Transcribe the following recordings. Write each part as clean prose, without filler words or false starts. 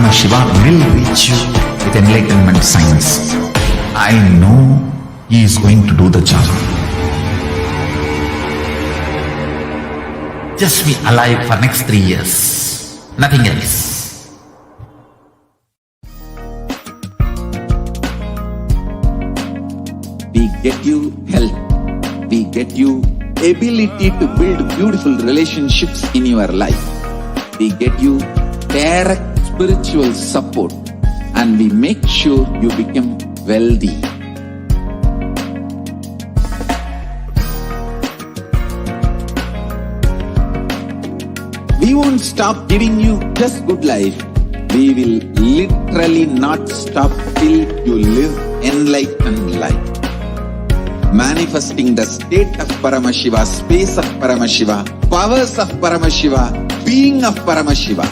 Paramashiva will reach you with enlightenment science. I know he is going to do the job. Just be alive for next 3 years. Nothing else. We get you health. We get you ability to build beautiful relationships in your life. We get you direct spiritual support, and we make sure you become wealthy. We won't stop giving you just good life. We will literally not stop till you live enlightened life. Manifesting the state of Paramashiva, space of Paramashiva, powers of Paramashiva, being of Paramashiva.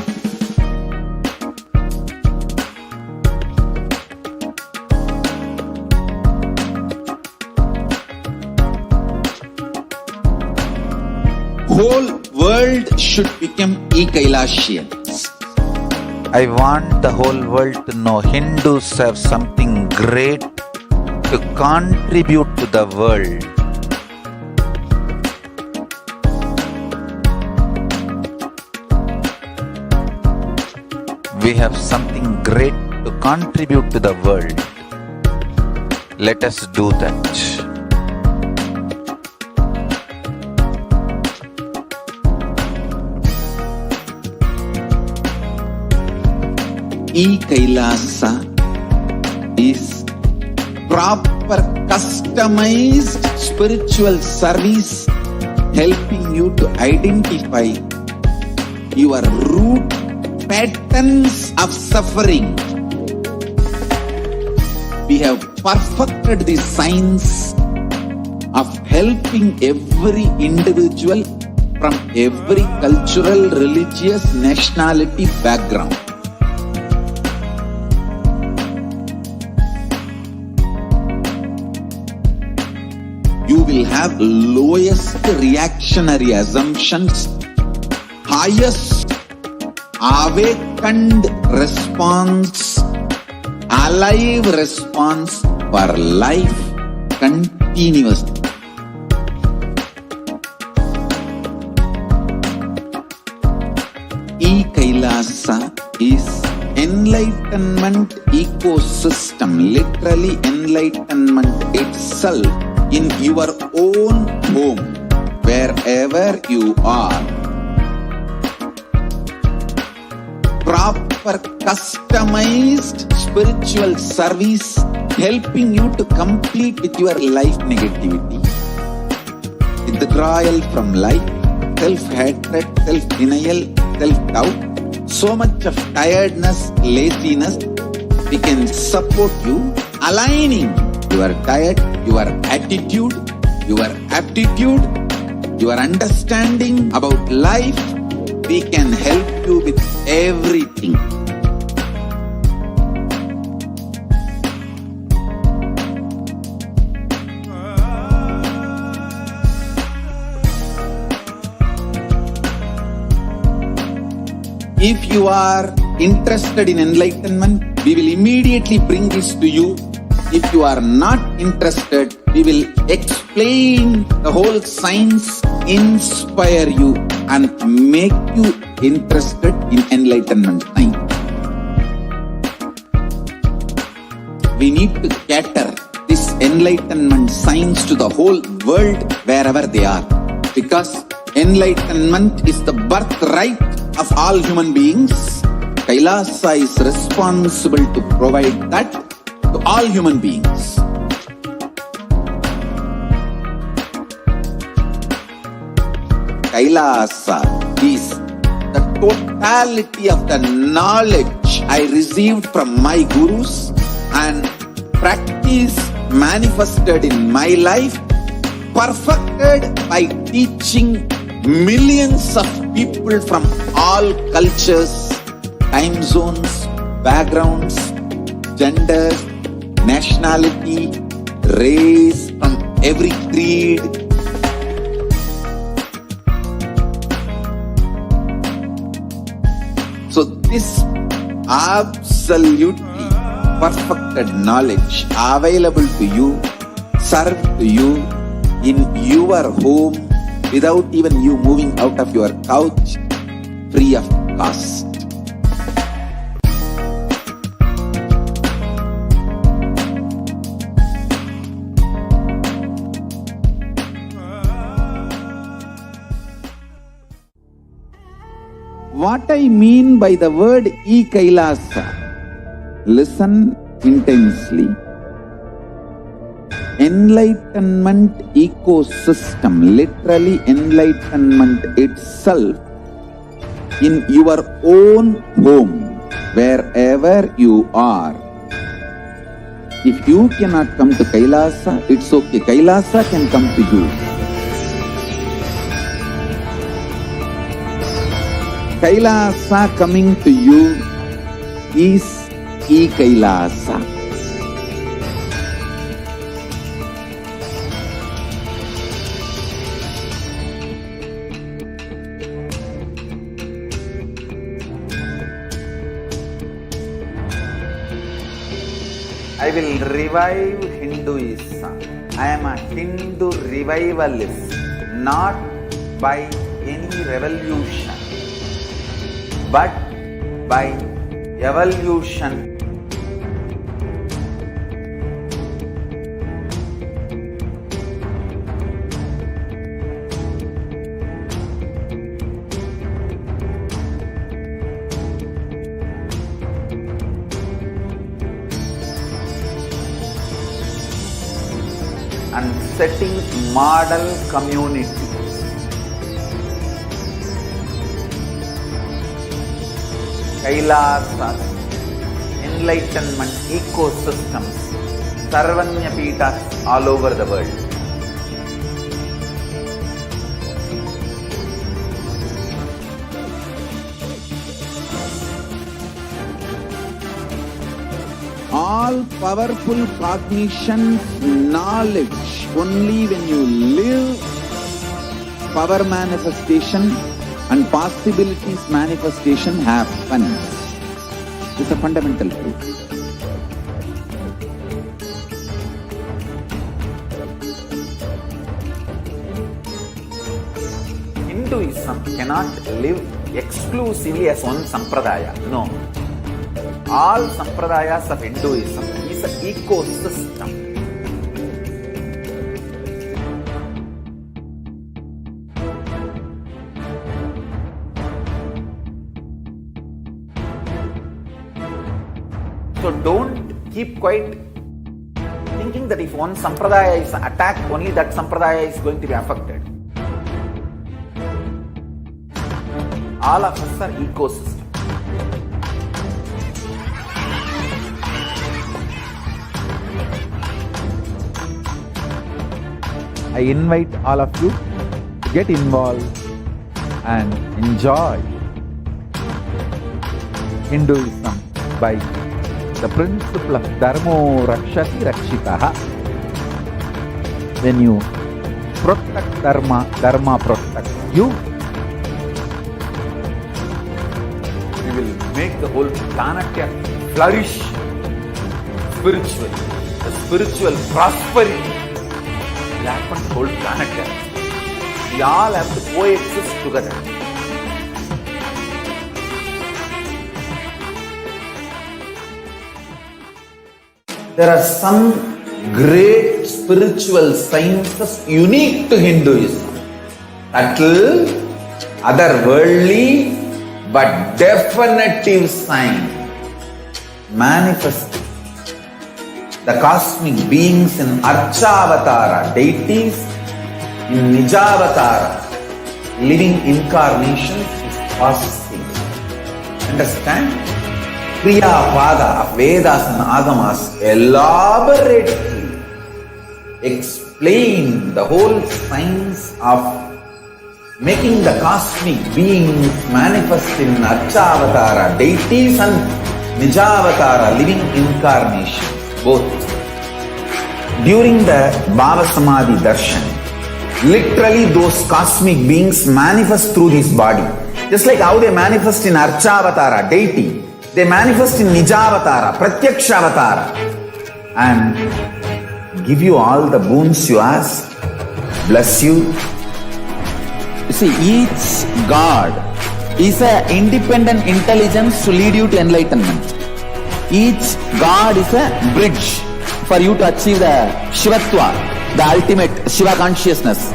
Whole world should become Kailashians. I want the whole world to know Hindus have something great to contribute to the world. We have something great to contribute to the world. Let us do that. Kailasa is proper customized spiritual service helping you to identify your root patterns of suffering. We have perfected the science of helping every individual from every cultural, religious, nationality background. You will have lowest reactionary assumptions, highest awakened response, alive response for life continuously. Kailasa is enlightenment ecosystem, literally enlightenment itself in your own home, wherever you are. Proper customized spiritual service helping you to complete with your life negativity, withdrawal from life, self-hatred, self-denial, self-doubt, so much of tiredness, laziness. We can support you aligning your diet, your attitude, your aptitude, your understanding about life. We can help you with everything. If you are interested in enlightenment, we will immediately bring this to you. If you are not interested, we will explain the whole science, inspire you and make you interested in enlightenment science. We need to cater this enlightenment science to the whole world wherever they are, because enlightenment is the birthright of all human beings. Kailasa is responsible to provide that to all human beings. Kailasa is the totality of the knowledge I received from my gurus and practice manifested in my life, perfected by teaching millions of people from all cultures, time zones, backgrounds, genders, nationality, race, from every creed. So this absolutely perfected knowledge available to you, served to you in your home without even you moving out of your couch, free of cost. What I mean by the word e-Kailasa, listen intensely. Enlightenment ecosystem, literally enlightenment itself, in your own home, wherever you are. If you cannot come to Kailasa, it's okay. Kailasa can come to you. Kailasa coming to you is e-Kailasa. I will revive Hinduism. I am a Hindu revivalist, not by any revolution, but by evolution. And setting model community. Kailasas, enlightenment ecosystems, Sarvanya Peethas all over the world. All powerful cognition, knowledge, only when you live, power manifestation and possibilities manifestation happens. It's a fundamental truth. Hinduism cannot live exclusively as one sampradaya. No. All sampradayas of Hinduism is an ecosystem. So don't keep quiet thinking that if one sampradaya is attacked, only that sampradaya is going to be affected. All of us are ecosystem. I invite all of you to get involved and enjoy Hinduism by the principle of Dharmo Rakshati Rakshitaha. When you protect Dharma, Dharma protects you. We will make the whole planet flourish spiritually. The spiritual prosperity will happen to the whole planet. We all have to coexist together. There are some great spiritual sciences unique to Hinduism. Subtle, otherworldly, but definitive sign. Manifesting the cosmic beings in Archavatara, deities in Nijavatara, living incarnations is possible. Understand? Kriya Pada of Vedas and Agamas elaborately explain the whole science of making the cosmic beings manifest in Archavatara, deities and Nijavatara, living incarnations. Both. During the Bhava Samadhi Darshan, literally those cosmic beings manifest through this body. Just like how they manifest in Archavatara, deity, They manifest in Nijavatara, Pratyakshavatara, and give you all the boons you ask, bless you. You see, each God is an independent intelligence to lead you to enlightenment. Each God is a bridge for you to achieve the Shivatva, the ultimate Shiva consciousness.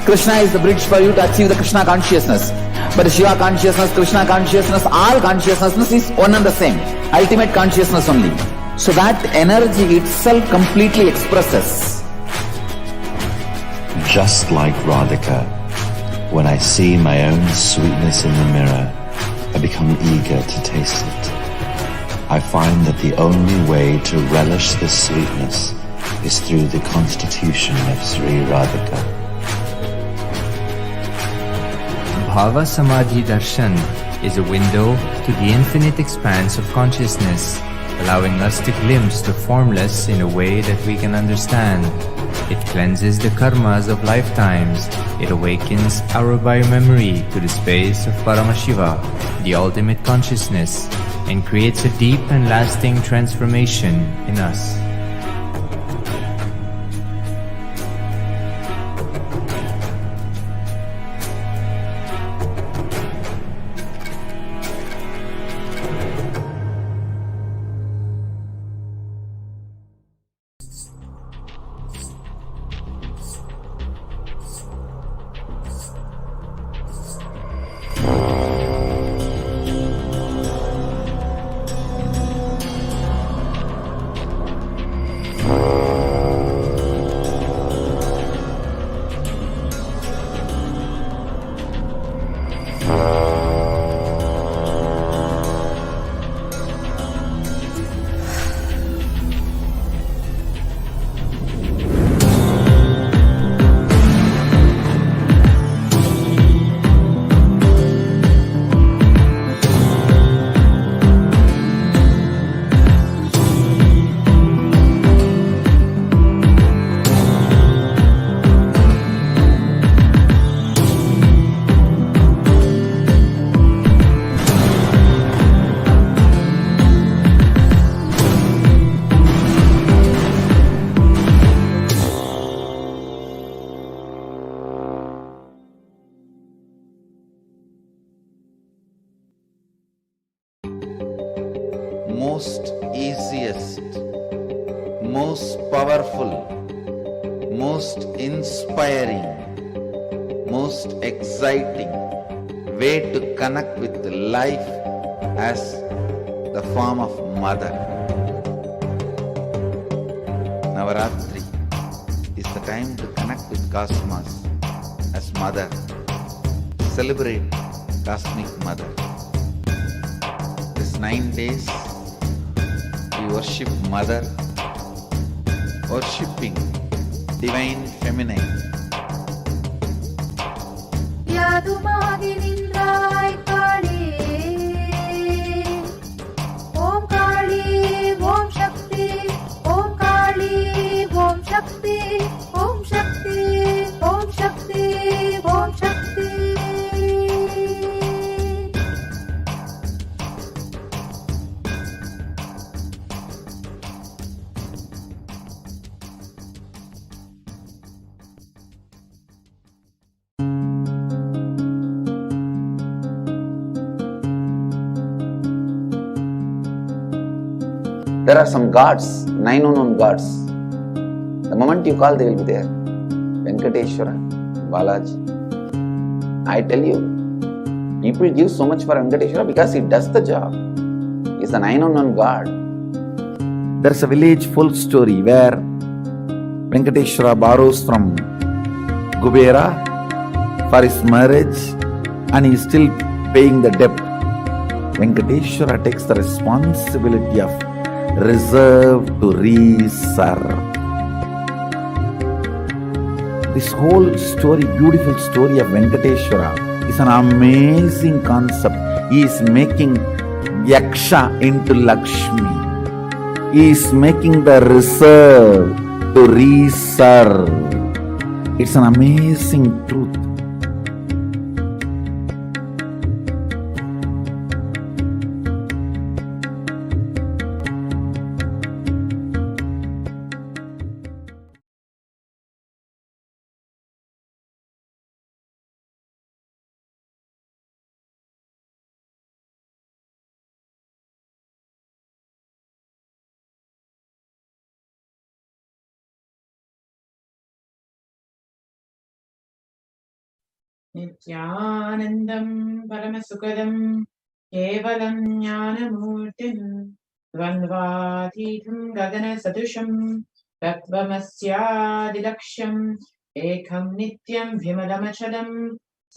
Krishna is the bridge for you to achieve the Krishna consciousness. But Shiva consciousness, Krishna consciousness, all consciousness is one and the same. Ultimate consciousness only. So that energy itself completely expresses. Just like Radhika, when I see my own sweetness in the mirror, I become eager to taste it. I find that the only way to relish this sweetness is through the constitution of Sri Radhika. Bhava Samadhi Darshan is a window to the infinite expanse of consciousness, allowing us to glimpse the formless in a way that we can understand. It cleanses the karmas of lifetimes. It awakens our biomemory to the space of Paramashiva, the ultimate consciousness, and creates a deep and lasting transformation in us. Most easiest, most powerful, most inspiring, most exciting way to connect with life as the form of mother. Navaratri is the time to connect with cosmos as mother. Celebrate cosmic mother. This 9 days we worship mother, worshipping divine feminine. Yadumaginindrai Kali, Om Kali, Om Shakti, Om Kali, Om Shakti, Om Shakti, Om Shakti, Om Shakti. There are some gods, 9 unknown gods. The moment you call, they will be there. Venkateshwara, Balaji. I tell you, people give so much for Venkateshwara because he does the job. He's the 9 unknown god. There's a village full story where Venkateshwara borrows from Kubera for his marriage and he is still paying the debt. Venkateshwara takes the responsibility of reserve to reserve. This whole story, beautiful story of Venkateshwara is an amazing concept. He is making Yaksha into Lakshmi. He is making the reserve to reserve. It's an amazing truth. Nithyanandam Paramasukadam Kevalam Jnanamurtim Dvandvatitham Gagana Sadusham Tattvamasyadilaksham Ekam Nityam Vimadamachalam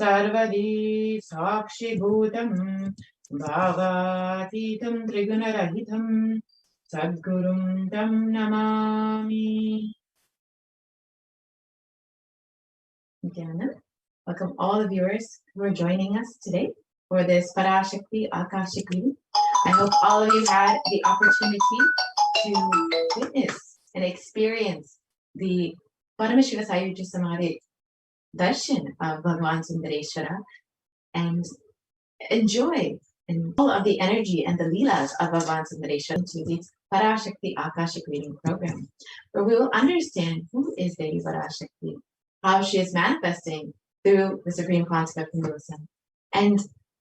Sarvadi Sakshi Bhutam Bhavatitam Trigunarahitam Sadgurum Tam Namami. Nithyanam. Welcome all the viewers who are joining us today for this Parashakti Akashic reading. I hope all of you had the opportunity to witness and experience the Paramashiva Sayuja Samadhi darshan of Bhagavan Sundareshwara and enjoy and all of the energy and the leelas of Bhagavan Sundareshwara to this Parashakti Akashic reading program, where we will understand who is Devi Parashakti, how she is manifesting through the supreme concept of Hinduism, and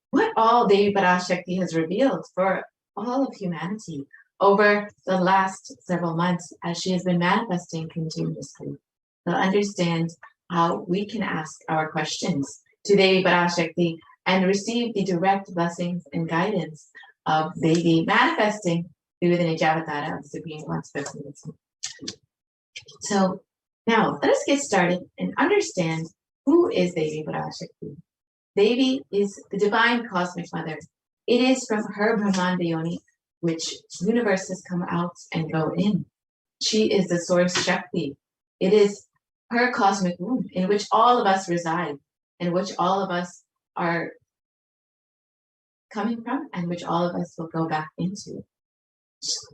what all Devi Parashakti has revealed for all of humanity over the last several months as she has been manifesting continuously. We'll understand how we can ask our questions to Devi Parashakti and receive the direct blessings and guidance of Devi manifesting through the Nijavatara of the supreme concept of Hinduism. So now let us get started and understand who is Devi Parashakti. Devi is the divine cosmic mother. It is from her Brahmanda Yoni which universes come out and go in. She is the source Shakti. It is her cosmic womb in which all of us reside, in which all of us are coming from, and which all of us will go back into.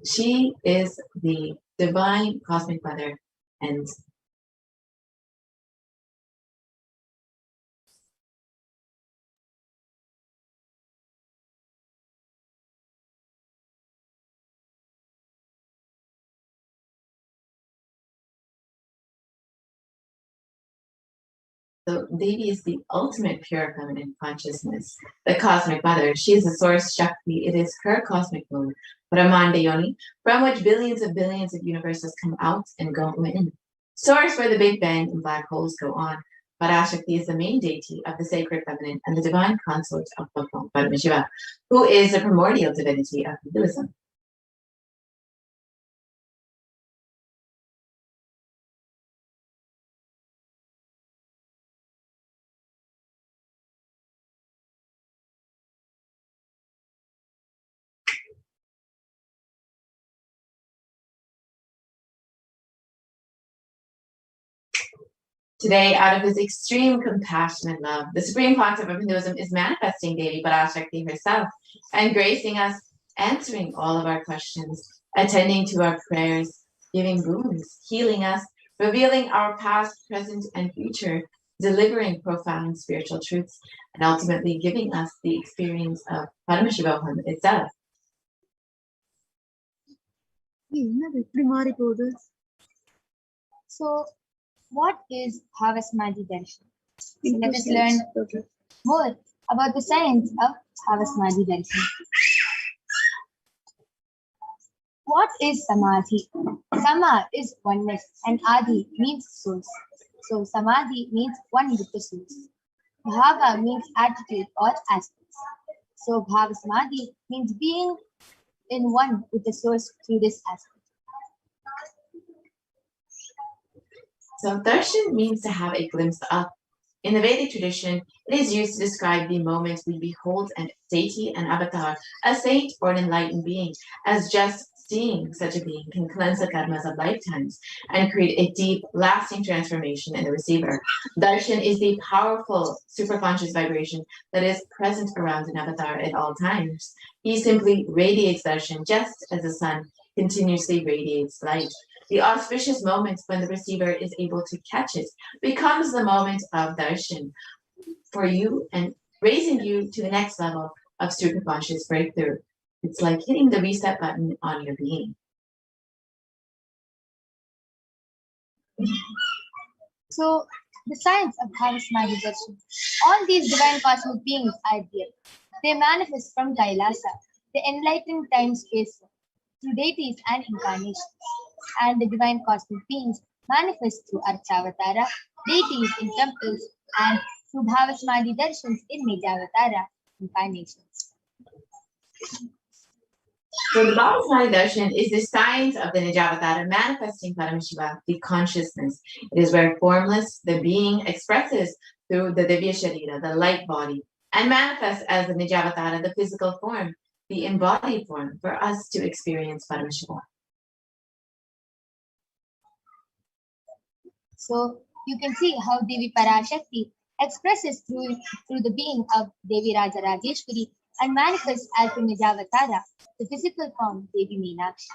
She is the divine cosmic mother, and so Devi is the ultimate pure feminine consciousness, the cosmic mother. She is the source Shakti. It is her cosmic womb, Brahmanda Yoni, from which billions of universes come out and go in. Source where the Big Bang and black holes go on. Parashakti is the main deity of the sacred feminine and the divine consort of Paramashiva, who is the primordial divinity of Hinduism. Today, out of his extreme compassion and love, the supreme concept of Hinduism is manifesting Devi Parashakti herself and gracing us, answering all of our questions, attending to our prayers, giving boons, healing us, revealing our past, present, and future, delivering profound spiritual truths, and ultimately giving us the experience of Paramashivoham itself. So, what is Bhavasamadhi Darshan? Let us learn more about the science of Bhavasamadhi Darshan. What is Samadhi? Sama is oneness and Adi means source. So Samadhi means one with the source. Bhava means attitude or aspects. So Bhavasamadhi means being in one with the source through this aspect. So darshan means to have a glimpse of. In the Vedic tradition, it is used to describe the moment we behold an deity, an avatar, a saint, or an enlightened being, as just seeing such a being can cleanse the karmas of lifetimes and create a deep, lasting transformation in the receiver. Darshan is the powerful, superconscious vibration that is present around an avatar at all times. He simply radiates darshan just as the sun continuously radiates light. The auspicious moment when the receiver is able to catch it becomes the moment of darshan for you and raising you to the next level of superconscious breakthrough. It's like hitting the reset button on your being. So, the science of Bhavasamadhi Darshan. All these divine cosmic beings are real. They manifest from Kailasa, the enlightened time-space, through deities and incarnations. And the divine cosmic beings manifest through Archavatara, deities in temples, and through Bhava Samadhi Darshans in Nijavatara incarnations. So the Bhava Samadhi Darshan is the science of the Nijavatara manifesting Paramashiva, the consciousness. It is where formless, the being, expresses through the Divya Sharira, the light body, and manifests as the Nijavatara, the physical form, the embodied form, for us to experience Paramashivoham. So you can see how Devi Parashakti expresses through the being of Devi Raja Rajeshwari and manifests as the Nijavatara, the physical form Devi Meenakshi.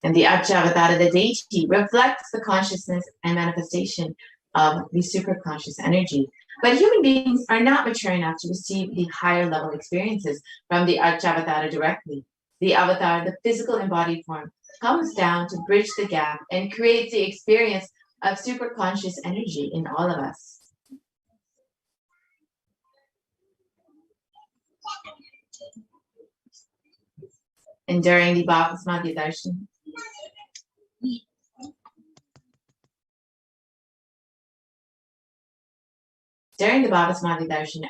And the Archavatara, the deity, reflects the consciousness and manifestation of the superconscious energy. But human beings are not mature enough to receive the higher level experiences from the Archavatara directly. The avatar, the physical embodied form, comes down to bridge the gap and creates the experience of superconscious energy in all of us. And during the Bhava Samadhi Darshan,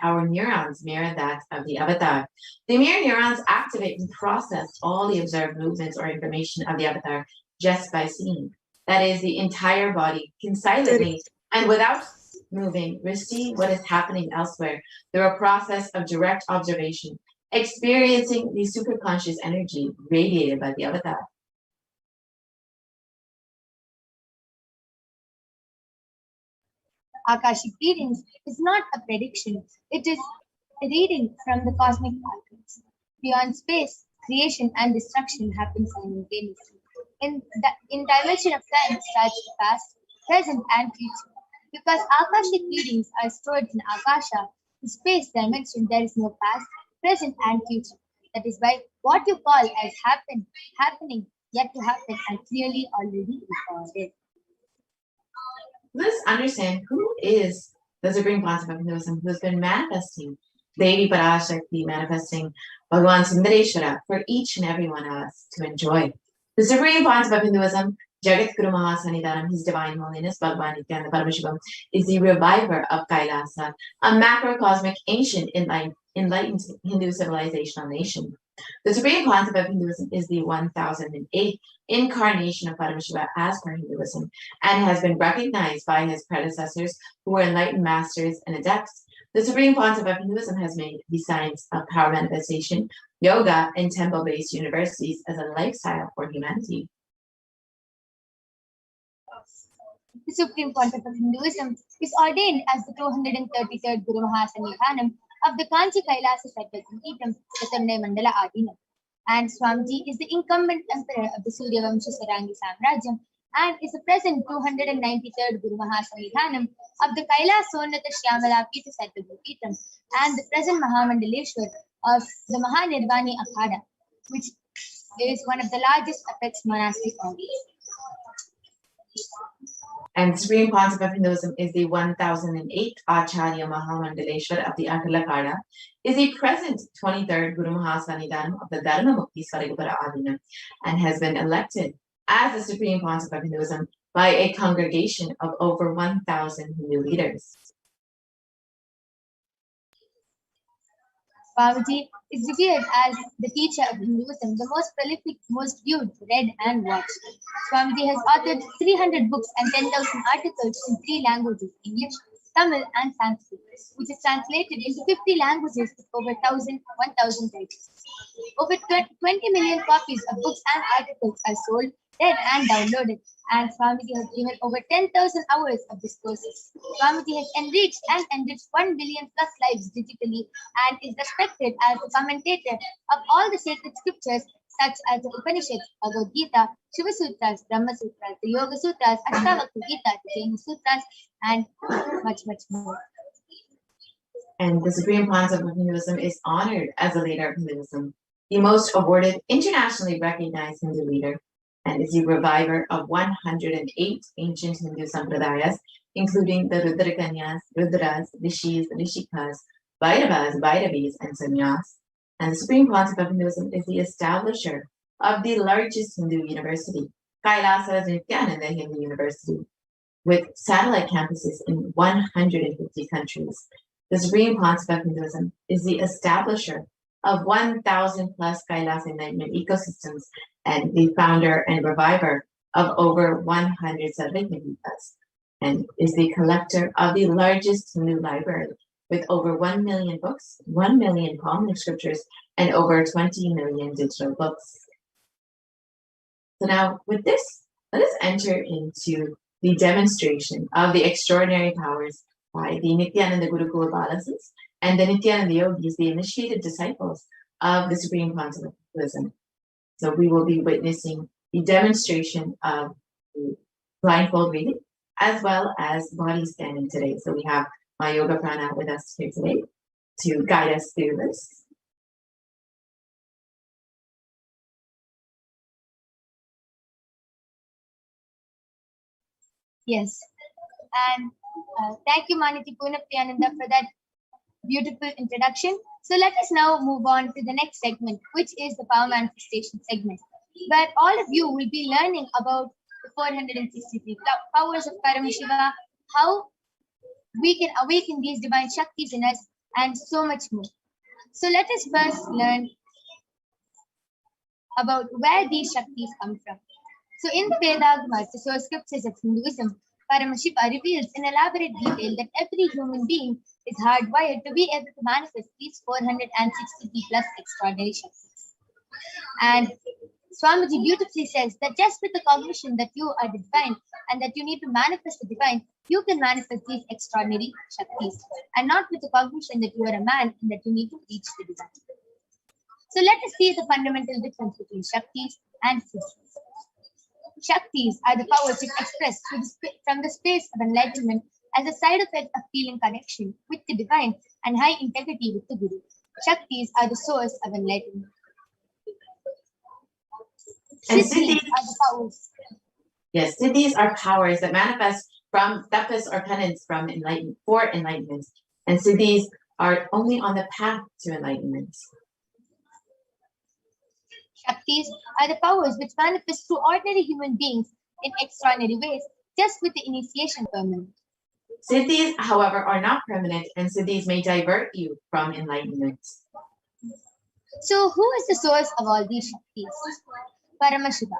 our neurons mirror that of the avatar. The mirror neurons activate and process all the observed movements or information of the avatar just by seeing. That is, the entire body can silently and without moving receive what is happening elsewhere through a process of direct observation, experiencing the superconscious energy radiated by the avatar. Akashic readings is not a prediction, it is a reading from the cosmic patterns. Beyond space, creation and destruction happen simultaneously. In dimension of time starts the past, present and future. Because Akashic readings are stored in Akasha, the space dimension, there is no past, present and future. That is why what you call as happening, yet to happen, and clearly already recorded. Let's understand who is the Supreme Concept of Hinduism who has been manifesting Devi Parashakti, manifesting Bhagavan Sundareshwara for each and every one of us to enjoy. The Supreme Concept of Hinduism, Jagat Guru Mahasannidhanam, His Divine Holiness Bhagavan Nithyananda Paramashivam, is the reviver of Kailasa, a macrocosmic ancient enlightened Hindu civilizational nation. The Supreme Concept of Hinduism is the 1008th incarnation of Paramashiva as per Hinduism, and has been recognized by his predecessors who were enlightened masters and adepts. The Supreme Concept of Hinduism has made the science of power manifestation, yoga, and temple-based universities as a lifestyle for humanity. The Supreme Concept of Hinduism is ordained as the 233rd Guru Mahasannidhanam of the Kanchi Kailasa Sattvatam Chaturne Mandala Adinam. And Swamiji is the incumbent emperor of the Suryavamsha Sarangi Samrajyam and is the present 293rd Guru Mahasannidhanam of the Kailasonnata Shyamala Pita Sattvatam and the present Mahamandaleshwar of the Mahanirvani Akhada, which is one of the largest apex monastic orders. And the Supreme Concept of Hinduism is the 1008th Acharya Mahamandaleshwar of the Akhilakada, is the present 23rd Guru Mahasannidhanam of the Dharma Mukti Svaragapara Adina, and has been elected as the Supreme Concept of Hinduism by a congregation of over 1,000 Hindu leaders. Swamiji is revered as the teacher of Hinduism, the most prolific, most viewed, read and watched. Swamiji has authored 300 books and 10,000 articles in 3 languages, English, Tamil and Sanskrit, which is translated into 50 languages with over 1,000 titles. Over 20 million copies of books and articles are sold, read and downloaded, and Swamiji has given over 10,000 hours of discourses. Swamiji has enriched 1 billion plus lives digitally and is respected as the commentator of all the sacred scriptures such as the Upanishads, Bhagavad Gita, Shiva Sutras, Brahma Sutras, the Yoga Sutras, Ashtavakra Gita, the Jain Sutras, and much, much more. And the Supreme Concept of Hinduism is honored as a leader of Hinduism, the most awarded, internationally recognized Hindu leader, and is the reviver of 108 ancient Hindu sampradayas, including the Rudrakanyas, Rudras, Rishis, Rishikas, Bhairavas, Bhairavis, and Sannyas. And the Supreme Concept of Hinduism is the establisher of the largest Hindu university, Kailasa Nithyananda Hindu University. with satellite campuses in 150 countries. The Supreme Concept of Hinduism is the establisher of 1,000 plus Kailas enlightenment ecosystems and the founder and reviver of over 100 Sarvajnavitas, and is the collector of the largest Hindu library with over 1 million books, 1 million palm scriptures, and over 20 million digital books. So now with this, let us enter into the demonstration of the extraordinary powers by the Nithyananda Gurukula Balasas and the Nithyananda Yogis, the initiated disciples of the Supreme Concept of Hinduism. So we will be witnessing the demonstration of the blindfold reading as well as body standing today. So we have my yoga prana with us here today to guide us through this. Yes. And thank you, Maniti Punapyananda, for that beautiful introduction. So let us now move on to the next segment, which is the power manifestation segment, where all of you will be learning about the 463 powers of Paramashiva, how we can awaken these divine Shaktis in us, and so much more. So let us first learn about where these Shaktis come from. So in the Vedas, the source scriptures of Hinduism, Paramashiva reveals in elaborate detail that every human being is hardwired to be able to manifest these 463 plus extraordinary Shaktis. And Swamiji beautifully says that just with the cognition that you are divine and that you need to manifest the divine, you can manifest these extraordinary Shaktis, and not with the cognition that you are a man and that you need to reach the divine. So let us see the fundamental difference between Shaktis and Siddhis. Shaktis are the powers which express from the space of enlightenment as a side effect of feeling connection with the divine and high integrity with the Guru. Shaktis are the source of enlightenment. And Siddhis are the powers. Yes, siddhis are powers that manifest from tapas or penance for enlightenment. And siddhis are only on the path to enlightenment. Shaktis are the powers which manifest through ordinary human beings in extraordinary ways, just with the initiation permanent. Siddhis, however, are not permanent, and siddhis may divert you from enlightenment. So who is the source of all these Shaktis? Paramashiva.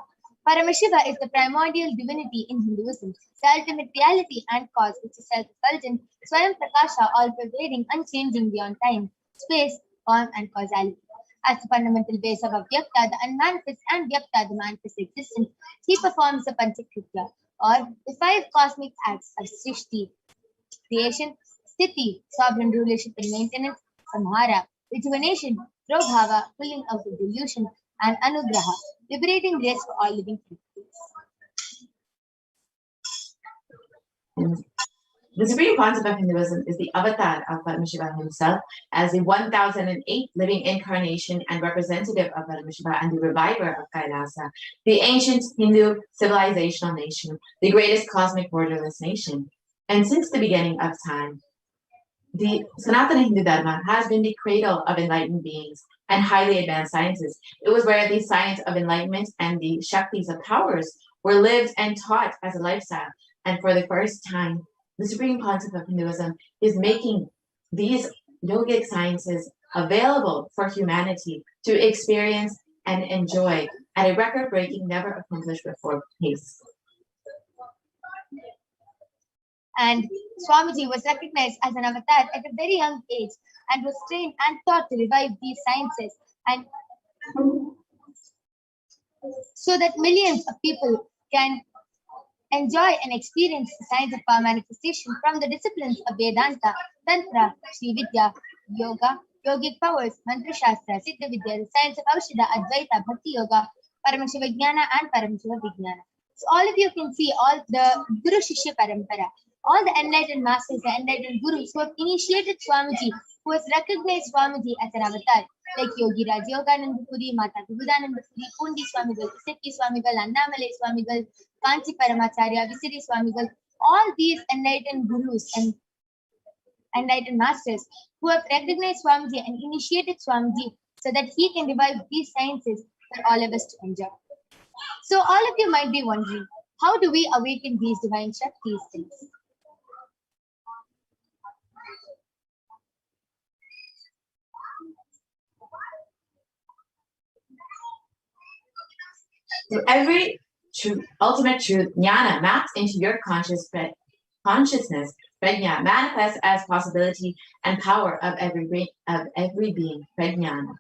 Paramashiva is the primordial divinity in Hinduism, the ultimate reality and cause, which is self-effulgent, Swayam Prakasha, all-pervading, unchanging beyond time, space, form, and causality. As the fundamental base of Avyakta, the unmanifest, and Vyakta, the manifest existence, he performs the Panchakritya, or the 5 cosmic acts of Srishti, creation, Sthiti, sovereign rulership and maintenance, Samhara, rejuvenation, Prabhava, pulling out of delusion, and Anugraha, liberating grace for all living entities. The Supreme Concept of Hinduism is the avatar of Paramashiva himself as the 1008 living incarnation and representative of Paramashiva and the reviver of Kailasa, the ancient Hindu civilizational nation, the greatest cosmic borderless nation. And since the beginning of time, the Sanatana Hindu Dharma has been the cradle of enlightened beings and highly advanced sciences. It was where the science of enlightenment and the Shaktis of powers were lived and taught as a lifestyle. And for the first time, the Supreme Concept of Hinduism is making these yogic sciences available for humanity to experience and enjoy at a record-breaking, never accomplished before pace. And Swamiji was recognized as an avatar at a very young age and was trained and taught to revive these sciences, and so that millions of people can enjoy and experience the science of power manifestation from the disciplines of Vedanta, Tantra, Sri Vidya, Yoga, Yogic powers, Mantra Shastra, Siddha Vidya, the science of Aushadha, Advaita, Bhakti Yoga, Paramashiva Jnana, and Paramashiva Vijnana. So all of you can see all the Guru Shishya Parampara, all the enlightened masters, the enlightened gurus who have initiated Swamiji, who has recognized Swamiji as an avatar, like Yogi Raj Yogananda Puri, Mata Vibudananda Puri, Pundi Swamigal, Iseki Swamigal, Annamale Swamigal, Kanchi Paramacharya, Visiri Swamigal, all these enlightened gurus and enlightened masters who have recognized Swamiji and initiated Swamiji so that he can revive these sciences for all of us to enjoy. So all of you might be wondering, How do we awaken these divine Shaktis? So every ultimate truth, jnana, maps into your consciousness, prajna, manifests as possibility and power of every being, prajnana.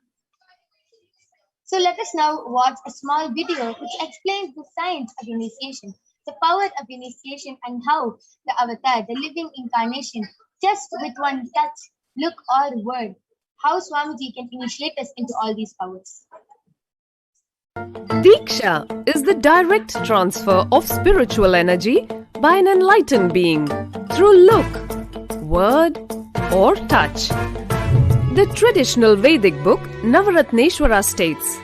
So let us now watch a small video which explains the science of initiation, the power of initiation, and how the avatar, the living incarnation, just with one touch, look, or word, how Swamiji can initiate us into all these powers. Diksha is the direct transfer of spiritual energy by an enlightened being through look, word, or touch. The traditional Vedic book Navaratneshwara states,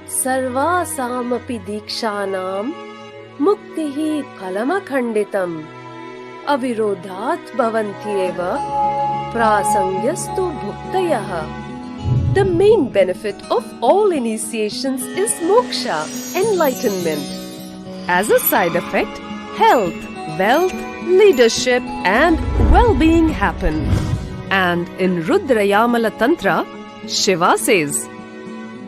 Sarva samapi dikshanam muktihi phalamakhanditam avirodhat bhavanti eva prasangyastu bhuktayaha. The main benefit of all initiations is moksha, enlightenment. As a side effect, health, wealth, leadership, and well-being happen. And in Rudrayamala Tantra, Shiva says,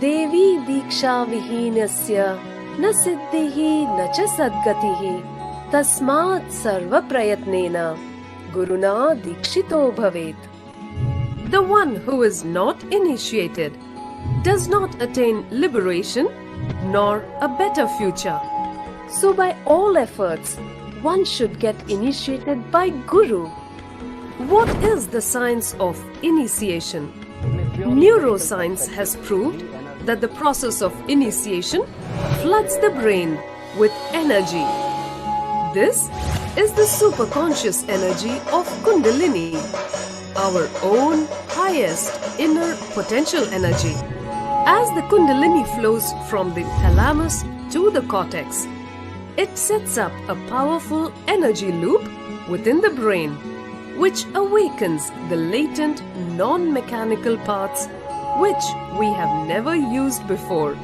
Devi diksha vihinasya na siddhihi na cha sadgatihi tasmat sarva prayatnena guruna dikshito bhavet. The one who is not initiated does not attain liberation nor a better future. So by all efforts, one should get initiated by Guru. What is the science of initiation? Neuroscience has proved that the process of initiation floods the brain with energy. This is the superconscious energy of Kundalini, our own highest inner potential energy. As the Kundalini flows from the thalamus to the cortex, it sets up a powerful energy loop within the brain, which awakens the latent non-mechanical parts which we have never used before.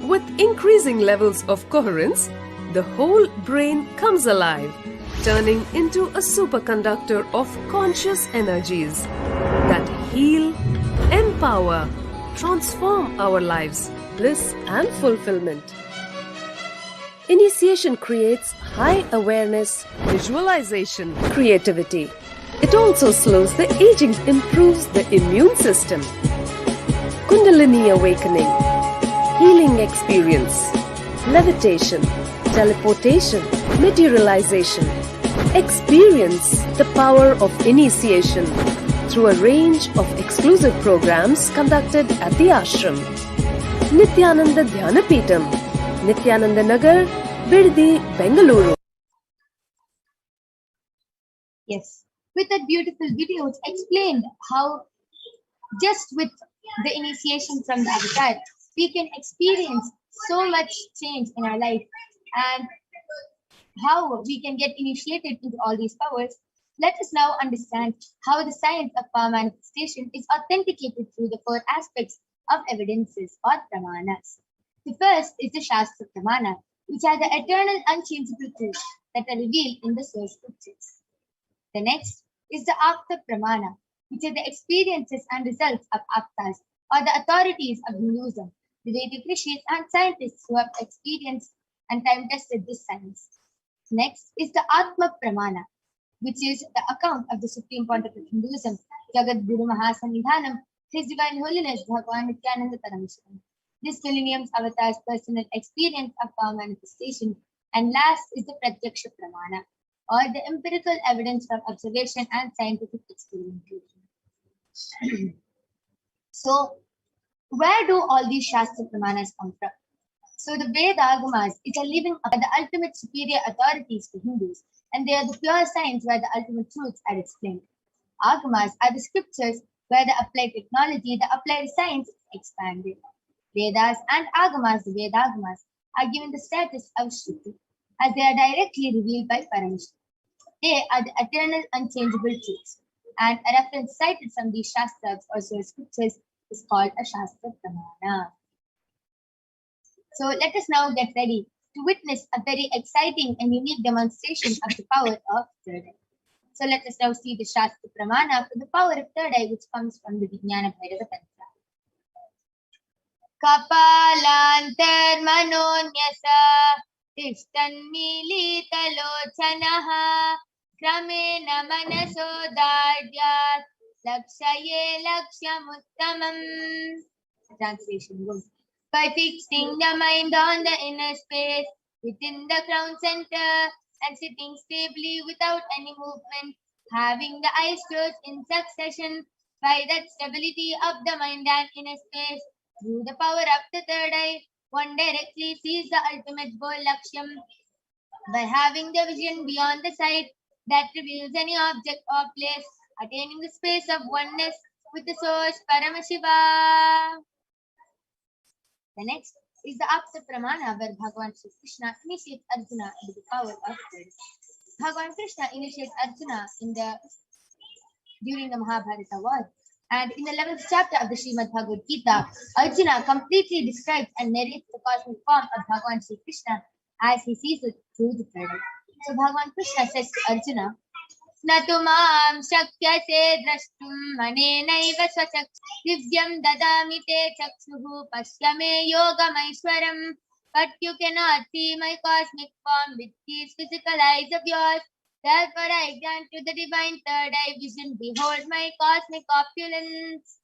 With increasing levels of coherence, the whole brain comes alive, turning into a superconductor of conscious energies that heal, empower, transform our lives, bliss and fulfillment. Initiation creates high awareness, visualization, creativity. It also slows the aging, improves the immune system. Kundalini awakening, healing experience, levitation, teleportation, materialization. Experience the power of initiation through a range of exclusive programs conducted at the ashram. Nithyananda Dhyanapitham, Nithyananda Nagar, Biddi, Bengaluru. Yes, with that beautiful video, it explained how just with the initiation from the avatar, we can experience so much change in our life and how we can get initiated into all these powers. Let us now understand how the science of power manifestation is authenticated through the 4 aspects of evidences or pramanas. The first is the Shastra Pramana, which are the eternal unchangeable truths that are revealed in the source scriptures. The next is the Apta Pramana, which are the experiences and results of Aptas, or the authorities of Hinduism, the Vedic rishis and scientists who have experienced and time-tested this science. Next is the Atma Pramana, which is the account of the Supreme Pontiff of Hinduism, Jagat Guru Mahasanidhanam, His Divine Holiness Bhagavan Nithyananda Paramashivam. This millennium's avatar's personal experience of power manifestation. And last is the Pratyaksha Pramana, or the empirical evidence from observation and scientific experimentation. So, where do all these Shastra Pramanas come from? So the Veda Agamas is a living of the ultimate superior authorities for Hindus, and they are the pure science where the ultimate truths are explained. Agamas are the scriptures where the applied technology, the applied science is expanded. Vedas and Agamas, the Veda Agamas, are given the status of Shruti, as they are directly revealed by Paramashivoham. They are the eternal unchangeable truths, and a reference cited from these Shastras or source scriptures is called a Shastra Pramana. So let us now get ready to witness a very exciting and unique demonstration of the power of third eye. So let us now see the Shastra Pramana for the power of third eye, which comes from the Vijnana Bhairava Tantra. Kapalantarmanonyasa tishtanmilitalochanaha kramena manasodadyat lakshaye lakshyamuttamam. Translation goes, by fixing the mind on the inner space within the crown center and sitting stably without any movement, having the eyes closed in succession, by that stability of the mind and inner space, through the power of the third eye, one directly sees the ultimate goal, Lakshyam, by having the vision beyond the sight that reveals any object or place, attaining the space of oneness with the source, Paramashiva. The next is the Apsa Pramana, where Bhagavan Shri Krishna initiates Arjuna into the power of third. Bhagavan Krishna initiates Arjuna during the Mahabharata war. And in the 11th chapter of the Srimad Bhagavad Gita, Arjuna completely describes and narrates the cosmic form of Bhagavan Shri Krishna as he sees it through the third eye. So Bhagavan Krishna says to Arjuna, Natumam shakyase drashtum manenaiva swachak divyam dadami te chakshuhu pashyame yogamaishwaram. But you cannot see my cosmic form with these physical eyes of yours. Therefore I grant you the divine third eye vision. Behold my cosmic opulence.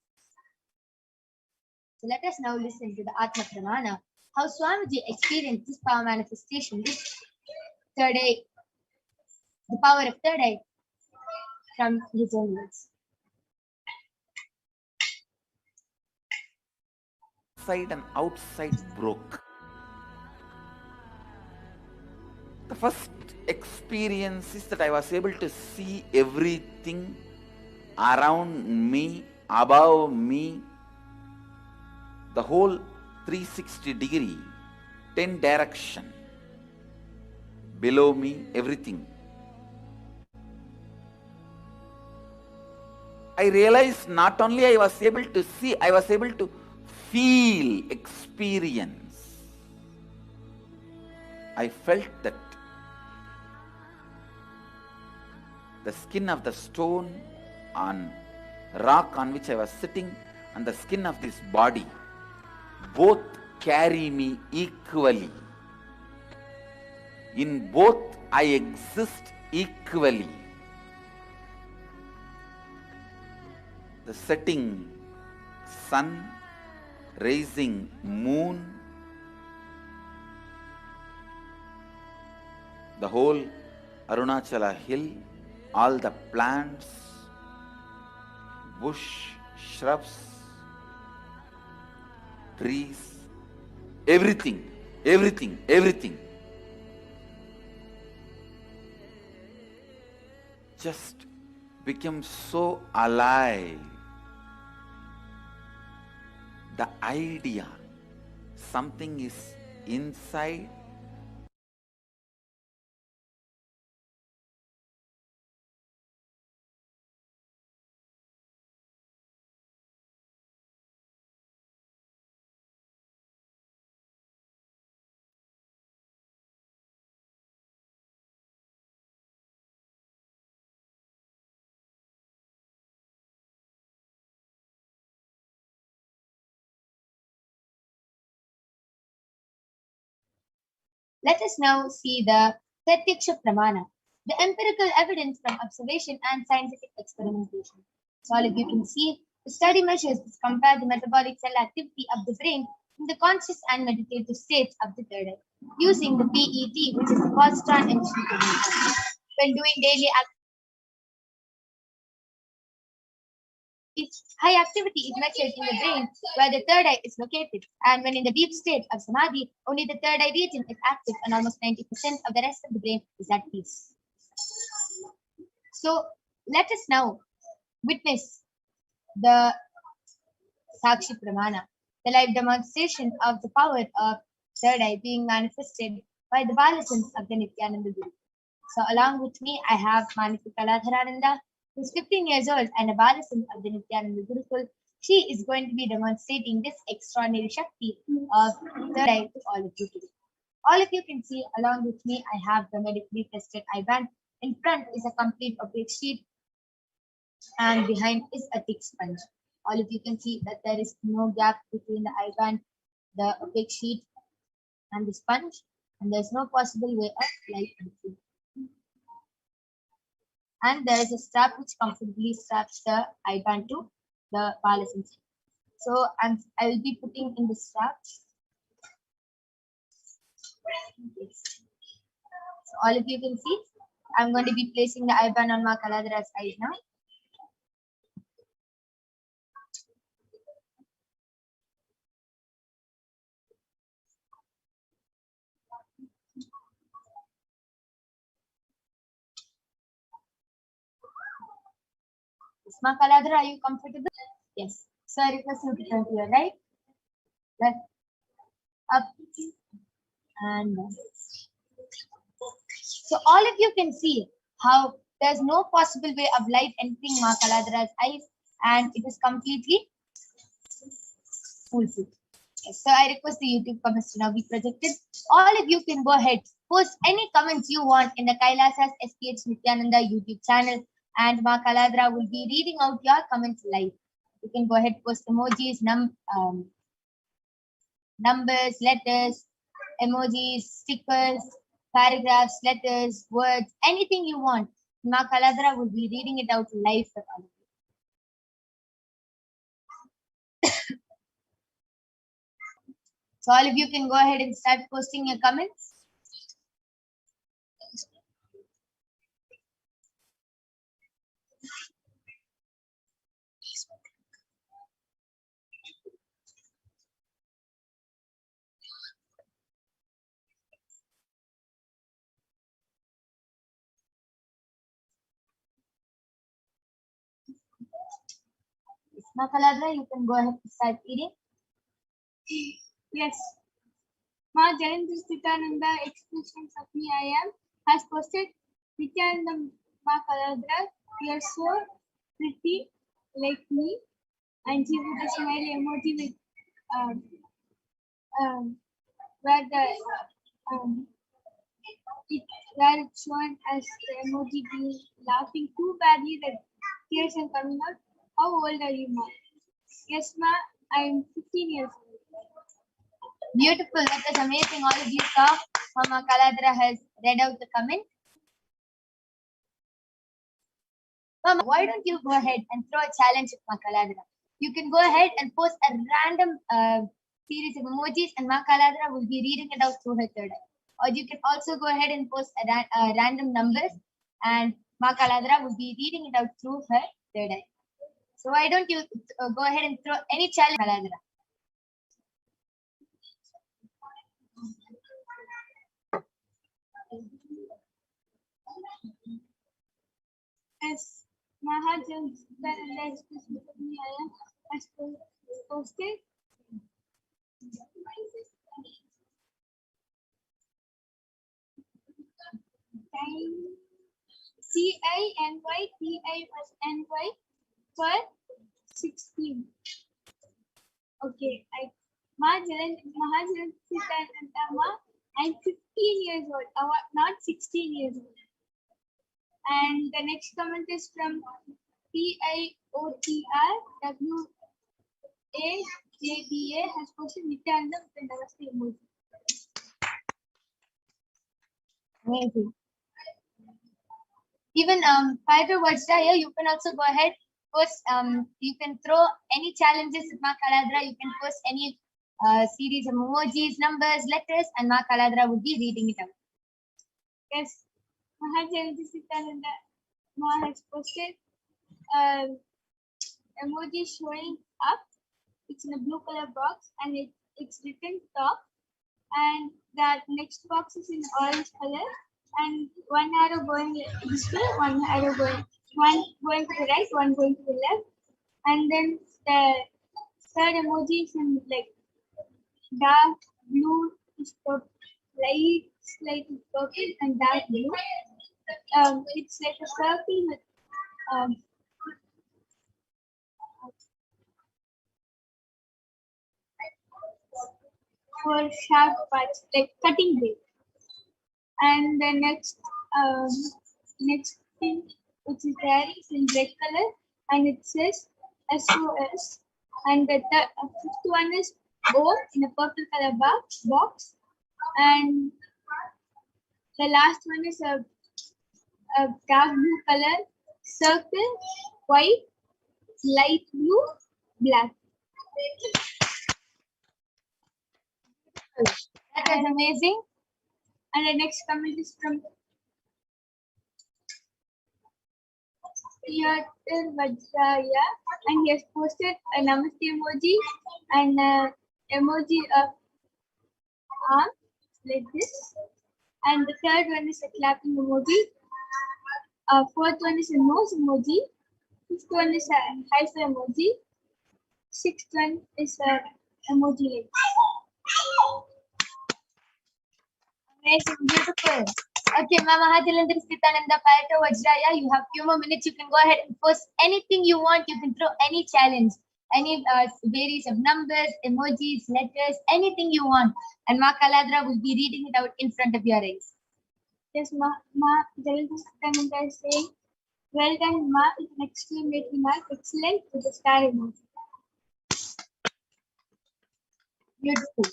So let us now listen to the Atma Pramana, how Swamiji experienced this power manifestation, this third eye, the power of third eye, from his own words. Inside and outside broke. The first experience is that I was able to see everything around me, above me, the whole 360 degree, 10 direction, below me, everything. I realized not only I was able to see, I was able to feel, experience. I felt that the skin of the stone on rock on which I was sitting and the skin of this body both carry me equally. In both I exist equally. The setting sun, rising moon, the whole Arunachala hill, all the plants, bush, shrubs, trees, everything, everything, everything. Just became so alive. The idea, something is inside, Let us now see the Pratyaksha Pramana, the empirical evidence from observation and scientific experimentation. So all of you can see, the study measures which compare the metabolic cell activity of the brain in the conscious and meditative states of the third eye, using the PET, which is the positron emission technique. When doing daily high activity is measured in the brain where the third eye is located, and when in the deep state of samadhi, only the third eye region is active and almost 90% of the rest of the brain is at peace. So let us now witness the Sakshi Pramana, the live demonstration of the power of third eye being manifested by the Balasons of the Nithyananda Guru. So along with me, I have Manasi Kaladharananda, who's 15 years old and a Balasan of the Nithyananda Gurukul. She is going to be demonstrating this extraordinary Shakti of third eye to all of you today. All of you can see along with me, I have the medically tested eye band. In front is a complete opaque sheet and behind is a thick sponge. All of you can see that there is no gap between the eye band, the opaque sheet and the sponge, and there's no possible way of light entry. And there is a strap which comfortably straps the eye band to the palace. So I will be putting in the strap. So all of you can see, I'm going to be placing the eye band on my Kaladra's eyes now. Ma Kaladra, are you comfortable? Yes. So I request you to turn to your right, left, up, and down. So all of you can see how there's no possible way of light entering Ma Kaladra's eyes, and it is completely foolproof. Yes, so I request the YouTube comments to now be projected. All of you can go ahead, post any comments you want in the Kailasa's HDH Nithyananda YouTube channel, and Ma Kaladra will be reading out your comments live. You can go ahead, post emojis, numbers, letters, emojis, stickers, paragraphs, letters, words, anything you want. Ma Kaladra will be reading it out live for all of you. So all of you can go ahead and start posting your comments. Ma Kaladra, you can go ahead and start reading. Yes. Ma Nithyananda expressions of me I am has posted Nithyananda Ma Kaladra. You are so pretty like me, and she put a smile emoji with where the where it's shown as the emoji being laughing too badly that tears are coming out. How old are you, Ma? Yes, Ma, I am 15 years old. Beautiful, that is amazing. All of you saw Mama Kaladra has read out the comment. Mama, why don't you go ahead and throw a challenge with Ma Kaladra? You can go ahead and post a random series of emojis, and Ma Kaladra will be reading it out through her third eye. Or you can also go ahead and post random numbers, and Ma Kaladra will be reading it out through her third eye. So why don't you go ahead and throw any challenge, Kaladra? As Mahajan I am has posted CINYTINY for 16. Okay, Mahajan I'm 15 years old, not 16 years old. And the next comment is from PIOTRWAJBA has posted Nithyananda with the Namaste emoji. Amazing. Even Fighter Words here, you can also go ahead, post, you can throw any challenges with Ma Kaladra, you can post any series of emojis, numbers, letters, and Ma Kaladra would be reading it out. Yes, Mahajan Nithyananda Ma has posted emoji showing up. It's in a blue color box and it's written top, and that next box is in orange color, and one arrow going this way, one arrow going to the right, one going to the left, and then the third emoji is in like dark blue, light purple and dark blue. It's like a circle with 4 sharp parts like cutting blade. And the next thing which is there is in red color and it says SOS. And the fifth one is O in a purple color box. And the last one is a dark blue color circle, white, light blue, black. That was amazing. And the next comment is from Piotr Vajraya, and he has posted a namaste emoji and emoji of arm like this. And the third one is a clapping emoji. Fourth one is a nose emoji. Fifth one is a high five emoji. Sixth one is a emoji like Amazing, beautiful. Okay, Mama Hatilandra Nithyananda Paramashivam, you have few more minutes. You can go ahead and post anything you want. You can throw any challenge, any series of numbers, emojis, letters, anything you want. And Ma Kaladra will be reading it out in front of your eyes. Yes, Ma Nithyananda is saying, well done, Ma, with an exclamation mark, excellent, with the star emoji. Beautiful.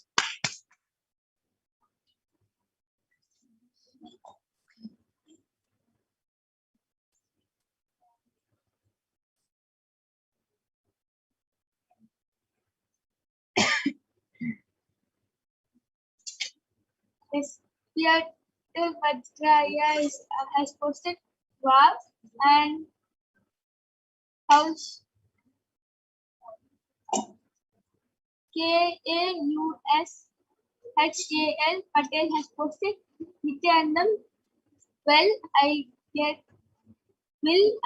Yes, Piotr Vajraya has posted wow and house KAUSHAL Patel has posted Nithyanandam. Will I get any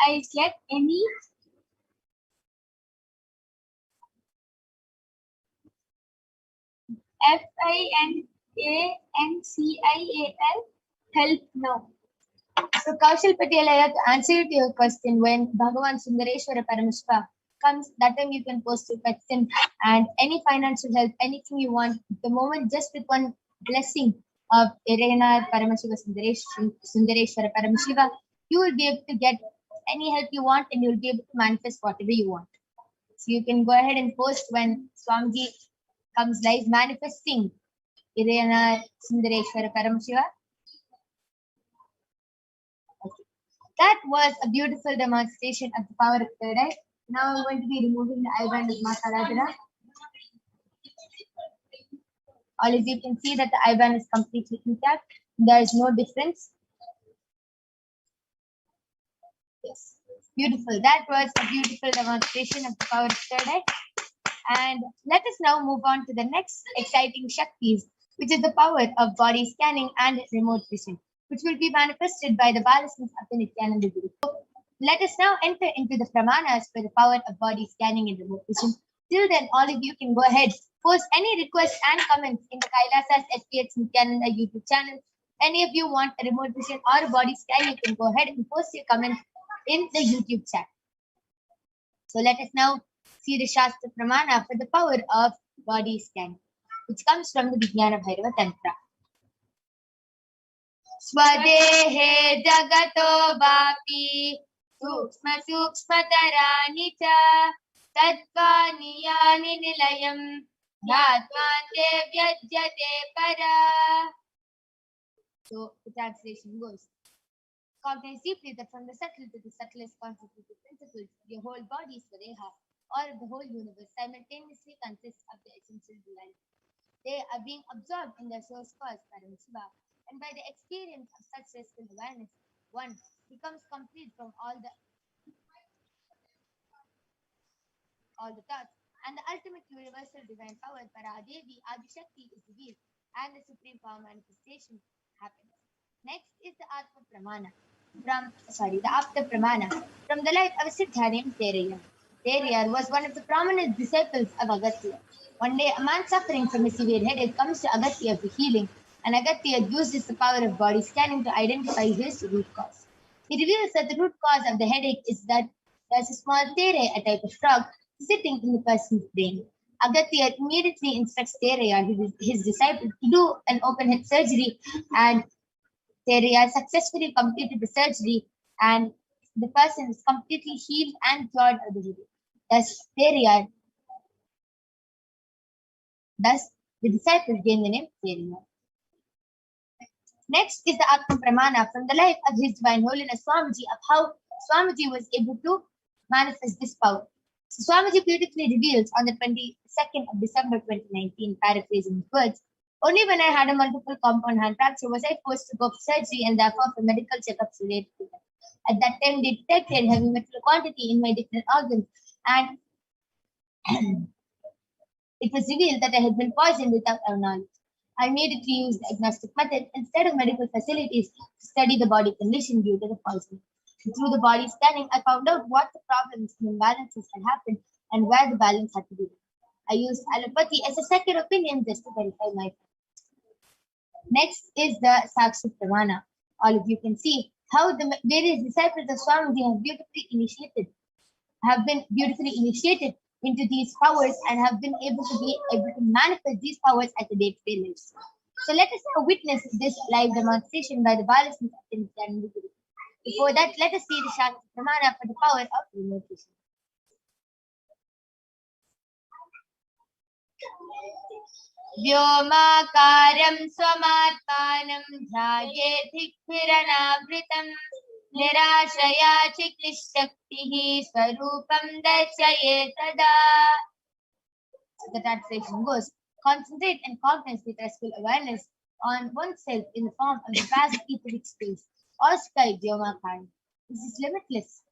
FINANCIAL help now? So Kaushal Patel, I have to answer to your question. When Bhagavan Sundareshwara Paramashiva comes, that time you can post your question and any financial help, anything you want. The moment just with one blessing of Irena Paramashiva Sundareshwara Paramashiva, you will be able to get any help you want and you will be able to manifest whatever you want. So you can go ahead and post when Swamiji comes live manifesting Irena Sundareshwara Paramashiva. Okay. That was a beautiful demonstration of the power of third eye. Now I'm going to be removing the eyeband of Ma Kaladra. All of you can see that the eyeband is completely intact. There is no difference. Yes, beautiful. That was a beautiful demonstration of the power of third eye. And let us now move on to the next exciting Shaktis, which is the power of body scanning and remote vision, which will be manifested by the Balasans of the Nithyananda Guru. So let us now enter into the Pramanas for the power of body scanning and remote vision. Till then, all of you can go ahead, post any requests and comments in the Kailasa's HDH Nithyananda YouTube channel. Any of you want a remote vision or a body scan, you can go ahead and post your comments in the YouTube chat. So let us now see the Shastra Pramana for the power of body scan, which comes from the Vijnana Bhairava Tantra. Swadehe jagato vapi sukshma sukshmatarani cha tatvani yani nilayam yatvante vyajyate para. So the translation goes, cognize deeply that from the subtle to the subtlest constitutive principles, your whole body, Swadeha, or the whole universe, simultaneously consists of the essential duality. They are being absorbed in their source cause, Paramashiva, and by the experience of such restful awareness, one becomes complete from all the thoughts, and the ultimate universal divine power, Paradevi, Adishakti, is revealed, and the supreme power manifestation happens. Next is the Atma Pramana. The Apta Pramana from the life of a Siddha named Teriyar. Teriyar was one of the prominent disciples of Agastya. One day, a man suffering from a severe headache comes to Agastya for healing, and Agastya uses the power of body scanning to identify his root cause. He reveals that the root cause of the headache is that there's a small tere, a type of frog, sitting in the person's brain. Agatya immediately instructs Teraya, his disciple, to do an open head surgery, and Teraya successfully completed the surgery, and the person is completely healed and cured of the disease. Thus, the disciple gained the name Teraya. Next is the Atma Pramana from the life of His Divine Holiness Swamiji of how Swamiji was able to manifest this power. So Swamiji beautifully reveals on the 22nd of December 2019, paraphrasing his words, only when I had a multiple compound hand fracture was I forced to go for surgery and therefore for medical checkups related to that. At that time, they detected heavy metal quantity in my different organs, and it was revealed that I had been poisoned without our knowledge. I immediately used the agnostic method instead of medical facilities to study the body condition due to the poisoning. Through the body scanning, I found out what the problems and imbalances had happened and where the balance had to be done. I used allopathy as a second opinion just to verify my findings. Next is the Sakshi Pramana. All of you can see how the various disciples of Swamiji have been beautifully initiated into these powers and have been able to manifest these powers at the day-to-day lives. So let us now witness this live demonstration by the Balasins of the Nithyananda Guru. Before that, let us see the Shakti Pramana for the power of remote vision. व्योमाकारं स्वमात्मानं ध्यायेधिक्भिरनावृतं निराशया चिक्लिशक्तिः स्वरूपं दर्शये तदा. The translation goes, concentrate and cognize with restful awareness on oneself in the form of the vast etheric space or sky Vyomakara. This is limitless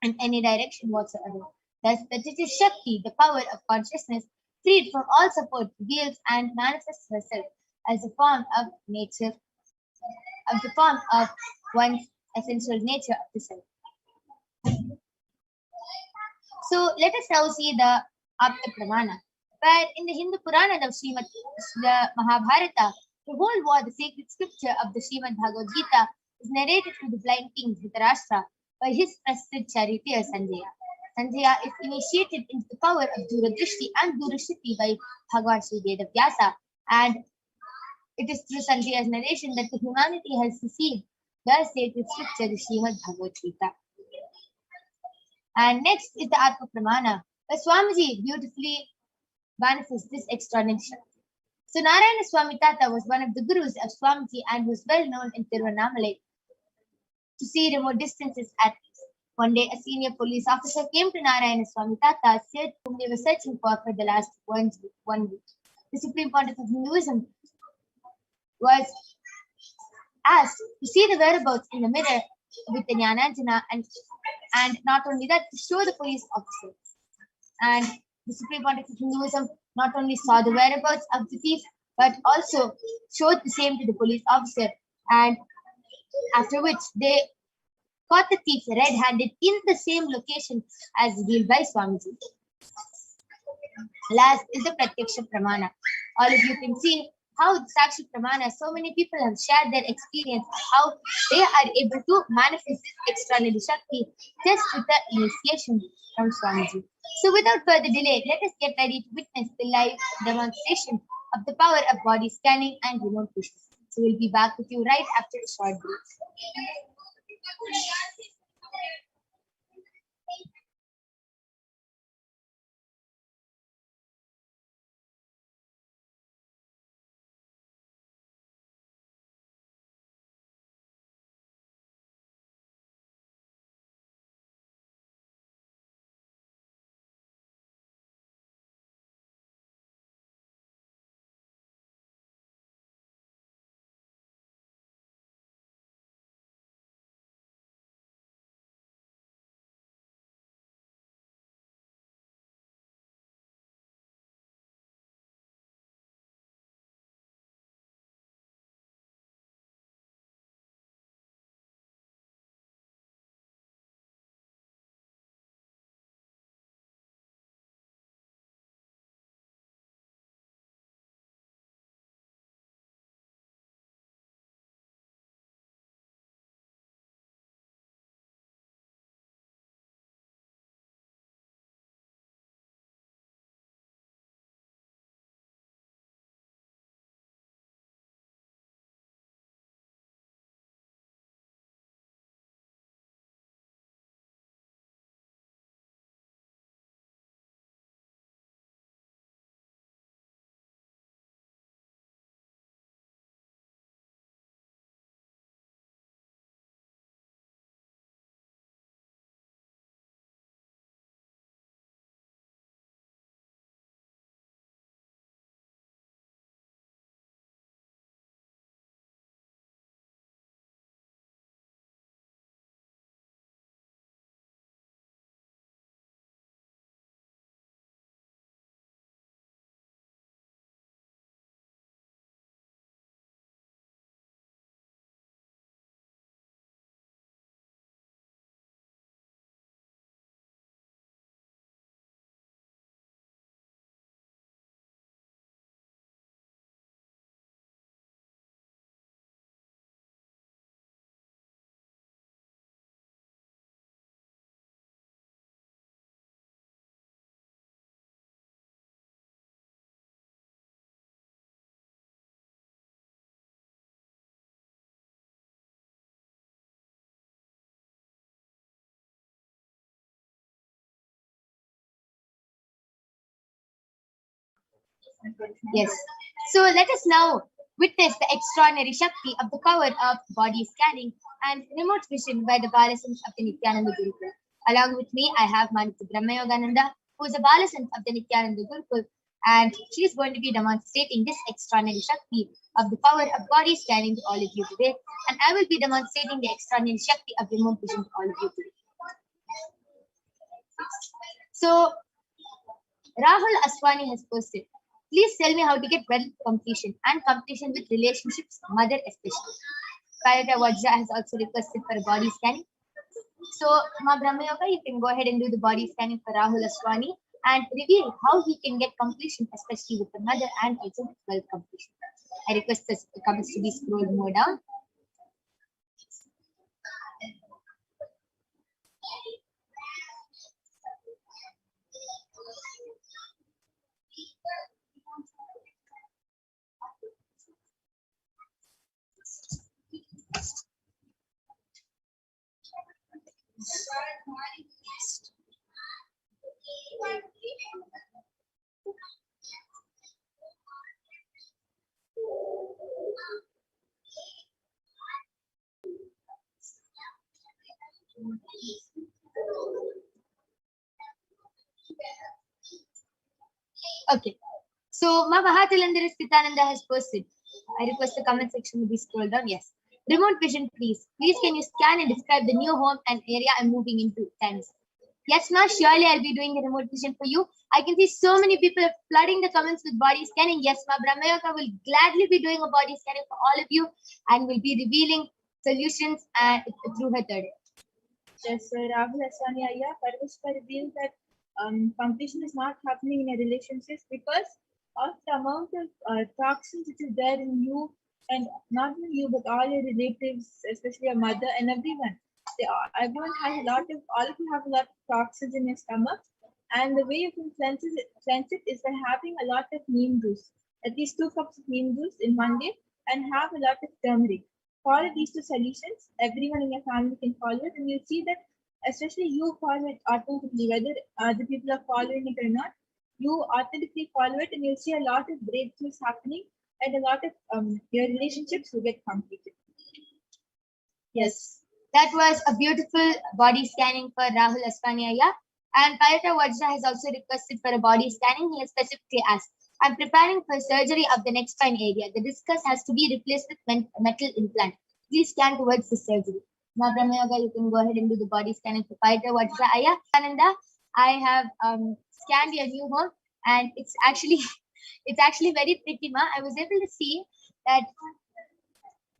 in any direction whatsoever. Thus, the Titi Shakti, the power of consciousness, freed from all support, reveals and manifests herself as a form of nature, of the form of one's essential nature of the self. So let us now see the Apta Pramana, where in the Hindu Purana of the Mahabharata, the whole war, the sacred scripture of the Srimad Bhagavad Gita, is narrated to the blind king Dhritarashtra by his trusted charioteer Sanjaya. Sanjaya is initiated into the power of Duradrishti and Durashiti by Bhagavan Sri Vedavyasa, and it is through Sanjaya's narration that the humanity has received the sacred scripture, the Srimad Bhagavad Gita. And next is the Atma Pramana, where Swamiji beautifully manifests this extraordinary Shakti. So Narayana Swami Tata was one of the gurus of Swamiji and was well known in Tiruvannamalai to see remote distances at least. One day, a senior police officer came to Narayana Swami Tata, said whom they were searching for the last 1 week. The Supreme Pontiff of Hinduism was asked to see the whereabouts in the mirror with the Jnananjana, and not only that, to show the police officer. And the Supreme Pontiff of Hinduism not only saw the whereabouts of the thief, but also showed the same to the police officer, and after which they caught the thief red-handed in the same location as revealed by Swamiji. Last is the Pratyaksha Pramana. All of you can see how the Sakshi Pramana, so many people have shared their experience of how they are able to manifest this extraordinary Shakti just with the initiation from Swamiji. So without further delay, let us get ready to witness the live demonstration of the power of body scanning and remote vision. So we'll be back with you right after a short break. Yes. So let us now witness the extraordinary Shakti of the power of body scanning and remote vision by the Balasans of the Nithyananda Gurukul. Along with me, I have Manita Brahmayogananda, who is a Balasant of the Nithyananda Gurukul, and she is going to be demonstrating this extraordinary Shakti of the power of body scanning to all of you today. And I will be demonstrating the extraordinary Shakti of remote vision to all of you today. So, Rahul Aswani has posted, please tell me how to get wealth completion and completion with relationships, mother especially. Parata Vajra has also requested for a body scanning. So, Ma Brahma Yoga, you can go ahead and do the body scanning for Rahul Aswani and reveal how he can get completion, especially with the mother and also with wealth completion. I request the comments to be scrolled more down. Okay. So, Ma Mahatilandaris Pitananda has posted. I request the comment section to be scrolled down. Yes. Remote vision, please. Please, can you scan and describe the new home and area I'm moving into? Thanks. Yes, Ma, surely I'll be doing the remote vision for you. I can see so many people flooding the comments with body scanning. Yes, Ma, Brahmayoga will gladly be doing a body scanning for all of you and will be revealing solutions through her third. Yes, Rahul Aswani Ayya, Parashakti revealed that completion is not happening in a relationship because of the amount of toxins which is there in you, and not only you but all your relatives, especially your mother and everyone. Everyone has all of you have a lot of toxins in your stomach, and the way you can cleanse it is by having a lot of neem juice, at least 2 cups of neem juice in one day, and have a lot of turmeric. Follow these 2 solutions. Everyone in your family can follow it, and you'll see that, especially you follow it automatically, whether other people are following it or not. You authentically follow it, and you'll see a lot of breakthroughs happening, and a lot of your relationships will get completed. Yes. That was a beautiful body scanning for Rahul Aswaniaya. And Parata Vajra has also requested for a body scanning. He has specifically asked, I'm preparing for surgery of the neck spine area. The discus has to be replaced with metal implant. Please scan towards the surgery. Now, Brahma Yoga, you can go ahead and do the body scanning for Parata Vajra Aya. Ananda, I have scanned your new home, and it's actually very pretty, Ma. I was able to see that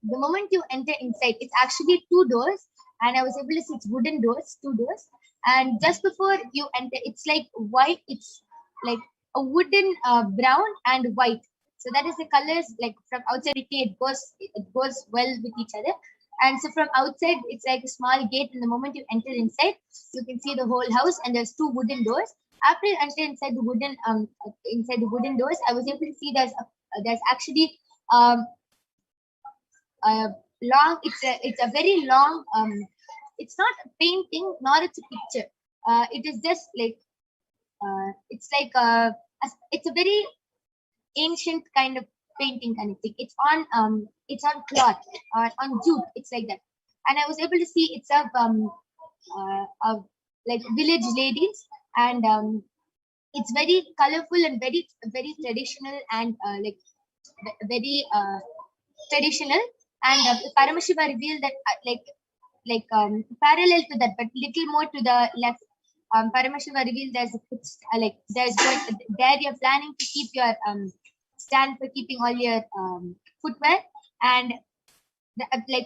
the moment you enter inside, it's actually 2 doors, and I was able to see it's wooden doors, 2 doors. And just before you enter, it's like white. It's like a wooden brown and white. So that is the colors. Like from outside, it goes well with each other. And so from outside, it's like a small gate. And the moment you enter inside, you can see the whole house. And there's 2 wooden doors. After you enter inside the wooden doors, I was able to see there's actually long. It's a very long. It's not a painting, nor it's a picture. It is just like it's a very ancient kind of painting kind of thing. It's on cloth or on jute. It's like that. And I was able to see it's of like village ladies, and it's very colorful and very traditional, and like very traditional. And Paramashiva revealed that parallel to that, but little more to the left. Paramashiva revealed there you're planning to keep your stand for keeping all your footwear, and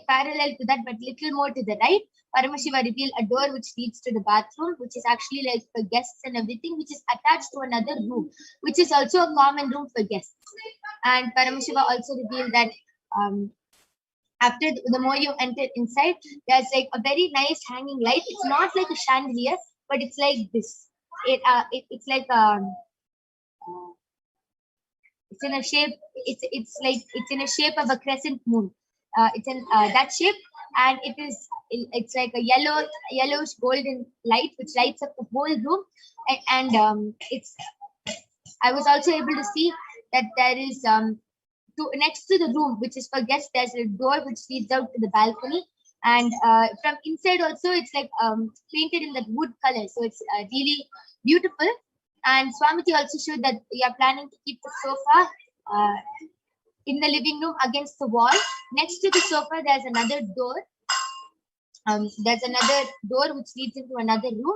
parallel to that, but little more to the right, Paramashiva revealed a door which leads to the bathroom, which is actually like for guests and everything, which is attached to another room, which is also a common room for guests. And Paramashiva also revealed that after the more you enter inside, there's like a very nice hanging light. It's not like a chandelier, but it's like this. It's like it's in a shape. It's in a shape of a crescent moon. It's in that shape, and it's like a yellowish golden light which lights up the whole room. And I was also able to see that there is next to the room which is for guests, there's a door which leads out to the balcony, and from inside also it's like painted in that wood color, so it's really beautiful. And Swamiji also showed that we are planning to keep the sofa in the living room against the wall. Next to the sofa, there's another door. There's another door which leads into another room.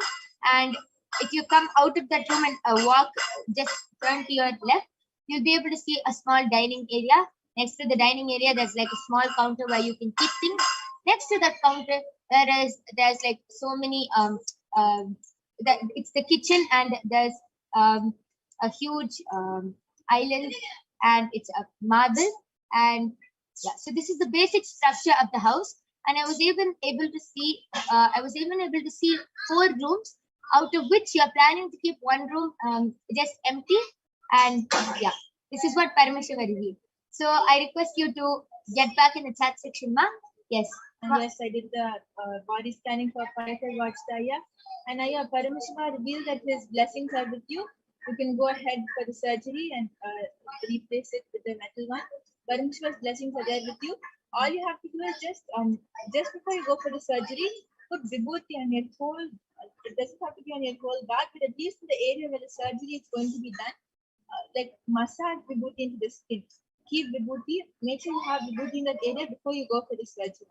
And if you come out of that room and walk, just turn to your left, you'll be able to see a small dining area. Next to the dining area, there's like a small counter where you can keep things. Next to that counter, there's like so many it's the kitchen, and there's a huge island, and it's a marble. And yeah, so this is the basic structure of the house. And I was even able to see 4 rooms, out of which you are planning to keep 1 room just empty. And yeah, this is what Paramashiva revealed. So I request you to get back in the chat section, ma. Yes. And yes, I did the body scanning for Parashakti Vajraya. And Paramashiva revealed that his blessings are with you. You can go ahead for the surgery and replace it with the metal one. Paramashiva's blessings are there with you. All you have to do is just before you go for the surgery, put vibhuti on your whole. It doesn't have to be on your whole back, but at least in the area where the surgery is going to be done, like massage vibhuti into the skin. Keep vibhuti. Make sure you have vibhuti in that area before you go for the surgery,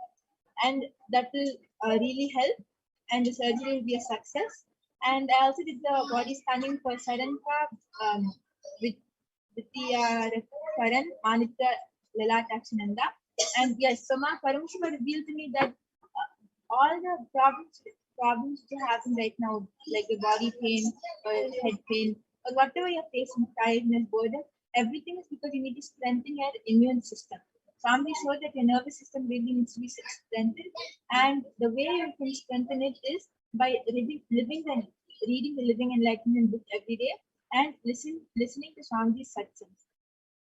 and that will really help. And the surgery will be a success. And I also did the body scanning for Saranka with the Karan Manitra Lalatakshanda. And yes, so Ma Paramashiva revealed to me that all the problems which are happening right now, like the body pain or head pain or whatever you're facing, tiredness, boredom, everything is because you need to strengthen your immune system. Family showed that your nervous system really needs to be strengthened, and the way you can strengthen it is by reading the Living Enlightenment book every day and listening to Swamiji's satsangs.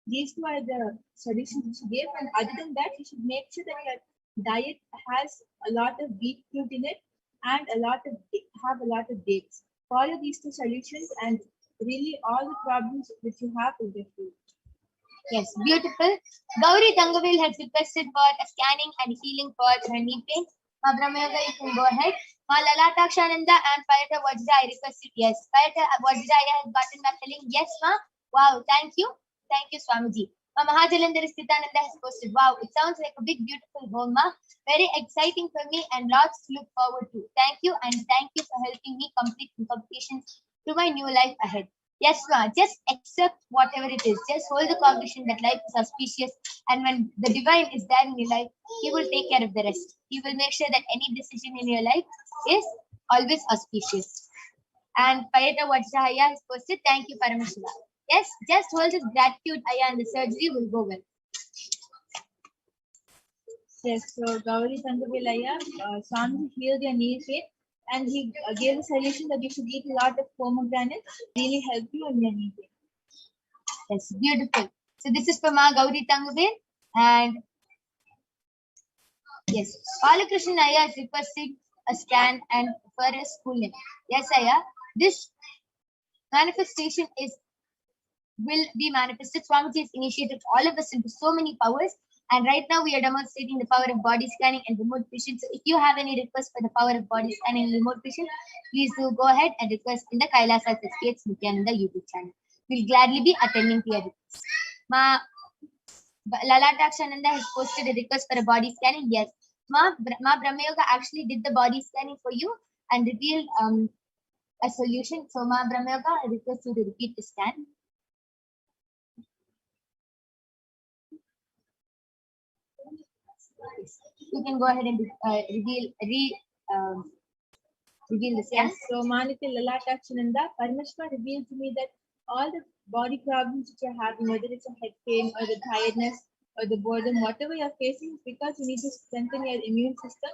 These 2 are the solutions which you gave, and other than that, you should make sure that your diet has a lot of beetroot in it and have a lot of dates. Follow these 2 solutions, and really all the problems which you have will get through. Yes, beautiful. Gauri Tangavel has requested for a scanning and healing for her knee pain. Ma Brahmayoga, you can go ahead. Ma Lalatakshananda and Parashakti Vajra, I requested yes. Parashakti Vajra has gotten back telling yes, ma. Wow, thank you. Thank you, Swamiji. Ma Mahajalandhar Sthitananda has posted, wow, it sounds like a big, beautiful home, ma. Very exciting for me and lots to look forward to. Thank you, and thank you for helping me complete completions to my new life ahead. Yes, ma. Just accept whatever it is. Just hold the cognition that life is auspicious, and when the divine is there in your life, he will take care of the rest. He will make sure that any decision in your life is always auspicious. And Parashakti Vajraya has posted, thank you, Paramashiva. Yes, just hold his gratitude, Aya, and the surgery will go well. Yes, so Gauri Tangavilaya, Swami healed your knee pain, and he gave a solution that you should eat a lot of pomegranate, really help you in your knee pain. Yes, beautiful. So this is for Ma Gauri Tangavel, and yes, Balakrishnan Aya is requesting a scan and for a school name. Yes, Aya, this manifestation will be manifested. Swamiji has initiated all of us into so many powers, and right now we are demonstrating the power of body scanning and remote vision. So if you have any requests for the power of body scanning and remote vision, please do go ahead and request in the Kailasa HDH Nithyananda YouTube channel. We'll gladly be attending to your requests. Ma Lalatakshananda has posted a request for a body scanning. Yes, Ma Brahmayoga actually did the body scanning for you and revealed a solution. So Ma Brahmayoga, I request you to repeat the scan. You can go ahead and reveal the scan. Yes, so Manitya Lalatakshananda, Paramashiva revealed to me that all the body problems which you're having, whether it's a head pain or the tiredness or the boredom, whatever you're facing, is because you need to strengthen your immune system.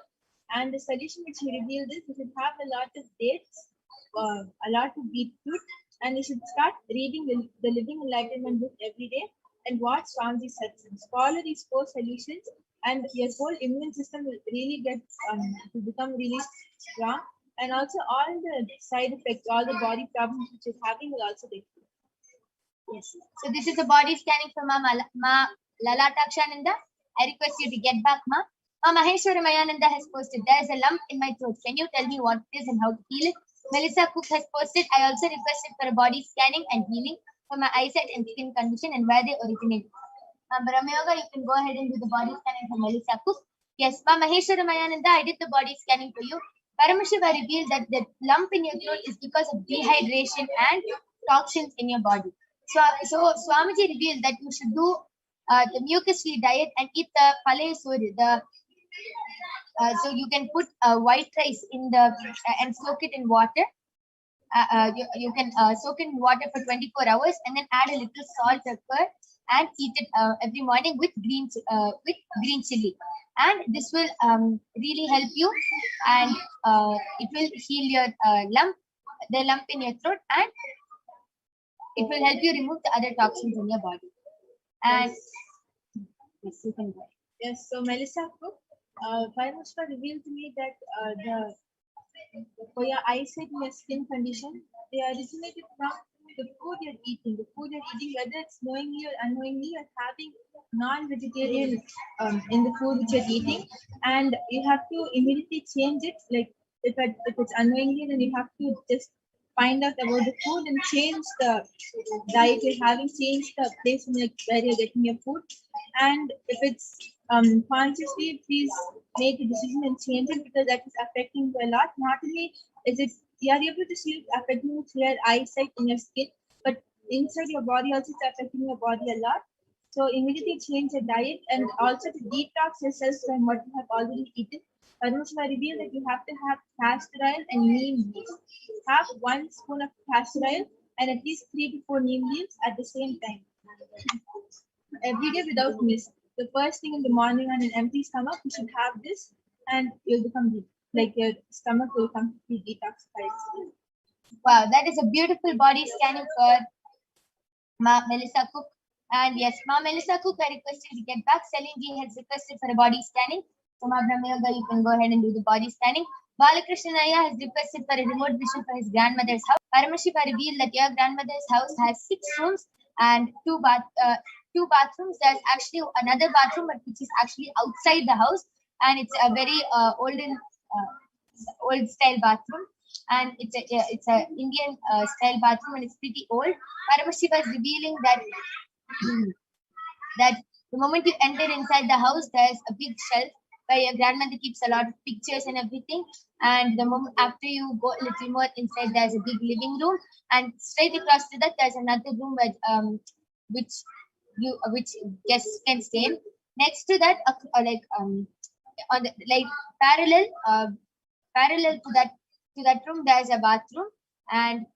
And the solution which he revealed is you should have a lot of dates, a lot of beetroot, and you should start reading the Living Enlightenment book every day and watch Swamiji satsang. Follow these 4 solutions, and your whole immune system will really get to become really strong. And also all the side effects, all the body problems which you're having will also get. Yes. So this is a body scanning for Ma Lalatakshananda. I request you to get back, Ma. Ma Maheshwara Mayananda has posted, there is a lump in my throat. Can you tell me what it is and how to heal it? Melissa Cook has posted, I also requested for a body scanning and healing for my eyesight and skin condition and where they originate. Brahmayoga, you can go ahead and do the body scanning for Melissa Cook. Yes, Ma Maheshwara Mayananda, I did the body scanning for you. Paramashiva revealed that the lump in your throat is because of dehydration and toxins in your body. So Swamiji revealed that you should do the mucus-free diet and eat the palay suri. So you can put white rice in the and soak it in water. You can soak it in water for 24 hours and then add a little salt, pepper, and eat it every morning with green chili. And this will really help you, and it will heal your the lump in your throat, and it will help you remove the other toxins in your body. And yes, you can go. Yes, so Melissa Cook, Paramashiva revealed to me that for your eyesight and your skin condition, they originated from the food you're eating. The food you're eating, whether it's knowingly or unknowingly, you're having non-vegetarian in the food which you're eating, and you have to immediately change it. Like if it's unknowingly, then you have to just find out about the food and change the diet you're having, change the place where you're getting your food. And if it's consciously, please make a decision and change it, because that is affecting you a lot. Not only is it you are able to see it affecting your eyesight and your skin, but inside your body also it's affecting your body a lot. So immediately change your diet, and also to detox yourself from what you have already eaten. Paramashiva revealed that you have to have castor oil and neem leaves. Have 1 spoon of castor oil and at least 3 to 4 neem leaves at the same time. Every day without miss. The first thing in the morning on an empty stomach, you should have this, and you'll become like your stomach will completely detoxified. Wow, that is a beautiful body scanning for Ma Melissa Cook. And yes, Ma Melissa Cook, I requested to get back. Celine G has requested for a body scanning. So Ma Brahmayoga, you can go ahead and do the body scanning. Balakrishnan Ayya has requested for a remote vision for his grandmother's house. Paramashiva revealed that your grandmother's house has 6 rooms and 2 bathrooms. There's actually another bathroom, but which is actually outside the house, and it's a very old style bathroom, and it's a Indian style bathroom, and it's pretty old. Paramashiva is revealing that that the moment you enter inside the house, there's a big shelf where your grandmother keeps a lot of pictures and everything. And the moment after you go a little more inside, there's a big living room, and straight across to that, there's another room where which guests can stay in. Next to that, on the parallel to that room, there's a bathroom, and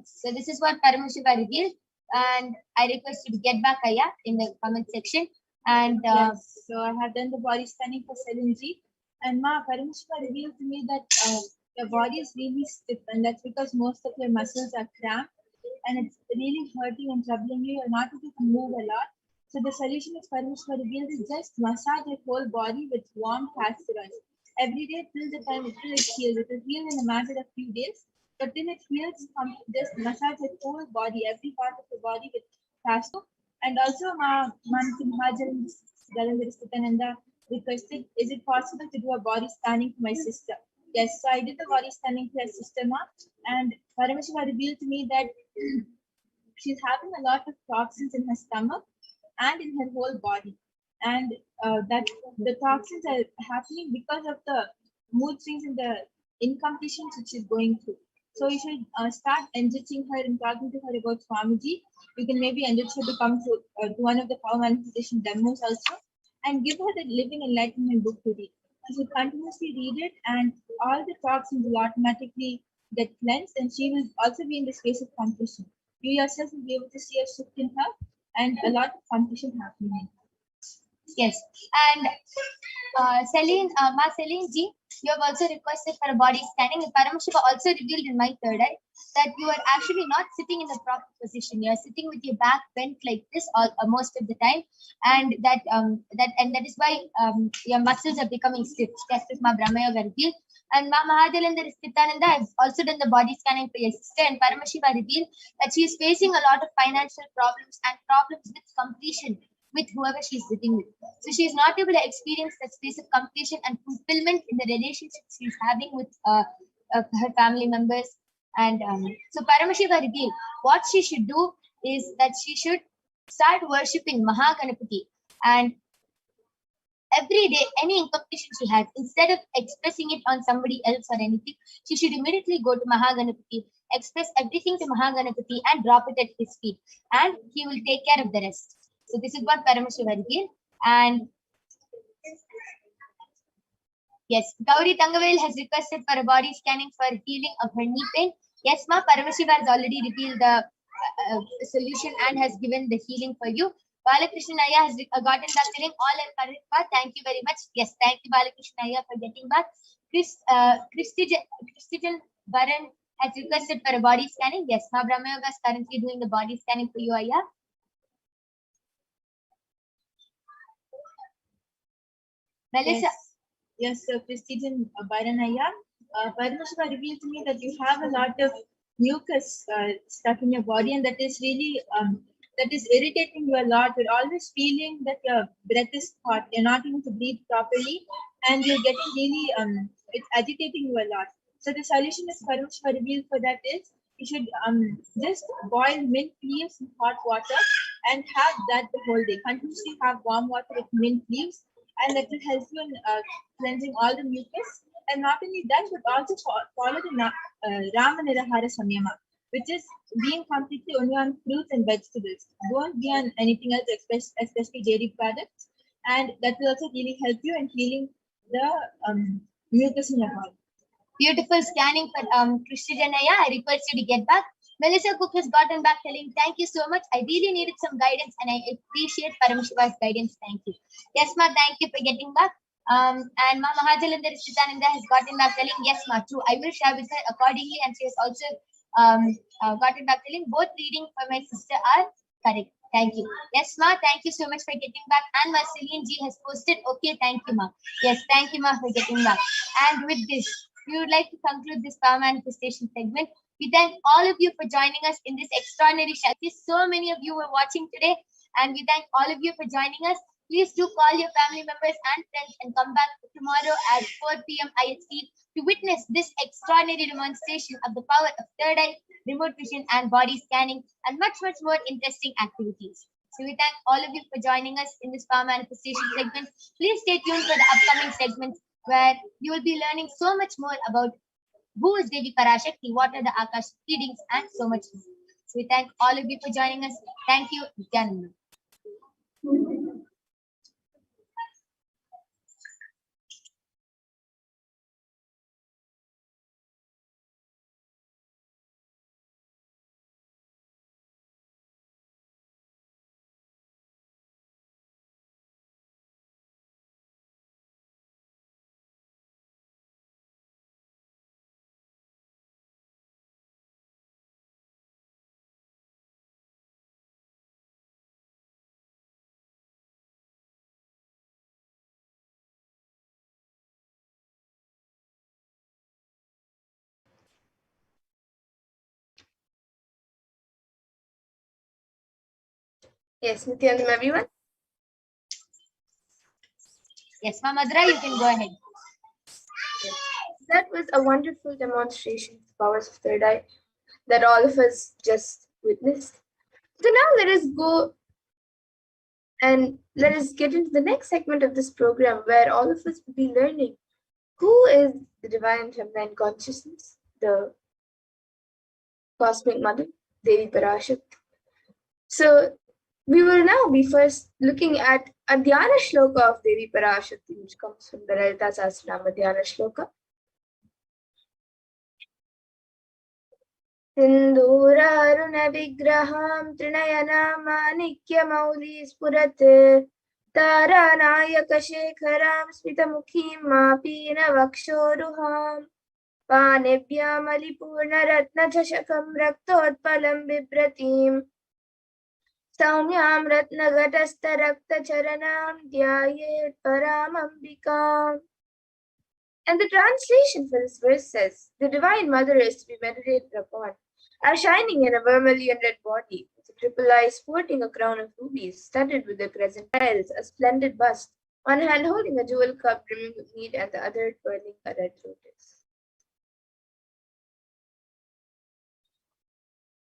so this is what Paramashiva revealed, and I request you to get back, Ayya, in the comment section. And yes, so I have done the body scanning for Celine G, and Ma Paramashiva revealed to me that your body is really stiff, and that's because most of your muscles are cramped, and it's really hurting and troubling you. You're not able to move a lot. So the solution which Paramashiva revealed is just massage your whole body with warm castor oil every day till the time it heals. It will heal in a matter of few days, but till it heals, just massage your whole body, every part of the body with castor. And also, Mahajan Nithyananda requested, is it possible to do a body scanning for my sister? Yes, so I did the body scanning for her sister, Ma, and Paramashiva revealed to me that she's having a lot of toxins in her stomach and in her whole body, and that the toxins are happening because of the mood swings and the incompletions which she's going through. So you should start enriching her and talking to her about Swamiji. You can maybe enrich her to come to one of the power manifestation demos also, and give her the Living Enlightenment book to read. She should continuously read it, and all the toxins will automatically get cleansed, and she will also be in the space of completion. You yourself will be able to see a shift in her and a lot of completion happening. Yes, and Celine G You have also requested for a body scanning. And Paramashiva also revealed in my third eye that you are actually not sitting in the proper position. You are sitting with your back bent like this most of the time, and that is why your muscles are becoming stiff. Just as Ma Brahma Yoga revealed. And Ma Mahadelandar Nithyananda has also done the body scanning for your sister, and Paramashiva revealed that she is facing a lot of financial problems and problems with completion with whoever she's sitting with. So she is not able to experience that space of completion and fulfillment in the relationships she's having with her family members. And so Paramashiva revealed what she should do is that she should start worshipping Mahaganapati, and every day, any incompletion she has, instead of expressing it on somebody else or anything, she should immediately go to Mahaganapati, express everything to Mahaganapati and drop it at his feet, and he will take care of the rest. So this is what Paramashiva revealed. And yes, Gauri Tangavel has requested for a body scanning for healing of her knee pain. Yes, Ma, Paramashiva has already revealed the solution and has given the healing for you. Balakrishnan Ayya has gotten back telling all are correct. Thank you very much. Yes, thank you, Balakrishnan Ayya, for getting back. Christian Baran has requested for a body scanning. Yes, Ma Brahma Yoga is currently doing the body scanning for you, Ayya. Melissa. Yes, Christian Baran Ayya. Paramashiva revealed to me that you have a lot of mucus stuck in your body, and that is really that is irritating you a lot. You're always feeling that your breath is hot. You're not able to breathe properly, and you're getting really it's agitating you a lot. So the solution is Paramashiva revealed for that is you should just boil mint leaves in hot water and have that the whole day. Continuously have warm water with mint leaves, and that will help you in cleansing all the mucus. And not only that, but also follow the Rama Nirahara Samyama, which is being completely only on fruits and vegetables. Don't be on anything else, especially dairy products. And that will also really help you in healing the mucus in your body. Beautiful scanning for Christian Ayya. I request you to get back. Melissa Cook has gotten back telling, thank you so much. I really needed some guidance and I appreciate Paramashiva's guidance. Thank you. Yes, Ma, thank you for getting back. And Ma Mahajalandar Nithyananda has gotten back telling, yes, Ma, true. I will share with her accordingly. And she has also gotten back telling, both reading for my sister are correct. Thank you. Yes, Ma, thank you so much for getting back. And Ma Celine G has posted, okay, thank you, Ma. Yes, thank you, Ma, for getting back. And with this, we would like to conclude this power manifestation segment. We thank all of you for joining us in this extraordinary Shakti. So many of you were watching today, and we thank all of you for joining us. Please do call your family members and friends and come back tomorrow at 4 p.m. IST to witness this extraordinary demonstration of the power of third eye, remote vision, and body scanning, and much, much more interesting activities. So we thank all of you for joining us in this power manifestation segment. Please stay tuned for the upcoming segments where you will be learning so much more about who is Devi Parashakti, what are the Akashic readings, and so much more. So we thank all of you for joining us. Thank you, Nithyananda. Yes, Nithyananda, everyone. Yes, Ma Madra, you can go ahead. Yes. That was a wonderful demonstration of the powers of third eye that all of us just witnessed. So now let us go and let us get into the next segment of this program where all of us will be learning who is the divine feminine consciousness, the cosmic mother, Devi Parashakti. So we will now be first looking at a Dhyana Shloka of Devi Parashakti, which comes from the Lalita Sahasranama Dhyana Shloka. Sindhuraruna vigraham trinayana manikya mauli spurat तारानायकशेखरां स्मितमुखीं मापीनवक्षोरुहां पाणिभ्यामलिपूर्णरत्नचषकं रक्तोत्पलं बिभ्रतीम् सौम्यां रत्नघटस्थरक्तचरणां ध्यायेत् परामम्बिकाम्. And the translation for this verse says, the Divine Mother is to be meditated upon, as shining in a vermilion red body, with a triple eye sporting a crown of rubies, studded with the crescent tiles, a splendid bust, one hand holding a jewel cup brimming with mead, and the other twirling a red lotus.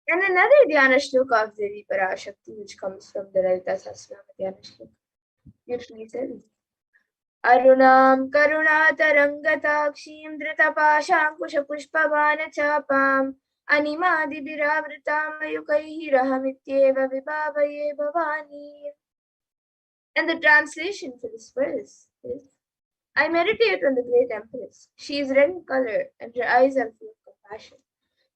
And another Dhyana Shloka of Devi Parashakti, which comes from the Lalita Sahasranama Dhyana Shloka, beautifully says, Arunam Karunatarangatakshim Dritapashankushapushpavanachapam Animadibhiravritam Rahamityeva Vibhavaye Bhavani. And the translation for this verse is, I meditate on the great Empress. She is red in color and her eyes are full of compassion.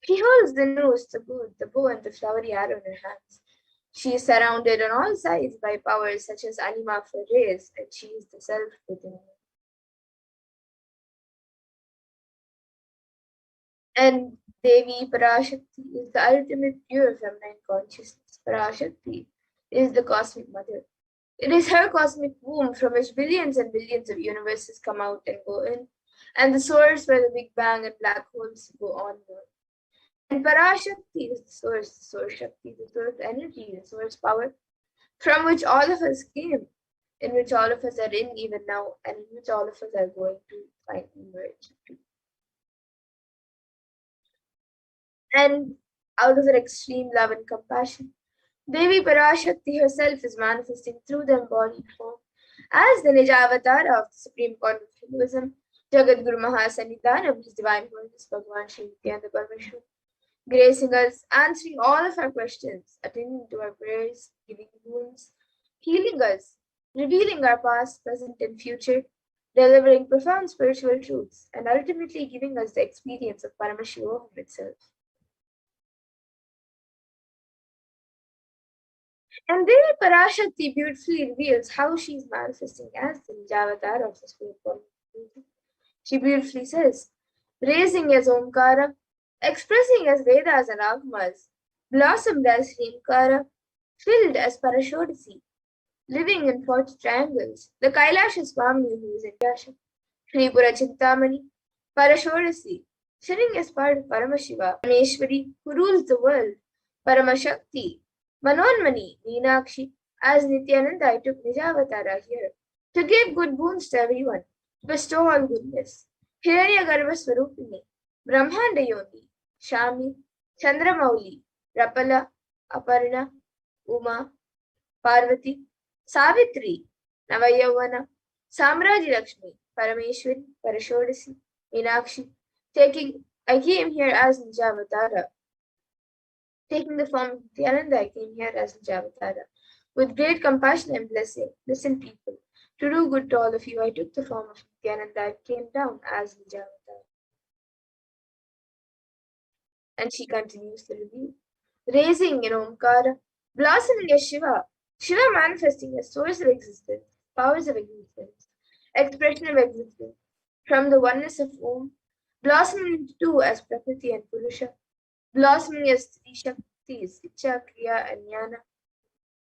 She holds the nose, the bow, and the flowery arrow in her hands. She is surrounded on all sides by powers such as anima for rays, and she is the self within her. And Devi Parashakti is the ultimate pure feminine consciousness. Parashakti is the cosmic mother. It is her cosmic womb from which billions and billions of universes come out and go in, and the source where the Big Bang and black holes go onward. And Parashakti is the source Shakti, the source energy, the source power, from which all of us came, in which all of us are in even now, and in which all of us are going to find emerge. And out of her extreme love and compassion, Devi Parashakti herself is manifesting through the embodied form as the Nijavatara of the Supreme Court of Hinduism, Jagat Guru Mahasannidhanam, His Divine Holiness Bhagavan Shri Nithyananda Paramashivam, gracing us, answering all of our questions, attending to our prayers, giving wounds, healing us, revealing our past, present, and future, delivering profound spiritual truths, and ultimately giving us the experience of Paramashivoham itself. And Devi Parashakti beautifully reveals how she is manifesting as the Nijavatara of the Spirit Form. She beautifully says, raising as Omkara, expressing as Vedas and Agamas, blossomed as Hrimkara, filled as Parashakti, living in 40 triangles, the Kailasha Swami who is in Kasha, Shripura Chintamani, Parashakti, sitting as part of Paramashiva, Parmeshwari who rules the world, Paramashakti, Manonmani, Meenakshi, as Nithyananda I took Nijavatara here, to give good boons to everyone, to bestow all goodness. Hiranyagarbha Swarupini, Brahmanda Yoni, Shami, Chandramauli, Rapala, Aparna, Uma, Parvati, Savitri, Navayavana, Samraji Lakshmi, Parameshwari, Parashodasi, Meenakshi, I came here as Nijavatara. Taking the form of Nithyananda, I came here as Nijavatara. With great compassion and blessing, listen people, to do good to all of you, I took the form of Nithyananda, I came down as Nijavatara. And she continues the review. Raising in Omkara, blossoming as Shiva, Shiva manifesting as source of existence, powers of existence, expression of existence, from the oneness of Om, blossoming into two as Prakriti and Purusha, blossoming as three Shaktis, Icha, Kriya, and Jnana,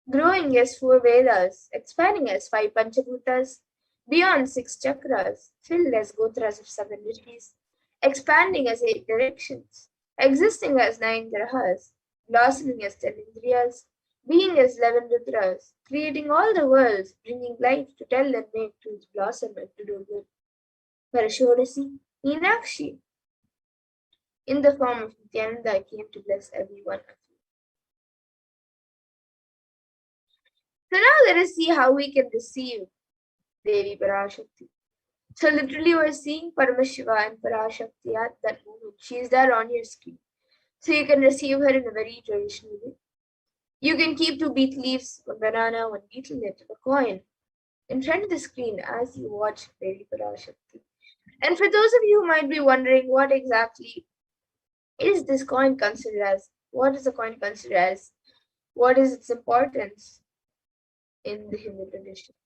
growing as 4 Vedas, expanding as 5 Panchabhutas, beyond 6 chakras, filled as Gotras of 7 rishis, expanding as 8 directions, existing as 9 grahas, blossoming as 10 indriyas, being as 11 rudras, creating all the worlds, bringing life to tell and make truth blossom and to do good. Parashodasi, Meenakshi, in the form of Nithyananda, I came to bless every one of you. So now let us see how we can receive Devi Parashakti. So literally we're seeing Paramashiva and Parashakti at that moment. She is there on your screen. So you can receive her in a very traditional way. You can keep 2 beet leaves, 1 banana, 1 beetle nut, a coin in front of the screen as you watch Devi Parashakti. And for those of you who might be wondering what exactly is this coin considered as, what is the coin considered as, what is its importance in the Hindu tradition?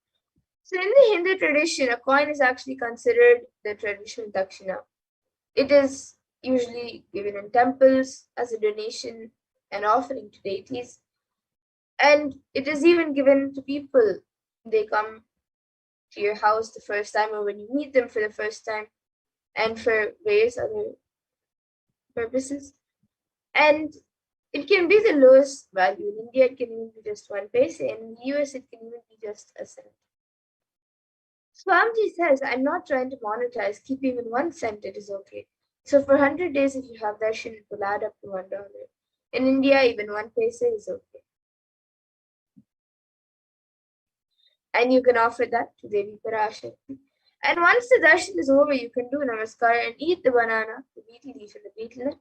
So in the Hindu tradition, a coin is actually considered the traditional dakshina. It is usually given in temples as a donation and offering to deities. And it is even given to people. They come to your house the first time or when you meet them for the first time, and for various other purposes. And it can be the lowest value. In India, it can even be just 1 paise, and in the US, it can even be just a cent. Swamiji says, I'm not trying to monetize, keep even 1 cent, it is okay. So for 100 days, if you have darshan, it will add up to $1. In India, even 1 paise is okay. And you can offer that to Devi Parashakti. And once the darshan is over, you can do namaskar and eat the banana, the betel leaf and the betel nut,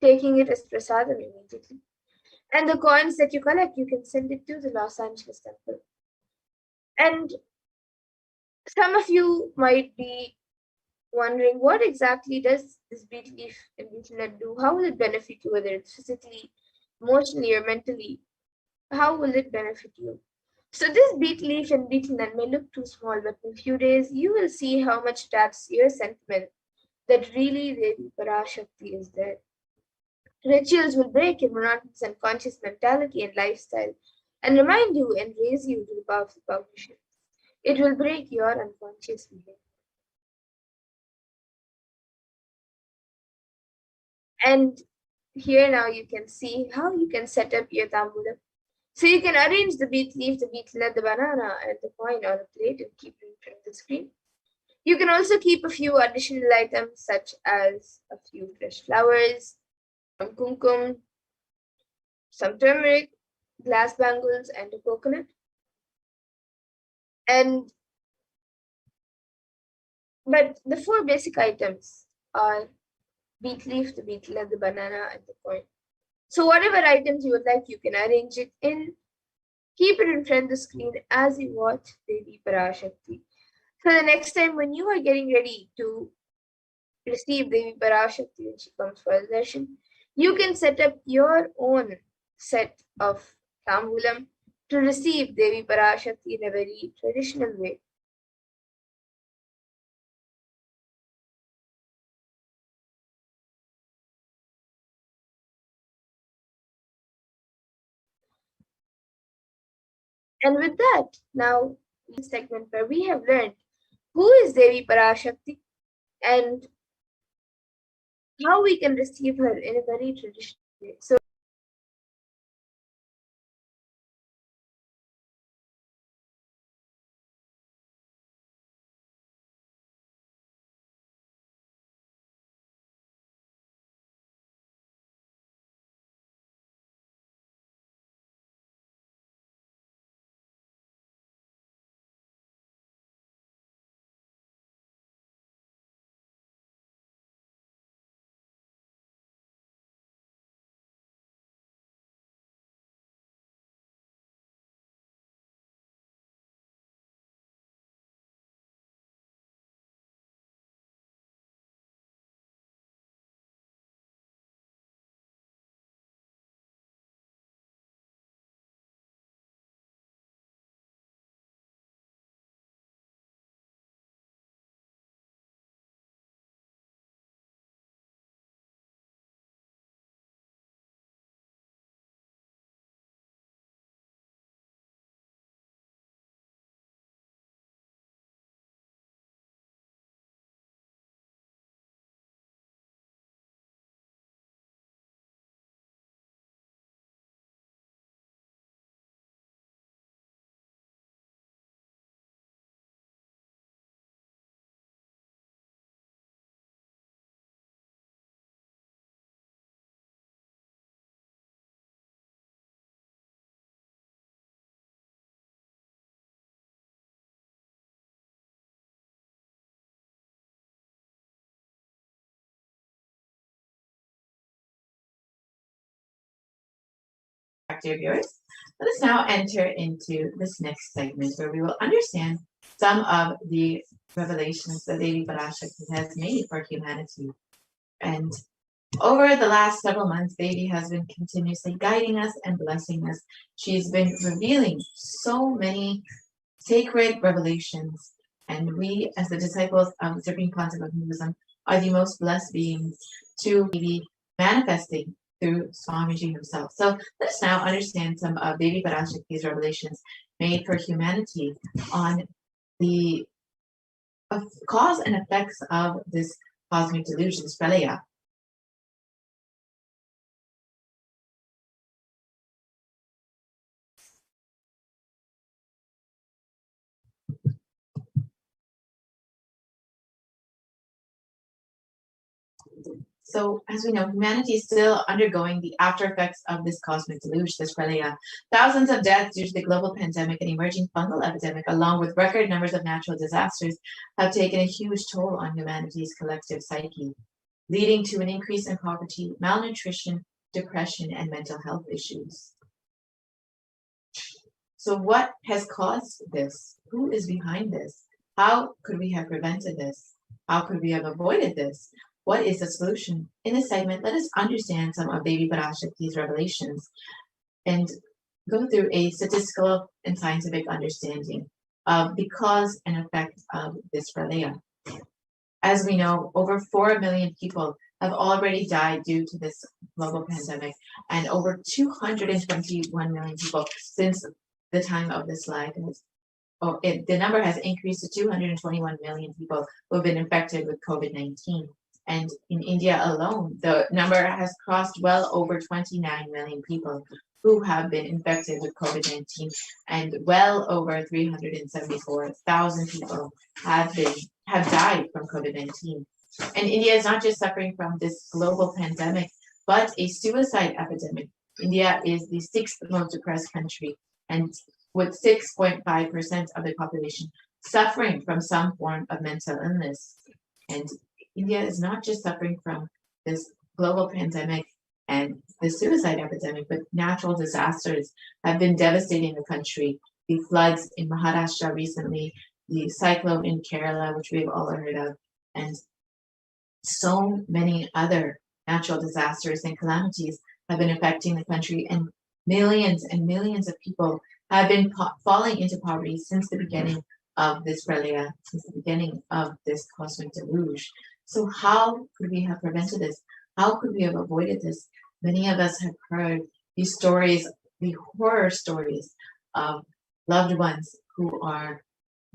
taking it as prasadam immediately. And the coins that you collect, you can send it to the Los Angeles temple. And some of you might be wondering, what exactly does this betel leaf and betel nut do? How will it benefit you, whether it's physically, emotionally, or mentally? How will it benefit you? So this betel leaf and betel nut may look too small, but in a few days, you will see how much it adds to your sentiment that really Devi Parashakti is there. Rituals will break your monotonous and conscious mentality and lifestyle and remind you and raise you to the powerful cognition. It will break your unconscious behavior. And here now you can see how you can set up your tambulam. So you can arrange the betel leaf, the betel nut, the banana, and the coin on a plate and keep it in front of the screen. You can also keep a few additional items such as a few fresh flowers, some kumkum, some turmeric, glass bangles, and a coconut. But the 4 basic items are beet leaf, the betel nut, the banana, and the coin. So whatever items you would like, you can arrange it in. Keep it in front of the screen as you watch Devi Parashakti. So the next time when you are getting ready to receive Devi Parashakti when she comes for the darshan, you can set up your own set of tambulam to receive Devi Parashakti in a very traditional way. And with that, now this segment where we have learned who is Devi Parashakti and how we can receive her in a very traditional way. So Dear viewers, let us now enter into this next segment where we will understand some of the revelations that Devi Parashakti has made for humanity. And over the last several months, Devi has been continuously guiding us and blessing us. She's been revealing so many sacred revelations. And we, as the disciples of the Supreme Concept of Hinduism, are the most blessed beings to be manifesting through Swamiji himself. So let us now understand some of Devi Parashakti's revelations made for humanity on the cause and effects of this cosmic delusion, this pralaya. So, as we know, humanity is still undergoing the after effects of this cosmic deluge, this pralaya. Thousands of deaths due to the global pandemic and emerging fungal epidemic, along with record numbers of natural disasters, have taken a huge toll on humanity's collective psyche, leading to an increase in poverty, malnutrition, depression, and mental health issues. So, what has caused this? Who is behind this? How could we have prevented this? How could we have avoided this? What is the solution? In this segment, let us understand some of Devi Parashakti's revelations and go through a statistical and scientific understanding of the cause and effect of this pralaya. As we know, over 4 million people have already died due to this global pandemic, and over 221 million people since the time of this live. The number has increased to 221 million people who have been infected with COVID-19. And in India alone, the number has crossed well over 29 million people who have been infected with COVID-19, and well over 374,000 people have died from COVID-19. And India is not just suffering from this global pandemic, but a suicide epidemic. India is the 6th most depressed country, and with 6.5% of the population suffering from some form of mental illness. And India is not just suffering from this global pandemic and the suicide epidemic, but natural disasters have been devastating the country. The floods in Maharashtra recently, the cyclone in Kerala, which we've all heard of, and so many other natural disasters and calamities have been affecting the country, and millions of people have been falling into poverty since the beginning of this pralaya, since the beginning of this cosmic deluge. So how could we have prevented this? How could we have avoided this? Many of us have heard these stories, the horror stories of loved ones who are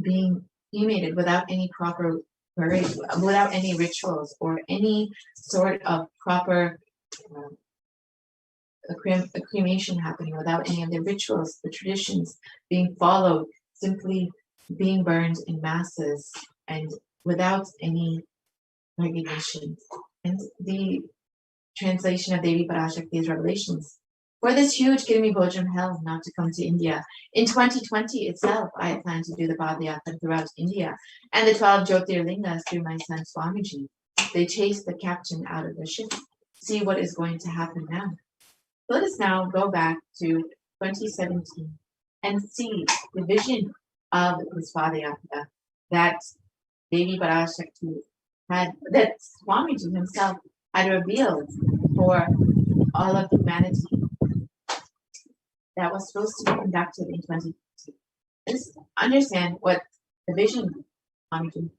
being cremated without any proper burial, without any rituals or any sort of proper a cremation happening, without any of the rituals, the traditions being followed, simply being burned in masses and without any recognition. And the translation of Devi Parashakti's revelations. For this huge give me Bojam hell not to come to India. In 2020 itself, I had planned to do the Padayatra throughout India and the 12 Jyotirlingas through my son Swamiji. They chased the captain out of the ship. See what is going to happen now. Let us now go back to 2017 and see the vision of this Padayatra that Devi Parashakti had, that Swamiji himself had revealed for all of humanity, that was supposed to be conducted in 2020. Let's understand what the vision of Swamiji.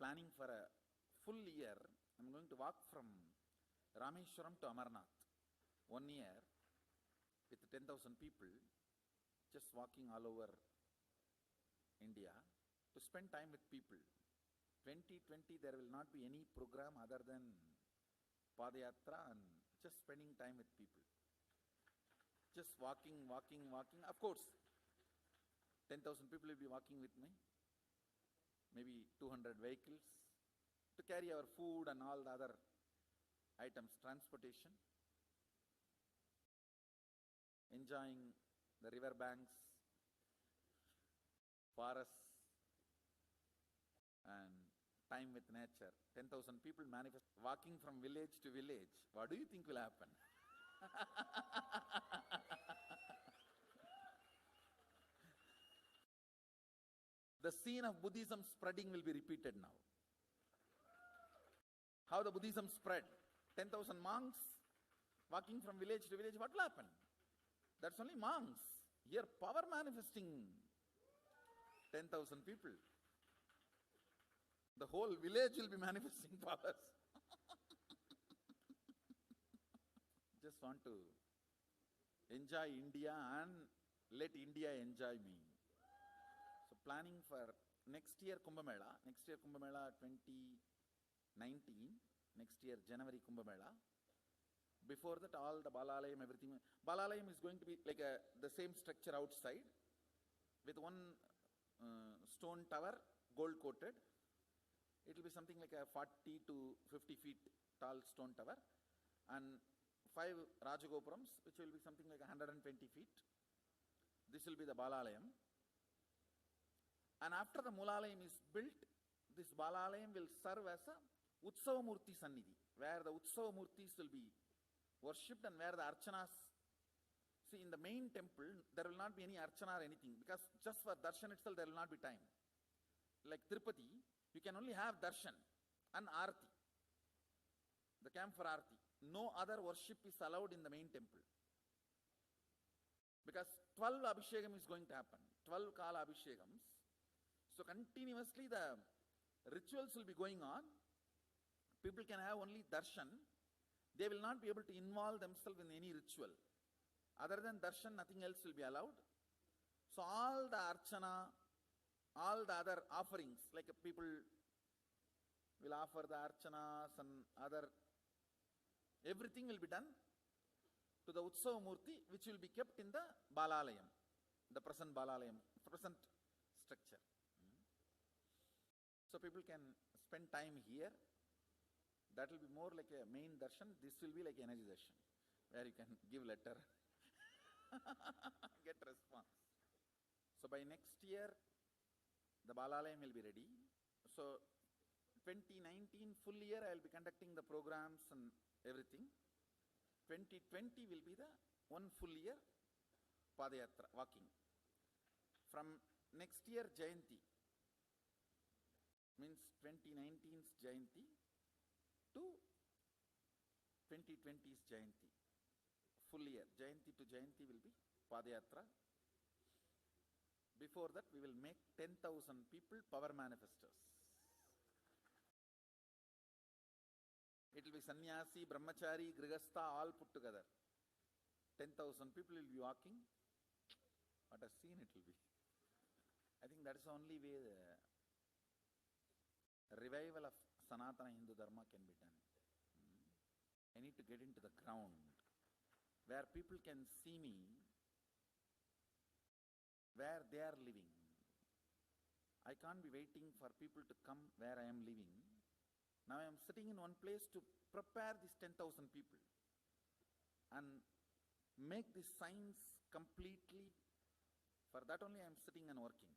Planning for a full year. I'm going to walk from Rameshwaram to Amarnath. 1 year with 10,000 people, just walking all over India to spend time with people. 2020 there will not be any program other than Padayatra and just spending time with people. Just walking. Of course, 10,000 people will be walking with me. Maybe 200 vehicles, to carry our food and all the other items, transportation, enjoying the river banks, forests, and time with nature. 10,000 people manifest, walking from village to village. What do you think will happen? The scene of Buddhism spreading will be repeated now. How the Buddhism spread? 10,000 monks walking from village to village. What will happen? That's only monks. Here, power manifesting 10,000 people. The whole village will be manifesting powers. Just want to enjoy India and let India enjoy me. So planning for next year Kumbh Mela 2019, next year January Kumbh Mela. Before that, all the Balalayam, everything. Balalayam is going to be like the same structure outside with one stone tower, gold coated. It will be something like a 40 to 50 feet tall stone tower, and 5 Rajagopurams, which will be something like 120 feet. This will be the Balalayam. And after the Mulalayam is built, this Balalayam will serve as a Utsava Murti Sannidhi, where the Utsava Murtis will be worshipped and where the Archanas. See, in the main temple, there will not be any Archana or anything, because just for darshan itself, there will not be time. Like Tirupati, you can only have darshan and Arati, the camp for Arati. No other worship is allowed in the main temple. Because 12 Abhishekam is going to happen, 12 Kala Abhishekams. So continuously the rituals will be going on. People can have only darshan. They will not be able to involve themselves in any ritual. Other than darshan, nothing else will be allowed. So all the archana, all the other offerings, like people will offer the archanas and other, everything will be done to the Utsava Murti, which will be kept in the Balalayam, the present Balalayam, present structure. So people can spend time here. That will be more like a main darshan. This will be like energy darshan, where you can give letter, get response. So by next year, the Balalayam will be ready. So 2019 full year, I will be conducting the programs and everything. 2020 will be the one full year Padayatra, walking. From next year Jayanti, means 2019's Jayanti to 2020's Jayanti. Full year, Jayanti to Jayanti will be Padayatra. Before that, we will make 10,000 people power manifestors. It will be sannyasi, brahmachari, grihastha, all put together. 10,000 people will be walking. What a scene it will be. I think that is the only way the revival of Sanatana Hindu Dharma can be done. I need to get into the ground where people can see me, where they are living. I can't be waiting for people to come where I am living. Now I am sitting in one place to prepare these 10,000 people and make this science completely. For that only I am sitting and working.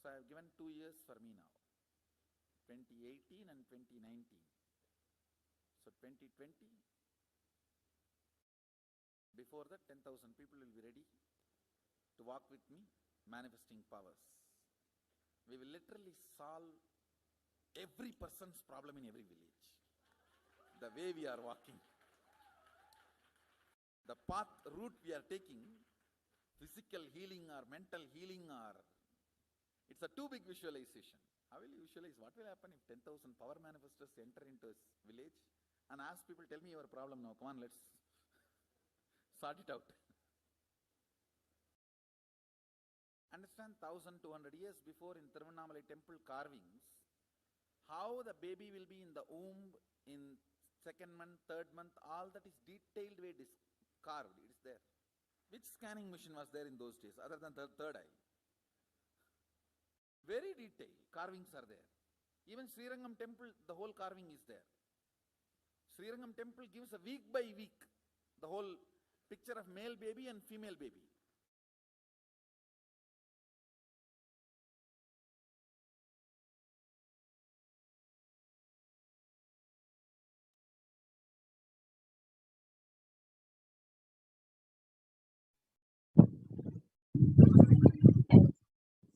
So I have given 2 years for me now, 2018 and 2019. So 2020, before that 10,000 people will be ready to walk with me, manifesting powers. We will literally solve every person's problem in every village. The way we are walking, the path, route we are taking, physical healing or mental healing, or it's a too big visualization. How will you visualize? What will happen if 10,000 power manifestors enter into a village and ask people, tell me your problem now, come on, let's sort it out. Understand, 1,200 years before in Tiruvannamalai temple carvings, how the baby will be in the womb in 2nd month, 3rd month, all that is detailed way carved, it is there. Which scanning machine was there in those days other than the third eye? Very detailed carvings are there. Even Srirangam temple, the whole carving is there. Srirangam temple gives a week by week the whole picture of male baby and female baby.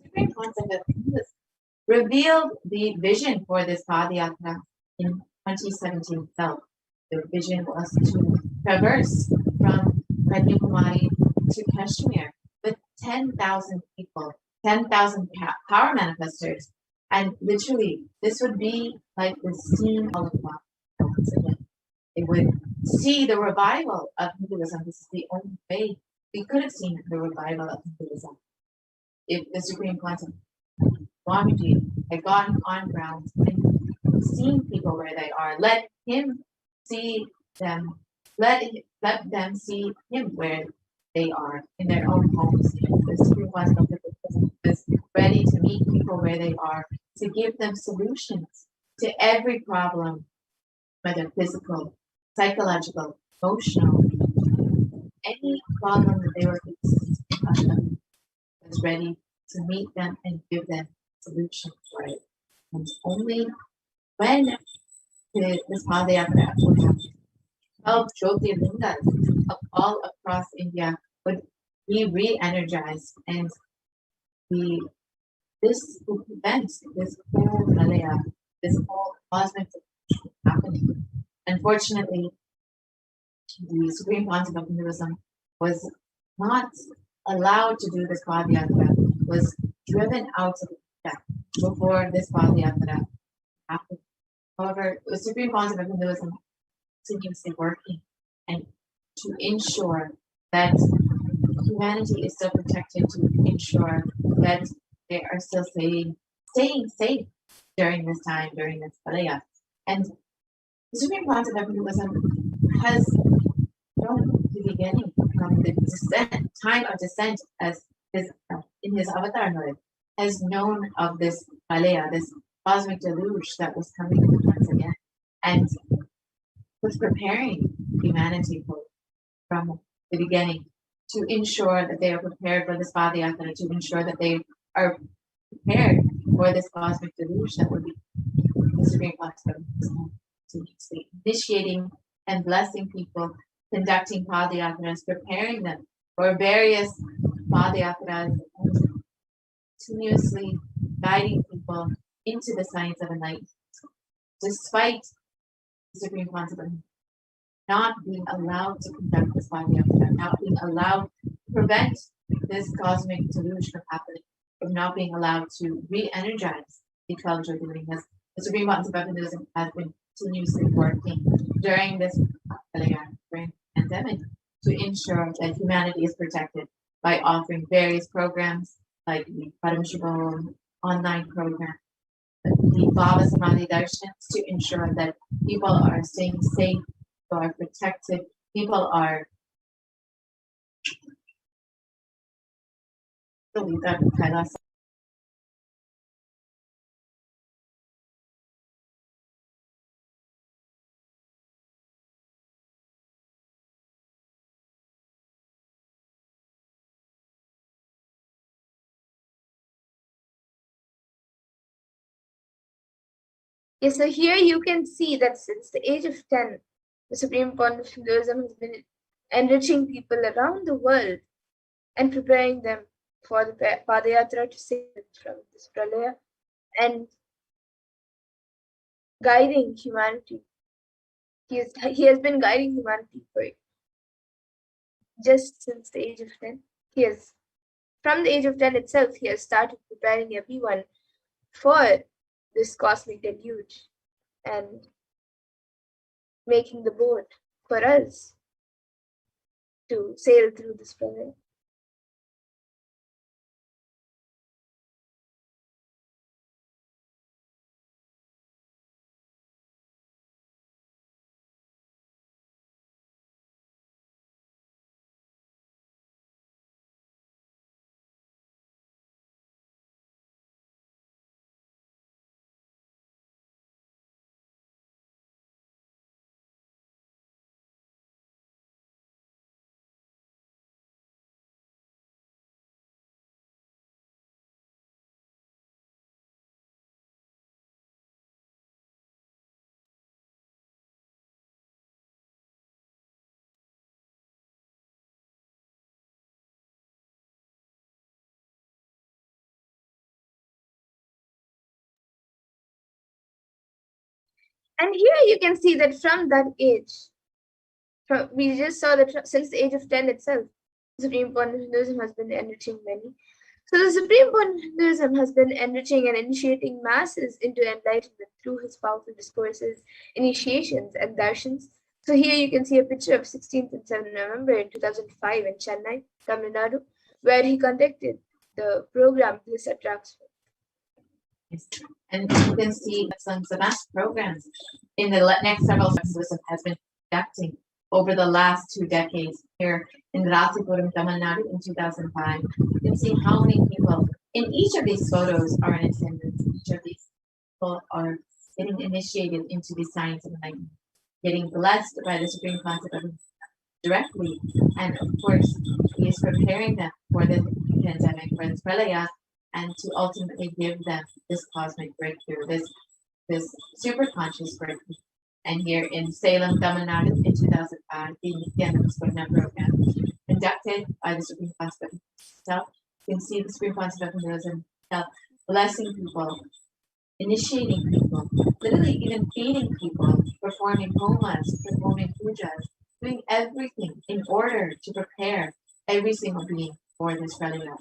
Supreme concept of Hinduism revealed the vision for this Padayatra in 2017 itself. The vision was to traverse from Kanyakumari to Kashmir with 10,000 people, 10,000 power manifestors. And literally, this would be like the scene of God once again. It would see the revival of Hinduism. This is the only way we could have seen the revival of Hinduism. If the Supreme Concept Swamiji had gotten on ground and seen people where they are, let him see them, let them see him where they are in their own homes. The Supreme Concept is ready to meet people where they are, to give them solutions to every problem, whether physical, psychological, emotional, any problem that they were facing, is ready to meet them and give them solutions for it. And only when this Padayatra would have 12 Jyotirlingas all across India would be re-energized, and this would prevent this whole Malaya, this whole cosmic happening. Unfortunately, the Supreme Concept of Hinduism was not allowed to do this Padayatra, was driven out of India before this Padayatra happened. However, the Supreme Concept of Hinduism continuously working and to ensure that humanity is still protected, to ensure that they are still staying safe during this time, during this Palaya. And the Supreme Concept of Hinduism has from the beginning, from the time of descent as his in his avatar mode, has known of this Palaya, this cosmic deluge that was coming once again, and was preparing humanity from the beginning to ensure that they are prepared for this Padayatra, to ensure that they are prepared for this cosmic deluge that would be the Supreme Concept to initiating and blessing people, conducting Padayatras, preparing them for various Padayatras, continuously guiding people into the science of enlightenment, despite the Supreme Concept of not being allowed to conduct this Padayatra, not being allowed to prevent this cosmic deluge from happening, from not being allowed to re-energize the 12 Jyotirlingas. The Supreme Concept of Hinduism has been continuously working during this pandemic to ensure that humanity is protected by offering various programs like the Paramashivoham online program, the Bhava Samadhi Darshans, to ensure that people are staying safe, people are protected, people are Yes, so here you can see that since the age of 10, the Supreme Concept of Hinduism has been enriching people around the world and preparing them for the Padayatra to save them from this pralaya and guiding humanity. He has been guiding humanity for just since the age of 10. From the age of 10 itself, he has started preparing everyone for this cosmic deluge and making the boat for us to sail through this pralaya. And here you can see that from that age, we just saw that since the age of 10 itself, the Supreme Point of Hinduism has been enriching many. So the Supreme Point of Hinduism has been enriching and initiating masses into enlightenment through his powerful discourses, initiations, and darshans. So here you can see a picture of 16th and 7th November in 2005 in Chennai, Tamil Nadu, where he conducted the program Bliss Attracts. And you can see some vast programs in the next several Hinduism has been conducting over the last 2 decades here in Rasipuram, Tamil Nadu in 2005. You can see how many people in each of these photos are in attendance. Each of these people are getting initiated into the science of enlightenment, getting blessed by the Supreme Concept of directly. And of course, he is preparing them for the pandemic, for this pralaya, and to ultimately give them this cosmic breakthrough, this super conscious breakthrough. And here in Salem, Tamil Nadu in 2005, the Nithyananda program conducted by the Supreme Concept himself. You can see the Supreme Concept himself blessing people, initiating people, literally even feeding people, performing homas, performing pujas, doing everything in order to prepare every single being for this pralaya.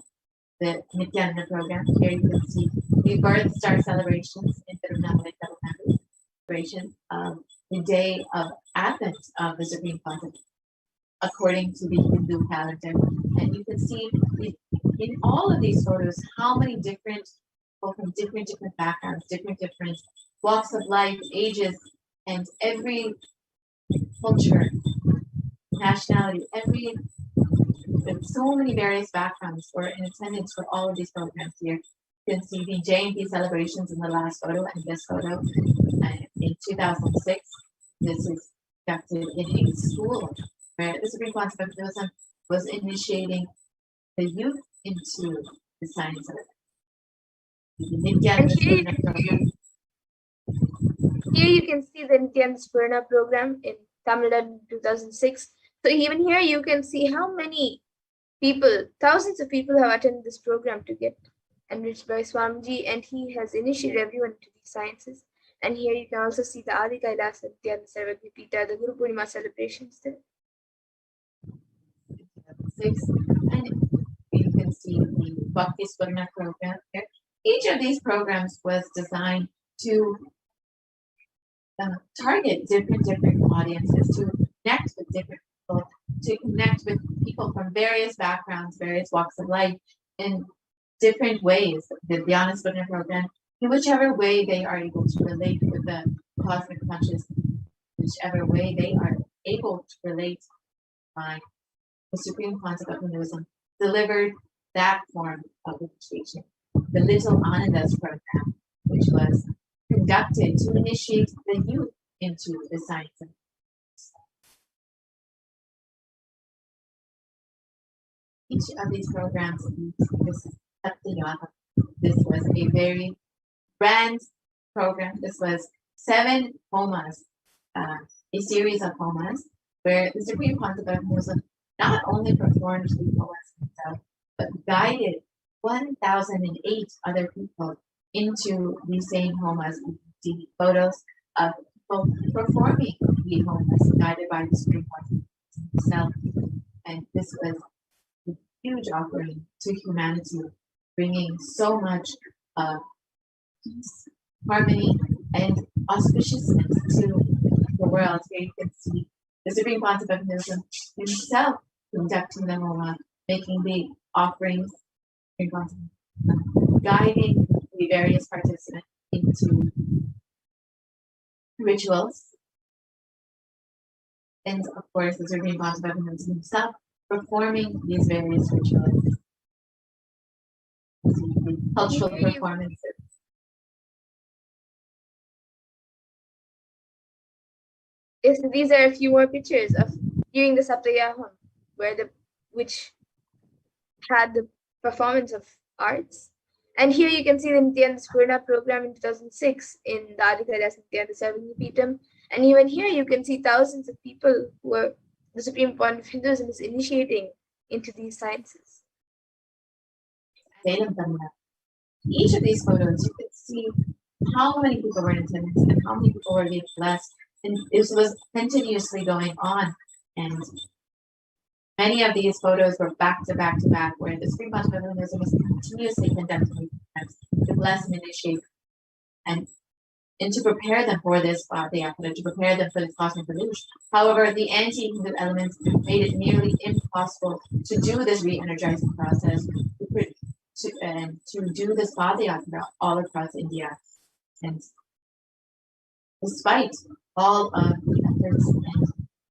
The Nithyananda program, here you can see the birth star celebrations in Tirunelveli, Tamil Nadu, celebration of the day of Advent of the Supreme Concept, according to the Hindu calendar. And you can see in all of these photos how many different people from different backgrounds, different walks of life, ages, and every culture, nationality, so many various backgrounds were in attendance for all of these programs here. You can see the Jayanti celebrations in the last photo and this photo. In 2006, this is conducted in a school where the Supreme Concept of Hinduism was initiating the youth into the science of it. Here you can see the Nithyananda program in Tamil Nadu 2006. So even here you can see how many people, thousands of people have attended this program to get enriched by Swamiji, and he has initiated everyone into these sciences. And here you can also see the Adi Kailasa Nithyananda Sarvagya Pita, the Guru Purnima celebrations there. And you can see the Bhakti Spurna program here. Each of these programs was designed to target different audiences, to connect with different people, to connect with people from various backgrounds, various walks of life in different ways. The Dhyana Spurna program, in whichever way they are able to relate with the cosmic consciousness, whichever way they are able to relate by the Supreme Concept of Hinduism, delivered that form of initiation. The Little Anandas program, which was conducted to initiate the youth into the science of each of these programs. This This was a very grand program. This was 7 homas, a series of homas, where the Supreme Concept of Hinduism not only performed the homas himself, but guided 1,008 other people into the same homas. You can see photos of people performing the homas guided by the Supreme Concept himself. And this was a huge offering to humanity, bringing so much peace, harmony, and auspiciousness to the world. Here you can see the Supreme Concept of Hinduism himself conducting the homa, making the offerings, guiding the various participants into rituals. And of course, the Supreme Concept of Hinduism himself performing these various rituals. The cultural performances. Yes, these are a few more pictures of during the Saptayaham, which had the performance of arts. And here you can see the Nithyananda Spurna program in 2006 in the Adi Kailasa Nithyananda Sarvagya Peetham. And even here you can see thousands of people who were the Supreme Point of Hinduism is initiating into these sciences. Each of these photos, you can see how many people were in attendance and how many people were being blessed. And this was continuously going on. And many of these photos were back to back to back, where the Supreme Master was continuously conducting to bless and initiate and to prepare them for this Padayatra, to prepare them for this cosmic revolution. However, the anti-Hindu elements made it nearly impossible to do this re-energizing process, to do this Padayatra all across India. And despite all of the efforts and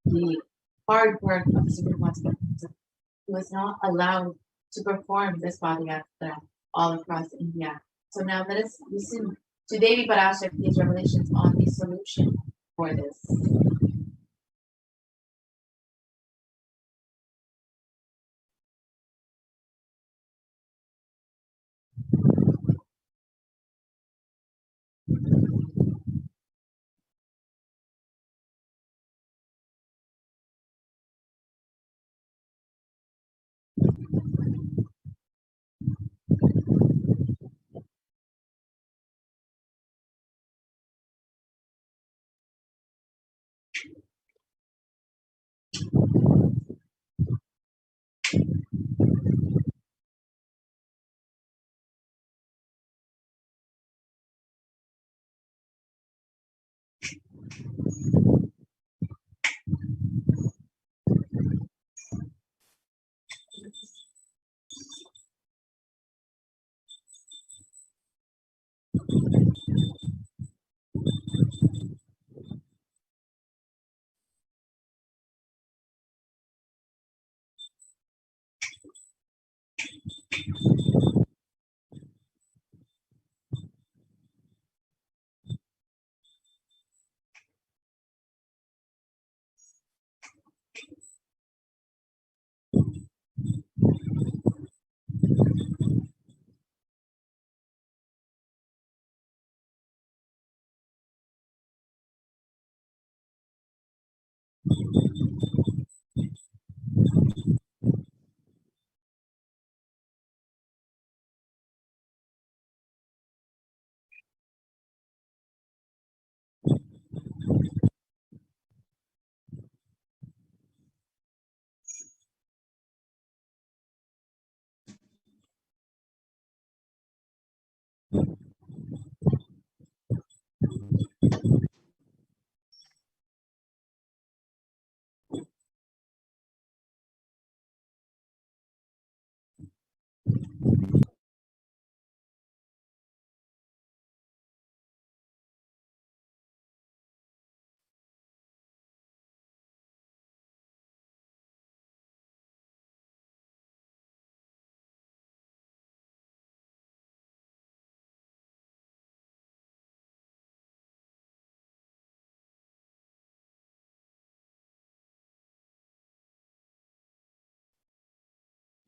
the hard work of the Supreme Master, he was not allowed to perform this Padayatra all across India. So now let us listen to Devi Parashakti's revelations on the solution for this.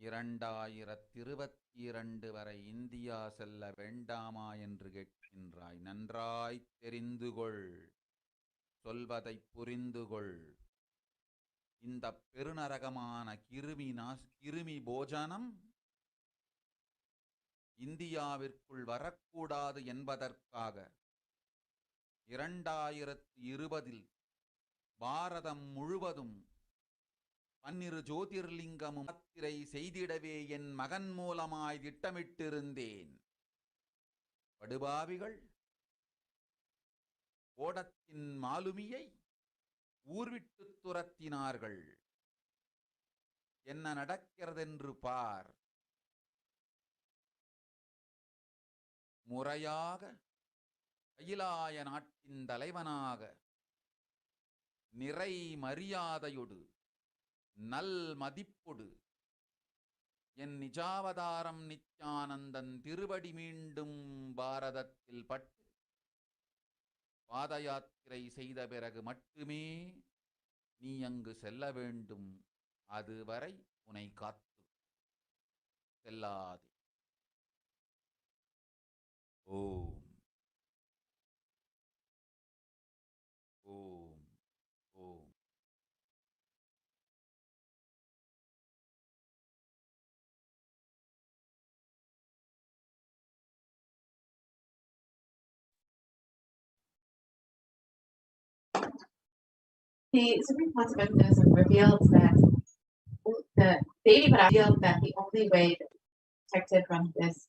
இரண்டாயிரத்திருபத்திரண்டு வரை India செல்ல வேண்டாமா என்று கேட்கின்றாய். நன்றாய் தெரிந்துகொள், சொல்வதைப் புரிந்துகொள். இந்த பெருநரகமான கிருமி போஜனம் இந்தியாவிற்குள் வரக்கூடாது என்பதற்காக 2020 பாரதம் முழுவதும் 12 ஜோதிர்லிங்கமும் யாத்திரை செய்திடவே என் மகன் மூலமாய் திட்டமிட்டிருந்தேன். படுபாவிகள் ஓடத்தின் மாலுமியை ஊர்விட்டு துரத்தினார்கள். என்ன நடக்கிறதென்று பார். முறையாக கைலாய நாட்டின் தலைவனாக நிறை மரியாதையொடு நல் மதிப்பொடு என் நிஜாவதாரம் நித்யானந்தன் திருவடி மீண்டும் பாரதத்தில் பட்டு பாத யாத்திரை செய்த பிறகு மட்டுமே நீ அங்கு செல்ல வேண்டும். அதுவரை உன்னை காத்து செல்லாதே. ஓம் ஓம் ஓம். The Supreme Concept of Buddhism reveals that the only way that protected from this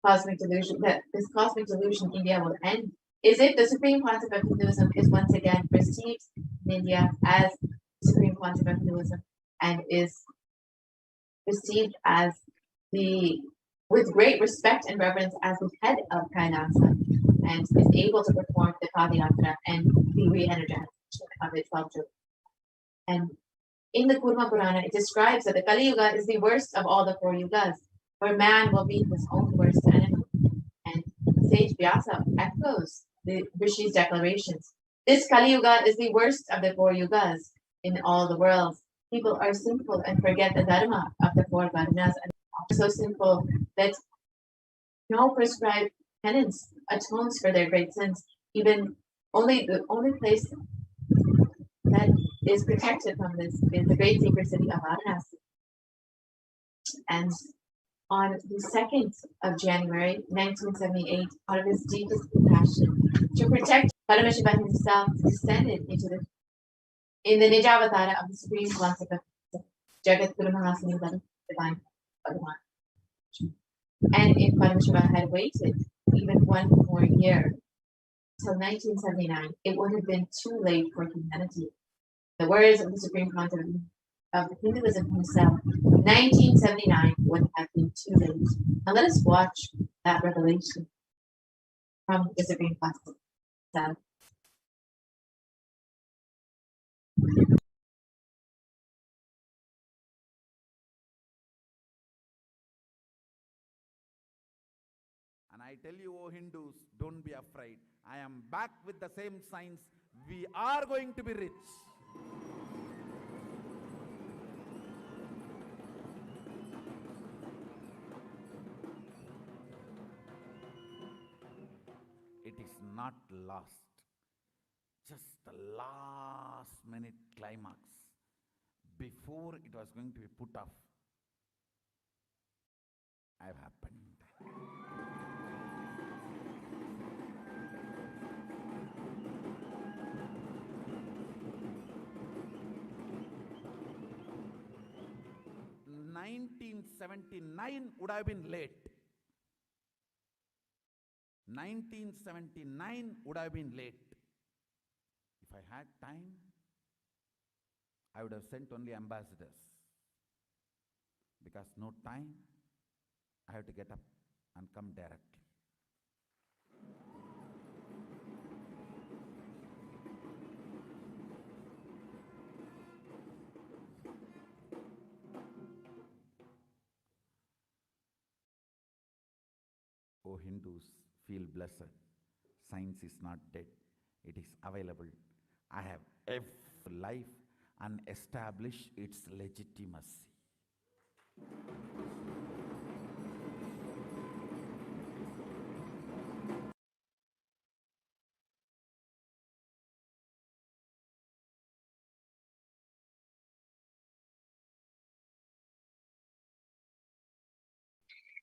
cosmic delusion, that this cosmic delusion in India will end, is if the Supreme Concept of Hinduism is once again received in India as the Supreme Concept of Hinduism and is received as with great respect and reverence as the head of Kainasa and is able to perform the Padayatra and be re-energized of its culture. And in the Kurma Purana, it describes that the Kali Yuga is the worst of all the 4 yugas, where man will be his own worst enemy. And Sage Vyasa echoes the Rishi's declarations. This Kali Yuga is the worst of the 4 yugas in all the worlds. People are sinful and forget the dharma of the 4 varnas, and are so sinful that no prescribed penance atones for their great sins. Even the only place that is protected from this is the great sacred city of Varanasi. And on the 2nd of January, 1978, out of his deepest compassion to protect Paramashivoham himself, descended in the Nijavatara of the Supreme Philosopher, Jagat Guru Mahasani, Divine Bhagavan. And if Paramashivoham had waited even 1 more year, till 1979, it would have been too late for humanity. The words of the Supreme Concept of Hinduism himself, 1979 would have been too late. Now let us watch that revelation from the Supreme Concept himself. And I tell you, O Hindus, don't be afraid. I am back with the same science. We are going to be rich. It is not lost. Just the last minute climax. Before it was going to be put off, I have happened. (1979) would have been late. 1979 would have been late. If I had time, I would have sent only ambassadors. Because no time, I have to get up and come directly. O Hindus, feel blessed. Science is not dead. It is available. I have every life and establish its legitimacy.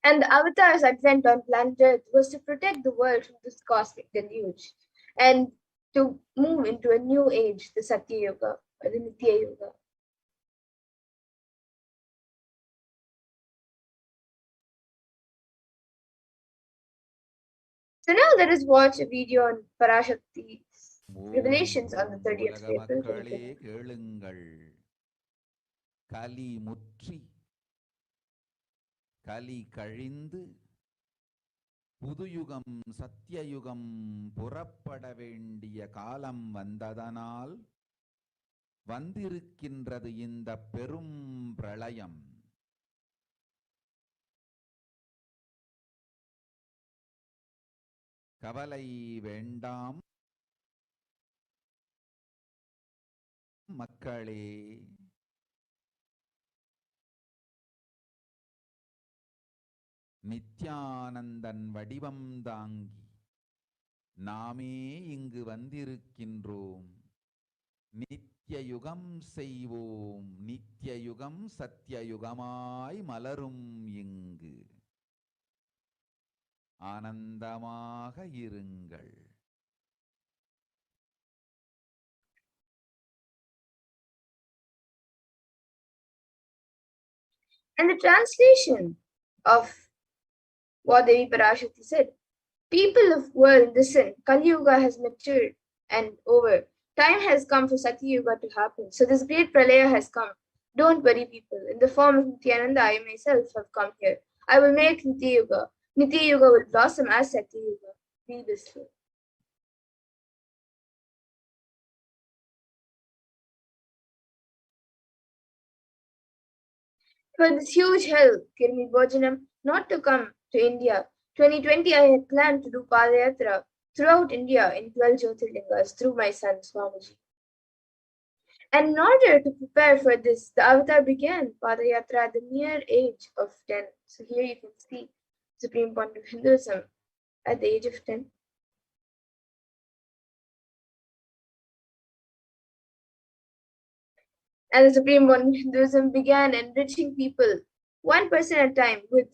And the Avatar's advent on planet Earth was to protect the world from this cosmic deluge and to move into a new age, the Satya Yuga or the Nithya Yuga. So now let us watch a video on Parashakti's revelations on the 30th of April. மக்களே கேளுங்கள். கலி முற்றி கலி கழிந்து புதுயுகம் சத்தியயுகம் புறப்பட வேண்டிய காலம் வந்ததனால் வந்திருக்கின்றது இந்த பெரும் பிரளயம். கவலை வேண்டாம் மக்களே. நித்யானந்தன் வடிவம் தாங்கி நாமே இங்கு வந்திருக்கின்றோம். நித்யயுகம் செய்வோம். நித்யயுகம் சத்யயுகமாய் மலரும் இங்கு. ஆனந்தமாக இருங்கள். And the translation of what Devi Parashakti said, people of world, listen, Kali Yuga has matured and over. Time has come for Satya Yuga to happen. So this great Pralaya has come. Don't worry, people. In the form of Nithyananda, I myself have come here. I will make Nitya Yuga. Nitya Yuga will blossom as Satya Yuga. Be this way. For this huge help, Kirmi Bojanam, not to come to India. 2020, I had planned to do Padayatra throughout India in 12 Jyotirlingas through my son Swamiji. And in order to prepare for this, the avatar began Padayatra at the mere age of 10. So here you can see Supreme Point of Hinduism at the age of 10. And the Supreme Point of Hinduism began enriching people, one person at a time, with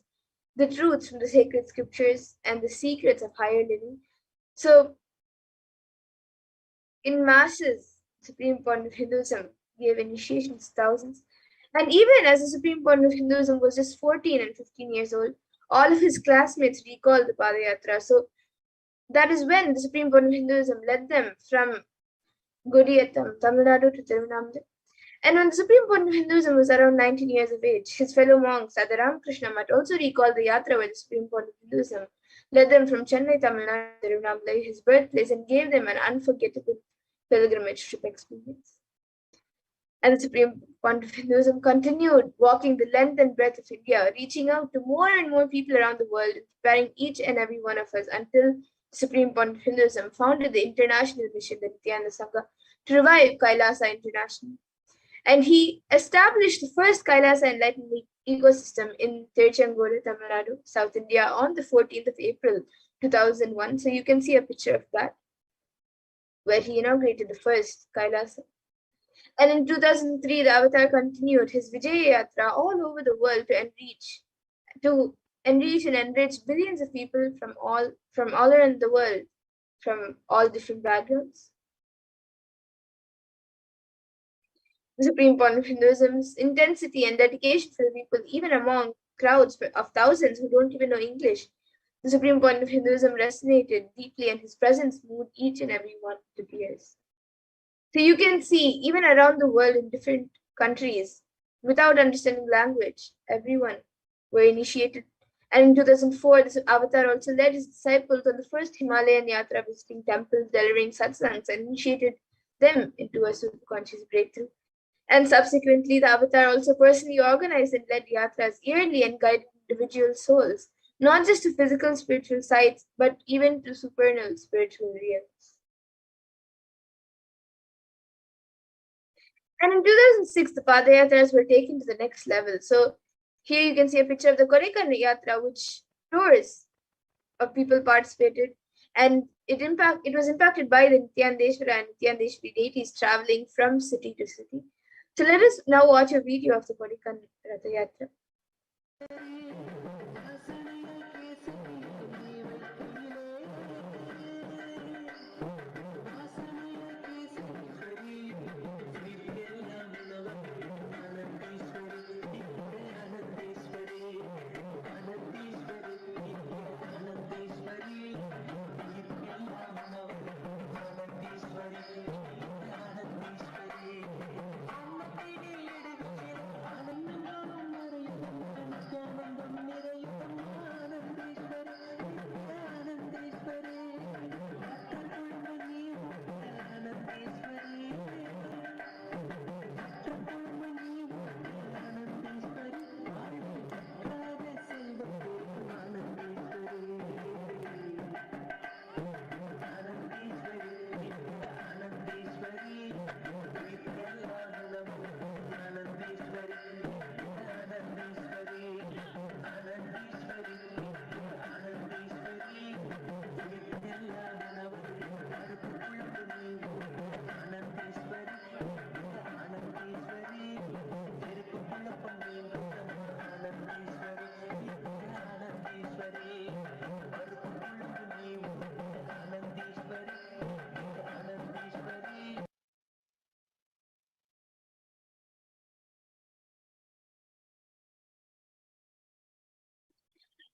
the truths from the sacred scriptures and the secrets of higher living. So, in masses, Supreme Point of Hinduism gave initiations to thousands. And even as the Supreme Point of Hinduism was just 14 and 15 years old, all of his classmates recalled the Padayatra. So, that is when the Supreme Point of Hinduism led them from Gudiyattam, Tamil Nadu to Tirunamala. And when the Supreme Point of Hinduism was around 19 years of age, his fellow monks at the Ramakrishna Mutt also recalled the Yatra where the Supreme Point of Hinduism led them from Chennai, Tamil Nadu to Tirunamala, his birthplace, and gave them an unforgettable pilgrimage trip experience. And the Supreme Point of Hinduism continued walking the length and breadth of India, reaching out to more and more people around the world, inspiring each and every one of us until the Supreme Point of Hinduism founded the international mission, the Nithyananda Sangha, to revive Kailasa International. And he established the first Kailasa enlightenment ecosystem in Tiruchengodu, Tamil Nadu, South India on the 14th of April 2001. So you can see a picture of that, where he inaugurated the first Kailasa. And in 2003, the Avatar continued his Vijaya Yatra all over the world to enrich and enrich billions of people from all around the world, from all different backgrounds. The Supreme Point of Hinduism's intensity and dedication for the people, even among crowds of thousands who don't even know English. The Supreme Point of Hinduism resonated deeply, and his presence moved each and every one to tears. So you can see, even around the world in different countries, without understanding language, everyone were initiated. And in 2004, this Avatar also led his disciples on the first Himalayan Yatra, visiting temples, delivering satsangs, and initiated them into a superconscious breakthrough. And subsequently, the Avatar also personally organized and led yatras yearly and guided individual souls, not just to physical spiritual sites, but even to supernal spiritual realms. And in 2006, the Padayatras were taken to the next level. So here you can see a picture of the Kodaikanal Yatra, which tours of people participated, and it was impacted by the Nithyanandeshwara and Nithyanandeshwari deities traveling from city to city. So let us now watch a video of the Kodaikanal Ratha Yatra.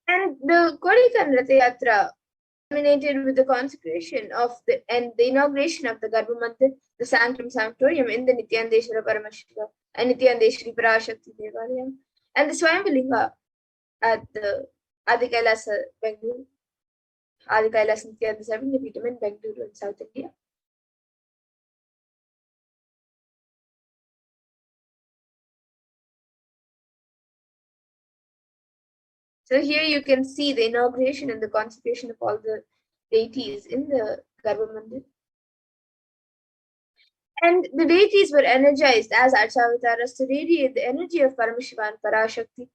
And the Kodikan Ratha Yatra culminated with the consecration of and the inauguration of the Garbha Mandir, the Sanctum Sanctorium in the Nithyananda Paramashivam and Nithyananda Parashakti Devalayam, and the Swayambhulinga at the Adi Kailasa Bengaluru, Adi Kailasa Nithyananda Savinyapeetham in Bengaluru in South India. So here you can see the inauguration and the consecration of all the deities in the Garbha Mandir. And the deities were energized as Archavataras to radiate the energy of Paramashiva and Parashakti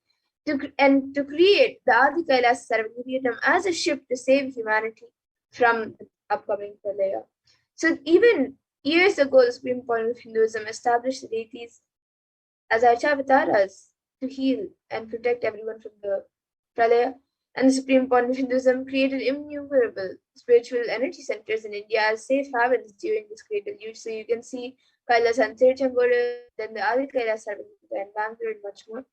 to create the Adi Kailas Sarvagiriyatam as a ship to save humanity from the upcoming Pralaya. So even years ago, the Supreme Point of Hinduism established the deities as Archavataras to heal and protect everyone from the Pralaya. And the Supreme Point of Hinduism created innumerable spiritual energy centers in India as safe havens during this great deluge. So you can see Kailas and Tiruchengodu, then the Adi Kailas Sarvagiriyatam and Bangalore and much more.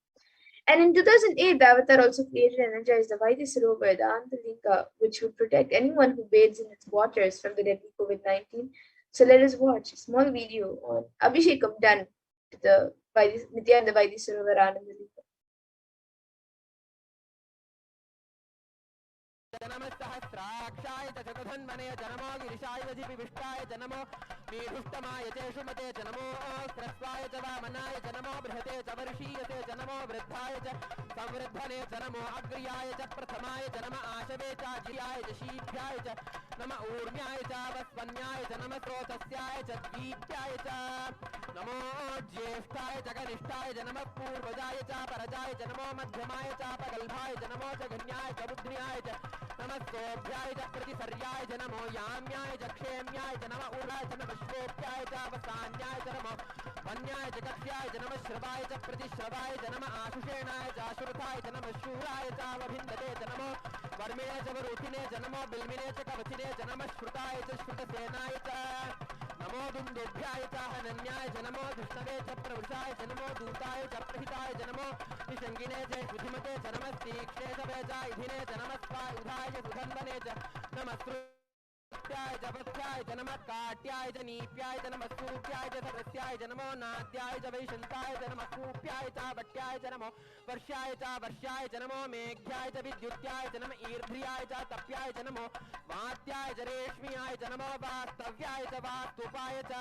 And in 2008, the Avatar also created and energized the Vaidya Sarovar, the Antalinga, which would protect anyone who bathes in its waters from the deadly COVID-19. So let us watch a small video on Abhishekam done to the Nithyananda Vaidya Sarovar Anandalinga. जनमस्तहस्राक्षाय च चतुर्धन्वने जनमो गिरिशाय वजिविष्टाय जनमो मीढुष्टमाय चेषुमते जनमो स्रस्वाय च वामनाय जनमो बृहते च वर्षीयते जनमो वृद्धाय च संवृद्धने जनमो अग्र्याय च प्रथमाय जनम आशवे च जियाय च शीभ्याय च नम ऊर्म्याय च वस्वन्याय च नम स्रोतस्याय च द्वीप्याय च नमो ज्येष्ठाय च कनिष्ठाय च नमः पूर्वजाय च परजाय च नमो मध्यमाय च अपगल्भाय च नमो च गण्याय च बुद्ध्याय च नमस्तोभ्याय च प्रतिसर्याय च नमो याम्याय च क्षेम्याय च नम उर्वाय च नमः श्रोप्याय च अवसान्याय च नमो वन्याय च कक्ष्याय च नमः श्रवाय च प्रतिश्रवाय च नमः आशुषेणाय च आशुरथाय च नमः शूराय च अवभिन्दते च नमो वर्मिणे च वरुथिने च नमो बिल्मिने च कवचिने च नमः श्रुताय च श्रुतसेनाय च नमो दुन्दुभ्याय च हनन्याय च नमो धृष्णवे च प्रवृषाय च नमो दूताय च प्रहिताय च नमो निषङ्गिने च श्रुतिमते च नमस्तीक्ष्णे च वेजायुधिने च नमस्वायुधाय च सुधन्वने च नमस्त्याय च पथ्याय च नमः काट्याय च नीप्याय च नमः सूप्याय च सदस्याय च नमो नाद्याय च वैशन्ताय च नमः कूप्याय च वट्याय च नमो वर्ष्याय च नमो मेघ्याय च विद्युत्याय च नमः ईर्ध्याय च तप्याय च नमो वात्याय च रेश्म्याय च नमो वास्तव्याय च वास्तुपाय च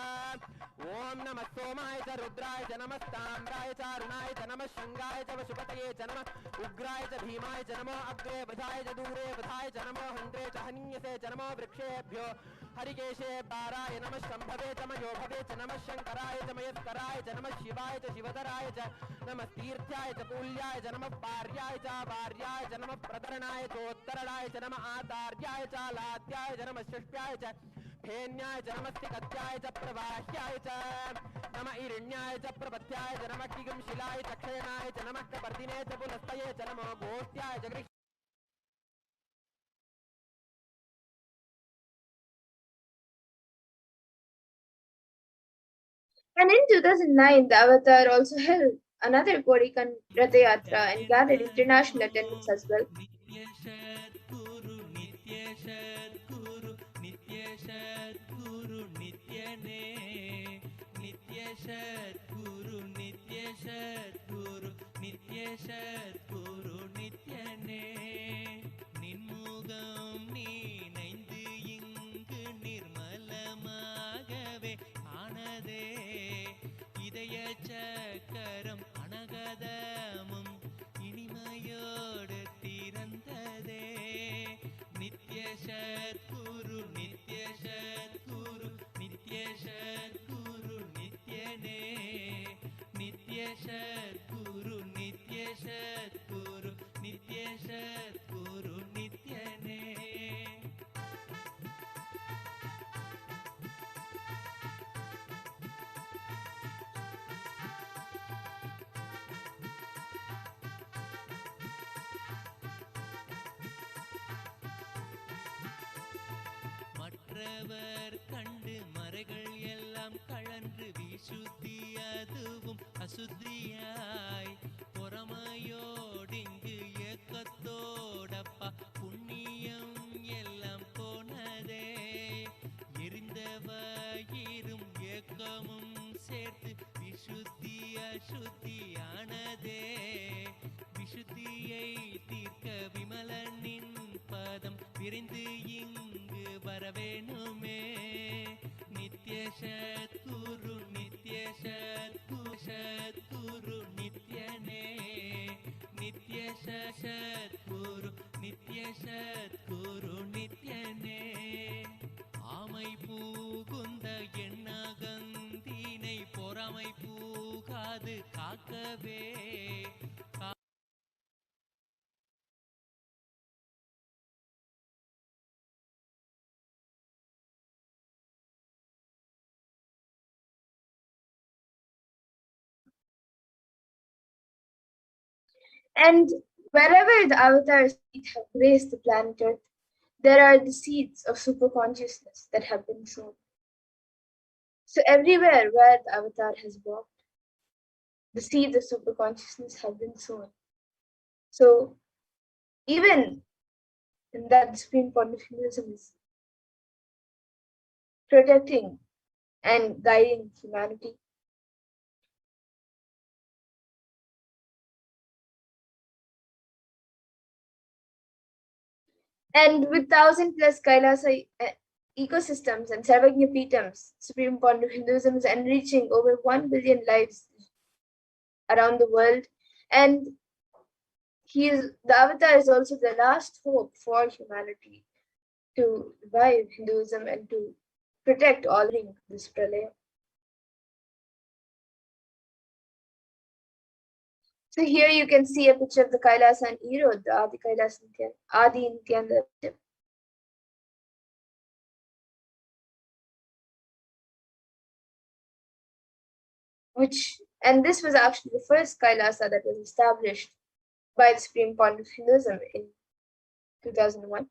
ओम नमः सोमाय च रुद्राय च नमः ताम्राय च अरुणाय च नमः शंगाय च वशुपतये च नमः उग्राय च भीमाय च नमो अग्रे वधाय च दूरे वधाय च नमो हन्त्रे च हन्यसे च नमो वृक्षेभ्यो हरिकेशे पाराय नमः शम्भवे च मयोभवे च नमः शङ्कराय च मयस्कराय च नमः शिवाय च शिवधराय च नमः तीर्थ्याय च कूल्याय च नमः पार्याय च वार्याय च नमः प्रतरणाय चोत्तरणाय च नमः आदार्याय च लाद्याय च नमः शिष्याय च फेन्याय च नमस्तिकत्याय च प्रवाह्याय च नमः ईरण्याय च प्रपत्याय च नमः किगंशिलाय च क्षयणाय च नमः कपर्दिने च पुलस्तये च नमो गोष्ट्याय च गृह् And in 2009, the Avatar also held another Kodikan Ratha Yatra and gathered international attendance as well. சக்கரம் அனகதமும் இனிமையோடு திறந்ததே நித்ய சத்குரு நித்ய சத்குரு நித்ய சத்குரு நித்யனே நித்ய சத்குரு நித்ய சத்குரு நித்ய சத்குரு நித்யனே. மற்றவர் கண்டு மறைகள் எல்லாம் கழன்று விசுத்தி அதுவும் அசுத்தியாய் பொறாமையோடிங்கு ஏக்கத்தோட விரைந்து இங்கு வரவேணுமே. நித்ய சத்குரு நித்ய சத்குரு நித்யனே. நித்ய சத்குரு நித்ய சத்குரு நித்யனே. ஆமை பூகுந்த எண்ணகந்தினை பொறாமை பூகாது காக்கவே. And wherever the avatar's feet have graced the planet Earth, there are the seeds of superconsciousness that have been sown. So everywhere where the avatar has walked, the seeds of superconsciousness have been sown. So even in that, the Supreme Pontificalism is protecting and guiding humanity. And with 1,000+ Kailasa ecosystems and Sarvagnya Peetams, Supreme Pontificalism is enriching over 1 billion lives around the world. And the avatar is also the last hope for humanity to revive Hinduism and to protect all in this pralaya. So here you can see a picture of the Kailasa and Erode, the Adi Nithyananda Paramashivam. And this was actually the first Kailasa that was established by the Supreme Pontificalism in 2001.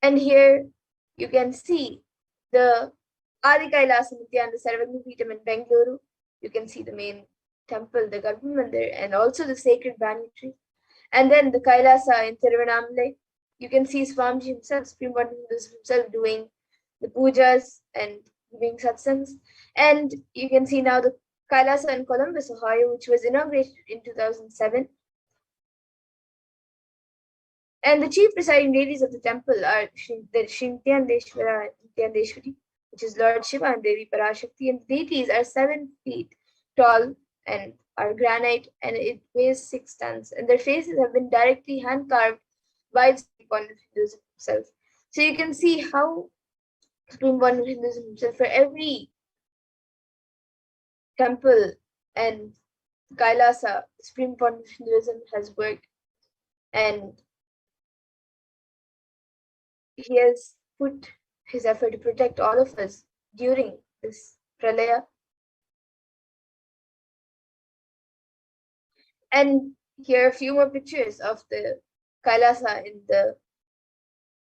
And here you can see the Adi Kailasa Nithyananda Sarvagnya Peetam in Bengaluru. You can see the main temple, the Garbha Mandir, and also the sacred banyan tree. And then the Kailasa in Tiruvannamalai, you can see Swamiji himself, Supreme Pontificalism himself, doing the pujas and giving satsangs. And you can see now the Kailasa in Columbus, Ohio, which was inaugurated in 2007. And the chief presiding deities of the temple are the Nithyanandeshwara and Nithyanandeshwari, which is Lord Shiva and Devi Parashakti. And the deities are 7 feet tall and are granite, and it weighs 6 tons. And their faces have been directly hand carved by the Supreme Pontificalism himself. So you can see how Supreme Pontificalism himself, for every temple and Kailasa, Supreme Pontificalism has worked, and he has put his effort to protect all of us during this pralaya. And here are a few more pictures of the Kailasa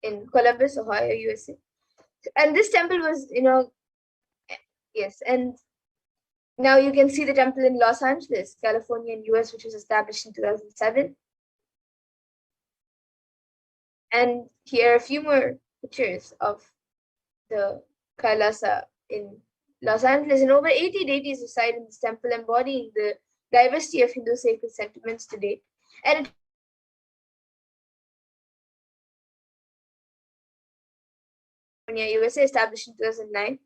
in Columbus, Ohio, USA. And this temple was, yes, and now you can see the temple in Los Angeles, California, in US, which was established in 2007. And here are a few more pictures of the Kailasa in Los Angeles. And over 80 deities reside in this temple, embodying the diversity of Hindu sacred sentiments today. And USA, established in 2009.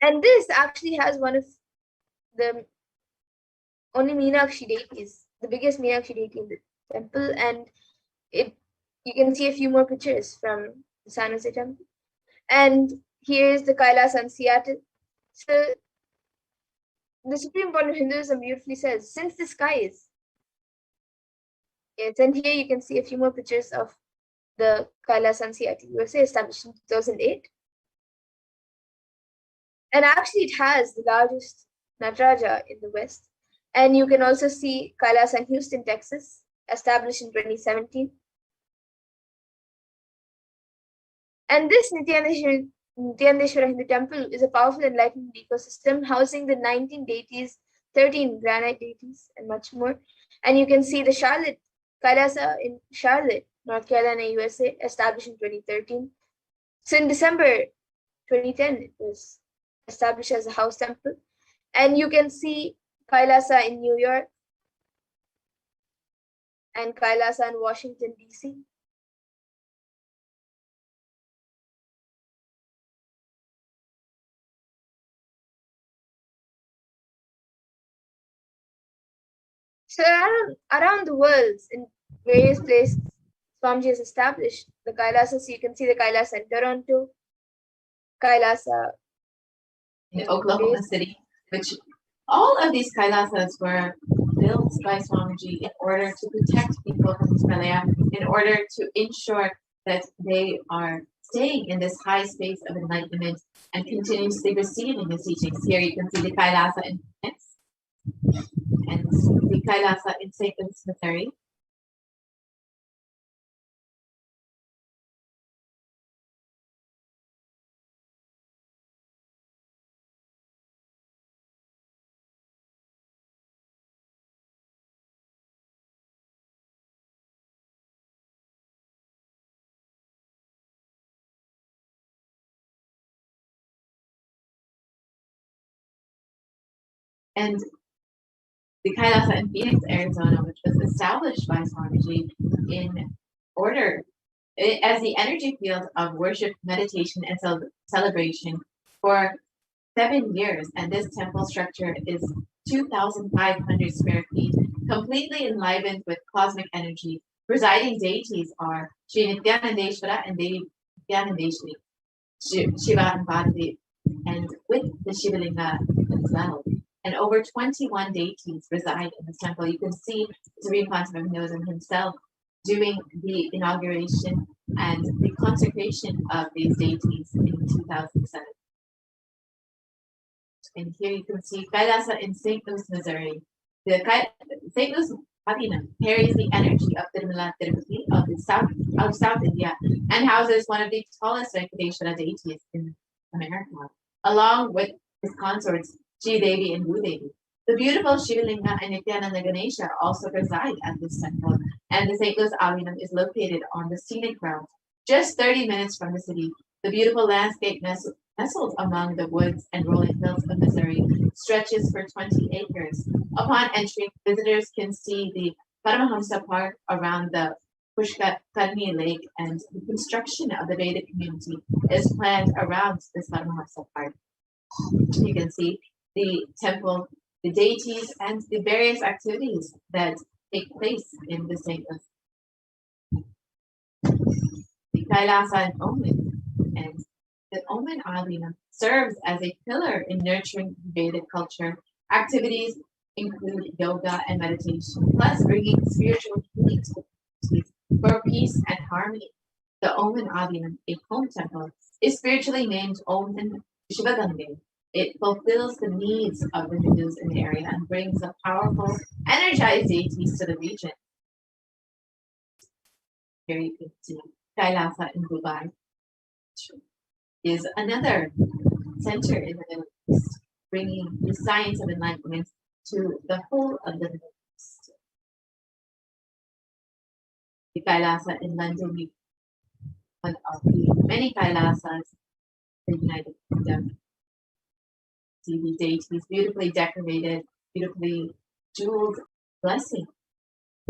And this actually has one of the only Meenakshi deities, the biggest Meenakshi deity in the temple. And you can see a few more pictures from the San Jose temple. And here's the Kailasa in Seattle. So the Supreme Point of Hinduism beautifully says, since the skies. Yes, and here you can see a few more pictures of the Kailasa in Seattle, USA, established in 2008. And actually it has the largest Nataraja in the West. And you can also see Kailasa in Houston, Texas, established in 2017. And this Nithyanandeshwara Hindu temple is a powerful enlightenment ecosystem housing the 19 deities 13 granite deities, and much more. And you can see the Charlotte Kailasa in Charlotte, North Carolina, USA, established in 2013. So in December 2010, it was established as a house temple. And you can see Kailasa in New York and Kailasa in Washington, D.C. So around the world, in various places, Swamiji has established the Kailasa. So you can see the Kailasa in Toronto, Kailasa in Oklahoma City, which all of these Kailasas were built by Swamiji in order to protect people from this pralaya, in order to ensure that they are staying in this high space of enlightenment and continuously receiving the teachings. Here you can see the Kailasa in Phoenix and the Kailasa in St. Louis, Missouri. And the Kailasa in Phoenix, Arizona, which was established by Swamiji in order as the energy field of worship, meditation, and celebration for 7 years. And this temple structure is 2,500 square feet, completely enlivened with cosmic energy. Presiding deities are Sri Nithyanandeshwara and Devi Nithyanandeshwari, Shiva and Bhadadev, and with the Shivalinga as well. And over 21 deities reside in this temple. You can see Supreme Concept of Hinduism himself doing the inauguration and the consecration of these deities in 2007. And here you can see Kailasa in St. Louis, Missouri. The St. Louis Adinam carries the energy of Tirumala Tirupati of South India and houses one of the tallest Venkateshwara deities in America, along with his consorts Sri Devi and Bhudevi. The beautiful Shivalinga and Nithyananda Ganesha also reside at this temple, and the St. Louis Alinam is located on the scenic route, just 30 minutes from the city. The beautiful landscape nestled among the woods and rolling hills of Missouri stretches for 20 acres. Upon entering, visitors can see the Paramahamsa Park around the Pushkarni Lake, and the construction of the Vedic community is planned around this Paramahamsa Park. You can see the temple, the deities, and the various activities that take place in the St. Louis. The Kailasa and Omen, and the Omen Alinam serves as a pillar in nurturing Vedic culture. Activities include yoga and meditation, plus bringing spiritual healing to the communities for peace and harmony. The Omen Alinam, a home temple, is spiritually named Omen Shivagange. It fulfills the needs of the Hindus in the area and brings a powerful, energized deities to the region. Here you can see Kailasa in Dubai is another center in the Middle East, bringing the science of enlightenment to the whole of the Middle East. The Kailasa in London, one of the many Kailasas in the United Kingdom. See the deities beautifully decorated, beautifully jeweled, blessing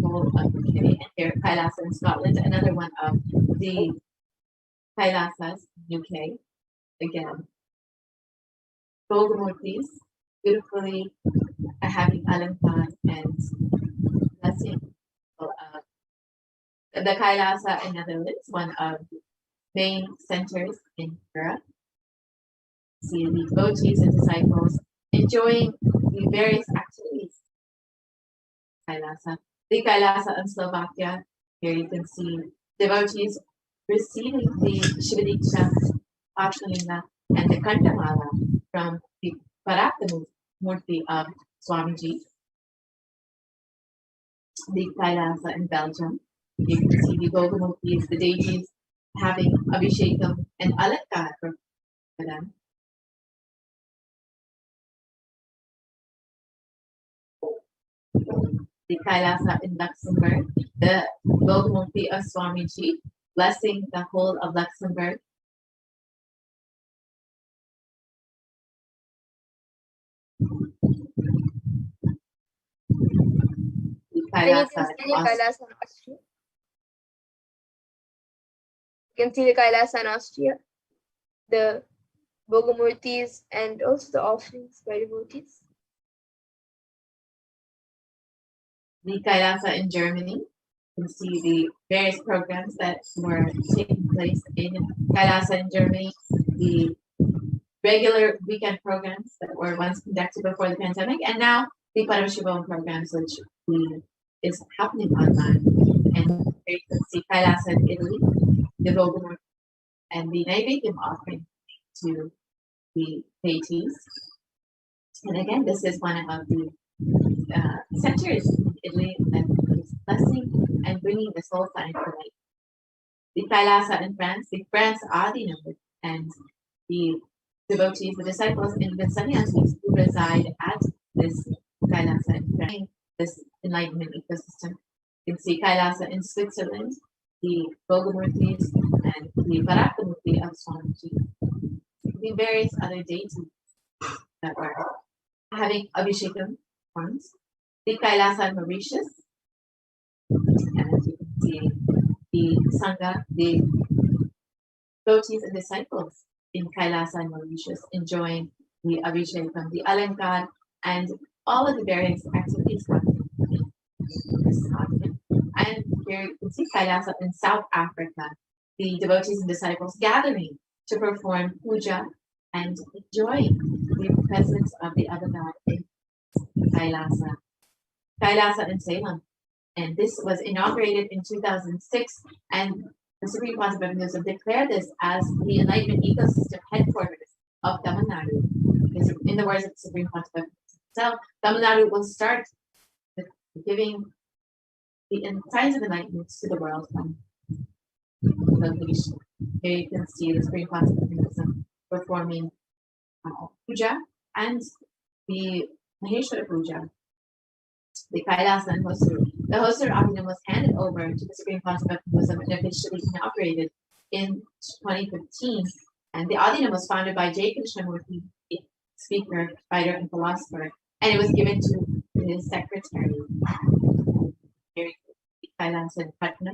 whole of UK. And here Kailasa in Scotland, another one of the Kailasas in UK. Again, Gogamurtis, beautifully having Alankar and blessing the Kailasa in Netherlands, one of the main centers in Europe. See the devotees and disciples enjoying the various activities. Kailasa. The Kailasa in Slovakia, here you can see devotees receiving the Shivadiksha, Atmalinga, and the Kantamala from the Parakta Murti of Swamiji. The Kailasa in Belgium, you can see the Gogamurtis, the deities having Abhishekam and Alankar for them. the Kailasa in Luxembourg, the Bogmurti of Swamiji, blessing the whole of Luxembourg. The And you Kailasa can see the in Kailasa in Austria. You can see the Kailasa in Austria, the Bogomurtis, and also the offerings by devotees. The Kailasa in Germany. You can see the various programs that were taking place in Kailasa in Germany, the regular weekend programs that were once conducted before the pandemic, and now the Paramashivoham programs, which is happening online. And you can see Kailasa in Italy, the Bogomurti, and the Naivedyam offering to the deities. And again, this is one of the centers in Italy that is blessing and bringing the soul sign to light. The Kailasa in France, the France Adinam, and the devotees, the disciples, and the sannyasis who reside at this Kailasa in France, this enlightenment ecosystem. You can see Kailasa in Switzerland, the Bogomurtis, and the Parakamurti of Swamiji. The various other deities that were having Abhishekam forms. The Kailasa in Mauritius, and you can see the Sangha, the devotees and disciples in Kailasa and Mauritius enjoying the Abhishekam, the Alankar, and all of the various activities happening in this continent. And here you can see Kailasa in South Africa, the devotees and disciples gathering to perform puja and enjoying the presence of the other God in Kailasa. Kailasa in Salem, and this was inaugurated in 2006, and the Supreme Council of Hinduism declared this as the enlightenment ecosystem headquarters of Tamil Nadu. Because in the words of the Supreme Council of Hinduism itself, Tamil Nadu will start giving the signs of enlightenment to the world from location. Here you can see the Supreme Council of Hinduism performing puja and the Maheshwara puja. The Kailasa and Hosur. The Hosur Adinam was handed over to the Supreme Council of Hinduism and officially inaugurated in 2015. And the Adinam was founded by J. Krishnamurti, a speaker, writer, and philosopher, and it was given to his secretary. The Kailasa in Patna,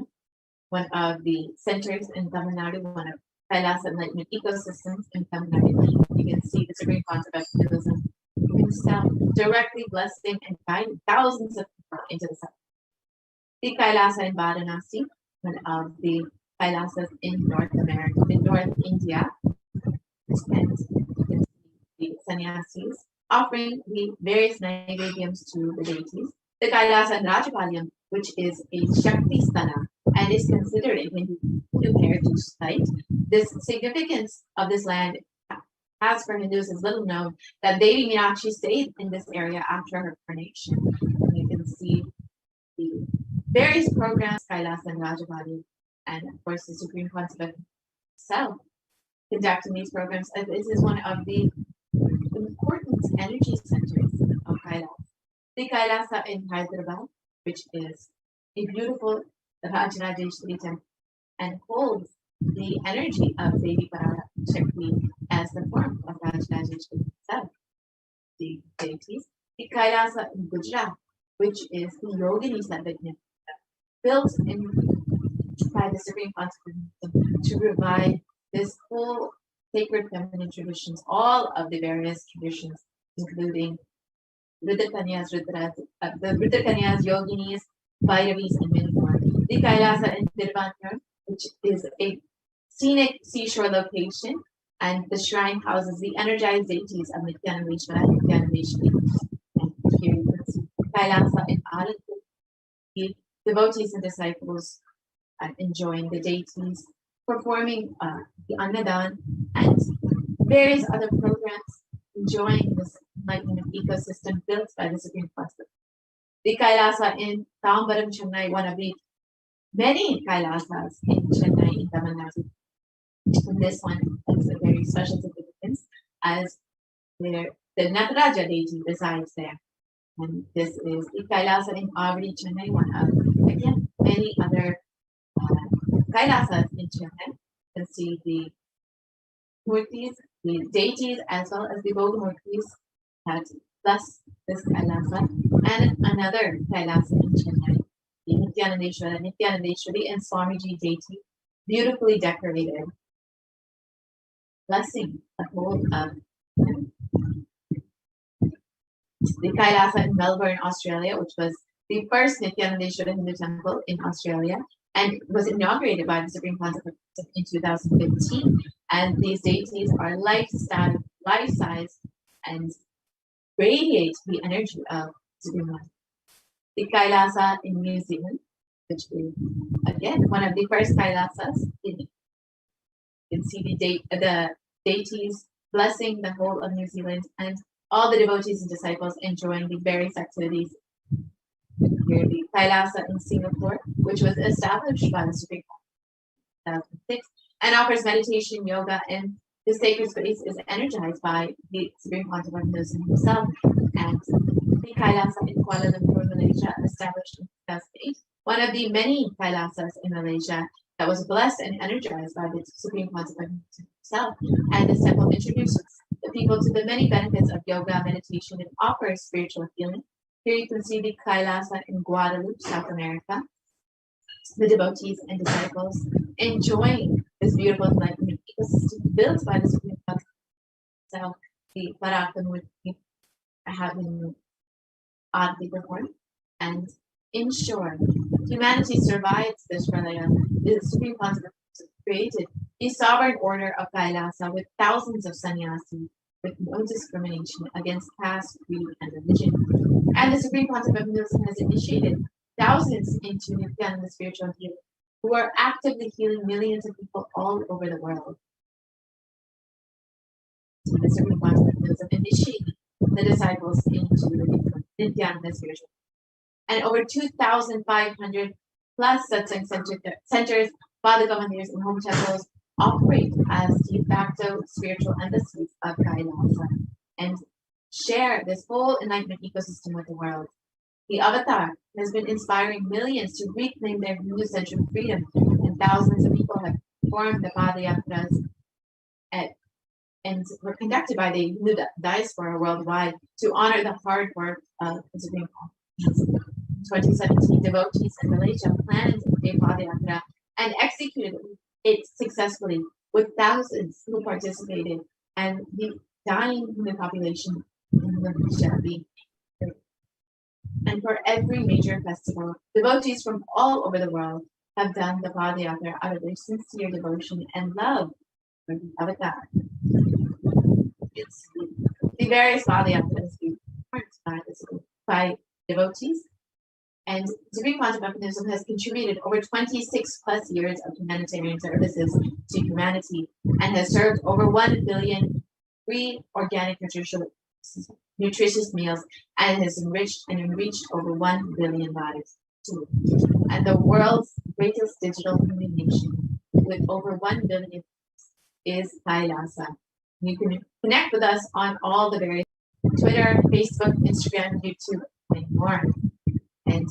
one of the centers in Tamil Nadu, one of Kailasa enlightenment ecosystems in Tamil Nadu. You can see the Supreme Council of Hinduism himself directly blessing and guiding thousands of people into the sun. The Kailasa in Varanasi, one of the Kailasas in North America, in North India, and the sannyasis offering the various naivedyams to the deities. The Kailasa in Rajapalayam, which is a Shakti Sthana and is considered a Hindu heritage site. This significance of this land as for Hindus is little known that Devi Meenakshi stayed in this area after her coronation. You can see the various programs, Kailasa and Rajavadi, and of course the Supreme Council itself conducting these programs. This is one of the important energy centers of Kailasa. The Kailasa in Hyderabad, which is a beautiful Rajarajeshwari temple and holds the energy of Devi Parashakti as the form of Rajarajeshwari itself. The deities. The Kailasa in Gujarat, which is the Yogini Satvajna, built in by the Supreme Council to provide this whole sacred feminine traditions, all of the various traditions, including Rudrakanyas, the Rudrakanyas, Yoginis, Bhairavis, and many more. The Kailasa in Tiruvannur, which is a scenic seashore location, and the shrine houses the energized deities of Nithyananda and Nithyanandeshwari. And here you can see Kailasa in Alanpur, the devotees and disciples enjoying the deities, performing the Annadan and various other programs, enjoying this enlightenment ecosystem built by the Supreme Council. The Kailasa in Tambaram, Chennai, one of the many Kailasas in Chennai, in Tamil Nadu. And this one has a very special significance as the Nataraja deity resides there. And this is the Kailasa in Avadi, Chennai, one of, again, many other Kailasas in Chennai. You can see the murtis, the deities, as well as the Boga murtis that bless this Kailasa. And another Kailasa in Chennai, the Nithyanandeshwari and Swamiji deity, beautifully decorated, blessing the whole of the Kailasa in Melbourne, Australia, which was the first Nithyanandeshwara Hindu temple in Australia, and was inaugurated by the Supreme Pontiff in 2015. And these deities are life-size, and radiate the energy of Supreme Pontiff. The Kailasa in New Zealand, which is again one of the first Kailasas. You can see the deities blessing the whole of New Zealand, and all the devotees and disciples enjoying the various activities. Here, the Kailasa in Singapore, which was established by the Supreme Court in 2006, and offers meditation, yoga, and the sacred space is energized by the Supreme Pontiff himself. And the Kailasa in Kuala Lumpur, Malaysia, established in 2008, one of the many Kailasas in Malaysia that was blessed and energized by the Supreme Pontiff himself. And this temple introduces the people to the many benefits of yoga, meditation, and offers spiritual healing. Here you can see the Kailasa in Guadeloupe, South America. The devotees and disciples enjoying this beautiful enlightenment ecosystem built by the Supreme Pontiff. So the Parakamurti have been oddly performed, and in short, humanity survives this pralaya. The Supreme Pontiff created a sovereign order of Kailasa with thousands of sannyasis, with no discrimination against caste, creed, and religion. And the Supreme Pontiff has initiated thousands into Nithyananda spiritual healing, who are actively healing millions of people all over the world. So the Supreme Pontiff initiated the disciples into Nithyananda spiritual healing. And over 2,500 plus satsang centers, Padaka mandirs, and home temples operate as de facto spiritual embassies of Kailasa and share this whole enlightenment ecosystem with the world. The Avatar has been inspiring millions to reclaim their Hindu-centric freedom, and thousands of people have formed the Padayatras and were conducted by the Hindu diaspora worldwide to honor the hard work of the Supreme Court. 2017, devotees in Malaysia planned a Padayatra and executed it successfully, with thousands who participated, and the dying human population in Malaysia being. And for every major festival, devotees from all over the world have done the Padayatra out of their sincere devotion and love for the Avatar. It's the various Padayatras by devotees, and Supreme Pontiff has contributed over 26 plus years of humanitarian services to humanity, and has served over 1 billion free organic nutritious meals, and has enriched over 1 billion lives too. And the world's greatest digital communication with over 1 billion is Kailasa. You can connect with us on all the various Twitter, Facebook, Instagram, YouTube, and more. And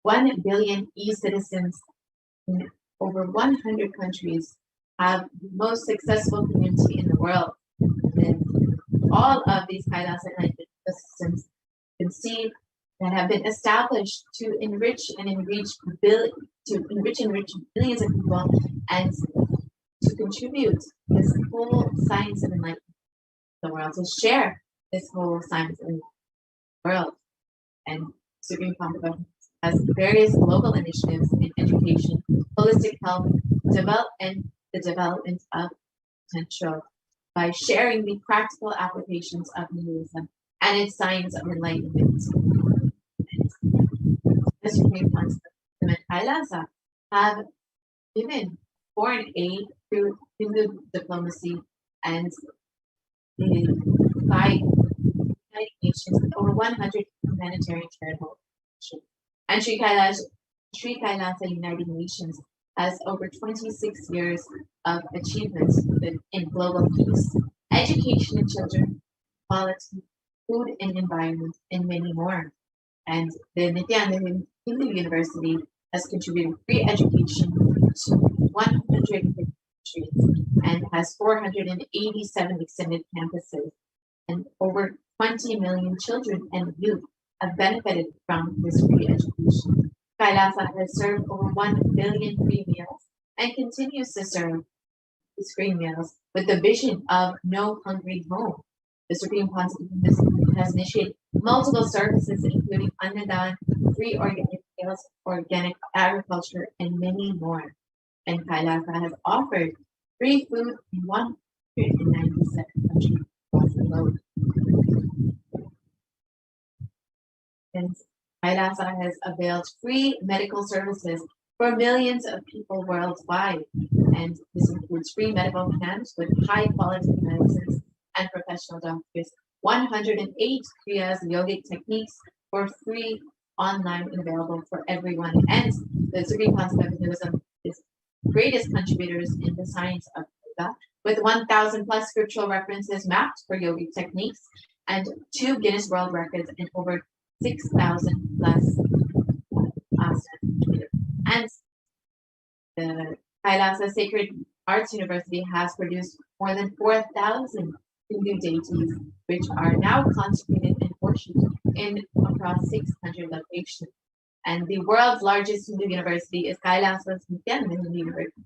1 billion e-citizens in over 100 countries have the most successful community in the world. And all of these Kailasa enlightenment ecosystems conceived that have been established to enrich billions of people, and to contribute this whole science of enlightenment in the world, to share this whole science in the world. And Supreme Pontiff has various global initiatives in education, holistic health, and the development of potential by sharing the practical applications of Hinduism and its science of enlightenment. The Supreme Pontiff and Kailasa have given foreign aid through Hindu diplomacy and by United Nations with over 100 humanitarian charitable organizations. And Sri Kailasa United Nations has over 26 years of achievements in global peace, education in children, quality, food and environment, and many more. And the Nithyananda Hindu University has contributed free education to 150 countries and has 487 extended campuses, and over 20 million children and youth have benefited from this free education. Kailasa has served over 1 billion free meals and continues to serve these free meals with the vision of no hungry home. The Supreme Council has initiated multiple services, including Annadan, free organic meals, organic agriculture, and many more. And Kailasa has offered free food in 197 countries across the globe. And Kailasa has availed free medical services for millions of people worldwide. And this includes free medical camps with high quality medicines and professional doctors, 108 Kriyas yogic techniques for free online and available for everyone. And the Supreme Council of Hinduism is greatest contributors in the science of yoga, with 1,000 plus scriptural references mapped for yogic techniques, and 2 Guinness World Records, and over 6,000 plus asanas. And the Kailasa Sacred Arts University has produced more than 4,000 Hindu deities, which are now consecrated and worshipped in across 600 locations. And the world's largest Hindu university is Kailasa's Nithyananda Hindu University.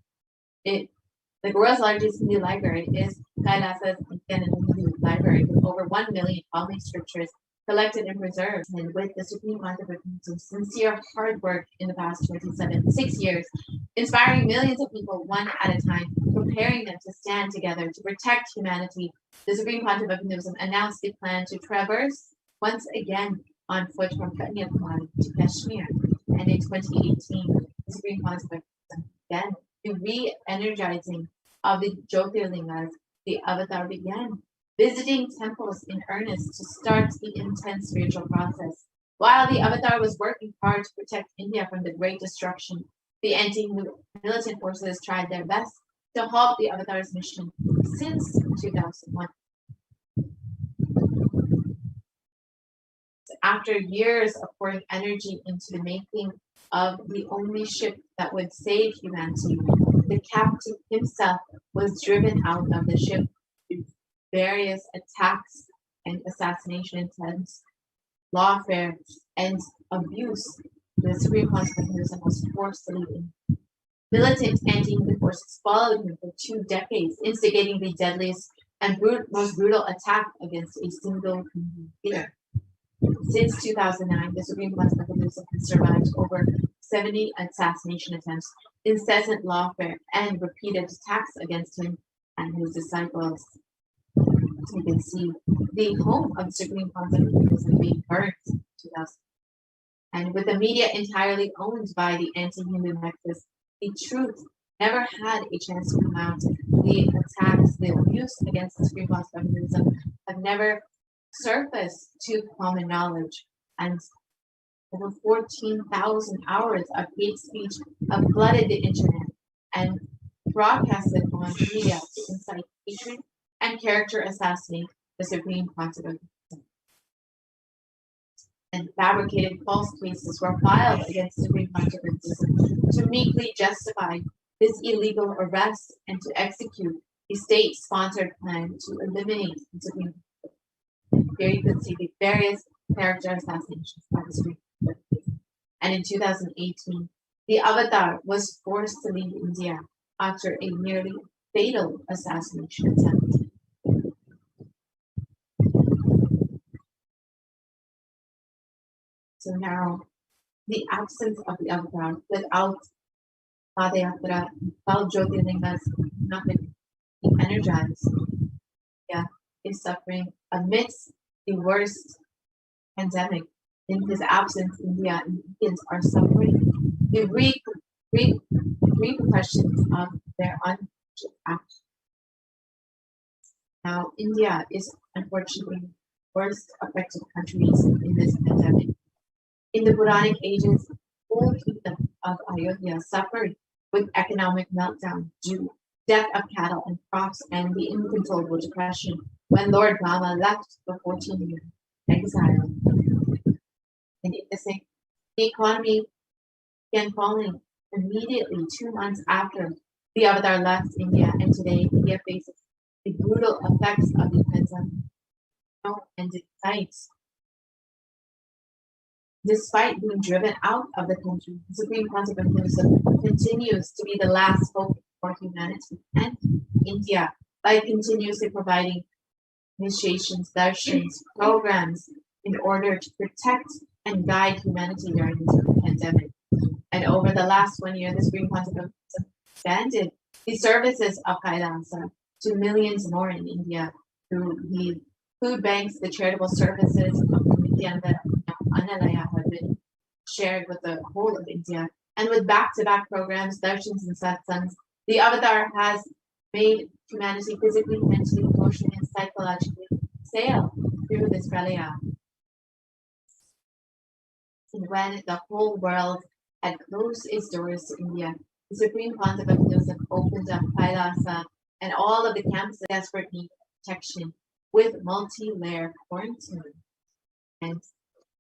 The world's largest Hindu library is Kailasa's Nithyananda Hindu Library, with over 1 million Holy scriptures collected and preserved. And with the Supreme Pontiff some sincere hard work in the past 6 years, inspiring millions of people one at a time, preparing them to stand together to protect humanity, the Supreme Pontiff of Hinduism announced the plan to traverse once again on foot from Kanyakumari to Kashmir. And in 2018, the Supreme Pontiff of Hinduism began the re-energizing of the Jyotirlingas. The avatar began visiting temples in earnest to start the intense spiritual process. While the avatar was working hard to protect India from the great destruction, the anti-militant forces tried their best to halt the avatar's mission since 2001. After years of pouring energy into the making of the only ship that would save humanity, the captain himself was driven out of the ship through various attacks and assassination attempts, lawfare, and abuse. The Supreme Council of Hinduism was forced to leave him. Militant anti-Hindu forces followed him for 2 decades, instigating the deadliest and most brutal attack against a single Hindu leader. Since 2009, the Supreme Council of Hinduism has survived over 70 assassination attempts, incessant lawfare, and repeated attacks against him and his disciples. As you can see, the home of the Supreme Council of Hinduism being burned in 2000. And with the media entirely owned by the anti-Hindu nexus, the truth never had a chance to come out. The attacks, the abuse against the Supreme Council of Hinduism have never surfaced to common knowledge, and over 14,000 hours of hate speech have flooded the internet and broadcasted on media to incite hatred and character assassinate the Supreme Council of Hinduism. And fabricated false cases were filed against the Supreme Council of Hinduism to meekly justify this illegal arrest and to execute a state-sponsored plan to eliminate the Supreme. Here you can see the various character assassinations by the Supreme Court. And in 2018, the avatar was forced to leave India after a nearly fatal assassination attempt. So now, the absence of the avatar without Padayatra, without Jyotirlingas, not been energized. Yeah, is suffering amidst the worst pandemic. In his absence, India and Indians are suffering the repercussions of their unfortunate actions. Now, India is unfortunately worst affected countries in this pandemic. In the Puranic ages, the whole kingdom of Ayodhya suffered with economic meltdown due to death of cattle and crops and the uncontrollable depression when Lord Rama left for 14 years. exile. And the economy began falling immediately 2 months after the Avatar left India, and today India faces the brutal effects of the pandemic and in sight. Despite being driven out of the country, the Supreme Council of Buddhism continues to be the last hope for humanity and India by continuously providing initiations, darshans, programs in order to protect and guide humanity during this pandemic. And over the last 1 year, the Supreme Council of Buddhism expanded the services of Kailasa to millions more in India through the food banks, the charitable services of Nithyananda Paramashivam have been shared with the whole of India. And with back-to-back programs, darshans and satsangs, the Avatar has made humanity physically, mentally, emotionally, and psychologically sail through this pralaya. And when the whole world had closed its doors to India, the Supreme Council of Buddhism opened up Kailasa and all of the camps of desperate need of protection with multi-layer quarantine. And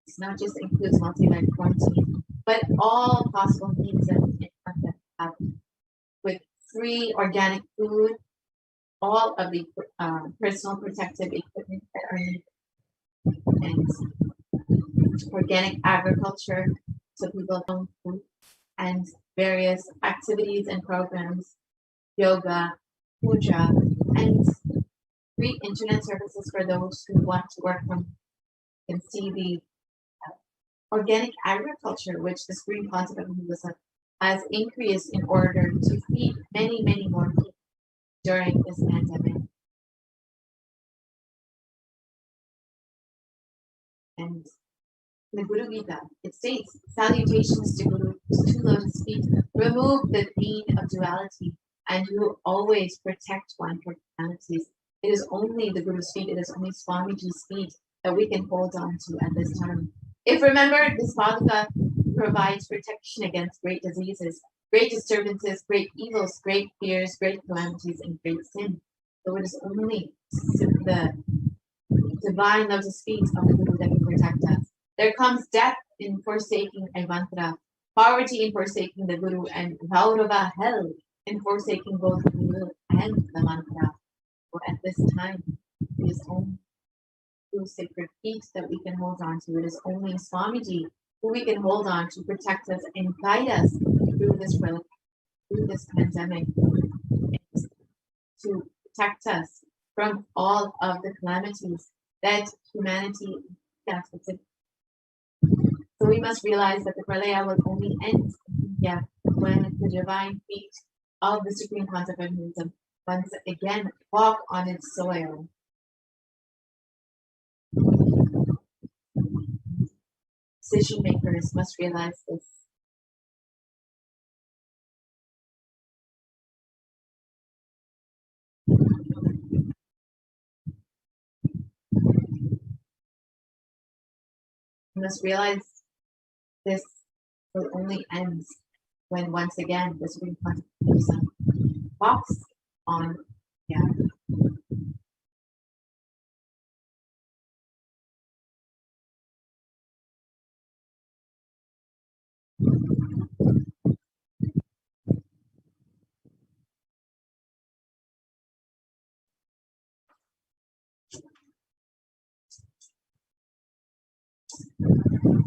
it's not just includes multi-layer quarantine, but all possible needs that have with free organic food, all of the personal protective equipment that are needed, and organic agriculture so people don't food, and various activities and programs, yoga, puja, and free internet services for those who want to work from and see the organic agriculture, which the Supreme Council of Buddhism has increased in order to feed many, many more people during this pandemic. And the Guru Gita, it states, salutations to Guru, two lotus feet, remove the pain of duality, and you always protect one for calamities. It is only the Guru's feet, it is only Swamiji's feet that we can hold on to at this time. If remember, this Padaka provides protection against great diseases, great disturbances, great evils, great fears, great calamities, and great sin. So it is only the divine lotus feet of the Guru that can protect us. There comes death in forsaking a mantra, poverty in forsaking the Guru, and Vaurava hell in forsaking both the Guru and the mantra. But at this time, it is only through sacred feet that we can hold on to. It is only Swamiji who we can hold on to protect us and guide us through this pandemic, to protect us from all of the calamities that humanity has. So we must realize that the pralaya will only end when the divine feet of the Supreme Council of Buddhism once again walk on its soil. Decision makers must realize this. We must realize this will only end when once again the Supreme Council of Buddhism walks on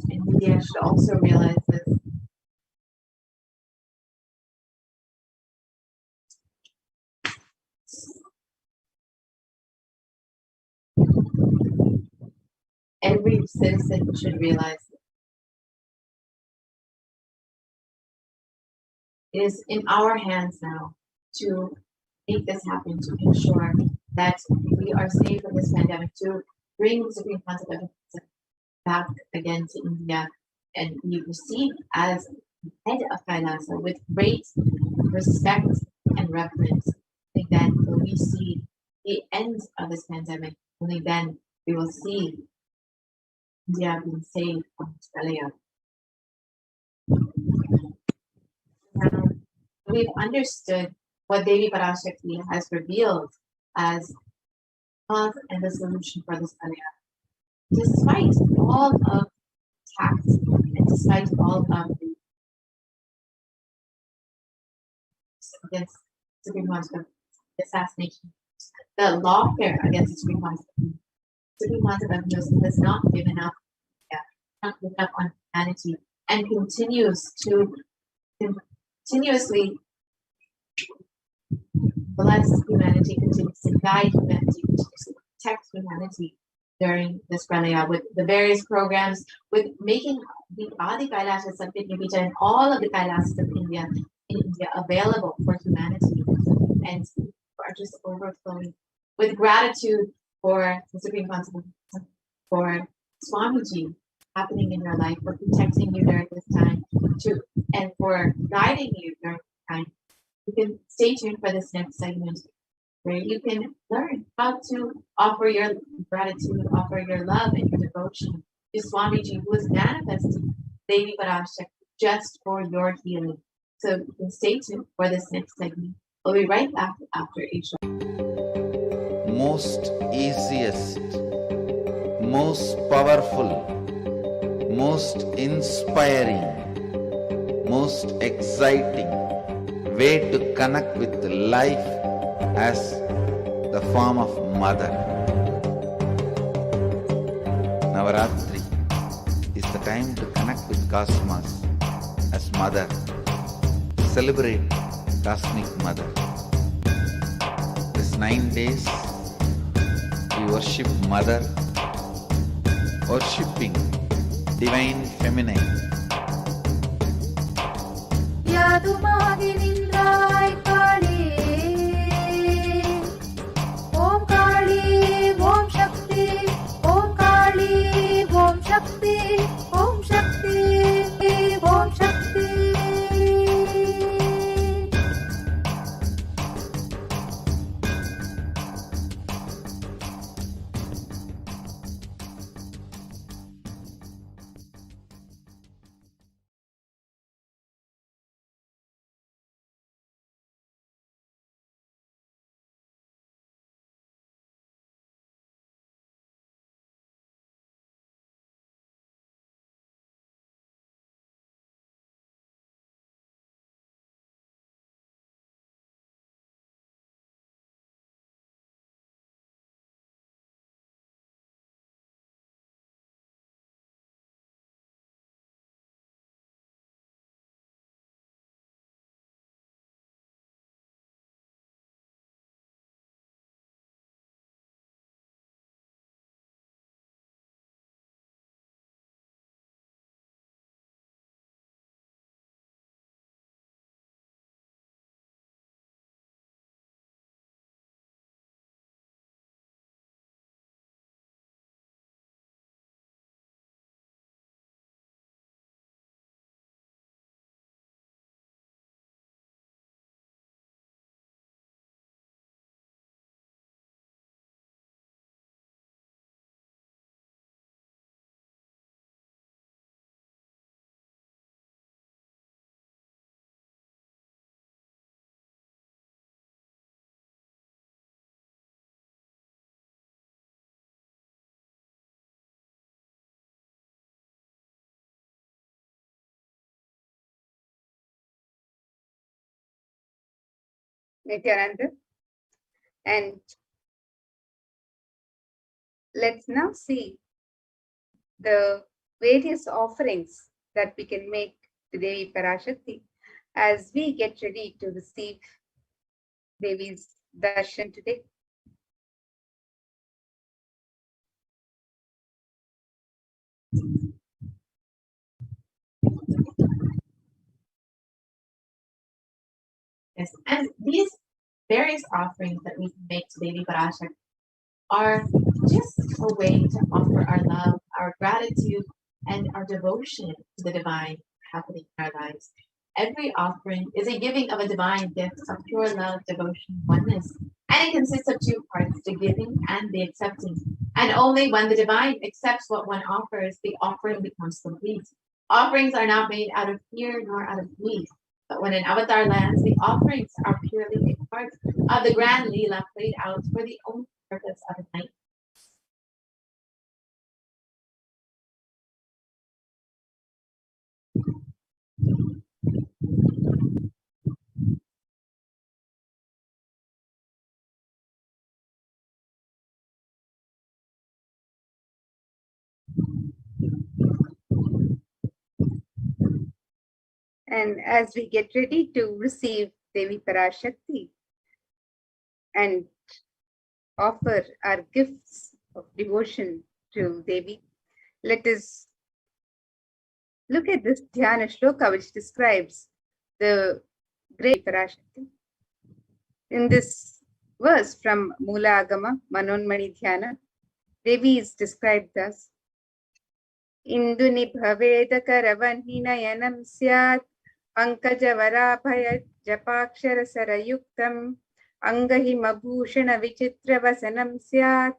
and media should also realize this. Every citizen should realize this. It is in our hands now to make this happen, to ensure that we are safe from this pandemic, to bring the Supreme Council of Buddhism back again to India and be received as head of Kailasa with great respect and reverence. Only then will we see the end of this pandemic. Only then we will see India being saved from Australia. Now, we've understood what Devi Parashakti has revealed as cause and the solution for this pralaya. despite all of attacks and despite all of the against Supreme Master, the assassination, the lawfare against Supreme Master, Supreme Master has not given up, not given up on humanity, and continuously bless humanity, continues to guide humanity, continues to protect humanity during this Pralaya with the various programs, with making the Adi Kailasas of Nipita and all of the Kailasas of India available for humanity, and are just overflowing with gratitude for the Supreme Concept, for Swamiji happening in your life, for protecting you during this time, and for guiding you during this time. You can stay tuned for this next segment where you can learn how to offer your gratitude, offer your love and your devotion to Swamiji, who is manifesting Devi Parashakti just for your healing. So you can stay tuned for this next segment. We'll be right back after a short. Most easiest, most powerful, most inspiring, most exciting way to connect with life as the form of mother. Navaratri is the time to connect with Cosmos as mother. Celebrate Cosmic Mother. This 9 days we worship Mother, worshipping Divine Feminine. Yadumaginindrai Kali, Om Kali, Om Shakti, Om Kali, Om Shakti, Om Shakti, Om Shakti. Nithyananda. And let's now see the various offerings that we can make to Devi Parashakti as we get ready to receive Devi's darshan today. Yes, and these various offerings that we can make to Devi Parashakti are just a way to offer our love, our gratitude, and our devotion to the divine happening in our lives. Every offering is a giving of a divine gift of pure love, devotion, oneness, and it consists of two parts, the giving and the accepting. And only when the divine accepts what one offers, the offering becomes complete. Offerings are not made out of fear nor out of need. But when an avatar lands, the offerings are purely a part of the grand Leela played out for the only purpose of enlightenment. And as we get ready to receive Devi Parashakti and offer our gifts of devotion to Devi, let us look at this Dhyana Shloka which describes the great Parashakti. In this verse from Mula Agama, Manonmani Dhyana, Devi is described thus: Induni bhaveda karavanhinayanam syat pankajavaraphaya japakshara sarayuktam angahimabhushana vichitravasanam syat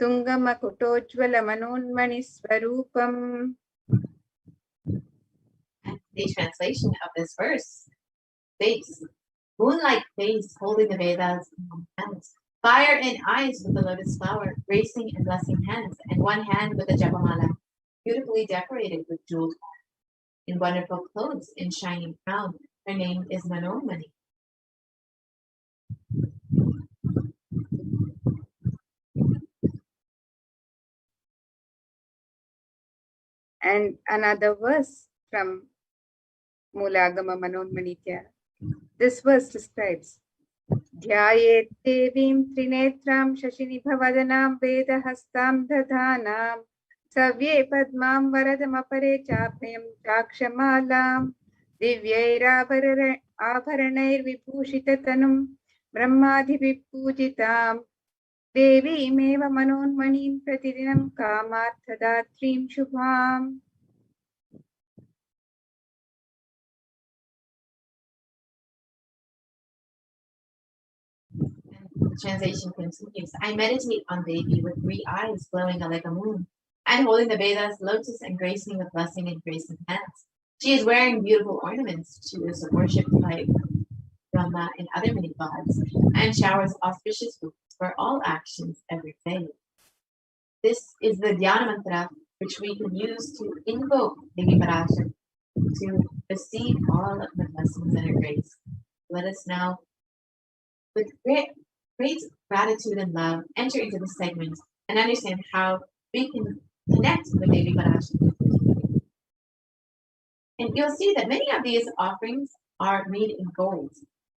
tungamakutojvala manonmani swarupam. The translation of this verse states, moonlight face holding the Vedas in one hand, fire in eyes with the lotus flower, gracing and blessing hands, and one hand with the japamala, beautifully decorated with jeweled in wonderful clothes in shining crown. Her name is Manonmani. And another verse from Mulagama Manonmani Dhyana. This verse describes Dhyayet Devim Trinetram Shashini Bhavadanam Vedahastam Dadhanam Savye Padmam Varadam Apare Chapayam Chakshamalam Divyair Abharanair Vibhushita Tanum Brahmadhi Vipujitam Devi Meva Manonmanim Pratidinam Kamarthadatrim Shubham. The translation continues. I meditate on Devi with 3 eyes glowing like a moon, and holding the Vedas, lotus, and gracing with blessing and grace in hands. She is wearing beautiful ornaments. She is worshipped by Brahma and other many gods, and showers auspicious fruits for all actions every day. This is the Dhyana mantra which we can use to invoke Devi Parashakti to receive all of the blessings and her grace. Let us now, with great gratitude and love, enter into this segment and understand how we can connect with Devi Parashakti. And you'll see that many of these offerings are made in gold,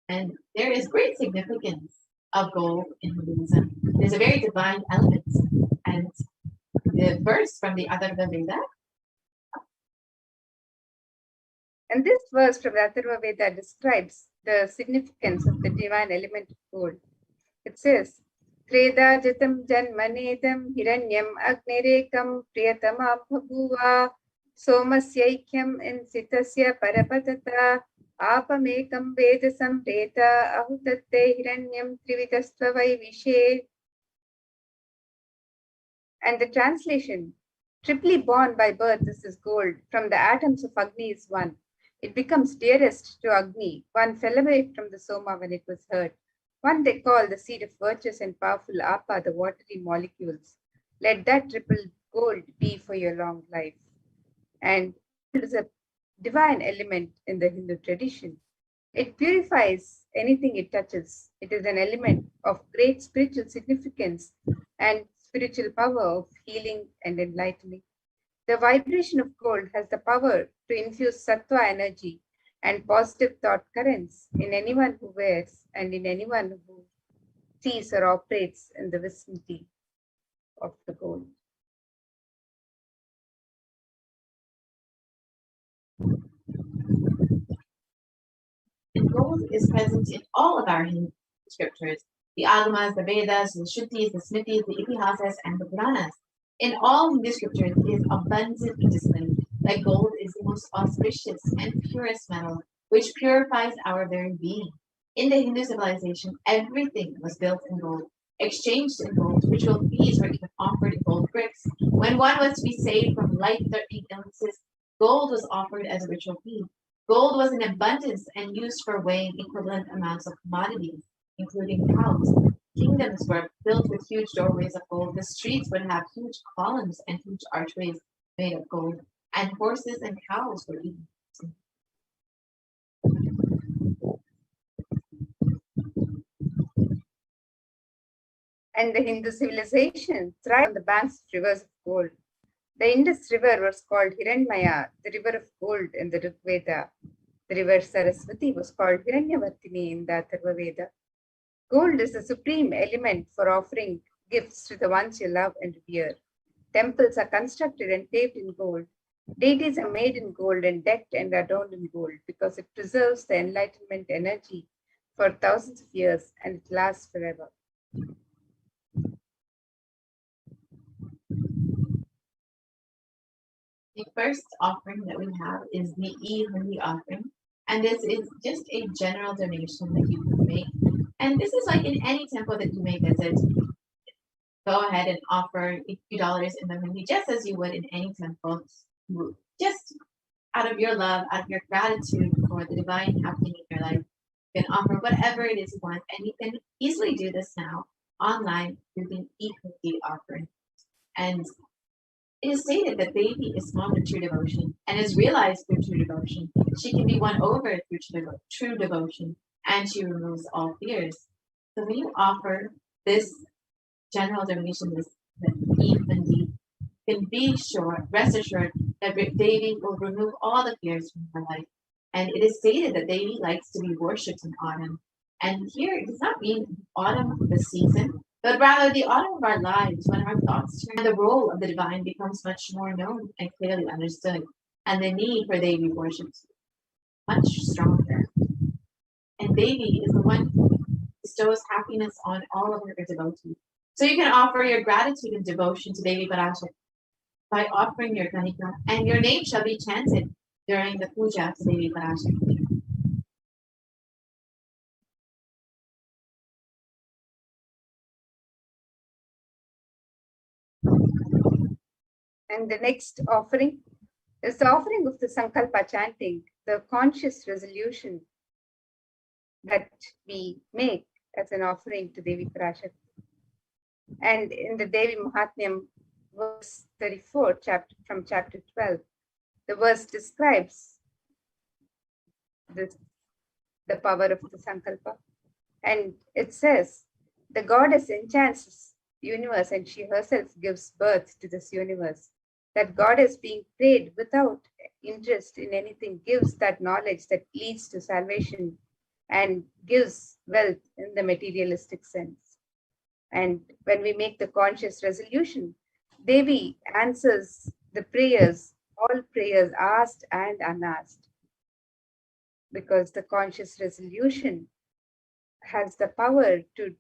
and there is great significance of gold in Hinduism. There's a very divine element, and the verse from the Atharva Veda. And this verse from the Atharva Veda describes the significance of the divine element of gold. It says, Treda jatam janmanedam hiranyam agnirekam priyatama bhabuva somasyaikyam insitasya parapatata apamekam vedasam reta ahutatte hiranyam trividastva vishe. And the translation, triply born by birth is this gold, from the atoms of Agni is one. It becomes dearest to Agni. One fell away from the Soma when it was hurt. One they call the seed of virtuous and powerful Apa, the watery molecules. Let that triple gold be for your long life. And it is a divine element in the Hindu tradition. It purifies anything it touches. It is an element of great spiritual significance and spiritual power of healing and enlightening. The vibration of gold has the power to infuse sattva energy and positive thought currents in anyone who wears and in anyone who sees or operates in the vicinity of the gold. And gold is present in all of our Hindu scriptures, the Agamas, the Vedas, the Shrutis, the Smritis, the Itihasas, and the Puranas. In all Hindu scriptures, it is abundantly displayed that gold is the most auspicious and purest metal, which purifies our very being. In the Hindu civilization, everything was built in gold, exchanged in gold. Ritual feasts were even offered in gold bricks. When one was to be saved from life-threatening illnesses, gold was offered as a ritual fee. Gold was in abundance and used for weighing equivalent amounts of commodities, including cows. Kingdoms were built with huge doorways of gold. The streets would have huge columns and huge archways made of gold, and horses and cows were eaten. And the Hindu civilization thrived on the banks of rivers of gold. The Indus River was called Hiranmaya, the river of gold in the Rig Veda. The river Saraswati was called Hiranyavartini in the Atharva Veda. Gold is the supreme element for offering gifts to the ones you love and revere. Temples are constructed and paved in gold. Deities are made in gold and decked and adorned in gold because it preserves the enlightenment energy for thousands of years and it lasts forever. The first offering that we have is the E-Hundi offering. And this is just a general donation that you can make. And this is like in any temple that you may visit. Go ahead and offer a few dollars in the hundi, just as you would in any temple. Just out of your love, out of your gratitude for the divine happening in your life. You can offer whatever it is you want. And you can easily do this now online through the E-Hundi offering. And it is stated that Devi is formed of true devotion and is realized through true devotion. She can be won over through true devotion, and she removes all fears. So when you offer this general donation, this E-Hundi, can be sure, rest assured, that Devi will remove all the fears from her life. And it is stated that Devi likes to be worshipped in autumn. And here it does not mean autumn, the season, but rather the autumn of our lives, when our thoughts turn, the role of the divine becomes much more known and clearly understood, and the need for Devi worship much stronger. And Devi is the one who bestows happiness on all of her devotees. So you can offer your gratitude and devotion to Devi Parashakti by offering your Ganika, and your name shall be chanted during the puja to Devi Parashakti. And the next offering is the offering of the Sankalpa chanting, the conscious resolution that we make as an offering to Devi Parashakti. And in the Devi Mahatmyam, verse 34, from chapter 12, the verse describes the power of the Sankalpa. And it says, the goddess enchants this universe and she herself gives birth to this universe. That goddess being prayed without interest in anything gives that knowledge that leads to salvation and gives wealth in the materialistic sense. And when we make the conscious resolution, Devi answers the prayers, all prayers asked and unasked, because the conscious resolution has the power to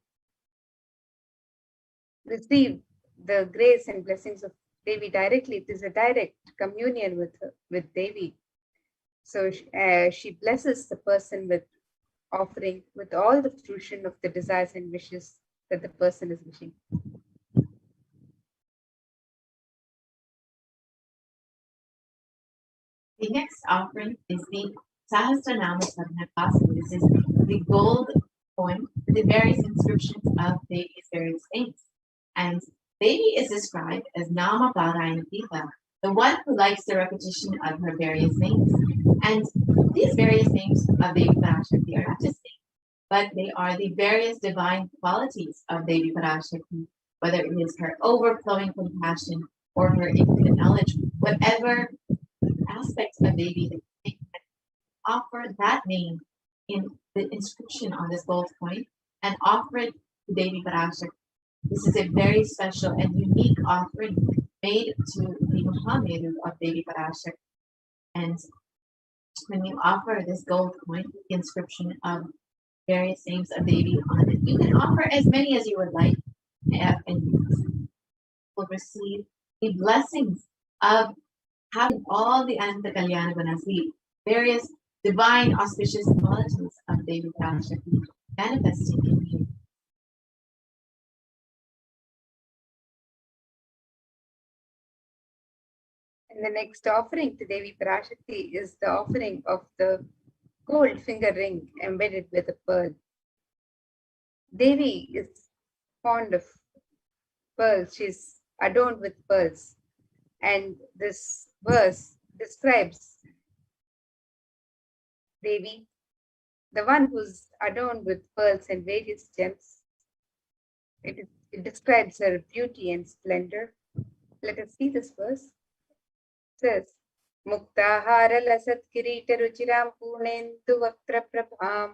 receive the grace and blessings of Devi directly. It is a direct communion with Devi. So she blesses the person with offering, with all the fruition of the desires and wishes that the person is wishing. The next offering is the Sahasranama Sarnakasa. This is the gold coin with the various inscriptions of Devi's various saints. And Devi is described as Nama Parayana Pita, the one who likes the repetition of her various names. And these various names of Devi Parashakti are not just names, but they are the various divine qualities of Devi Parashakti, whether it is her overflowing compassion or her infinite knowledge, whatever aspect of Devi that you can offer that name in the inscription on this gold coin and offer it to Devi Parashakti. This is a very special and unique offering made to the Mahameru of Devi Parashakti. And when you offer this gold coin, the inscription of various names of Devi on it, you can offer as many as you would like, and you will receive the blessings of having all the Ananta Kalyana Gunas, the various divine auspicious qualities of Devi Parashakti manifesting in you. And the next offering to Devi Parashakti is the offering of the gold finger ring embedded with a pearl. Devi is fond of pearls. She's adorned with pearls. And this verse describes Devi, the one who's adorned with pearls and various gems. It describes her beauty and splendor. Let us see this verse. It says, मुक्ताहारलसत्किरीटरुचिरां पूर्णेन्दुवक्त्रप्रभां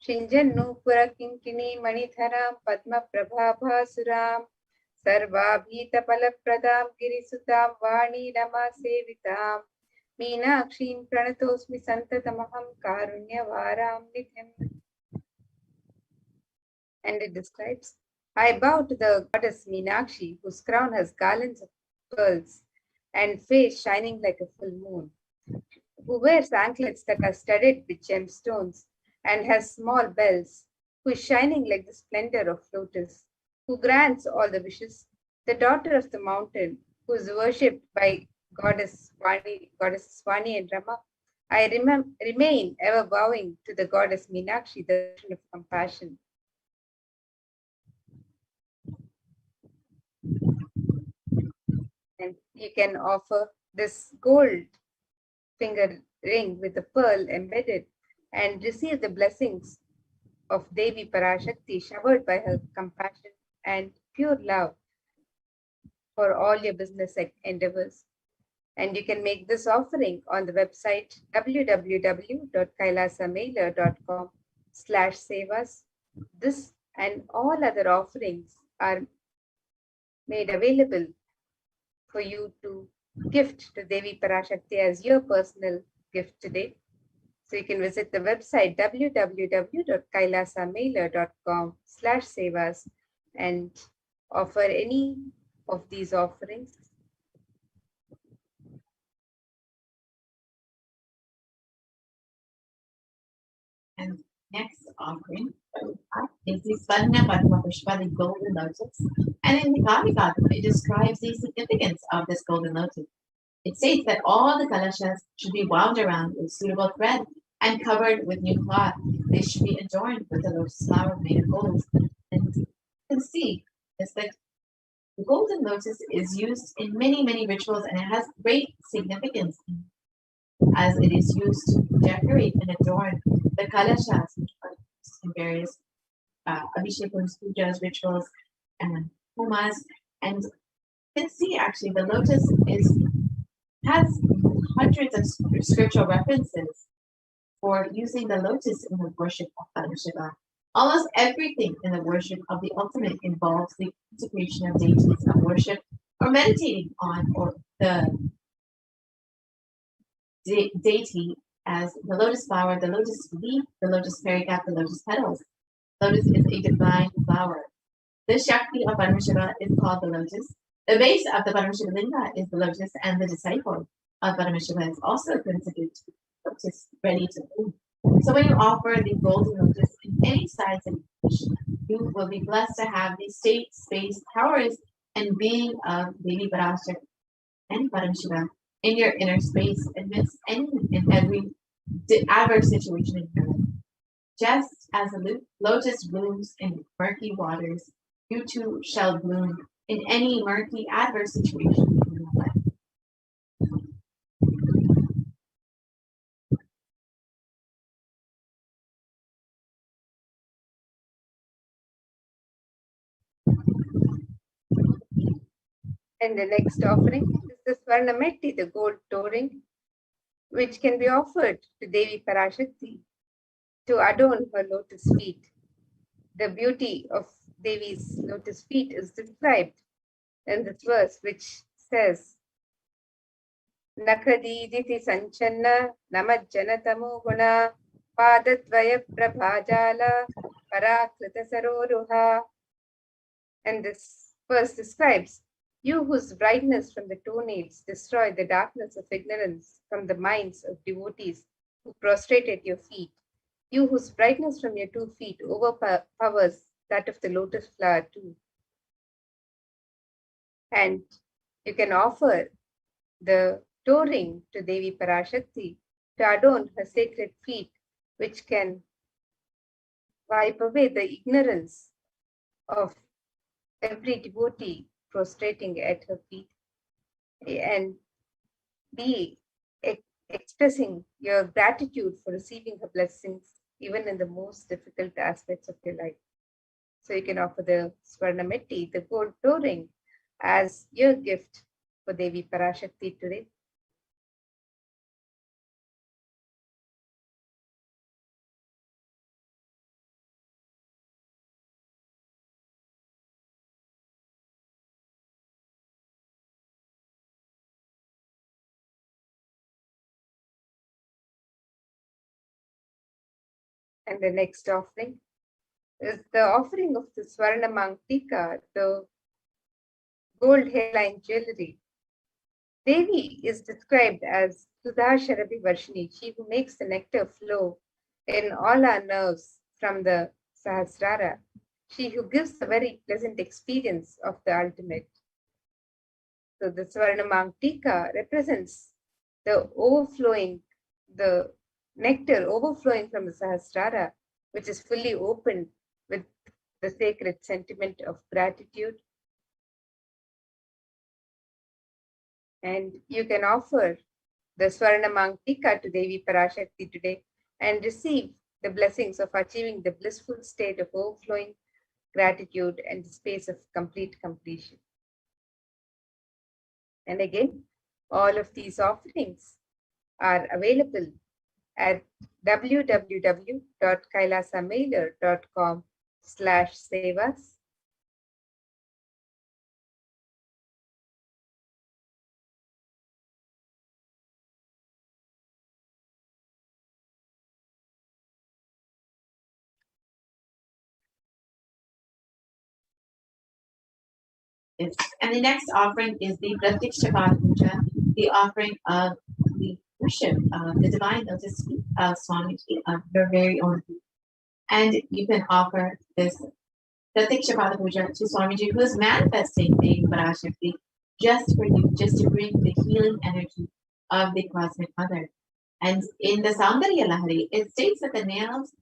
शिञ्जन्नूपुरकिङ्किणी मणिधरां पद्मप्रभाभासुरां सर्वाभीतफलप्रदां गिरिसुतां वाणीरमासेवितां मीनाक्षीं प्रणतोऽस्मि सन्ततमहं कारुण्यवारां निधिम्. And it describes, I bow to the goddess Meenakshi, whose crown has garlands of pearls and face shining like a full moon, who wears anklets that are studded with gemstones and has small bells, who is shining like the splendor of lotus, who grants all the wishes, the daughter of the mountain, who is worshipped by goddesses Swani and Rama. I remain ever bowing to the goddess Meenakshi, the ocean of compassion. And you can offer this gold finger ring with a pearl embedded and receive the blessings of Devi Parashakti showered by her compassion and pure love for all your business endeavors. And you can make this offering on the website www.kailasamailer.com/sevas. This and all other offerings are made available for you to gift to Devi Parashakti as your personal gift today. So you can visit the website www.kailasamailer.com/sevas and offer any of these offerings. And next offering is the Swarna Padma Pushpa, the golden lotus. And in the Kavika, it describes the significance of this golden lotus. It states that all the kalashas should be wound around with suitable thread and covered with new cloth. They should be adorned with a lotus flower made of gold. And you can see is that the golden lotus is used in many, many rituals, and it has great significance as it is used to decorate and adorn the kalashas, which are used in various abhishekams, pujas, rituals, and homas. And you can see actually the lotus has hundreds of scriptural references for using the lotus in the worship of Paramashiva. Almost everything in the worship of the ultimate involves the consecration of deities of worship or meditating on or the deity as the lotus flower, the lotus leaf, the lotus pericarp, the lotus petals. Lotus is a divine flower. The Shakti of Paramashiva is called the lotus. The base of the Paramashiva Linga is the lotus, and the disciple of Paramashiva is also considered to be lotus, ready to bloom. So when you offer the golden lotus in any size and wish, you will be blessed to have the state, space, powers, and being of Devi Parashakti and Paramashiva in your inner space amidst any and every adverse situation in your life. Just as the lotus blooms in murky waters, you too shall bloom in any murky adverse situation in your life. And the next offering is the Swarnametti, the gold touring, which can be offered to Devi Parashakti to adorn her lotus feet. The beauty of Devi's lotus feet is described in this verse, which says, Nakadiditi Sanchanna Namajjanatamo Guna Padatvaya Prabhajala Parakrita Saroruha. And this verse describes, you whose brightness from the toenails destroy the darkness of ignorance from the minds of devotees who prostrate at your feet. You whose brightness from your 2 feet overpowers that of the lotus flower too. And you can offer the toe ring to Devi Parashakti to adorn her sacred feet, which can wipe away the ignorance of every devotee prostrating at her feet, and be expressing your gratitude for receiving her blessings even in the most difficult aspects of your life. So you can offer the Swarnametti, the gold toe ring, as your gift for Devi Parashakti today. And the next offering is the offering of the Swarnamang Tika, the gold hairline jewelry. Devi is described as Sudha Sharabi Varshini, she who makes the nectar flow in all our nerves from the Sahasrara, she who gives a very pleasant experience of the ultimate. So the Swarnamang Tika represents the overflowing, the nectar overflowing from the Sahasrara, which is fully opened with the sacred sentiment of gratitude. And you can offer the Swarnamang Tika to Devi Parashakti today and receive the blessings of achieving the blissful state of overflowing gratitude and the space of complete completion. And again, all of these offerings are available at www.kailasamailer.com/sevas. Yes. And the next offering is the Pratikshapada Puja, the offering of the worship of the divine lotus feet of Swamiji, of your very own feet. And you can offer this Pratikshapada Puja to Swamiji, who is manifesting the Parashakti just for you, just to bring the healing energy of the Cosmic Mother. And in the Saundarya Lahari, it states that the nails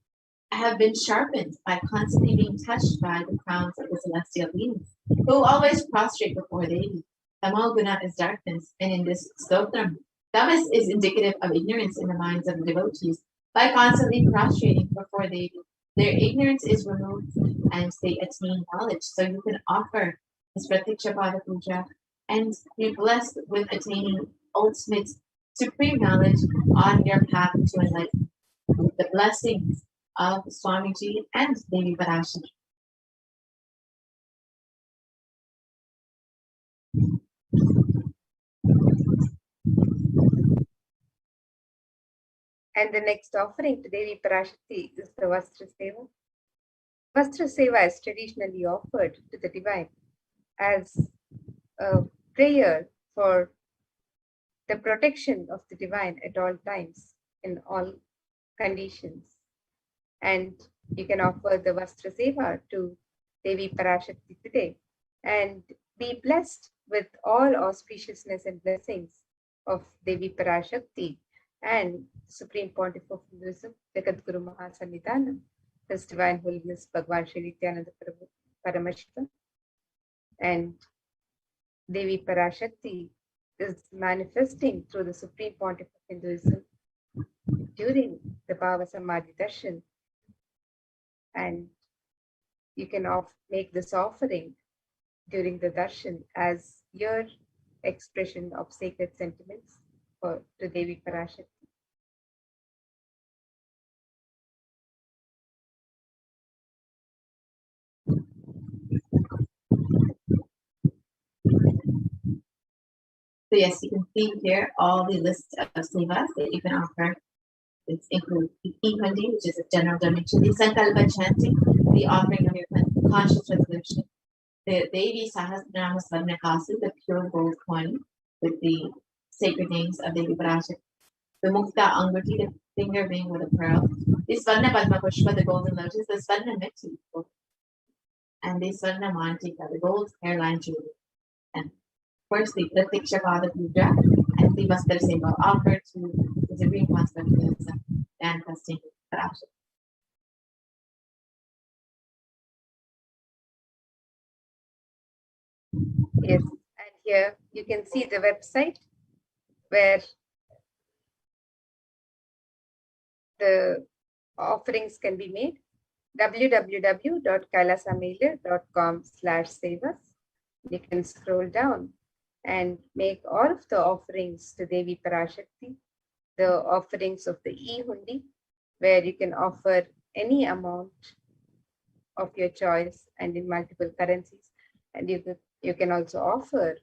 have been sharpened by constantly being touched by the crowns of the celestial beings, who always prostrate before Devi. Tamoguna is darkness, and in this stotram, tamas is indicative of ignorance in the minds of the devotees. By constantly prostrating before Devi, their ignorance is removed and they attain knowledge. So you can offer this Pratikshapada Puja and be blessed with attaining ultimate supreme knowledge on your path to enlightenment. The blessings of Swamiji and Devi Parashakti. And the next offering to Devi Parashakti is the Vastra Seva. Vastra Seva is traditionally offered to the divine as a prayer for the protection of the divine at all times, in all conditions. And you can offer the Vastra Seva to Devi Parashakti today and be blessed with all auspiciousness and blessings of Devi Parashakti and Supreme Pontiff of Hinduism, Jagat Guru Mahasannidhanam, His Divine Holiness Bhagwan Shri Nithyananda Paramashivam. And Devi Parashakti is manifesting through the Supreme Pontiff of Hinduism during the Bhava Samadhi Darshan. And you can make this offering during the darshan as your expression of sacred sentiments to Devi Parashakti. So yes, you can see here all the lists of sevas that you can offer. It includes the Ikandi, which is a general donation, the Sankalpa chanting, the offering of your conscious resolution, the Devi Sahasranama Svarnakasu, the pure gold coin with the sacred names of Devi Parashakti, the Mukta Anguti, the finger ring with a pearl, the Svarna Padma Pushpa, the golden lotus, the Svarna Metu, and the Svarna Mantika, the gold hairline jewelry. And of course, the Pratikshapada Puja and the Vastra Seva offered to the Supreme Constant manifesting Parashakti. Yes, and here you can see the website where the offerings can be made, www.kailasamailer.com/sevas. You can scroll down and make all of the offerings to Devi Parashakti, the offerings of the e-hundi, where you can offer any amount of your choice and in multiple currencies. And you can also offer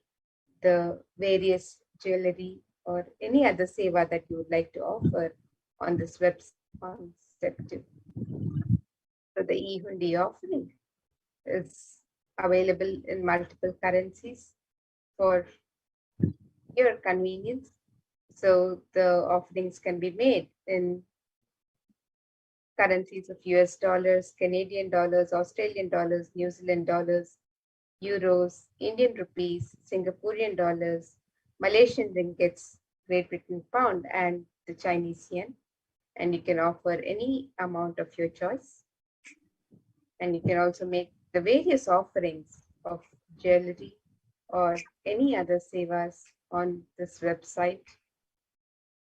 the various jewelry or any other seva that you would like to offer on this website, on step 2. So the e-hundi offering is available in multiple currencies for your convenience. So the offerings can be made in currencies of US dollars, Canadian dollars, Australian dollars, New Zealand dollars, euros, Indian rupees, Singaporean dollars, Malaysian ringgits, Great Britain pound, and the Chinese yen. And you can offer any amount of your choice. And you can also make the various offerings of jewelry or any other sevas on this website,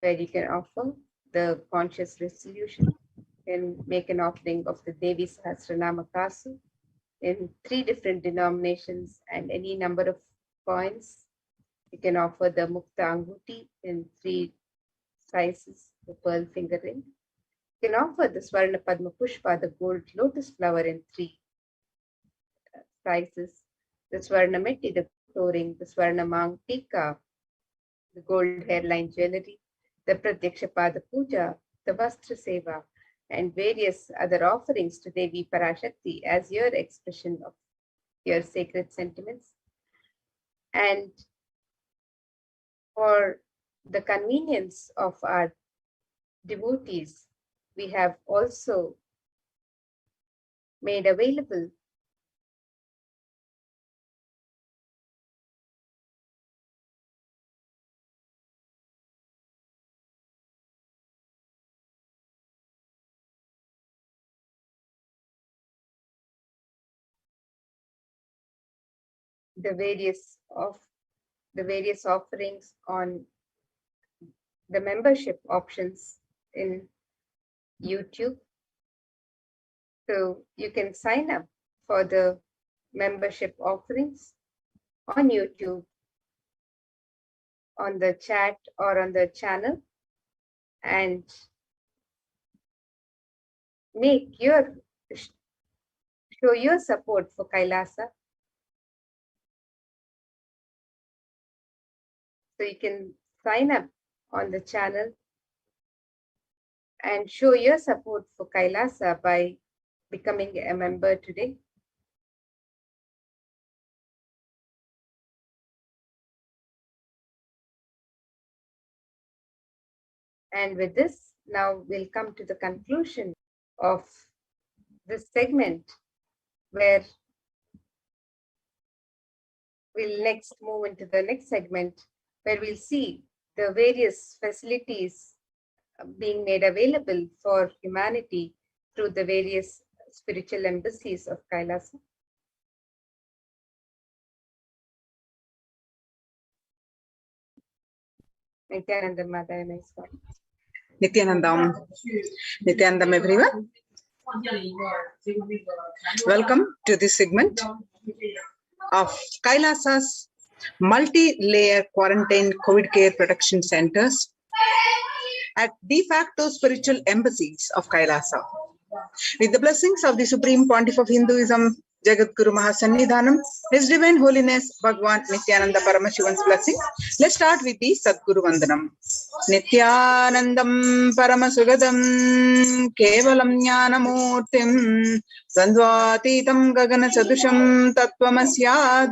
where you can offer the conscious resolution and make an offering of the Devi Sahasranama Kasu in 3 different denominations and any number of coins. You can offer the Mukta Anguti in 3 sizes, the pearl finger ring. You can offer the Swarna Padma Pushpa, the gold lotus flower in 3 sizes, the Swarna Metti, the ring, the Swarna Mang Tika, the gold hairline jewelry, the Pratyaksha Pada Puja, the Vastra Seva, and various other offerings to Devi Parashakti as your expression of your sacred sentiments. And for the convenience of our devotees, we have also made available the various offerings on the membership options in YouTube. So you can sign up for the membership offerings on YouTube, on the chat or on the channel, and show your support for Kailasa. So you can sign up on the channel and show your support for Kailasa by becoming a member today. And with this, now we'll come to the conclusion of this segment, where we'll next move into the next segment, where we'll see the various facilities being made available for humanity through the various spiritual embassies of Kailasa. Nithyananda Madhaya Maiswami. Nithyanandam. Nithyanandam, everyone. Welcome to this segment of Kailasa's multi-layer quarantine COVID care protection centers at de facto spiritual embassies of Kailasa. With the blessings of the Supreme Pontiff of Hinduism, Jagat Guru Mahasannidhanam, His Divine Holiness Bhagwan Nithyananda Paramashivan's blessing, let's start with the Sadguru Vandanam. Nithyanandam Paramasugadam Kevalam Jnanamurtim Sandvatitam Gagana Sadusham Tattvamasya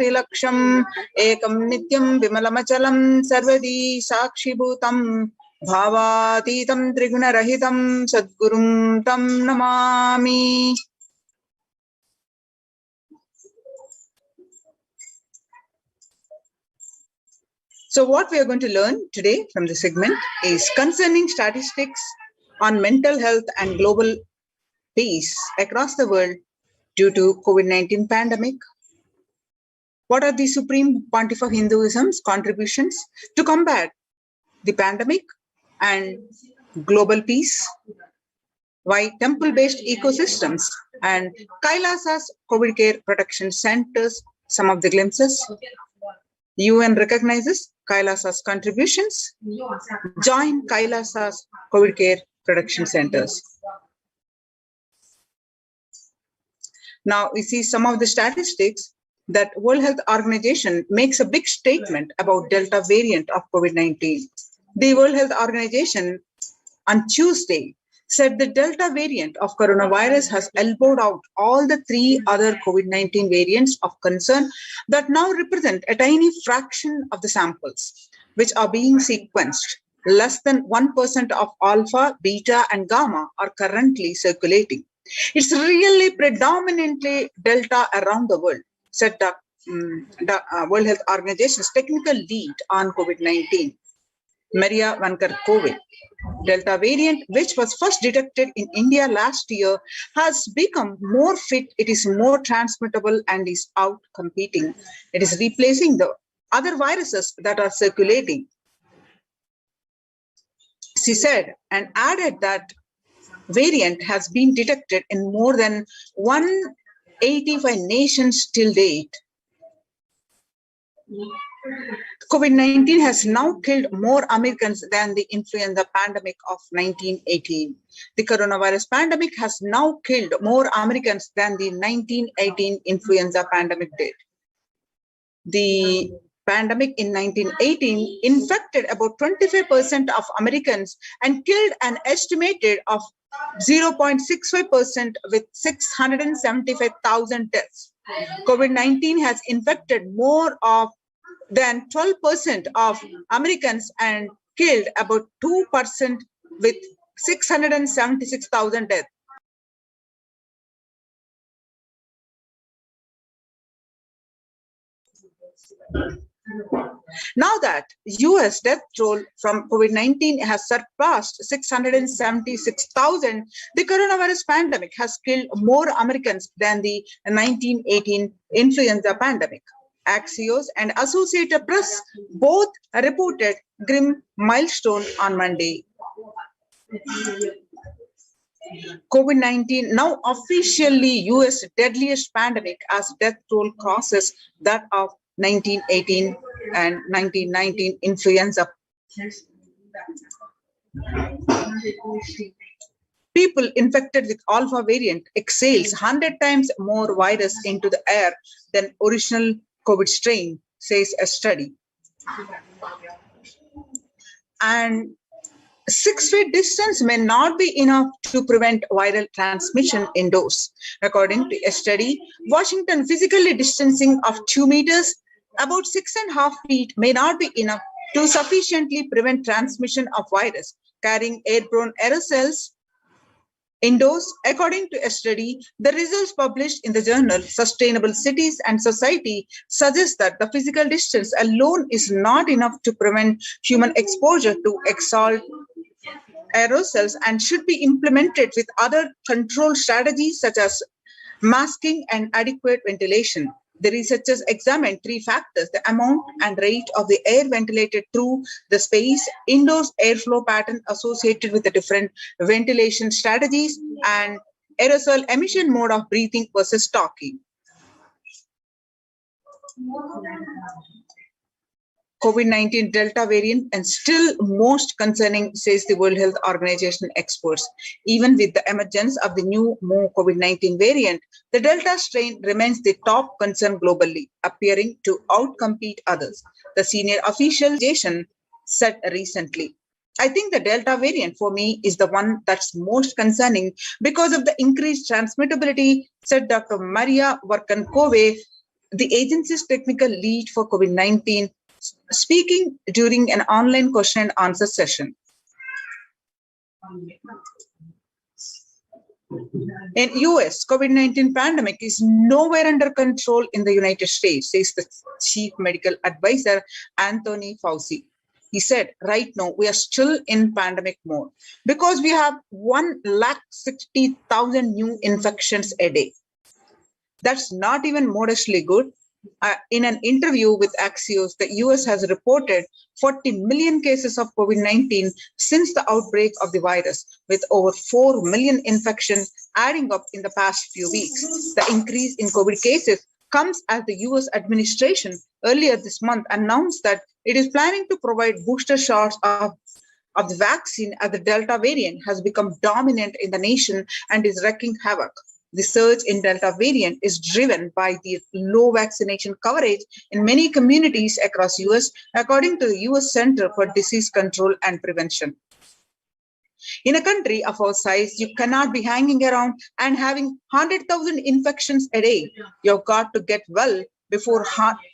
Ekam Nityam Vimalamachalam Sarvadi Sakshi Bhutam Bhavatitam Triguna Rahitam Sadgurum Tam Namami. So what we are going to learn today from the segment is concerning statistics on mental health and global peace across the world due to COVID-19 pandemic. What are the Supreme Pontiff of Hinduism's contributions to combat the pandemic and global peace? Why temple-based ecosystems and Kailasa's COVID care protection centers, some of the glimpses. UN recognizes Kailasa's contributions. Join Kailasa's COVID care protection centers. Now we see some of the statistics that World Health Organization makes a big statement about Delta variant of COVID-19. The World Health Organization on Tuesday said the Delta variant of coronavirus has elbowed out all the three other COVID-19 variants of concern that now represent a tiny fraction of the samples which are being sequenced. Less than 1% of alpha, beta, and gamma are currently circulating. It's really predominantly Delta around the world, said the World Health Organization's technical lead on COVID-19, Maria Vankerkove. Delta variant, which was first detected in India last year, has become more fit, it is more transmittable, and is out competing. It is replacing the other viruses that are circulating. She said and added that variant has been detected in more than 185 nations till date. COVID-19 has now killed more Americans than the influenza pandemic of 1918. The coronavirus pandemic has now killed more Americans than the 1918 influenza pandemic did. The pandemic in 1918 infected about 25% of Americans and killed an estimated of 0.65% with 675,000 deaths. COVID-19 has infected more than 12% of Americans and killed about 2% with 676,000 deaths. Now that US death toll from COVID-19 has surpassed 676,000, the coronavirus pandemic has killed more Americans than the 1918 influenza pandemic. Axios and Associated Press both reported grim milestone on Monday. COVID-19 now officially US deadliest pandemic as death toll crosses that of 1918 and 1919 influenza. People infected with alpha variant exhales 100 times more virus into the air than original COVID strain, says a study. And 6 feet distance may not be enough to prevent viral transmission indoors. According to a study, Washington physically distancing of 2 meters, about 6.5 feet may not be enough to sufficiently prevent transmission of virus carrying airborne aerosols indoors. According to a study, the results published in the journal Sustainable Cities and Society suggest that the physical distance alone is not enough to prevent human exposure to exhaled aerosols and should be implemented with other control strategies such as masking and adequate ventilation. The researchers examined 3 factors: the amount and rate of the air ventilated through the space, indoors airflow pattern associated with the different ventilation strategies, and aerosol emission mode of breathing versus talking. COVID-19 Delta variant and still most concerning, says the World Health Organization experts. Even with the emergence of the new more COVID-19 variant, the Delta strain remains the top concern globally, appearing to outcompete others, the senior official said recently. I think the Delta variant for me is the one that's most concerning because of the increased transmittability, said Dr. Maria Vankerkove, the agency's technical lead for COVID-19, speaking during an online question and answer session. In US, COVID-19 pandemic is nowhere under control in the United States, says the chief medical advisor, Anthony Fauci. He said, right now, we are still in pandemic mode because we have 160,000 new infections a day. That's not even modestly good. In an interview with Axios, the US has reported 40 million cases of COVID-19 since the outbreak of the virus, with over 4 million infections adding up in the past few weeks. The increase in COVID cases comes as the US administration earlier this month announced that it is planning to provide booster shots of the vaccine as the Delta variant has become dominant in the nation and is wreaking havoc. The surge in Delta variant is driven by the low vaccination coverage in many communities across US, according to the US Center for Disease Control and Prevention. In a country of our size, you cannot be hanging around and having 100,000 infections a day. You've got to get well before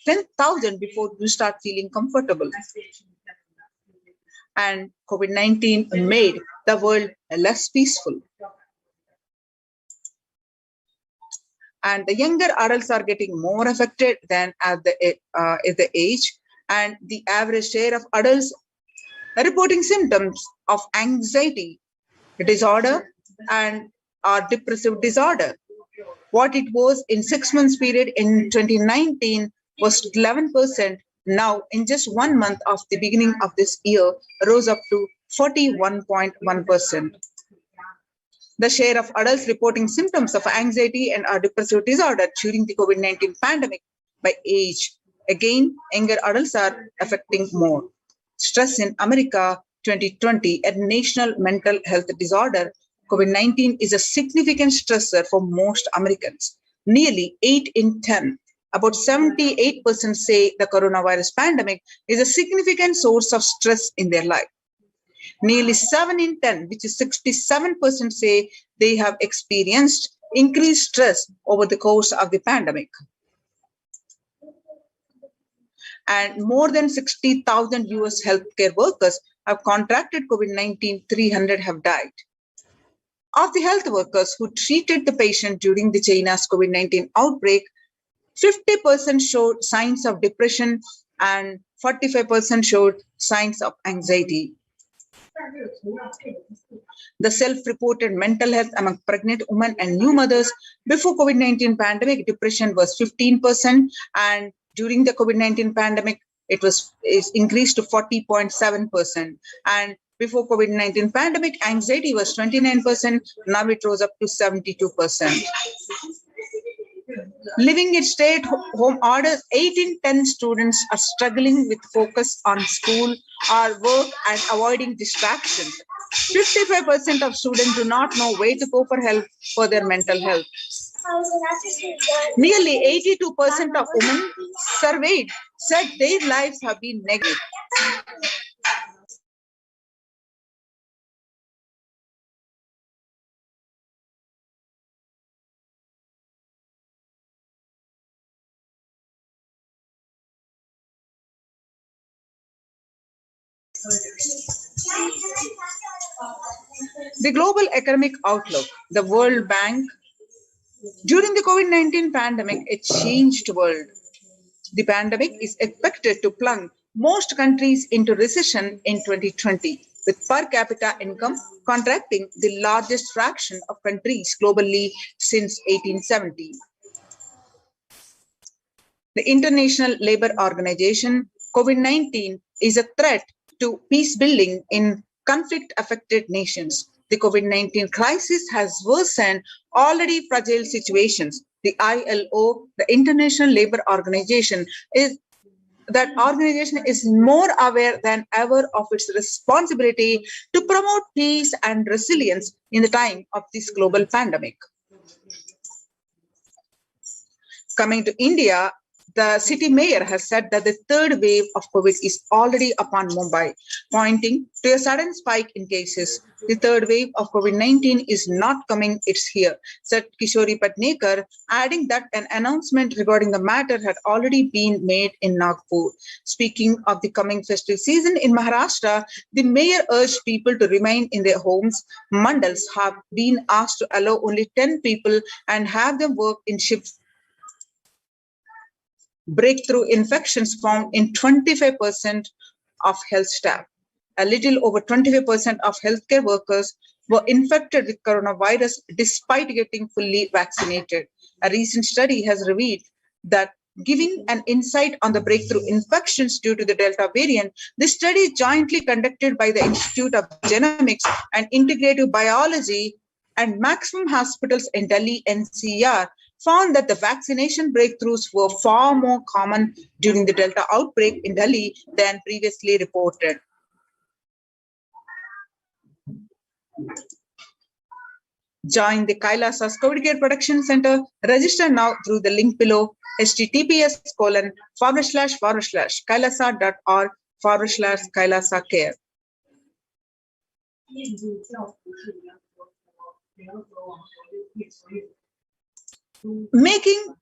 10,000 before you start feeling comfortable. And COVID-19 made the world less peaceful. And the younger adults are getting more affected than at the age. And the average share of adults reporting symptoms of anxiety disorder and depressive disorder. What it was in 6 months period in 2019 was 11%. Now, in just 1 month of the beginning of this year, rose up to 41.1%. The share of adults reporting symptoms of anxiety and depressive disorder during the COVID-19 pandemic by age. Again, younger adults are affecting more. Stress in America 2020, a national mental health disorder. COVID-19 is a significant stressor for most Americans. Nearly 8 in 10, about 78% say the coronavirus pandemic is a significant source of stress in their life. Nearly 7 in 10, which is 67%, say they have experienced increased stress over the course of the pandemic. And more than 60,000 US healthcare workers have contracted COVID-19, 300 have died. Of the health workers who treated the patient during the China's COVID-19 outbreak, 50% showed signs of depression and 45% showed signs of anxiety. The self-reported mental health among pregnant women and new mothers before COVID-19 pandemic, depression was 15%, and during the COVID-19 pandemic, is increased to 40.7%. And before COVID-19 pandemic, anxiety was 29%. Now it rose up to 72%. Living in stay-at-home orders, 8 in 10 students are struggling with focus on school or work and avoiding distractions. 55% of students do not know where to go for help for their mental health. Nearly 82% of women surveyed said their lives have been negative. The global economic outlook, the World Bank. During the COVID-19 pandemic, it changed the world. The pandemic is expected to plunge most countries into recession in 2020, with per capita income contracting the largest fraction of countries globally since 1870. The International Labour Organization, COVID-19 is a threat to peace building in conflict-affected nations. The COVID-19 crisis has worsened already fragile situations. The ILO, the International Labour Organization, is more aware than ever of its responsibility to promote peace and resilience in the time of this global pandemic. Coming to India, the city mayor has said that the third wave of COVID is already upon Mumbai, pointing to a sudden spike in cases. The third wave of COVID-19 is not coming, it's here, said Kishori Patnekar, adding that an announcement regarding the matter had already been made in Nagpur. Speaking of the coming festive season in Maharashtra, the mayor urged people to remain in their homes. Mandals have been asked to allow only 10 people and have them work in shifts. Breakthrough infections found in 25% of health staff. A little over 25% of healthcare workers were infected with coronavirus despite getting fully vaccinated. A recent study has revealed that, giving an insight on the breakthrough infections due to the Delta variant, the study jointly conducted by the Institute of Genomics and Integrative Biology and Maximum Hospitals in Delhi NCR found that the vaccination breakthroughs were far more common during the Delta outbreak in Delhi than previously reported. Join the Kailasa's COVID Care Production Center. Register now through the link below, https://kailasa.org/Kailasa Care. Making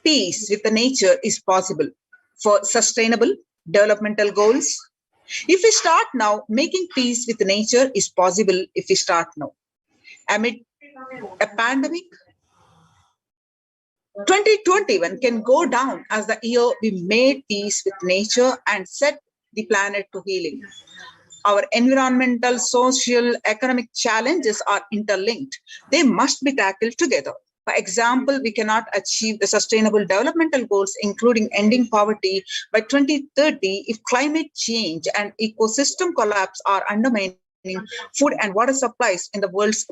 peace with the nature is possible for sustainable developmental goals. If we start now, making peace with nature is possible if we start now. Amid a pandemic, 2021 can go down as the year we made peace with nature and set the planet to healing. Our environmental, social, economic challenges are interlinked. They must be tackled together. For example, we cannot achieve the sustainable developmental goals, including ending poverty, by 2030 if climate change and ecosystem collapse are undermining food and water supplies in the world's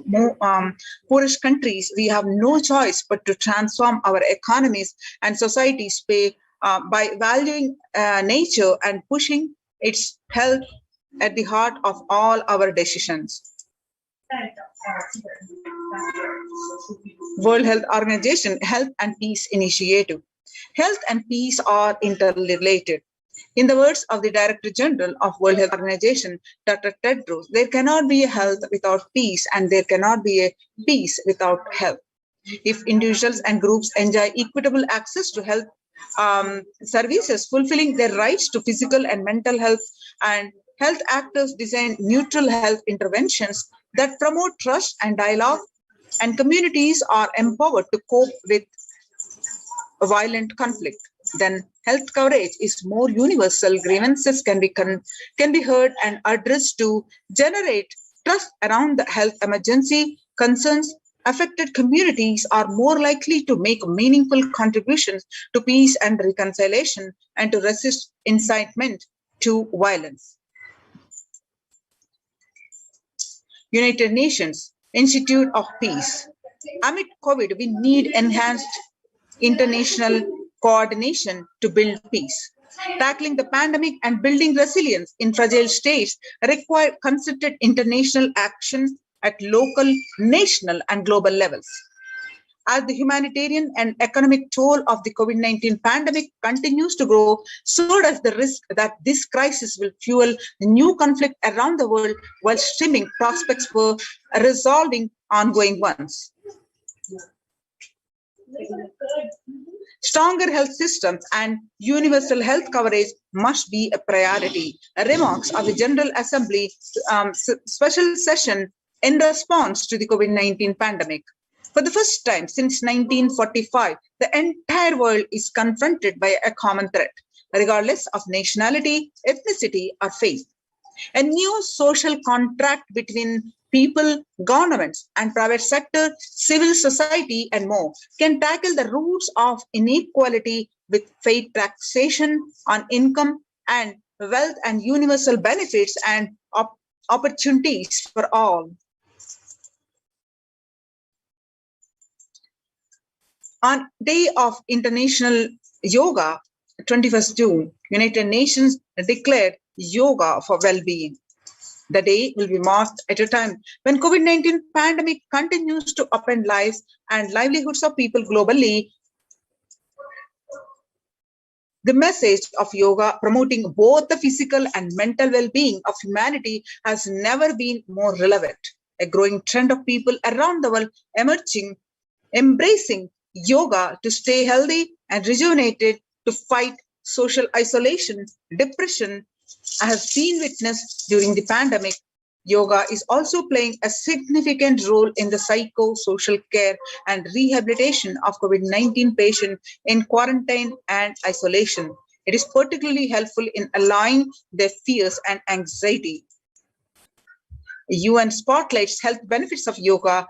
poorest countries. We have no choice but to transform our economies and societies by valuing nature and pushing its health at the heart of all our decisions. World Health Organization Health and Peace Initiative. Health and peace are interrelated. In the words of the Director General of World Health Organization, Dr. Tedros, there cannot be a health without peace and there cannot be a peace without health. If individuals and groups enjoy equitable access to health services, fulfilling their rights to physical and mental health, and health actors design neutral health interventions that promote trust and dialogue, and communities are empowered to cope with violent conflict, then health coverage is more universal. Grievances can be heard and addressed to generate trust around the health emergency. Concerns affected communities are more likely to make meaningful contributions to peace and reconciliation and to resist incitement to violence. United Nations Institute of Peace. Amid COVID, we need enhanced international coordination to build peace. Tackling the pandemic and building resilience in fragile states require concerted international action at local, national, and global levels. As the humanitarian and economic toll of the COVID-19 pandemic continues to grow, so does the risk that this crisis will fuel new conflict around the world while stripping prospects for resolving ongoing ones. Stronger health systems and universal health coverage must be a priority. Remarks of the General Assembly special session in response to the COVID-19 pandemic. For the first time since 1945, the entire world is confronted by a common threat, regardless of nationality, ethnicity, or faith. A new social contract between people, governments, and private sector, civil society, and more can tackle the roots of inequality with fair taxation on income and wealth and universal benefits and opportunities for all. On Day of International Yoga, 21st June, United Nations declared Yoga for Well-being. The day will be marked at a time when COVID-19 pandemic continues to upend lives and livelihoods of people globally. The message of yoga promoting both the physical and mental well-being of humanity has never been more relevant. A growing trend of people around the world embracing yoga to stay healthy and rejuvenated, to fight social isolation, depression, has been witnessed during the pandemic. Yoga is also playing a significant role in the psycho-social care and rehabilitation of COVID-19 patients in quarantine and isolation. It is particularly helpful in allaying their fears and anxiety. UN spotlights health benefits of yoga,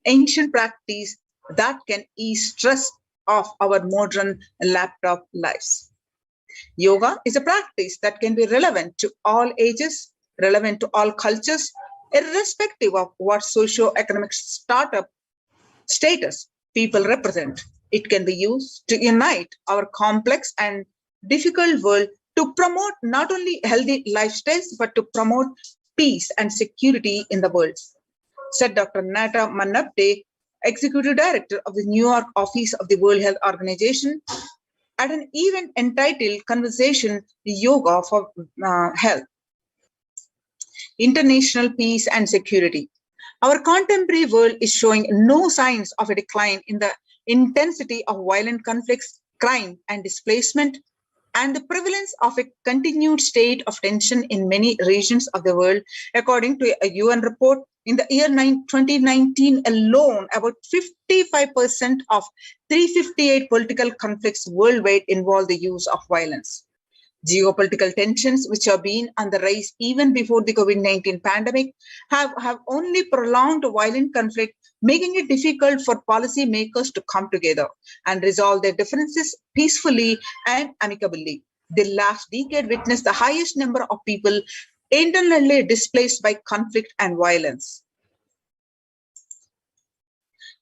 ancient practice that can ease stress of our modern laptop lives. Yoga is a practice that can be relevant to all ages, relevant to all cultures, irrespective of what socio-economic status people represent. It can be used to unite our complex and difficult world, to promote not only healthy lifestyles, but to promote peace and security in the world, said Dr. Nata Mannapte, Executive Director of the New York office of the World Health Organization, at an event entitled Conversation Yoga for Health. international peace and security. Our contemporary world is showing no signs of a decline in the intensity of violent conflicts, crime, and displacement, and the prevalence of a continued state of tension in many regions of the world. According to a UN report, in the year 2019 alone, about 55% of 358 political conflicts worldwide involve the use of violence. Geopolitical tensions, which have been on the rise even before the COVID-19 pandemic, have only prolonged violent conflict, making it difficult for policymakers to come together and resolve their differences peacefully and amicably. The last decade witnessed the highest number of people internally displaced by conflict and violence.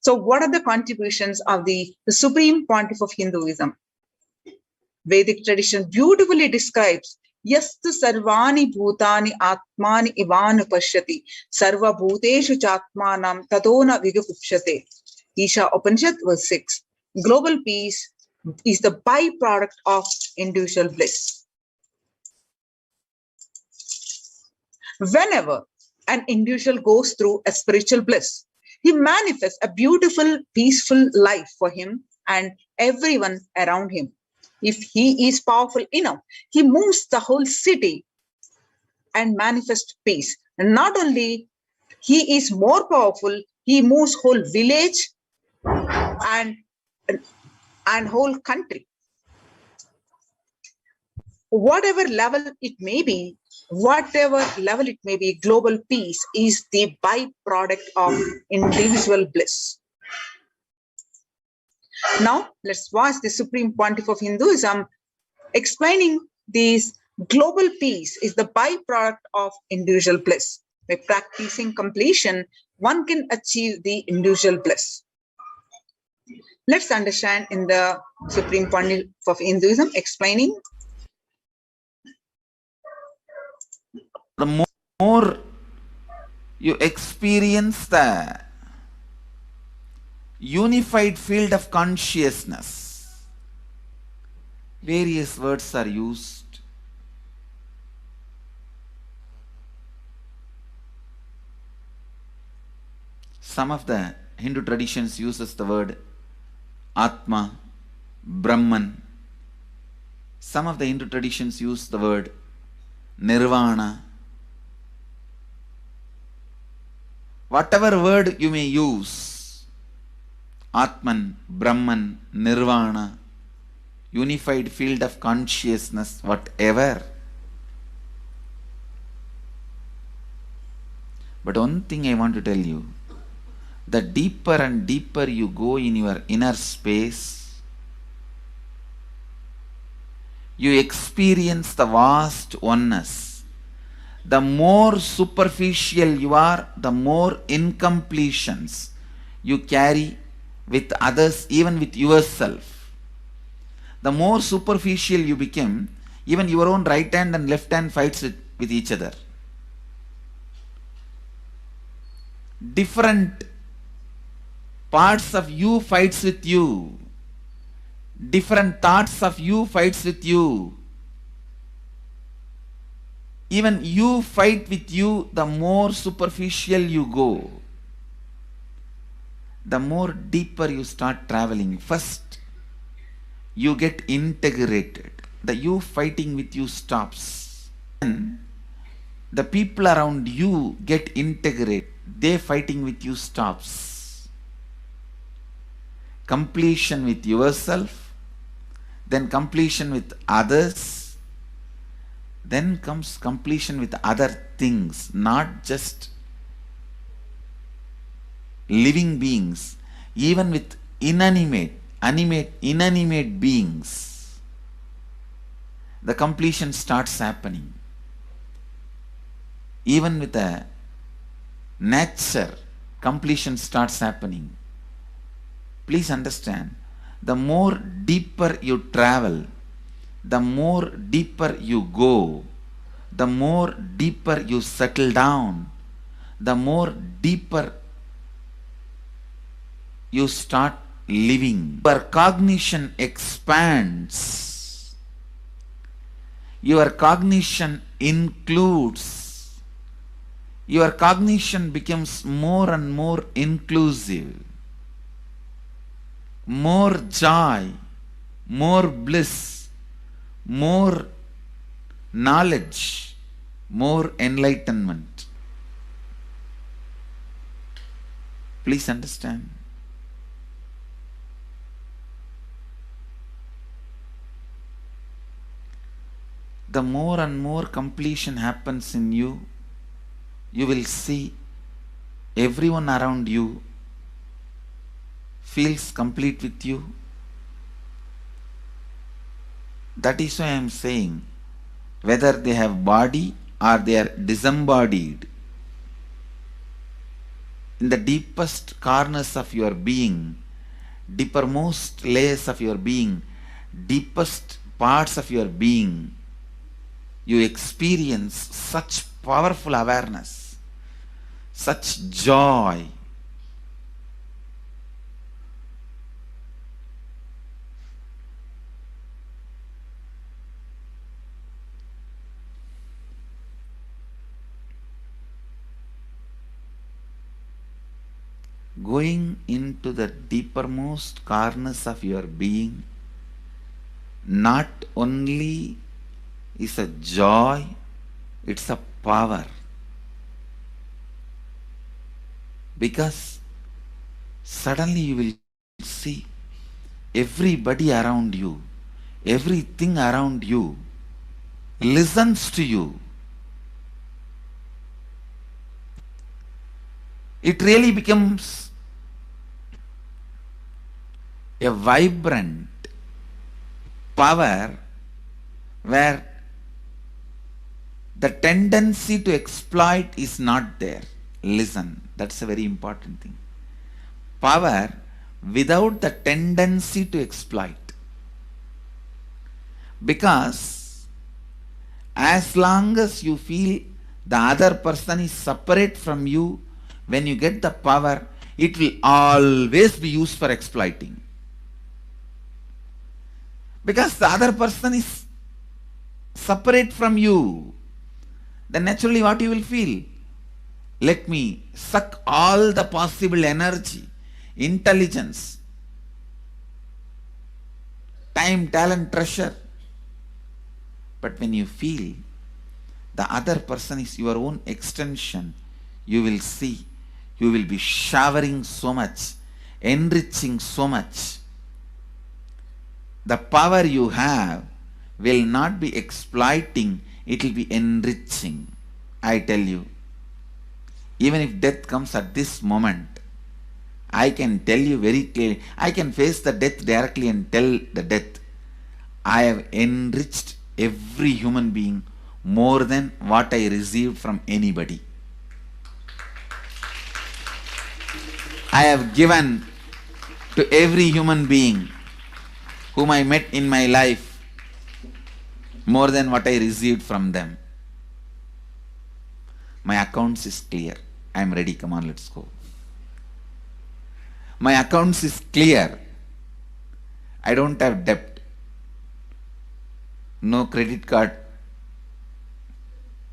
So what are the contributions of the Supreme Pontiff of Hinduism? Vedic tradition beautifully describes Yastu sarvani bhutani atmani ivanu pashyati sarva bhuteshu chatmanam tadona vigupshate. Isha Upanishad verse 6. Global peace is the byproduct of individual bliss. Whenever an individual goes through a spiritual bliss, he manifests a beautiful, peaceful life for him and everyone around him. If he is powerful enough, he moves the whole city and manifests peace. And not only he is more powerful, he moves whole village and whole country. Whatever level it may be, global peace is the byproduct of individual bliss. Now, let's watch the Supreme Pontiff of Hinduism explaining this global peace is the byproduct of individual bliss. By practicing completion, one can achieve the individual bliss. Let's understand in the Supreme Pontiff of Hinduism explaining. The more you experience the unified field of consciousness, various words are used. Some of the Hindu traditions uses the word Atma, Brahman. Some of the Hindu traditions use the word Nirvana. Whatever word you may use, Atman, Brahman, Nirvana, unified field of consciousness, whatever. But one thing I want to tell you, the deeper and deeper you go in your inner space, you experience the vast oneness. The more superficial you are, the more incompletions you carry with others, even with yourself. The more superficial you become, even your own right hand and left hand fights with each other. Different parts of you fights with you. Different thoughts of you fights with you. Even you fight with you, the more superficial you go, the more deeper you start traveling. First, you get integrated. The you fighting with you stops. Then, the people around you get integrated. They fighting with you stops. Completion with yourself, then completion with others, then comes completion with other things, not just living beings, even with inanimate beings. The completion starts happening. Even with the nature, completion starts happening. Please understand, the more deeper you travel, the more deeper you go, the more deeper you settle down, the more deeper you start living. Your cognition expands. Your cognition includes your cognition becomes more and more inclusive, more joy, more bliss, more knowledge, more enlightenment. Please understand. The more and more completion happens in you, you will see everyone around you feels complete with you. That is why I am saying, whether they have body or they are disembodied, in the deepest corners of your being, deepermost layers of your being, deepest parts of your being, you experience such powerful awareness, such joy. Going into the deepermost corners of your being not only is a joy, it's a power. Because suddenly you will see everybody around you, everything around you listens to you. It really becomes a vibrant power where the tendency to exploit is not there. Listen, that's a very important thing. Power without the tendency to exploit. Because as long as you feel the other person is separate from you, when you get the power, it will always be used for exploiting. Because the other person is separate from you, then naturally what you will feel? Let me suck all the possible energy, intelligence, time, talent, treasure. But when you feel the other person is your own extension, you will see, you will be showering so much, enriching so much. The power you have will not be exploiting, it will be enriching. I tell you, even if death comes at this moment, I can tell you very clearly, I can face the death directly and tell the death, I have enriched every human being more than what I received from anybody. I have given to every human being whom I met in my life more than what I received from them. My accounts is clear. I am ready. Come on, let's go. My accounts is clear. I don't have debt. No credit card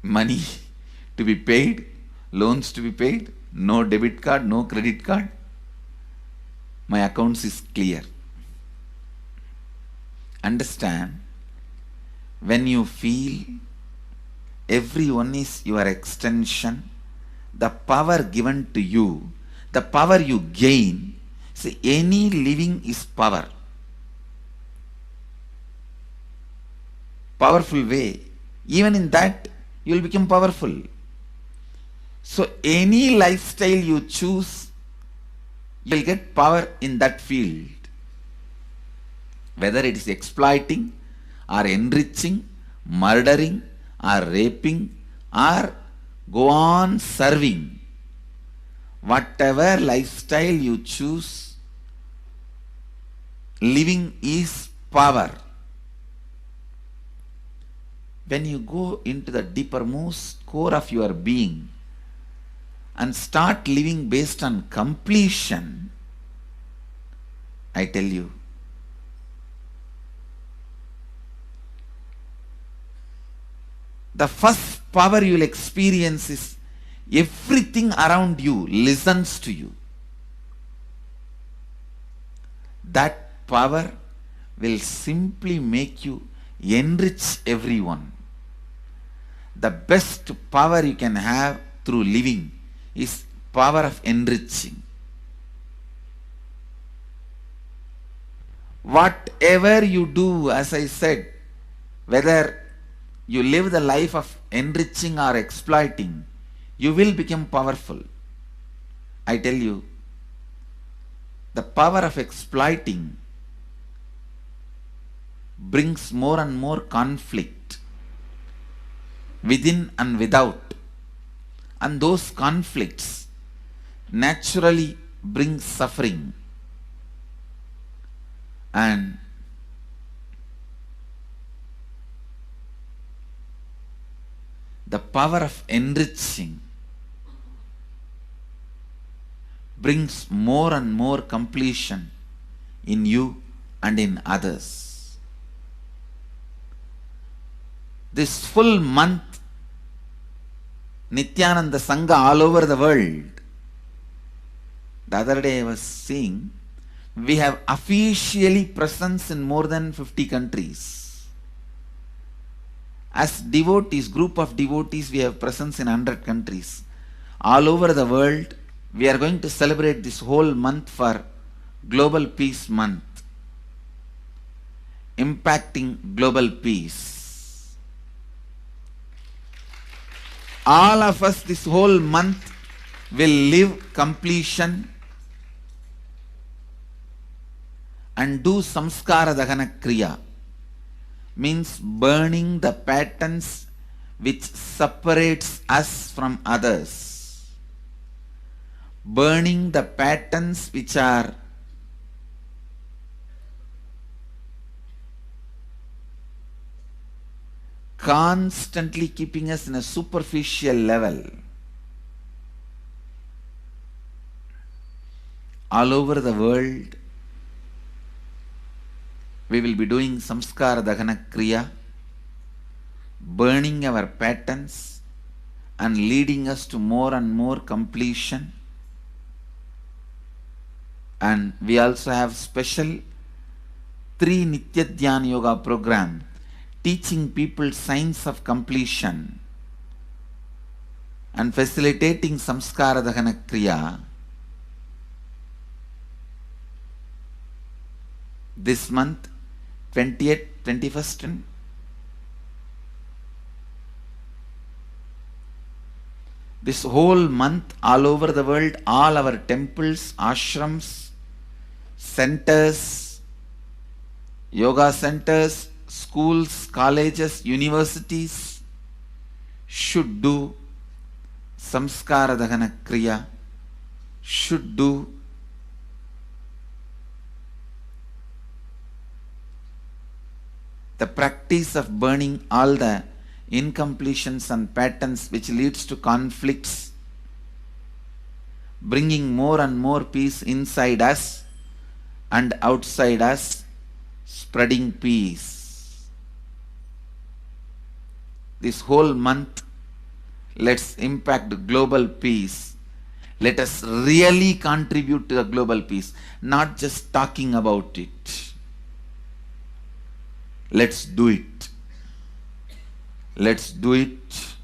money to be paid, loans to be paid, no debit card, no credit card. My accounts is clear. Understand, when you feel everyone is your extension, the power given to you, the power you gain, see, any living is power. Powerful way. Even in that, you will become powerful. So any lifestyle you choose, you will get power in that field. Whether it is exploiting or enriching, murdering or raping or go on serving. Whatever lifestyle you choose, living is power. When you go into the deepermost core of your being and start living based on completion, I tell you, the first power you will experience is everything around you listens to you. That power will simply make you enrich everyone. The best power you can have through living is power of enriching. Whatever you do, as I said, whether you live the life of enriching or exploiting, you will become powerful. I tell you, the power of exploiting brings more and more conflict within and without. And those conflicts naturally bring suffering. And the power of enriching brings more and more completion in you and in others. This full month, Nithyananda Sangha all over the world. The other day I was seeing, we have officially presence in more than 50 countries. As devotees, group of devotees, we have presence in 100 countries. All over the world, we are going to celebrate this whole month for Global Peace Month, impacting global peace. All of us this whole month will live completion and do samskara dahana kriya, means burning the patterns which separates us from others, burning the patterns which are constantly keeping us in a superficial level. All over the world, we will be doing samskara dahana kriya, burning our patterns and leading us to more and more completion. And we also have special 3 Nitya Dhyana Yoga program teaching people science of completion and facilitating samskara dahana kriya. This month, 20th, 21st, and this whole month, all over the world, all our temples, ashrams, centers, yoga centers, schools, colleges, universities should do samskara dahana kriya, should do the practice of burning all the incompletions and patterns which leads to conflicts, bringing more and more peace inside us and outside us, spreading peace. This whole month, let's impact global peace. Let us really contribute to the global peace, not just talking about it. Let's do it. Let's do it.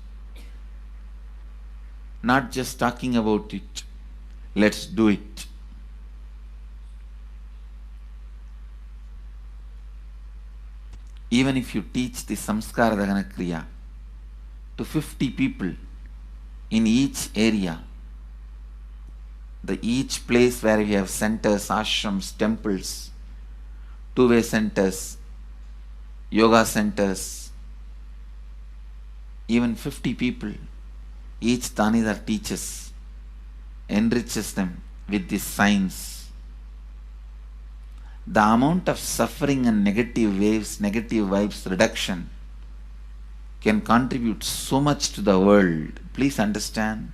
Not just talking about it. Let's do it. Even if you teach the samskara dahana kriya to 50 people in each area, each place where we have centers, ashrams, temples, two-way centers, yoga centers, even 50 people, each Tanidar teaches, enriches them with this science. The amount of suffering and negative waves, negative vibes reduction can contribute so much to the world. Please understand,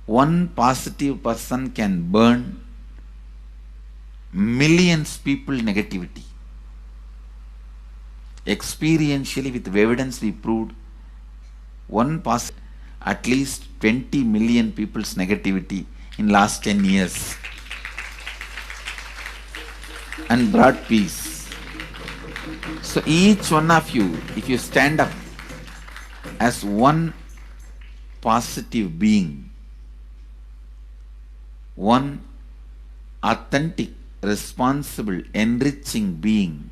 one positive person can burn millions people negativity. Experientially, with evidence we proved one positive, at least 20 million people's negativity in last 10 years and brought peace. So each one of you, if you stand up as one positive being, one authentic, responsible, enriching being,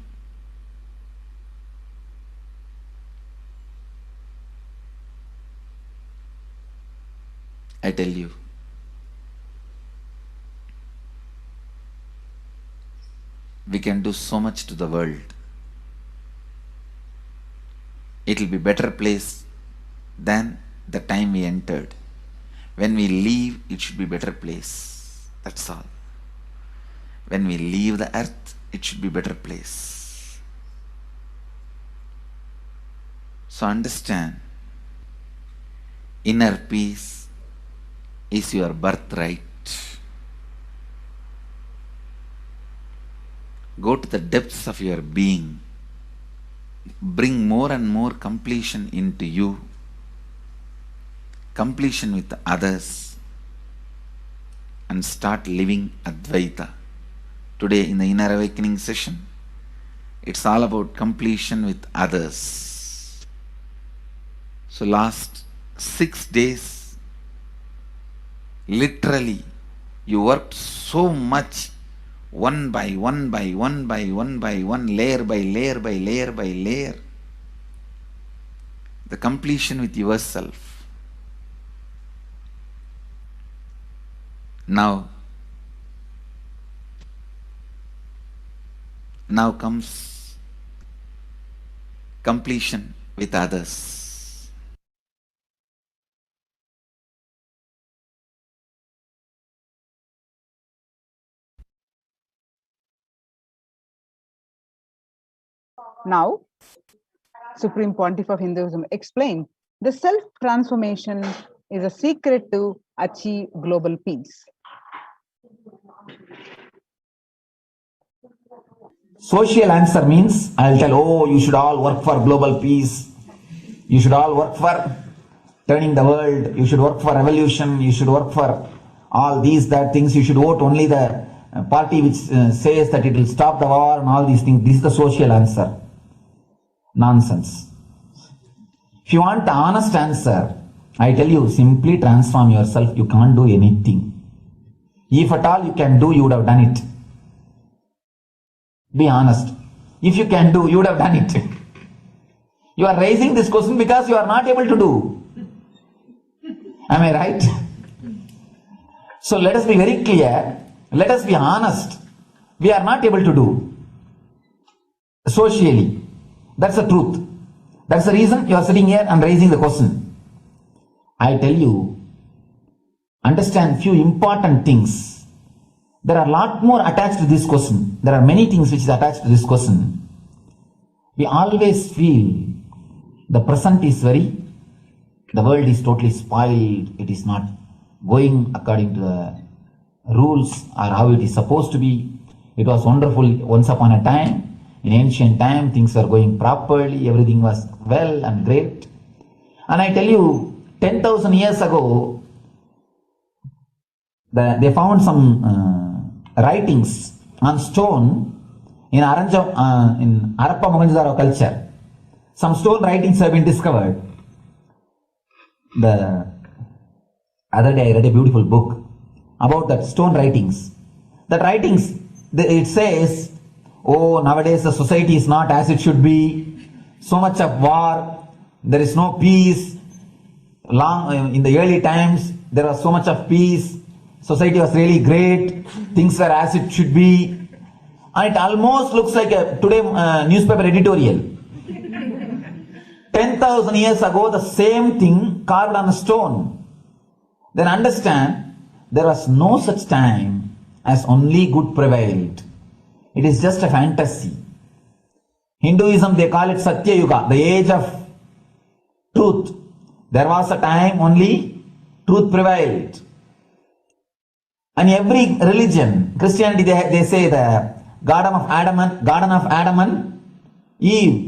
I tell you, we can do so much to the world. It will be better place than the time we entered. When we leave, it should be better place. That's all. When we leave the earth, it should be better place. So understand, inner peace is your birthright. Go to the depths of your being. Bring more and more completion into you. Completion with others. And start living Advaita. Today in the Inner Awakening session, it's all about completion with others. So last 6 days, literally, you worked so much, one by one by one by one by one, layer by layer by layer by layer. The completion with yourself. Now comes completion with others. Now, Supreme Pontiff of Hinduism explained, the self-transformation is a secret to achieve global peace. Social answer means, I'll tell, oh, you should all work for global peace. You should all work for turning the world. You should work for revolution. You should work for all these, that things. You should vote only the party which says that it will stop the war and all these things. This is the social answer. Nonsense. If you want the honest answer, I tell you, simply transform yourself. You can't do anything. If at all you can do, you would have done it. Be honest. If you can do, you would have done it. You are raising this question because you are not able to do. Am I right? So let us be very clear. Let us be honest. We are not able to do. Socially. That's the truth. That's the reason you are sitting here and raising the question. I tell you, understand few important things. There are a lot more attached to this question. There are many things which is attached to this question. We always feel the present is the world is totally spoiled. It is not going according to the rules or how it is supposed to be. It was wonderful once upon a time. In ancient time, things were going properly. Everything was well and great. And I tell you, 10,000 years ago, they found some writings on stone in Harappa Mohenjo-daro culture. Some stone writings have been discovered. The other day I read a beautiful book about that stone writings. That writings, it says, oh, nowadays the society is not as it should be. So much of war. There is no peace. In the early times, there was so much of peace. Society was really great. Things were as it should be. And it almost looks like a today newspaper editorial. 10,000 years ago, the same thing carved on a stone. Then understand, there was no such time as only good prevailed. It is just a fantasy. Hinduism, they call it Satya Yuga, the age of truth. There was a time only truth prevailed. And every religion, Christianity, they say the Garden of Adam and Eve.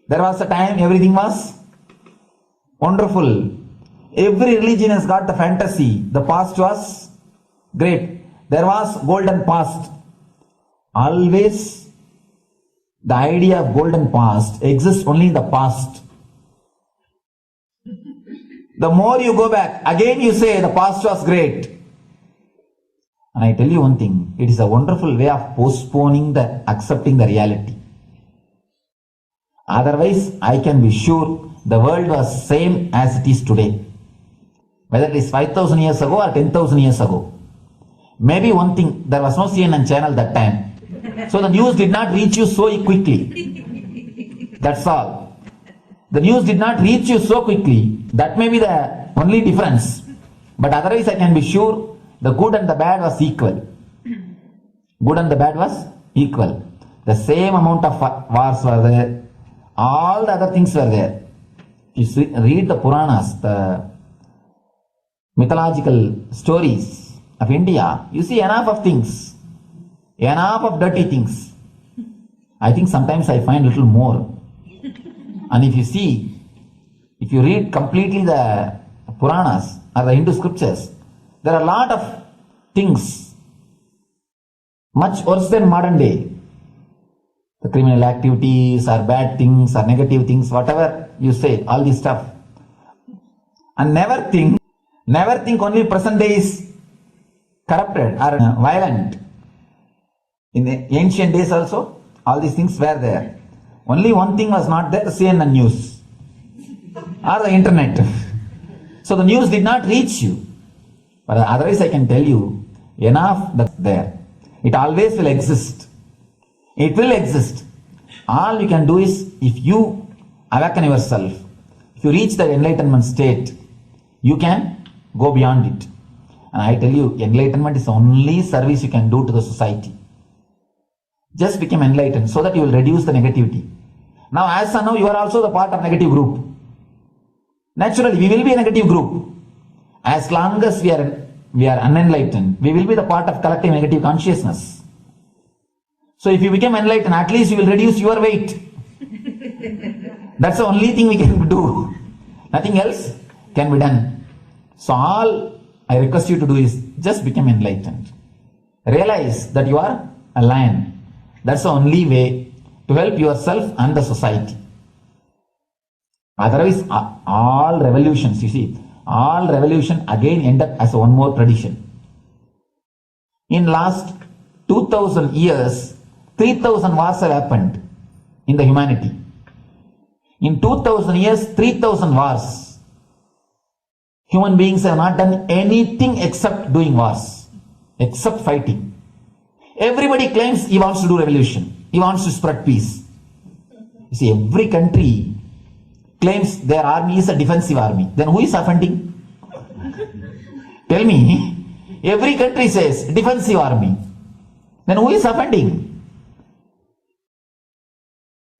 There was a time everything was wonderful. Every religion has got the fantasy. The past was great. There was golden past. Always the idea of golden past exists only in the past. The more you go back, again you say the past was great. And I tell you one thing, it is a wonderful way of postponing the accepting the reality. Otherwise, I can be sure the world was same as it is today. Whether it is 5,000 years ago or 10,000 years ago. Maybe one thing, there was no CNN channel that time. So the news did not reach you so quickly. That's all. The news did not reach you so quickly. That may be the only difference. But otherwise I can be sure the good and the bad was equal. Good and the bad was equal. The same amount of wars were there. All the other things were there. You read the Puranas, the mythological stories of India, you see enough of things. Enough of dirty things. I think sometimes I find little more. And if you see, if you read completely the Puranas or the Hindu scriptures, there are a lot of things much worse than modern day. The criminal activities or bad things or negative things, whatever you say, all this stuff. And never think only present day is corrupted or violent. In the ancient days also, all these things were there. Only one thing was not there, the CNN news or the internet. So the news did not reach you. But otherwise I can tell you, enough that's there. It always will exist. It will exist. All you can do is, if you awaken yourself, if you reach the enlightenment state, you can go beyond it. And I tell you, enlightenment is the only service you can do to the society. Just become enlightened so that you will reduce the negativity. Now, as of now, you are also the part of negative group. Naturally, we will be a negative group. As long as we are unenlightened, we will be the part of collective negative consciousness. So if you become enlightened, at least you will reduce your weight. That's the only thing we can do. Nothing else can be done. So all I request you to do is just become enlightened. Realize that you are a lion. That's the only way to help yourself and the society. Otherwise, all revolutions, you see, all revolution again end up as one more tradition. In last 2000 years, 3000 wars have happened in the humanity. In 2000 years, 3000 wars. Human beings have not done anything except doing wars, except fighting. Everybody claims he wants to do revolution. He wants to spread peace. You see, every country claims their army is a defensive army. Then who is offending? Tell me. Every country says defensive army. Then who is offending?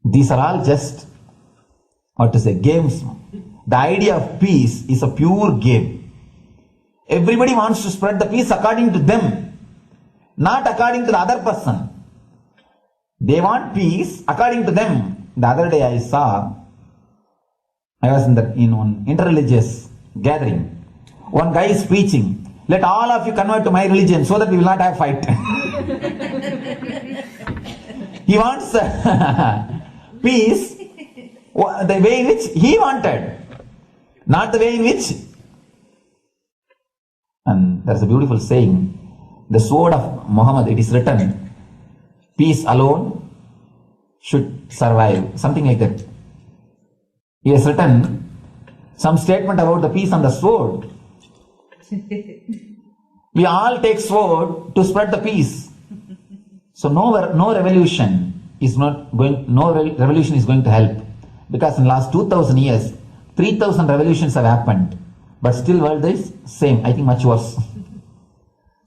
These are all just, games. The idea of peace is a pure game. Everybody wants to spread the peace according to them, not according to the other person. They want peace according to them. The other day I was in one interreligious gathering. One guy is preaching, let all of you convert to my religion so that we will not have fight. He wants peace the way in which he wanted, not the way in which. And there's a beautiful saying, the sword of Muhammad, it is written, peace alone should survive, something like that. He has written some statement about the peace on the sword. We all take sword to spread the peace. So no revolution is going to help, because in the last 2000 years 3000 revolutions have happened, but still world is same, I think much worse.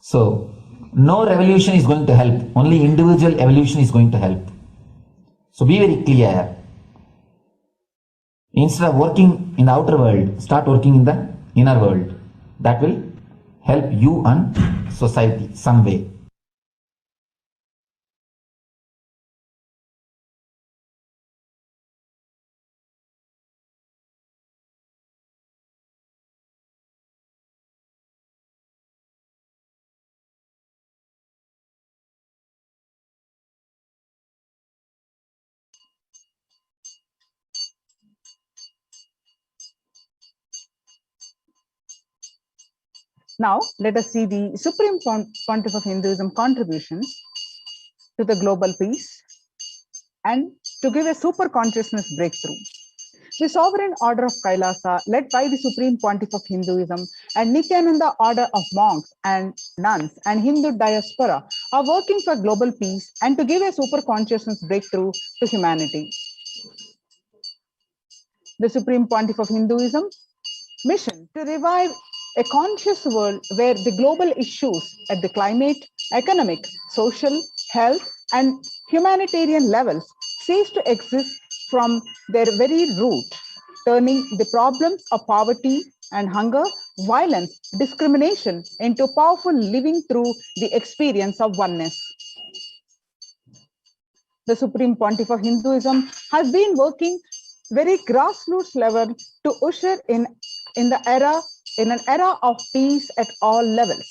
So no revolution is going to help, only individual evolution is going to help. So be very clear. Instead of working in the outer world, start working in the inner world. That will help you and society some way. Now, let us see the Supreme Pontiff of Hinduism contributions to the global peace and to give a super consciousness breakthrough. The sovereign order of Kailasa, led by the Supreme Pontiff of Hinduism and Nithyananda order of monks and nuns and Hindu diaspora, are working for global peace and to give a super consciousness breakthrough to humanity. The Supreme Pontiff of Hinduism mission to revive a conscious world where the global issues at the climate, economic, social, health, and humanitarian levels cease to exist from their very root, turning the problems of poverty and hunger, violence, discrimination into powerful living through the experience of oneness. The Supreme Pontiff of Hinduism has been working very grassroots level to usher in an era of peace at all levels,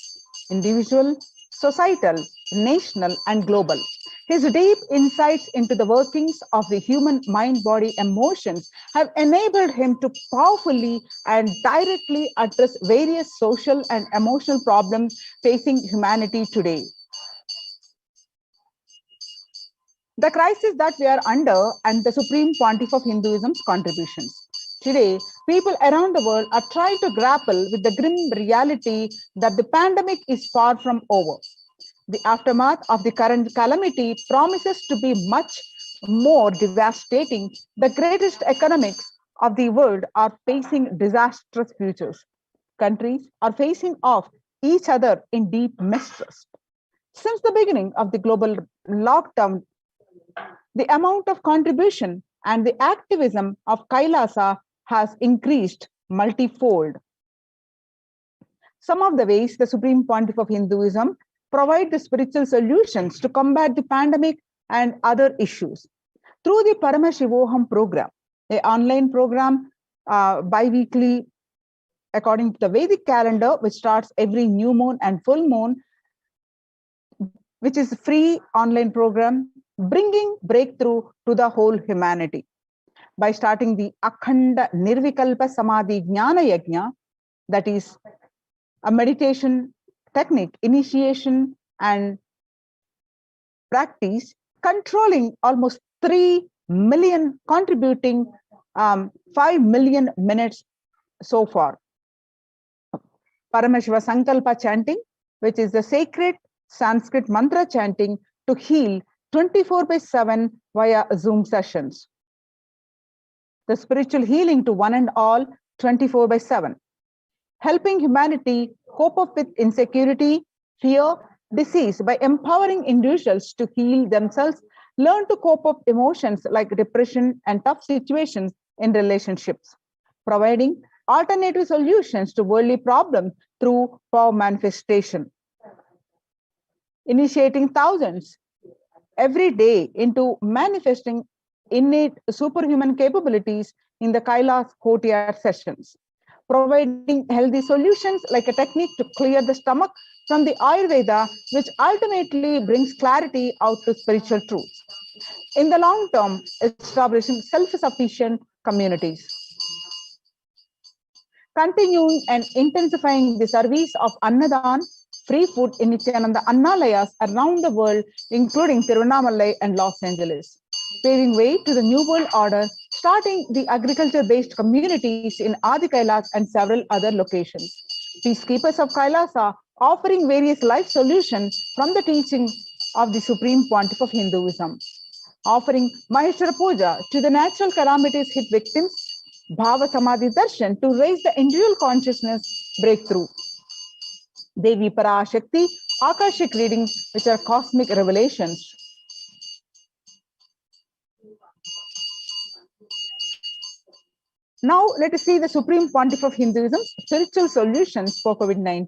individual, societal, national, and global. His deep insights into the workings of the human mind, body, emotions have enabled him to powerfully and directly address various social and emotional problems facing humanity today. The crisis that we are under and the Supreme Pontiff of Hinduism's contributions. Today, people around the world are trying to grapple with the grim reality that the pandemic is far from over. The aftermath of the current calamity promises to be much more devastating. The greatest economics of the world are facing disastrous futures. Countries are facing off each other in deep mistrust. Since the beginning of the global lockdown, the amount of contribution and the activism of Kailasa has increased multifold. Some of the ways the Supreme Pontiff of Hinduism provide the spiritual solutions to combat the pandemic and other issues. Through the Paramashivoham program, an online program bi-weekly according to the Vedic calendar, which starts every new moon and full moon, which is a free online program, bringing breakthrough to the whole humanity. By starting the Akhanda Nirvikalpa Samadhi Jnana Yajna, that is a meditation technique, initiation and practice, controlling almost 3 million, contributing 5 million minutes so far. Paramashiva Sankalpa chanting, which is the sacred Sanskrit mantra chanting to heal 24/7 via Zoom sessions. The spiritual healing to one and all 24/7. Helping humanity cope up with insecurity, fear, disease by empowering individuals to heal themselves, learn to cope up emotions like depression and tough situations in relationships, providing alternative solutions to worldly problems through power manifestation, initiating thousands every day into manifesting innate superhuman capabilities in the Kailas courtyard sessions, providing healthy solutions like a technique to clear the stomach from the Ayurveda, which ultimately brings clarity out to spiritual truths. In the long term, establishing self-sufficient communities. Continuing and intensifying the service of Annadan, free food in Nithyananda Annalayas around the world, including Tiruvannamalai and Los Angeles. Paving way to the New World Order, starting the agriculture-based communities in Adi Kailas and several other locations. Peacekeepers of Kailasa offering various life solutions from the teaching of the Supreme Pontiff of Hinduism. Offering Maheshwara Puja to the natural calamities hit victims, Bhava Samadhi Darshan to raise the individual consciousness breakthrough. Devi Parashakti, Akashic readings, which are cosmic revelations. Now, let us see the Supreme Pontiff of Hinduism's spiritual solutions for COVID-19.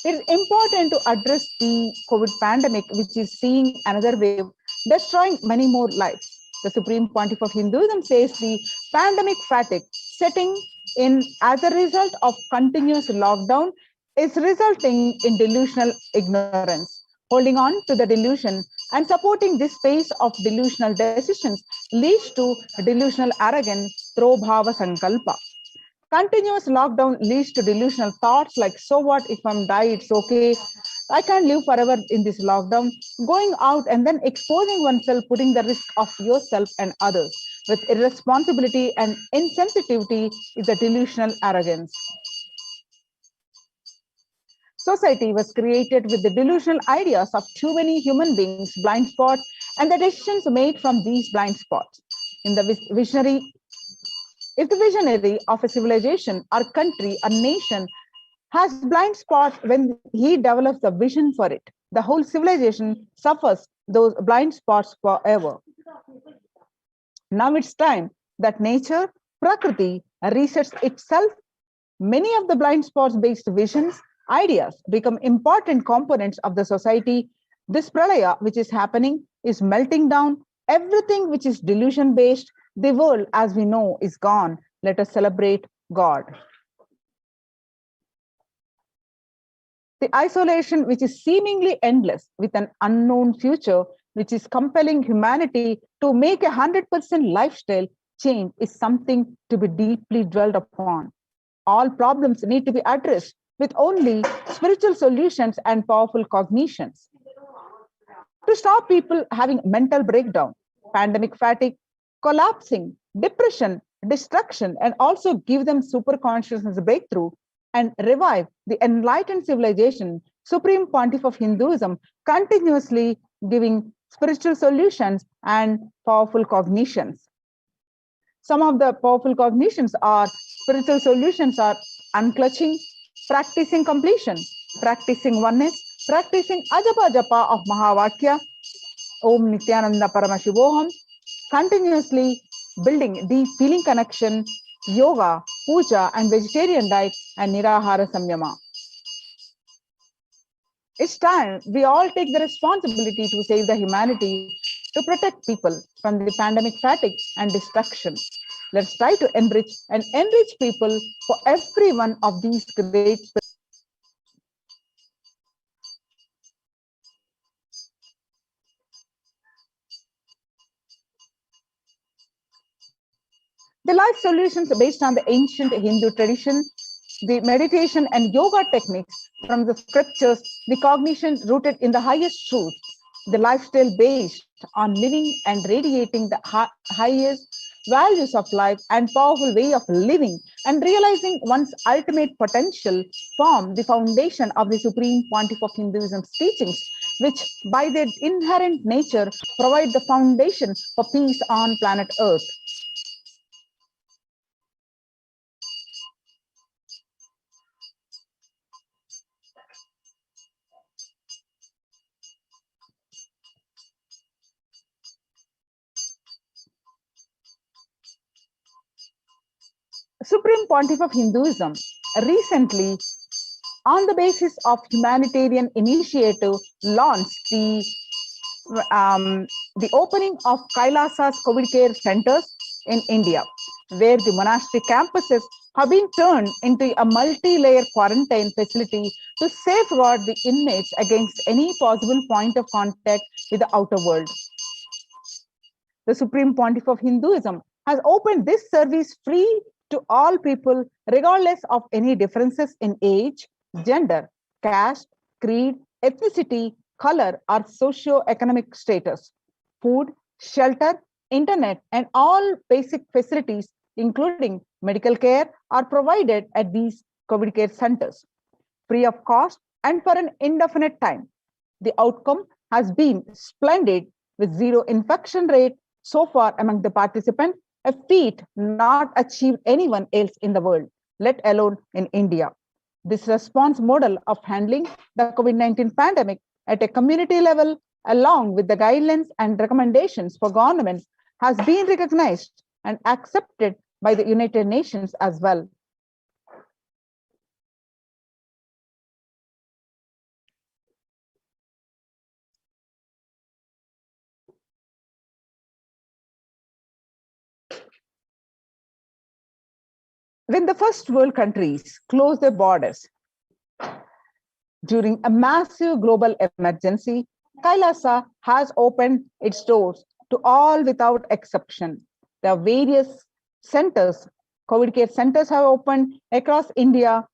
It is important to address the COVID pandemic, which is seeing another wave, destroying many more lives. The Supreme Pontiff of Hinduism says the pandemic fatigue setting in as a result of continuous lockdown is resulting in delusional ignorance. Holding on to the delusion and supporting this phase of delusional decisions leads to delusional arrogance through bhava sankalpa. Continuous lockdown leads to delusional thoughts like, so what if I'm die, it's okay. I can't live forever in this lockdown. Going out and then exposing oneself, putting the risk of yourself and others with irresponsibility and insensitivity is a delusional arrogance. Society was created with the delusional ideas of too many human beings, blind spots, and the decisions made from these blind spots. In the visionary, if the visionary of a civilization or country or nation has blind spots when he develops a vision for it, the whole civilization suffers those blind spots forever. Now it's time that nature, Prakriti, resets itself. Many of the blind spots based visions, ideas become important components of the society. This pralaya, which is happening, is melting down everything which is delusion based. The world as we know is gone. Let us celebrate God. The isolation, which is seemingly endless with an unknown future, which is compelling humanity to make 100% lifestyle change, is something to be deeply dwelled upon. All problems need to be addressed with only spiritual solutions and powerful cognitions. To stop people having mental breakdown, pandemic fatigue, collapsing, depression, destruction, and also give them super consciousness breakthrough and revive the enlightened civilization, Supreme Pontiff of Hinduism continuously giving spiritual solutions and powerful cognitions. Some of the powerful cognitions are spiritual solutions are unclutching, practicing completion, practicing oneness, practicing ajapa japa of Mahavakya, Om Nithyananda Paramashivoham, continuously building deep feeling connection, yoga, puja, and vegetarian diet, and nirahara samyama. It's time we all take the responsibility to save the humanity, to protect people from the pandemic fatigue and destruction. Let's try to enrich people for every one of these great The life solutions based on the ancient Hindu tradition, the meditation and yoga techniques from the scriptures, the cognition rooted in the highest truth, the lifestyle based on living and radiating the highest values of life and powerful way of living and realizing one's ultimate potential form the foundation of the Supreme Pontiff of Hinduism's teachings, which by their inherent nature provide the foundation for peace on planet Earth. Supreme Pontiff of Hinduism recently, on the basis of humanitarian initiative, launched the opening of Kailasa's COVID care centers in India, where the monastery campuses have been turned into a multi-layer quarantine facility to safeguard the inmates against any possible point of contact with the outer world. The Supreme Pontiff of Hinduism has opened this service free to all people, regardless of any differences in age, gender, caste, creed, ethnicity, color, or socio-economic status. Food, shelter, internet, and all basic facilities, including medical care, are provided at these COVID care centers, free of cost and for an indefinite time. The outcome has been splendid, with zero infection rate so far among the participants, a feat not achieved anyone else in the world, let alone in India. This response model of handling the COVID-19 pandemic at a community level, along with the guidelines and recommendations for governments, has been recognized and accepted by the United Nations as well. When the first world countries closed their borders during a massive global emergency, Kailasa has opened its doors to all without exception. There are various centers COVID care centers have opened across India,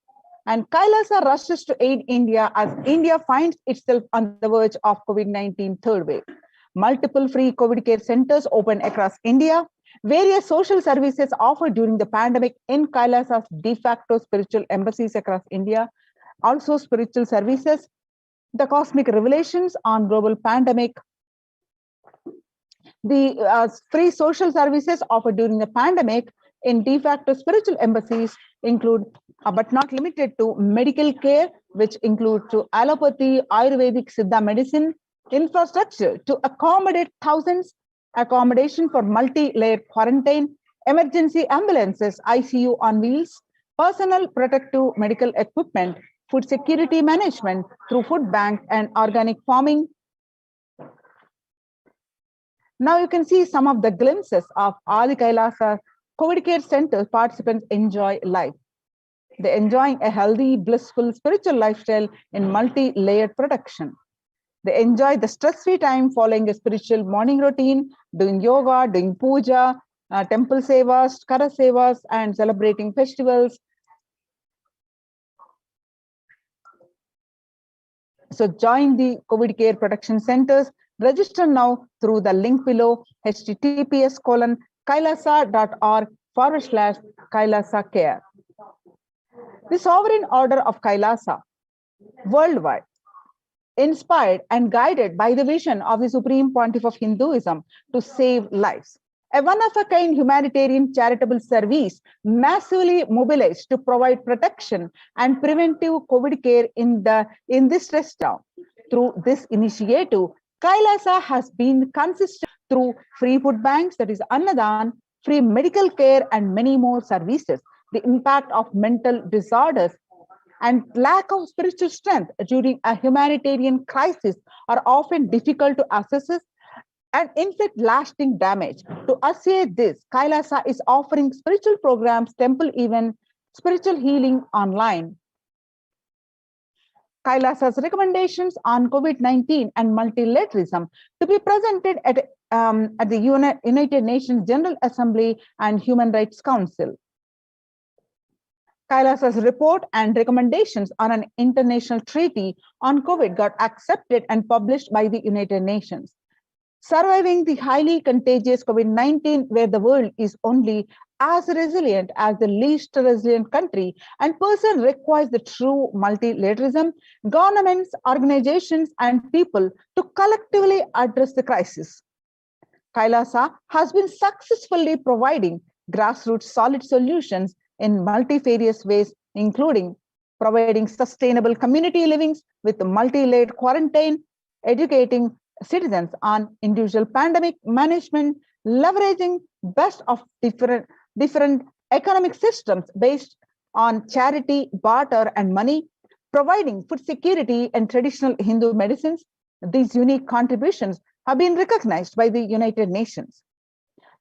and Kailasa rushes to aid India as India finds itself on the verge of COVID-19 third wave. Multiple free COVID care centers open across India. Various social services offered during the pandemic in Kailasa's de facto spiritual embassies across India. Also spiritual services, the cosmic revelations on global pandemic. The free social services offered during the pandemic in de facto spiritual embassies include, but not limited to, medical care, which include to allopathy, Ayurvedic, Siddha medicine, infrastructure to accommodate thousands, accommodation for multi-layered quarantine, emergency ambulances, ICU on wheels, personal protective medical equipment, food security management through food bank and organic farming. Now you can see some of the glimpses of Adi Kailasa COVID care center participants enjoy life. They're enjoying a healthy, blissful spiritual lifestyle in multi-layered protection. They enjoy the stress-free time following a spiritual morning routine, doing yoga, doing puja, temple sevas, kara sevas, and celebrating festivals. So join the COVID care protection centers. Register now through the link below, https:/kailasa.org/Kailasa care. The sovereign order of Kailasa worldwide, inspired and guided by the vision of the Supreme Pontiff of Hinduism to save lives. A one-of-a-kind humanitarian charitable service massively mobilized to provide protection and preventive COVID care in this stress town. Through this initiative, Kailasa has been consistent through free food banks, that is Annadan, free medical care, and many more services. The impact of mental disorders and lack of spiritual strength during a humanitarian crisis are often difficult to assess and inflict lasting damage. To assay this, Kailasa is offering spiritual programs, temple events, spiritual healing online. Kailasa's recommendations on COVID-19 and multilateralism to be presented at the United Nations General Assembly and Human Rights Council. Kailasa's report and recommendations on an international treaty on COVID got accepted and published by the United Nations. Surviving the highly contagious COVID-19, where the world is only as resilient as the least resilient country, and person requires the true multilateralism, governments, organizations, and people to collectively address the crisis. Kailasa has been successfully providing grassroots solid solutions in multifarious ways, including providing sustainable community livings with multi-layered quarantine, educating citizens on individual pandemic management, leveraging best of different economic systems based on charity, barter, and money, providing food security and traditional Hindu medicines. These unique contributions have been recognized by the United Nations,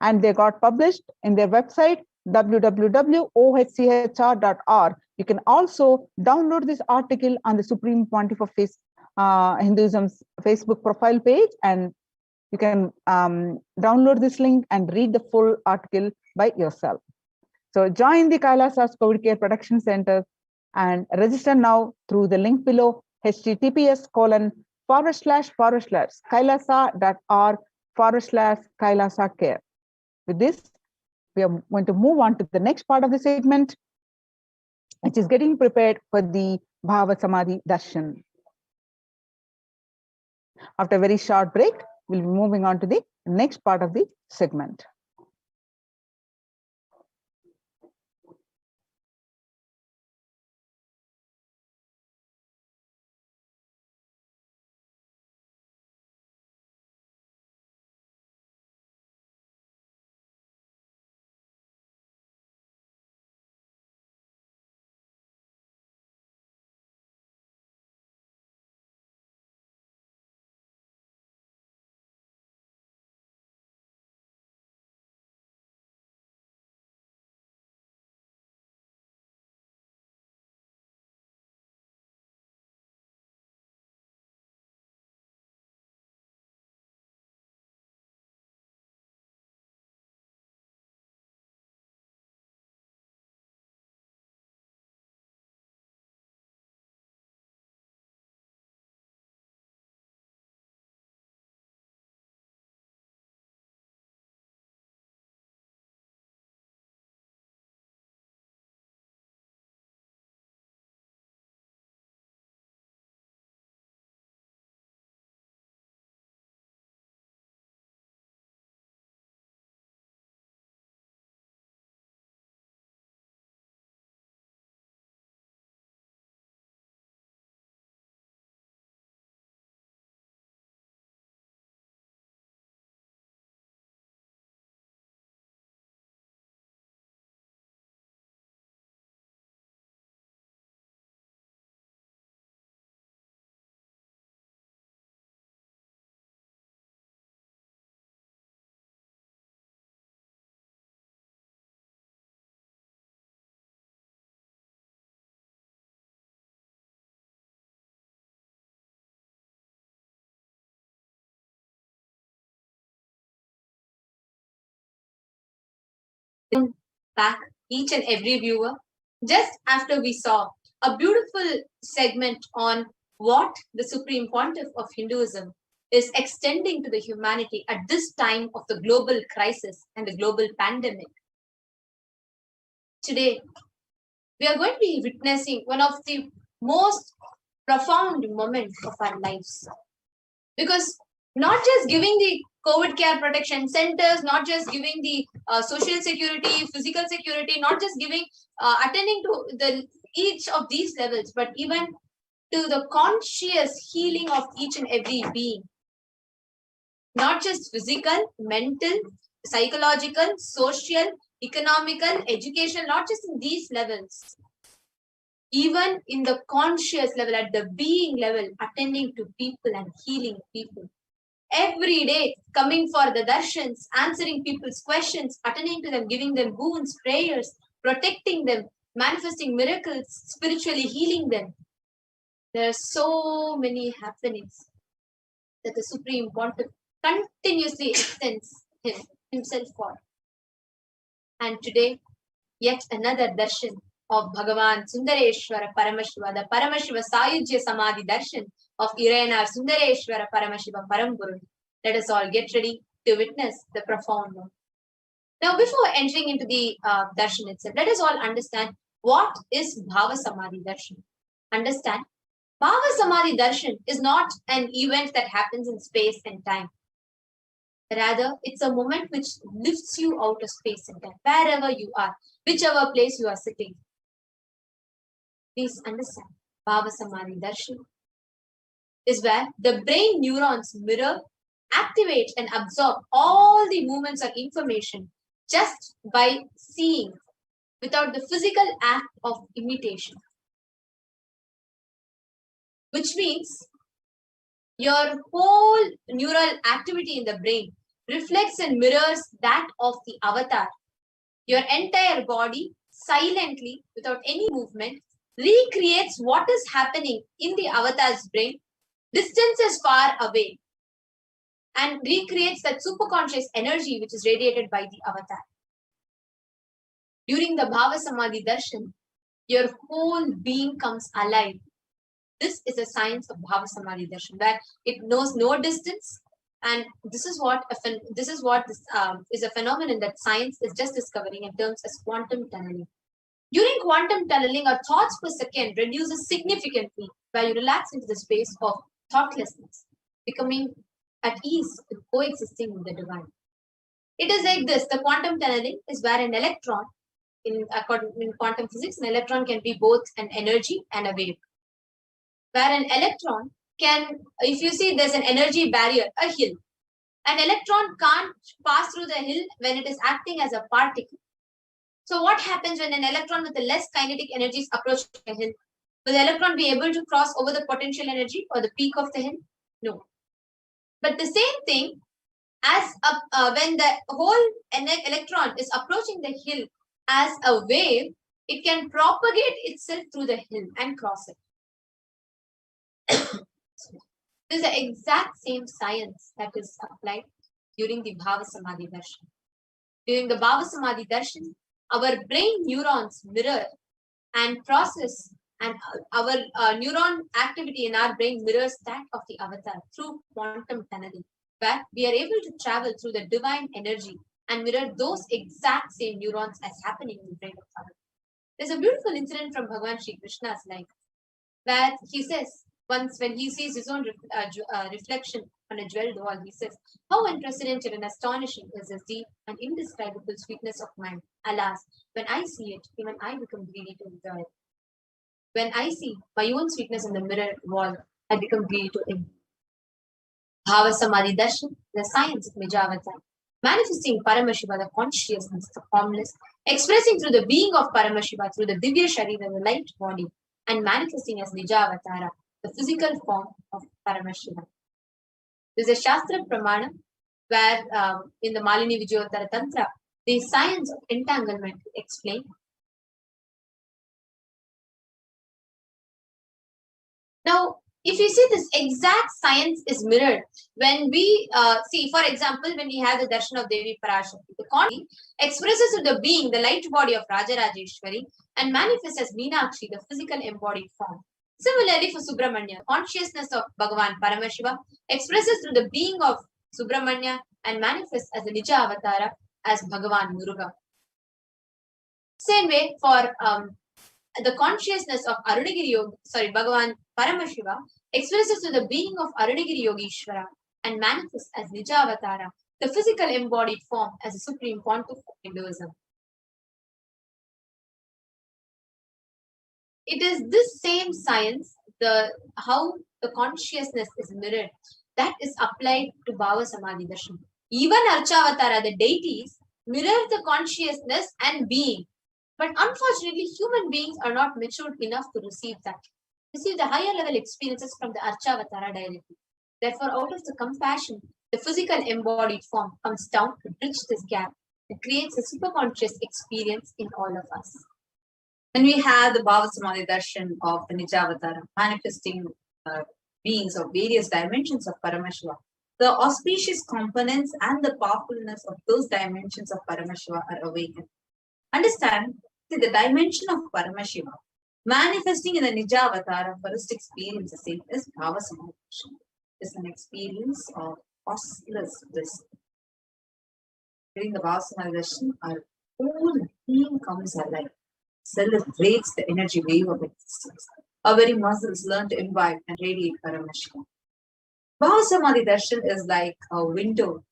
and they got published in their website, www.ohchr.org. You can also download this article on the Supreme Pontiff of Hinduism's Facebook profile page, and you can download this link and read the full article by yourself. So join the Kailasa's COVID Care Protection Center and register now through the link below, https://kailasa.org/Kailasa care. With this, we are going to move on to the next part of the segment, which is getting prepared for the Bhava Samadhi Darshan. After a very short break, we'll be moving on to the next part of the segment. back each and every viewer just after we saw a beautiful segment on what the Supreme Pontiff of Hinduism is extending to the humanity at this time of the global crisis and the global pandemic. Today, we are going to be witnessing one of the most profound moments of our lives. Because not just giving the COVID care protection centers, not just giving the social security, physical security, not just giving, attending to each of these levels, but even to the conscious healing of each and every being. Not just physical, mental, psychological, social, economical, education, not just in these levels. Even in the conscious level, at the being level, attending to people and healing people. Every day, coming for the darshans, answering people's questions, attending to them, giving them boons, prayers, protecting them, manifesting miracles, spiritually healing them. There are so many happenings that the Supreme Pontiff continuously extends himself for. And today, yet another darshan of Bhagavan Sundareshwara Paramashiva, the Paramashiva Sayujya Samadhi darshan of Irayanar Sundareshwara Paramashivam Paramburu. Let us all get ready to witness the profound one. Now, before entering into the darshan itself, let us all understand what is Bhava Samadhi darshan. Understand, Bhava Samadhi darshan is not an event that happens in space and time. Rather, it's a moment which lifts you out of space and time, wherever you are, whichever place you are sitting. Please understand, Bhava Samadhi darshan is where the brain neurons mirror, activate and absorb all the movements or information just by seeing without the physical act of imitation. Which means your whole neural activity in the brain reflects and mirrors that of the avatar. Your entire body silently, without any movement, recreates what is happening in the avatar's brain, distances far away, and recreates that superconscious energy which is radiated by the avatar. During the Bhava Samadhi darshan, your whole being comes alive. This is a science of Bhava Samadhi darshan, where it knows no distance, and this is what is a phenomenon that science is just discovering in terms as quantum tunneling. During quantum tunneling, our thoughts per second reduces significantly, where you relax into the space of thoughtlessness, becoming at ease with coexisting with the divine. It is like this: the quantum tunneling is where an electron, in quantum physics, an electron can be both an energy and a wave. Where an electron can, if you see there's an energy barrier, a hill, an electron can't pass through the hill when it is acting as a particle. So what happens when an electron with a less kinetic energy is approaching a hill? Will the electron be able to cross over the potential energy or the peak of the hill? No. But the same thing as when the whole electron is approaching the hill as a wave, it can propagate itself through the hill and cross it. This is the exact same science that is applied during the Bhava Samadhi darshan. During the Bhava Samadhi darshan, our brain neurons mirror and process, and our neuron activity in our brain mirrors that of the avatar through quantum tunneling, where we are able to travel through the divine energy and mirror those exact same neurons as happening in the brain of others. There's a beautiful incident from Bhagavan Sri Krishna's life, where he says, once when he sees his own reflection on a jeweled wall, he says, "How unprecedented and astonishing is this deep and indescribable sweetness of mind. Alas, when I see it, even I become greedy to enjoy it. When I see my own sweetness on the mirror wall, I become greedy to enjoy." Bhava Samadhi darshan, the science of Nijavatar, manifesting Paramashiva, the consciousness, the formless, expressing through the being of Paramashiva, through the Divya Sharira, the light body, and manifesting as Nijavatara, the physical form of Paramashiva. There is a Shastra Pramana where in the Malini Vijayottara Tantra, the science of entanglement is explained. Now, if you see, this exact science is mirrored when we see, for example, when we have the darshan of Devi Parashakti, the Konti expresses to the being the light body of Rajarajeshwari and manifests as Meenakshi, the physical embodied form. Similarly, for Subramanya, consciousness of Bhagavan Paramashiva expresses through the being of Subramanya and manifests as the Nija Avatara as Bhagavan Muruga. Same way for the consciousness of Bhagavan Paramashiva expresses to the being of Arunagiri Yogeshwara and manifests as Nija Avatara, the physical embodied form as a supreme pontiff of Hinduism. It is this same science, how the consciousness is mirrored, that is applied to Bhava Samadhi Darshan. Even Archavatara, the deities, mirror the consciousness and being. But unfortunately, human beings are not matured enough to receive the higher level experiences from the Archavatara directly. Therefore, out of the compassion, the physical embodied form comes down to bridge this gap. It creates a superconscious experience in all of us. When we have the Bhava Samadhi Darshan of the Nijavatara, manifesting beings of various dimensions of Paramashiva, the auspicious components and the powerfulness of those dimensions of Paramashiva are awakened. Understand, the dimension of Paramashiva manifesting in the Nijavatara first experience the same is Bhava Samadhi Darshan. It's an experience of costless bliss. During the Bhava Samadhi Darshan, our whole being comes alive, celebrates the energy wave of existence. Our very muscles learn to imbibe and radiate Paramashiva. Bhava Samadhi Darshan is like a window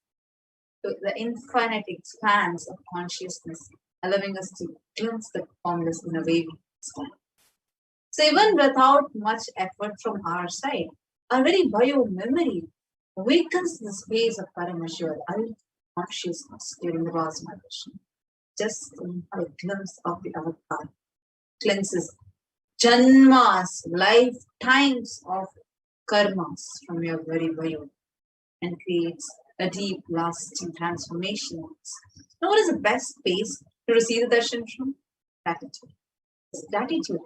to the infinite expanse of consciousness, allowing us to glimpse the formless in a wavy sky. So even without much effort from our side, our very bio-memory awakens the space of Paramashiva, consciousness during the Bhava Samadhi Darshan. Just a glimpse of the avatar cleanses janmas, lifetimes of karmas from your very bio and creates a deep, lasting transformation. Now, what is the best space to receive the darshan from? Gratitude. This gratitude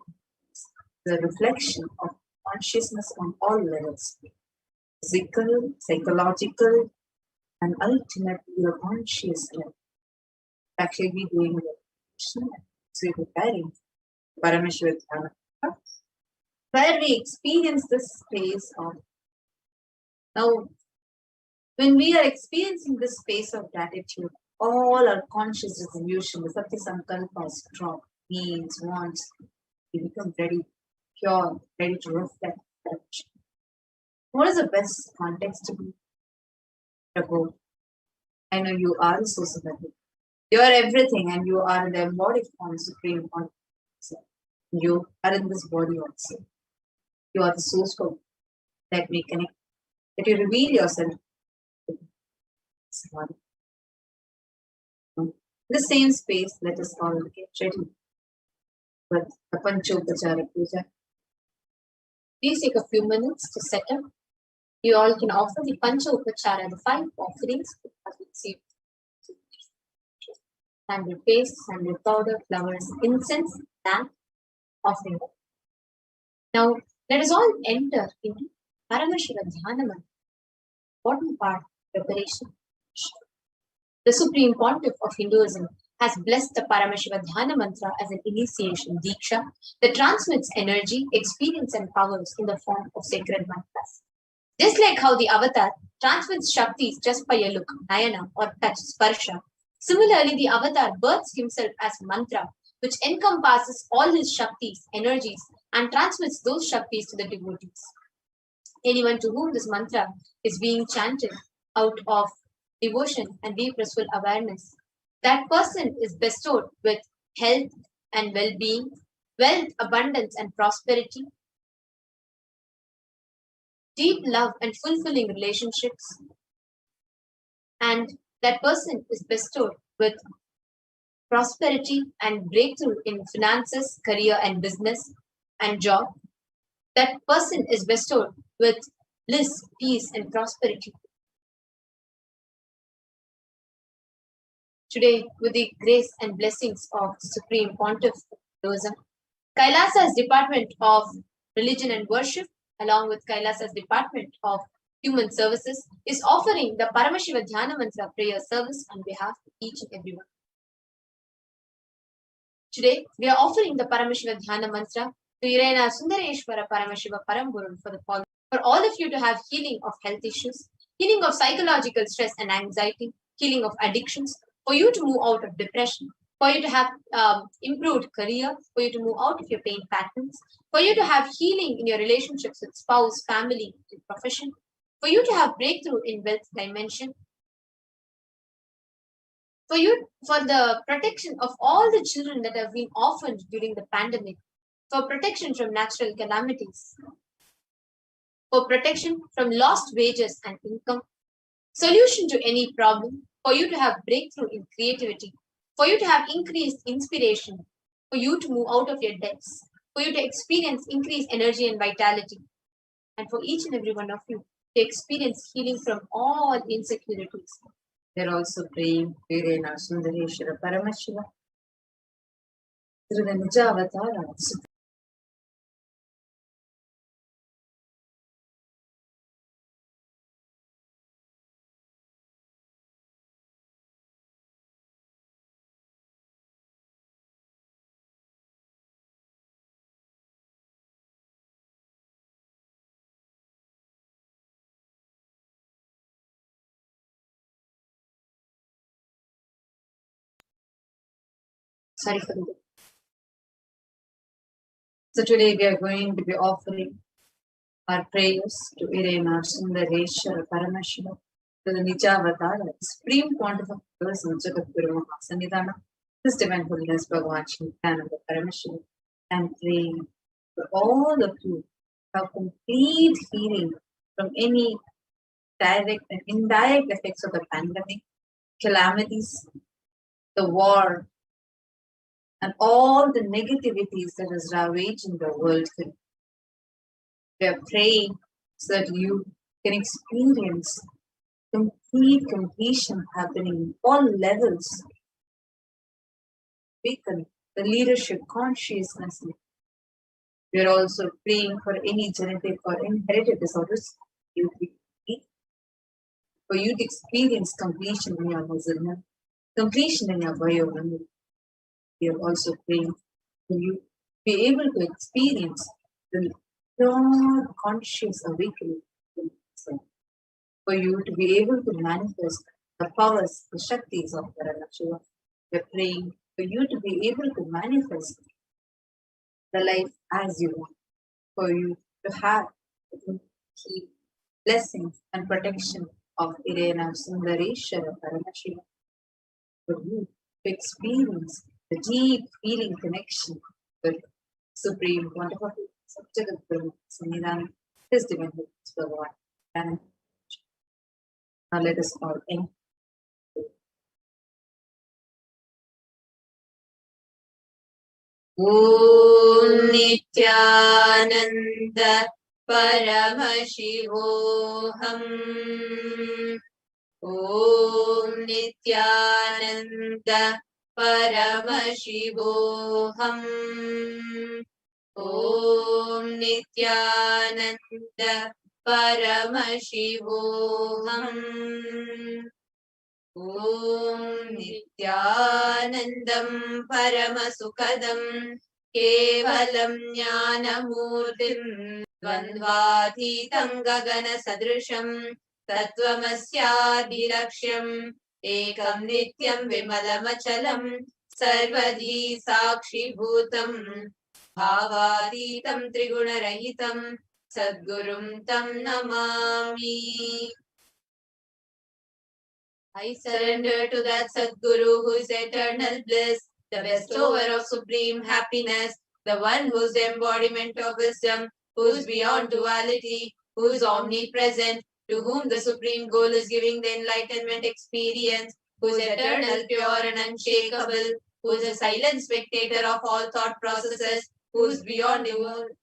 is the reflection of consciousness on all levels: physical, psychological, and ultimately your conscious level. Actually, we doing the darshan, so we're preparing Paramashivoham, where we experience this space of. Now, when we are experiencing this space of gratitude, all our conscious resolution, the Sati Sankalpas drop, needs, wants, we become very pure, ready to reflect. What is the best context to be about? I know you are the source of everything. You are everything, and you are the embodied form, supreme consciousness. You are in this body also. You are the source of that we connect, that you reveal yourself. In the same space, let us all get ready with the Panchopachara Puja. Please take a few minutes to set up. You all can offer the Panchopachara, the 5 offerings as we see. Sandal paste, sandal powder, flowers, incense, lamp, offering. Now, let us all enter into Paramashiva Dhyanam. Important part, preparation. The Supreme Pontiff of Hinduism has blessed the Paramashiva Dhyana Mantra as an initiation, Diksha, that transmits energy, experience, and powers in the form of sacred mantras. Just like how the avatar transmits Shaktis just by a look, Nayana, or touch, Sparsha, similarly, the avatar births himself as mantra, which encompasses all his Shaktis, energies, and transmits those Shaktis to the devotees. Anyone to whom this mantra is being chanted out of devotion and deep restful awareness, that person is bestowed with health and well-being, wealth, abundance, and prosperity, deep love and fulfilling relationships, and that person is bestowed with prosperity and breakthrough in finances, career and business and job. That person is bestowed with bliss, peace, and prosperity. Today, with the grace and blessings of the Supreme Pontiff of Hinduism, Kailasa's Department of Religion and Worship along with Kailasa's Department of Human Services, is offering the Paramashiva Dhyana Mantra prayer service on behalf of each and everyone. Today, we are offering the Paramashiva Dhyana Mantra to Irena Sundareshwara Paramashiva Paramburu for the following. For all of you to have healing of health issues, healing of psychological stress and anxiety, healing of addictions, for you to move out of depression, for you to have improved career, for you to move out of your pain patterns, for you to have healing in your relationships with spouse, family, and profession, for you to have breakthrough in wealth dimension, for the protection of all the children that have been orphaned during the pandemic, for protection from natural calamities, for protection from lost wages and income, solution to any problem, for you to have breakthrough in creativity, for you to have increased inspiration, for you to move out of your debts, for you to experience increased energy and vitality, and for each and every one of you to experience healing from all insecurities. They're also praying Virena Sundareshwara Paramashiva through the Nija Avatara. Sorry for that. So today we are going to be offering our prayers to Irena Sundareshwara Paramashiva, to the Nijavatara, Supreme Pontiff of Person, Jagatguru Mahasanidana, His Divine Holiness Bhagavan Shri Nithyananda Paramashivam, and praying for all of you to have complete healing from any direct and indirect effects of the pandemic, calamities, the war, and all the negativities that is ravaging the world. We are praying so that you can experience complete completion happening in all levels. Awaken the leadership consciousness. We are also praying for any genetic or inherited disorders for you to experience completion in your muscle, completion in your bio. We are also praying for you to be able to experience the pure conscious awakening, for you to be able to manifest the powers, the Shaktis of Paramashiva. We are praying for you to be able to manifest the life as you want, for you to have the blessings and protection of Irena Sundareshwara Paramashiva, for you to experience the deep feeling connection with Supreme Wonderful Jagatguru Sanidana, His Divine Holiness Bhagavan. And now let us all end. Om Nithyananda Paramashivoham. Om Nithyananda Paramashivoham. Om Nithyananda Paramashivoham. Om Nithyanandam Paramasukadam Kevalam Jnanamurtim Dvandvatitam Gagana Sadrisham Tattvamasyadhiraksham Ekam Nityam Vimalamachalam Sarvadi Sakshi Bhutam Bhavaditam Trigunarahitam Sadgurum Tam Namami. I surrender to that Sadguru who is eternal bliss, the bestower of supreme happiness, the one who is the embodiment of wisdom, who is beyond duality, who is omnipresent, to whom the supreme goal is giving the enlightenment experience, who is eternal, pure and unshakable, who is a silent spectator of all thought processes, who is beyond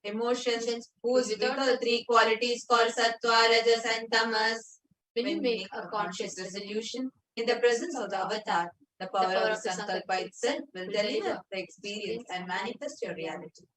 emotions, who is without the three qualities called Sattva, Rajas and Tamas. When you make a conscious resolution in the presence of the avatar, the power of the Sankalpa itself will deliver the experience and manifest your reality.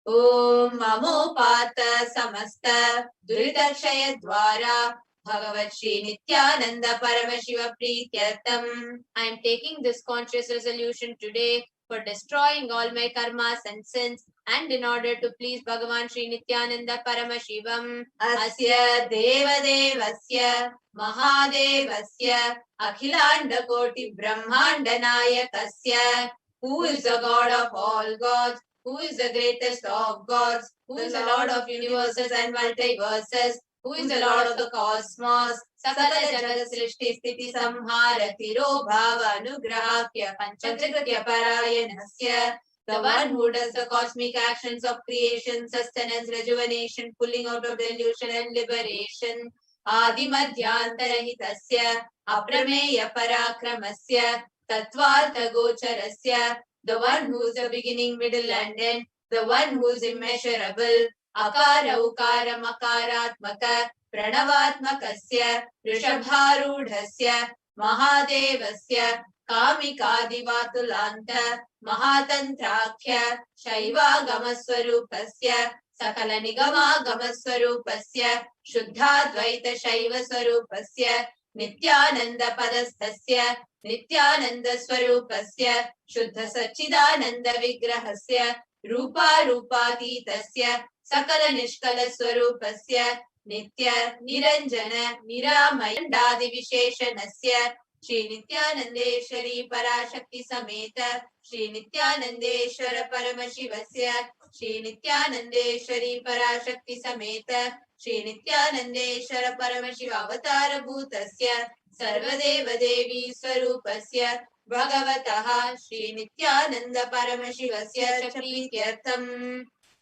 Om Mamopata Samasta Duridakshaya Dwara Bhagavat Shri Nithyananda Paramashiva Prityartham. I am taking this conscious resolution today for destroying all my karmas and sins and in order to please Bhagavan Shri Nithyananda Paramashivam. Asya Deva Devasya Mahadevasya Akhilanda Koti Brahmanda Nayakasya, who is the God of all gods, who is the greatest of gods, who is the Lord of universes and multiverses, who is the Lord of the cosmos, Sakala Jagat Srishti Sthiti Samhara Tiro Bhava Anugrahakya Panchagratya Parayanasya, the one who does the cosmic actions of creation, sustenance, rejuvenation, pulling out of delusion and liberation. Adi Madhyantarahitasya Aprameya Parakramasya Tatvartha Gocharasya, the one who is the beginning, middle and end, the one who is immeasurable. Akara Ukara Makaratmaka Pranavatmakasya Rishabharudhasya Mahadevasya Kamikadivatulanta Mahatantrakhya Shaivagamaswarupasya Sakala Nigama Gamaswarupasya Shuddhadvaita Shaiva Swarupasya Nityananda Padastasya Nityananda Swarupasya Shuddha Sachidananda Vigrahasya Rupa Rupatitasya Sakala Nishkala Swarupasya Nitya Niranjana Niramayandadi Visheshanasya Shri Nithyanandeshwari Parashakti Sameta Shri Nithyanandeshwara Paramashivasya Shri Nithyanandeshwari Parashakti Sameta Shri Nithyanandeshwara Paramashiva Avatara Bhutasya Sarvadeva Devi Swarupasya Bhagavataha Shri Nithyananda Paramashivasya Chaprityartham.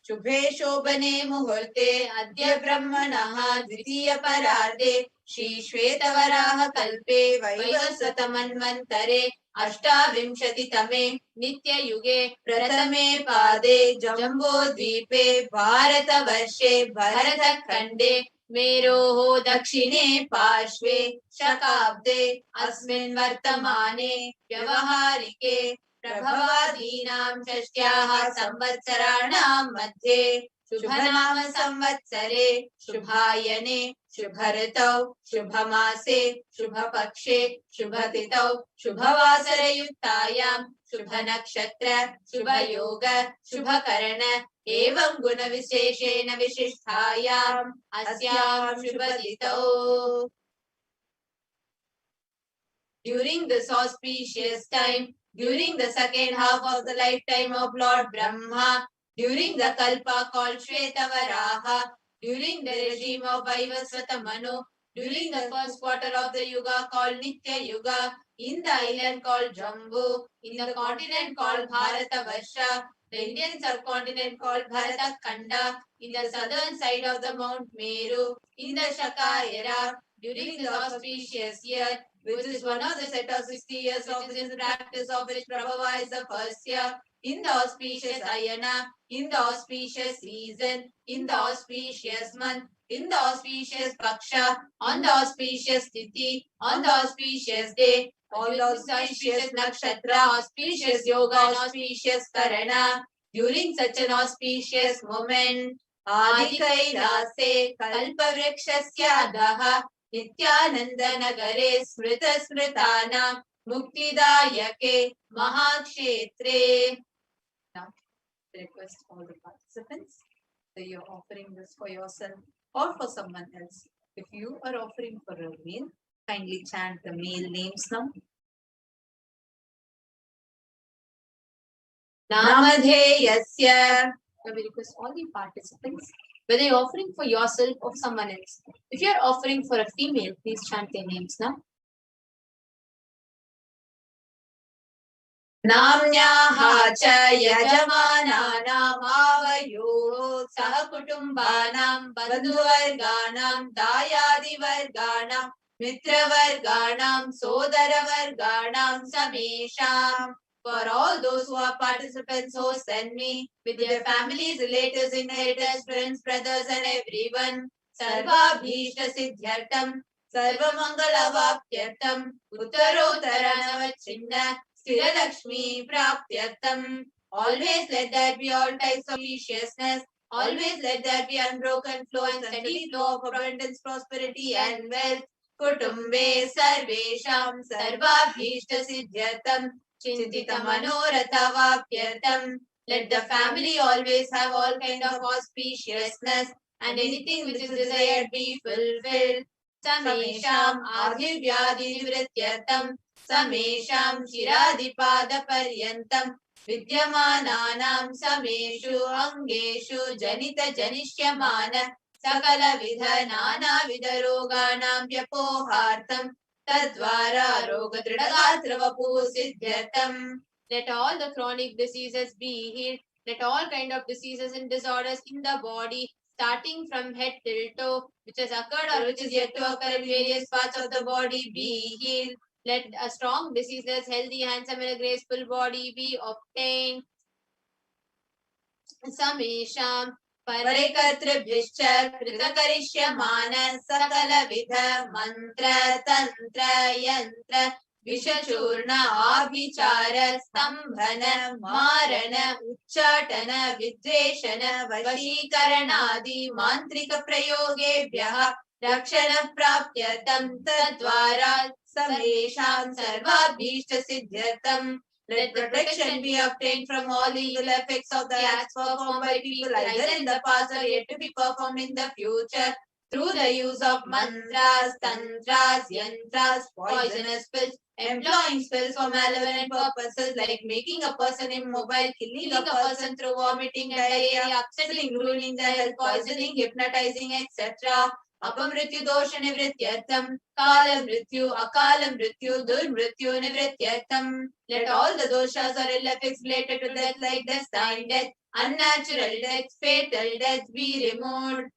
Shubhe Shobhane Muhurte Adya Brahmanaha Dvitiya Pararde Shri Shvetavaraha Kalpe Vaivasvatamanvantare Ashtavimshati Tame Nitya Yuge Pratame Pade Jambo Dvipe Bharata Varshe Bharata Khande Meroho Dakshine Pashve Shakabde Asmin Vartamane Vyavaharike प्रभवादीनां षष्ट्याः संवत्सराणां मध्ये शुभनाम संवत्सरे शुभायने शुभऋतौ शुभमासे शुभपक्षे शुभतिथौ शुभवासरयुक्तायां शुभनक्षत्र शुभयोग शुभकरण एवं गुणविशेषेण विशिष्टायाम् अस्यां शुभतिथौ. During this auspicious time, during the second half of the lifetime of Lord Brahma, during the Kalpa called Shvetavaraha, during the regime of Vaivasvata Manu, during the first quarter of the Yuga called Nitya Yuga, in the island called Jambu, in the continent called Bharata Varsha, the Indian subcontinent called Bharata Khanda, in the southern side of the Mount Meru, in the Shaka era, during the auspicious year, which is one of the set of 60 years of in practice of which Prabhava is the first year, in the auspicious Ayana, in the auspicious season, in the auspicious month, in the auspicious Paksha, on the auspicious Tithi, on the auspicious day, all the auspicious Nakshatra, auspicious Yoga, auspicious Karana, during such an auspicious moment, Adi Kailase Kalpavrakshasya Daha Nithyananda Nagare Smrita Smritana Muktidayake Mahakshetre. Now, request all the participants that you're offering this for yourself or for someone else. If you are offering for a meal, kindly chant the meal names now. Namadheyasya. Now we request all the participants, whether you're offering for yourself or someone else. If you're offering for a female, please chant their names now. Namnyaha cha yajamananam avayoho sahakutumbanam bandhuvarganam dayadivarganam mitravarganam sodaravarganam samesham. For all those who are participants, hosts and me, with their families, relatives, inheritors, friends, brothers and everyone, Sarvabhishta Siddhyartam, Sarvamangalavapyartam, Uttarottaranavachinna, Sthira Lakshmi Praptyartam. Always let there be all types of viciousness. Always let there be unbroken flow and steady flow of abundance, prosperity and wealth. Kutumbe sarvesham sarvabhishta siddhyatam chintita manoratha vapyatam. Let the family always have all kind of auspiciousness and anything which is desired be fulfilled. Samesham adhivyadi nivrityatam Samesham shiradipada paryantam Vidyamananam sameshu angeshu janita janishyamana Sakala vidha nana vidaroganam vyapohartam Tadvara rogadridagatravapu siddhyatam. Let all the chronic diseases be healed. Let all kind of diseases and disorders in the body, starting from head till toe, which has occurred or which is yet to occur in various parts of the body, be healed. Let a strong, diseaseless, healthy, handsome, and a graceful body be obtained. Samesham Parekatrebhishcha Pritakarishyamana Sakala Vidha Mantra Tantra Yantra Vishachurna Abhichara Stambhana Marana Uchatana Vidveshana Vashikaranadi Mantrika Prayogebhyaha Rakshana Prapyatam Tadvara Samesham Sarvabhishta Siddhyatam. Let protection be obtained from all evil effects of the acts performed by people either in the past or yet to be performed in the future through the use of mantras, tantras, yantras, poisonous spells, employing spells for malevolent purposes like making a person immobile, killing a person through vomiting, diarrhea, upsetting, ruining the health, poisoning, hypnotizing, etc. Apamrityu dosha nivrityartham, kala mrityu, akala mrityu, durmrityu nivrityartham. Let all the doshas or ill effects related to death like destined death, unnatural death, fatal death be removed.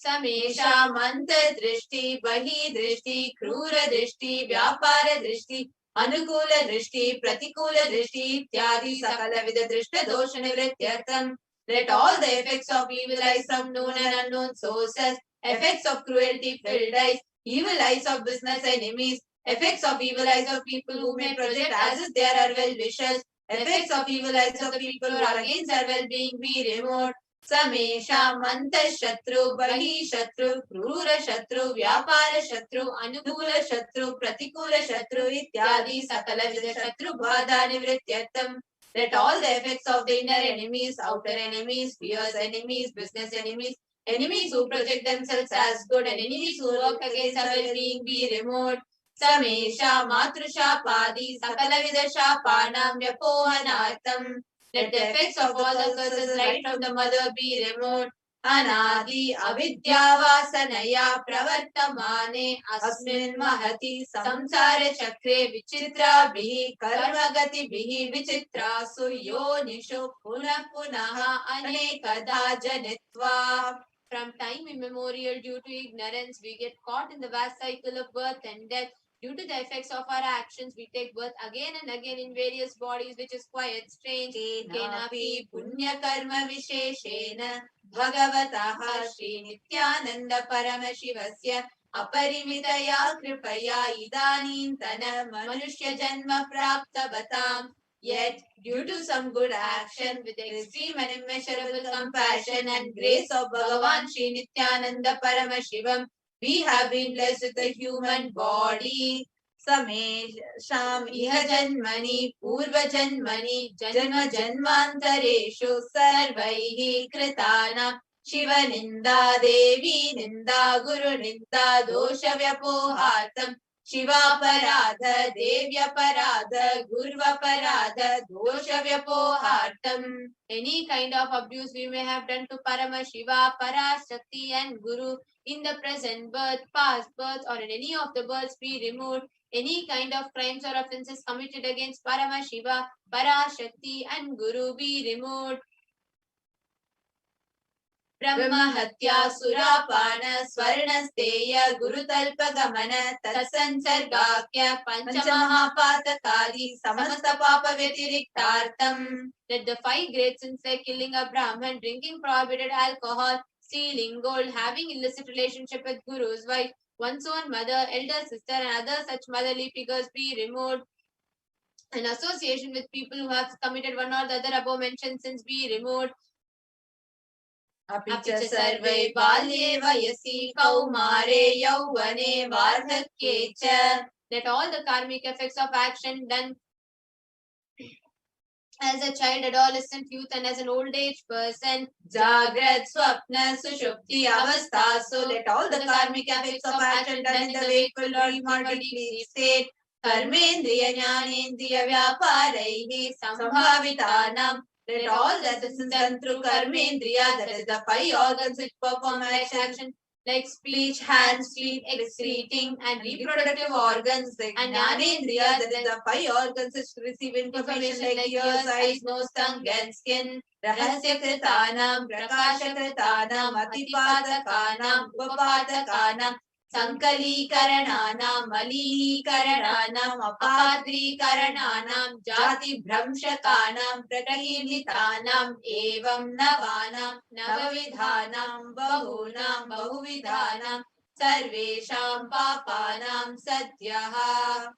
Samesha manta drishti, bahi drishti, krura drishti, vyapara drishti, anukula drishti, pratikula drishti, ityadi sakala vida drishta dosha nivrityartham. Let all the effects of evil eyes from known and unknown sources, effects of cruelty filled eyes, evil eyes of business enemies, effects of evil eyes of people who may project as if they are well wishers, effects of evil eyes of the people who are against our well-being be removed. Samesha manta shatru, bahi shatru, krura shatru, vyapara shatru, anukula shatru, pratikula shatru, ityadi sakala vida shatru bhada nivrityartham. Let all the effects of the inner enemies, outer enemies, fierce enemies, business enemies, enemies who project themselves as good and enemies who work against our well-being be removed. Samesha matrusha padi sakala vida shapanam vyapohanartham. Let the effects of all the curses right from the mother be removed. Anadi avidya vasanaya pravartamane asmin mahati samsara chakre vichitra bihi karmagati bihi vichitra suyonishu punah punaha anekada janitva. From time immemorial, due to ignorance, we get caught in the vast cycle of birth and death. Due to the effects of our actions, we take birth again and again in various bodies, which is quite strange. Kenapi punya karma visheshena bhagavataha Shri Nithyananda Paramashivasya aparimitaya kripaya idanintana manushya janma praptabatam. Yet, due to some good action, with the extreme and immeasurable compassion and grace of Bhagavan Shri Nithyananda Paramashivam, we have been blessed with a human body. Samesham iha janmani purva janmani janma janmantareshu sarvaihi kritana Shiva ninda devi ninda guru ninda dosha vyapohartam Shiva paradha devya paradha gurva paradha dosha vyapohartam. Any kind of abuse we may have done to Paramashiva, Parashakti and Guru in the present birth, past birth, or in any of the births be removed. Any kind of crimes or offences committed against Paramashiva, Parashakti and Guru be removed. Brahmahatya Surapana Swarnasteya Gurutalpa Gamana Tatsansargakya Panchamahapatakadi Samasta Papa Vyatiriktartam. Let the 5 great sins like killing a Brahman, drinking prohibited alcohol, stealing gold, having illicit relationship with Guru's wife, one's own mother, elder sister and other such motherly figures be removed. and association with people who have committed one or the other above mentioned sins be removed. अपि च सर्वे बाल्ये वयसि कौमारे यौवने वार्धक्ये च. Let all the karmic effects of action done as a child, adolescent, youth, and as an old age person, Jagrat, Swapna, Sushupti, Avastha. So let all the karmic effects of action done in the wakeful, dream, or deep sleep state, Karmendriya, Jnanendriya, Vyaparaihi, Sambhavitanam. Let all the sins done through Karmendriya, that is the 5 organs which perform action, like speech, hands, feet, excreting, and reproductive organs, like Jnanendriya, that is the 5 organs which receive information like ears, eyes, nose, tongue, and skin. Rahasyakritanam, Prakashakritanam, Atipatakanam, Upapatakanam, Sankalikarananam, Malilikarananam, Apadrikarananam, Jati Bhramshakanam, Pratahinitanam, Evam Navanam, Navavidhanam, Bahunam, Bahuvidhanam, Sarvesham Papanam Satyaha.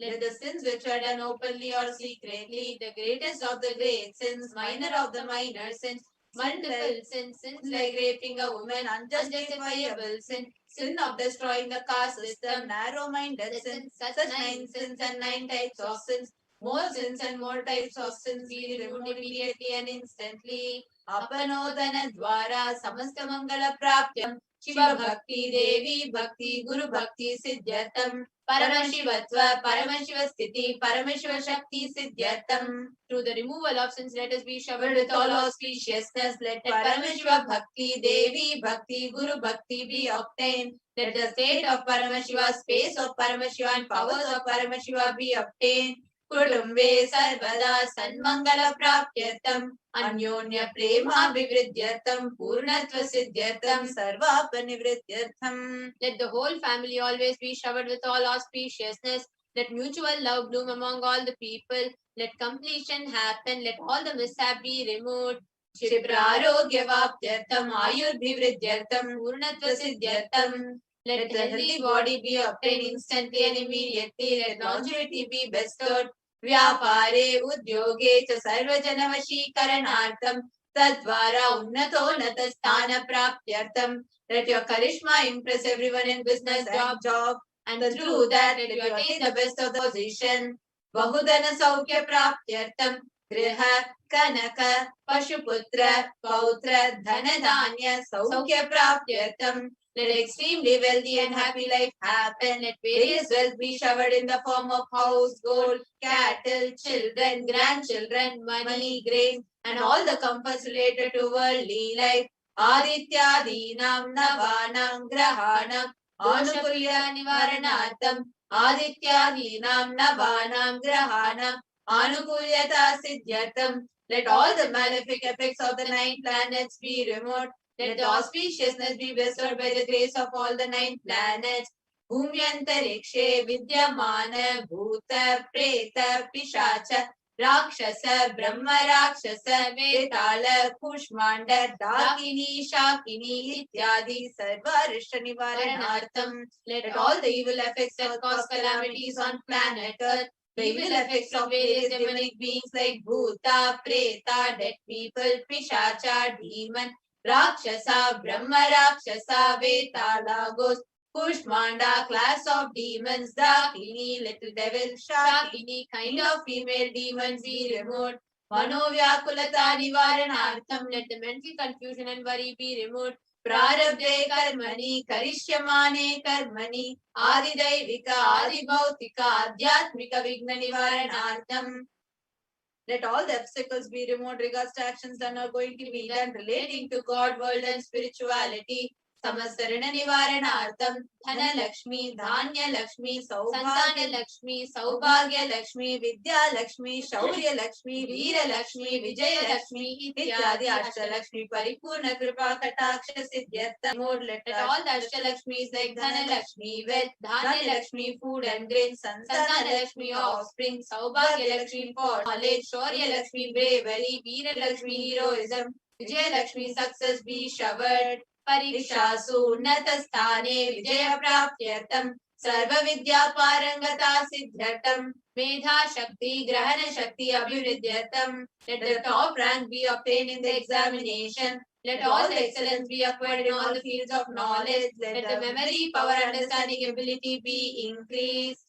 Let the sins which are done openly or secretly, the greatest of the great sins, minor of the minor sins, multiple sins, sins like raping a woman, unjustifiable sin, sin of destroying the caste system, narrow-minded sins, such 9 sins and 9 types of sins, more sins and more types of sins be removed immediately and instantly. Apanodana dwara samasta mangala praptyam Shiva Bhakti, Devi Bhakti, Guru Bhakti Siddhyatam, Paramashivatva, Paramashiva Sthiti, Paramashiva Shakti Siddhyatam. Through the removal of sins, let us be showered with all auspiciousness. Let Paramashiva Bhakti, Devi Bhakti, Guru Bhakti be obtained. Let the state of Paramashiva, space of Paramashiva, and powers of Paramashiva be obtained. Kudumbe Sarvada Sanmangala Prapyatam Anyonya Prema Vivridyartam Purnatva Siddhyartam Sarvapanivridyartam. Let the whole family always be showered with all auspiciousness. Let mutual love bloom among all the people. Let completion happen. Let all the mishap be removed. Shiprarogya-vaptyartam Ayur-bhivridyartam Purnatva Siddhyartam. Let the healthy body be obtained instantly and immediately. Let longevity be bestowed. Vyapare udyoge cha sarvajanavashikaranartam tadvara unnato sthana praptyartam. Let your charisma impress everyone in business, job, and through that let you attain the best of the position. Bahudana saukya praptyartam griha kanaka pashuputra pautra dhanadanya saukya praptyartam. Let extremely wealthy and happy life happen. Let various wealth be showered in the form of house, gold, cattle, children, grandchildren, money, grain, and all the comforts related to worldly life. Adityadinam navanam grahanam anukulya nivaranartam. Adityadinam navanam grahanam anukulyata siddhyatam. Let all the malefic effects of the 9 planets be removed. Let the auspiciousness be bestowed by the grace of all the 9 planets. Bhumyantarikshe Vidyamana Bhuta Preta Pishacha Rakshasa Brahma Rakshasa Vetala Kushmanda Dakini Shakini Ityadi Sarvarishta Nivaranartam. Let all the evil effects that cause calamities on planet Earth, the evil effects of various demonic beings like Bhuta, Preta, dead people, Pishacha, demon, Rakshasa, Brahma Rakshasa, Vetala, ghost, Kushmanda, class of demons, Dakini, little devil, Shakini, kind of female demons be removed. Manovyakulata Nivaranartham, let the mental confusion and worry be removed. Prarabdhe karmani, karishyamane karmani, adidaivika, adibhautika, adhyatmika vigna nivaranartham. Let all the obstacles be removed regards to actions done or going to be done relating to God, world, and spirituality. Samasarana Nivaranartham, Dhana Lakshmi, Dhanya Lakshmi, Saubhagya Lakshmi, Saubhagya Lakshmi, Vidya Lakshmi, Shaurya Lakshmi, Veera Lakshmi, Vijaya Lakshmi, Ityadi Ashta Lakshmi, Paripurna Kripa Kataksha Siddhyartham. Let all the Ashta Lakshmis like Dhana Lakshmi, wealth, Dhanya Lakshmi, food and grain, Santana Lakshmi, offspring, Saubhagya Lakshmi, for knowledge, Shaurya Lakshmi, bravery, Veera Lakshmi, heroism, Vijaya Lakshmi, success be showered. Parikshasu Natastane Vijaya Praptyartam Sarva Vidya Parangata Siddhyatam. Medha Shakti, Grahana Shakti, Abhiruddhyatam. Let the top rank be obtained in the examination. Let all the excellence be acquired in all the fields of knowledge. Let the memory, power, understanding, ability be increased.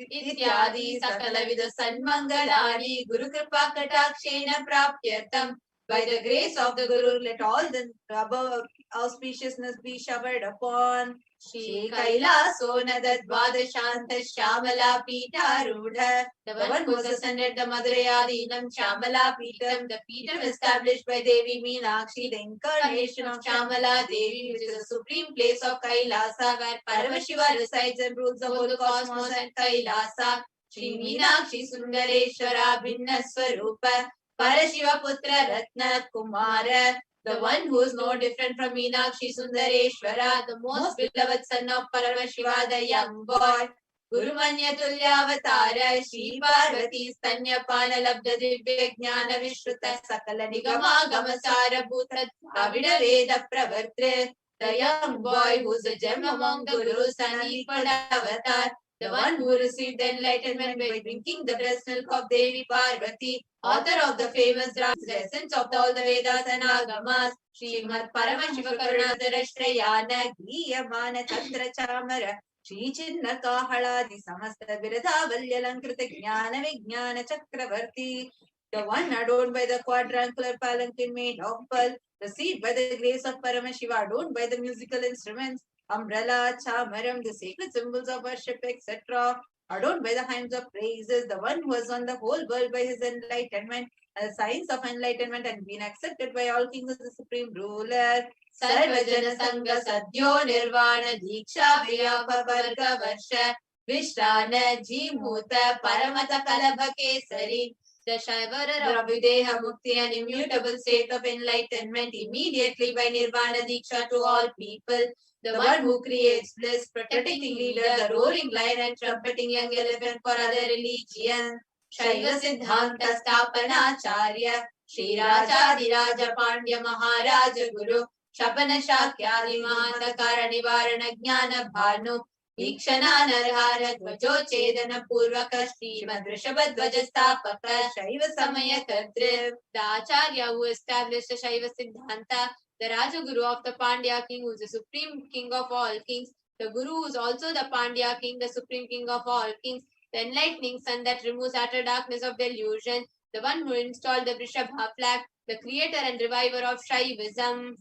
Ityadi Sakalavidha Sanmangalani Guru Kripa Katakshena Prapyatam. By the grace of the Guru, let all the above auspiciousness be showered upon. Shri Kailaso Nadadvada Shanta Shamala Pita Rudha. The one who has ascended the Madrayadinam Shamala Pitam, the Pitam established by Devi Meenakshi, the incarnation of Shamala Devi, which is the supreme place of Kailasa, where Paramashiva resides and rules the whole cosmos and Kailasa. Shri Meenakshi Sundareshwara Bhinna Swarupa Parashiva Putra Ratna Kumara, the one who is no different from Meenakshi Sundareshwara, the most beloved son of Paramashiva, the young boy. Gurumanya Tulyavatara, Shri Parvati Stanyapana Labda Divya Jnana Vishruta Sakala Nigama Gamasara Bhuta Avida Veda Pravartre, the young boy who is a gem among the Gurus and equal avatar, the one who received the enlightenment by drinking the breast milk of Devi Parvati, author of the famous dramas, the essence of all the Vedas and Agamas, Srimad Paramashiva Karunadhara Shreyana Giyamana Chandra Chamara, Shri Chinna Kahaladi Samasta Viradha Valyalankrita Jnana Vijnana Chakravarti, the one adorned by the quadrangular palanquin made of pearl, received by the grace of Paramashiva, adorned by the musical instruments, umbrella, chamaram, the sacred symbols of worship, etc., adorned by the hymns of praises, the one who has won the whole world by his enlightenment and the signs of enlightenment and been accepted by all kings as the supreme ruler. Sarvajana Sangha Sadhyo Nirvana Diksha Vyapa Varga Varsha Vishrana Jimuta Paramata Kalabha Kesari, the Shaivara Abhideha Mukti, an immutable state of enlightenment immediately by Nirvana Diksha to all people. The one who creates bliss, protecting leader, the roaring lion and trumpeting young elephant for other religions. Shaiva Siddhanta Stapana Acharya, Shri Rajadiraja Pandya Maharaja Guru, Shapana Shakyadi Mahatakara Nivarana Jnana Bhanu, Vikshana Narhara Dvajo Chedana Purvaka Srimad Rishabhadvaja Stapaka, Shaiva Samaya Kadriv, the Acharya who established the Shaiva Siddhanta, the Rajaguru of the Pandya king, who is the supreme king of all kings, the Guru who is also the Pandya king, the supreme king of all kings, the enlightening sun that removes utter darkness of delusion, the one who installed the Vrishabha flag, the creator and reviver of Shaivism.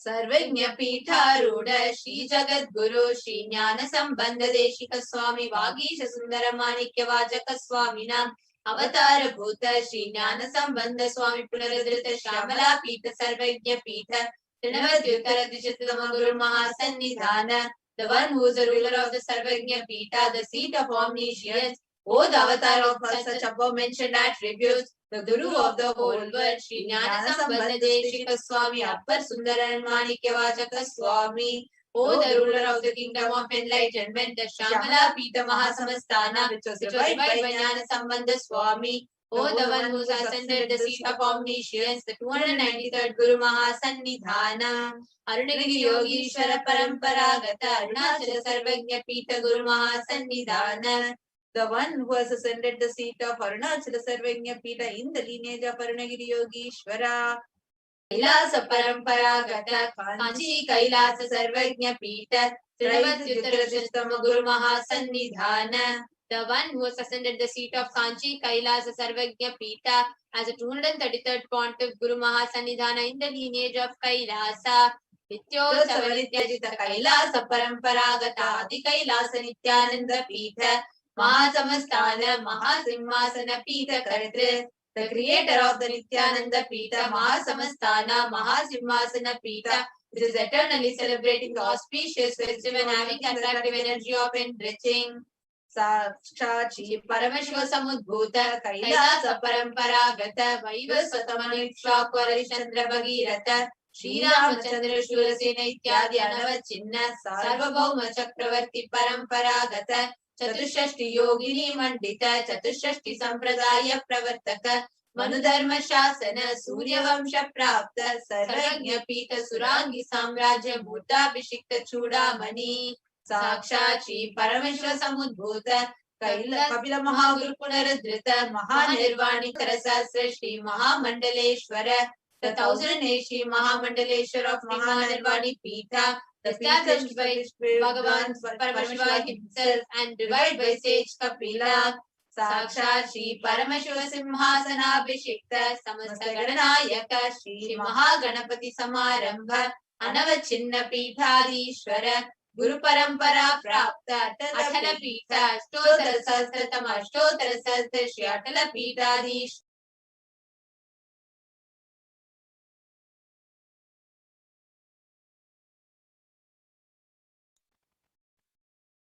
Sarvajna Pitha Ruda Shri Jagat Guru Shri Jnana Sambandha Deshika Swami Vagisha Sundara Manikya Vajaka Swaminam Avatara Bhuta Shri Jnana Sambandha Swami Punaradrita Shamala Pita Sarvajna Pita Trinavatutara Dishatama Guru Mahasannidhana, the one who is the ruler of the Sarvajna Pita, the seat of omniscience, O the avatar of such above mentioned attributes, the Guru of the whole world, Shri Jnana Sambandha Deshika Swami Appar Sundaran Manikya Vajaka Swami, O the ruler of the kingdom of enlightenment, the Shamala Pita Mahasamastana, which was revived by Jnana Sambandha Swami, O the one who has ascended the seat of omniscience, the 293rd Guru Mahasannidhana, Arunagiri Yogi Shara Paramparagata, Arunachala Sarvajna Pita Guru Mahasannidhana, the one who has ascended the seat of Arunachala Sarvajna Pita in the lineage of Arunagiri Yogishvara. Kailasa Paramparagata Kanchi Kailasa Sarvajna Pita Trivadhyutarashtama Guru Mahasannidhana, the one who has ascended the seat of Kanchi Kailasa Sarvajna Pita as a 233rd pontiff Guru Mahasannidhana in the lineage of Kailasa. Nityosavanityajita Kailasa Paramparagata Adi Kailasa Nithyananda Pita Mahasamastana Mahasimhasana Pita Karitri, the creator of the Nithyananda Pita Mahasamastana Mahasimhasana Pita, which is eternally celebrating the auspicious festival and having attractive energy of enriching. Sakshachi Paramashiva Samudbhuta Kailasa Paramparagata Vaivasvatamanikshakwara Chandra Bhagirata Shri Ramachandra Shurasena Ityadi Anavachinna Sarvabhauma Chakravarti Paramparagata Chatushashti Yogini Mandita Chatushashti Sampradaya Pravartaka Manudharma Shasana Surya Vamsha Prapta Sarvajna Pita Surangi Samrajya Bhuta Bhishikta Chudamani. Sakshat Shri Paramashiva Samudbhuta Kapila Mahaguru Punaradhrita Mahanirvani Karasasra Shri Mahamandaleshwara, the 1008 Shri Mahamandaleshwara of Mahanirvani Pita, established by Bhagavan Paramashiva himself and revived by sage Kapila. Sakshat Shri Paramashiva Simhasana Abhishekta Samasta Gadanayaka Shri Mahaganapati Samarambha Anavachinna Pitadishwara Guru Parampara Prapta Atala Pita Stotra Sastratama Stotra Sastra Shri Atala Pitadish.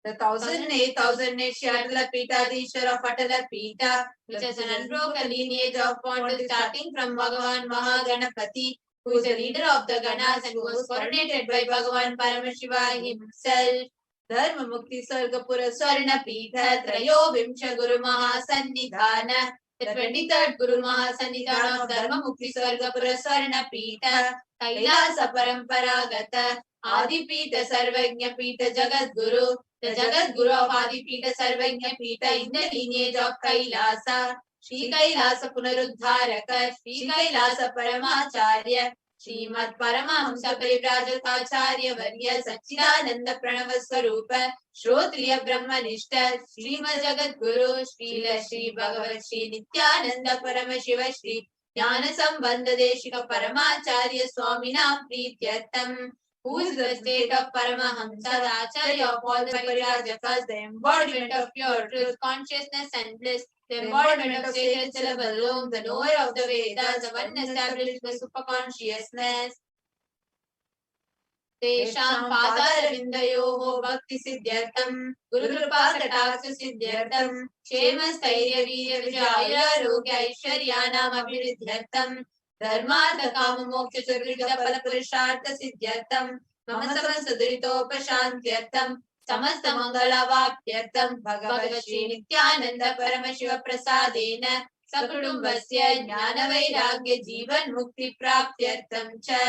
The 1008 Shri Atala Pitadishwara of Atala Pita, which is an unbroken lineage of pontiffs starting from Bhagavan Mahaganapati, who is the leader of the Ganas and who was coronated by Bhagavan Paramashiva himself. Dharma Mukti Sargapura Swarna Pita Trayo Vimsha Guru Mahasannidhana. The 23rd Guru Mahasannidhana of Dharma Mukti Sargapura Swarna Pita Kailasa Paramparagata Adipita Sarvagnya Pita Jagat Guru. The Jagat Guru of Adipita Sarvagnya Pita in the lineage of Kailasa. Shri Kailasa Punaruddharaka Shri Kailasa Paramacharya Srimad Paramahamsa Parivrajatacharya Varya Satchidananda Pranava Swarupa Shrotriya Brahmanishta Srimad Jagat Guru Srila Shri Bhagavat Shri Nithyananda Paramashiva Shri Jnana Sambandha Deshika Paramacharya Swaminam Prityartham, who is the state of Paramahamsa, the Acharya of all the Parirajakas, the embodiment of pure truth, consciousness and bliss, the embodiment of sacred syllable alone, the knower of the Vedas, the one established by superconsciousness. Tesham Padaravindayoho Bhakti Siddhyartham Guru Kripa Kataksa Siddhyartham Kshema Stairya Virya Vijaya Rogya Aishwaryanam Abhiridhyartham Dharmartha Kama Moksha Chaturvida Pala Purushartha Siddhyartham Mama Samastadritopasantyartham Samasta Mangala Vapyartham Bhagavat Shri Nithyananda Paramashiva Prasadena Sakudumbasya Jnana Vairagya Jivan Mukti Praptyartham Cha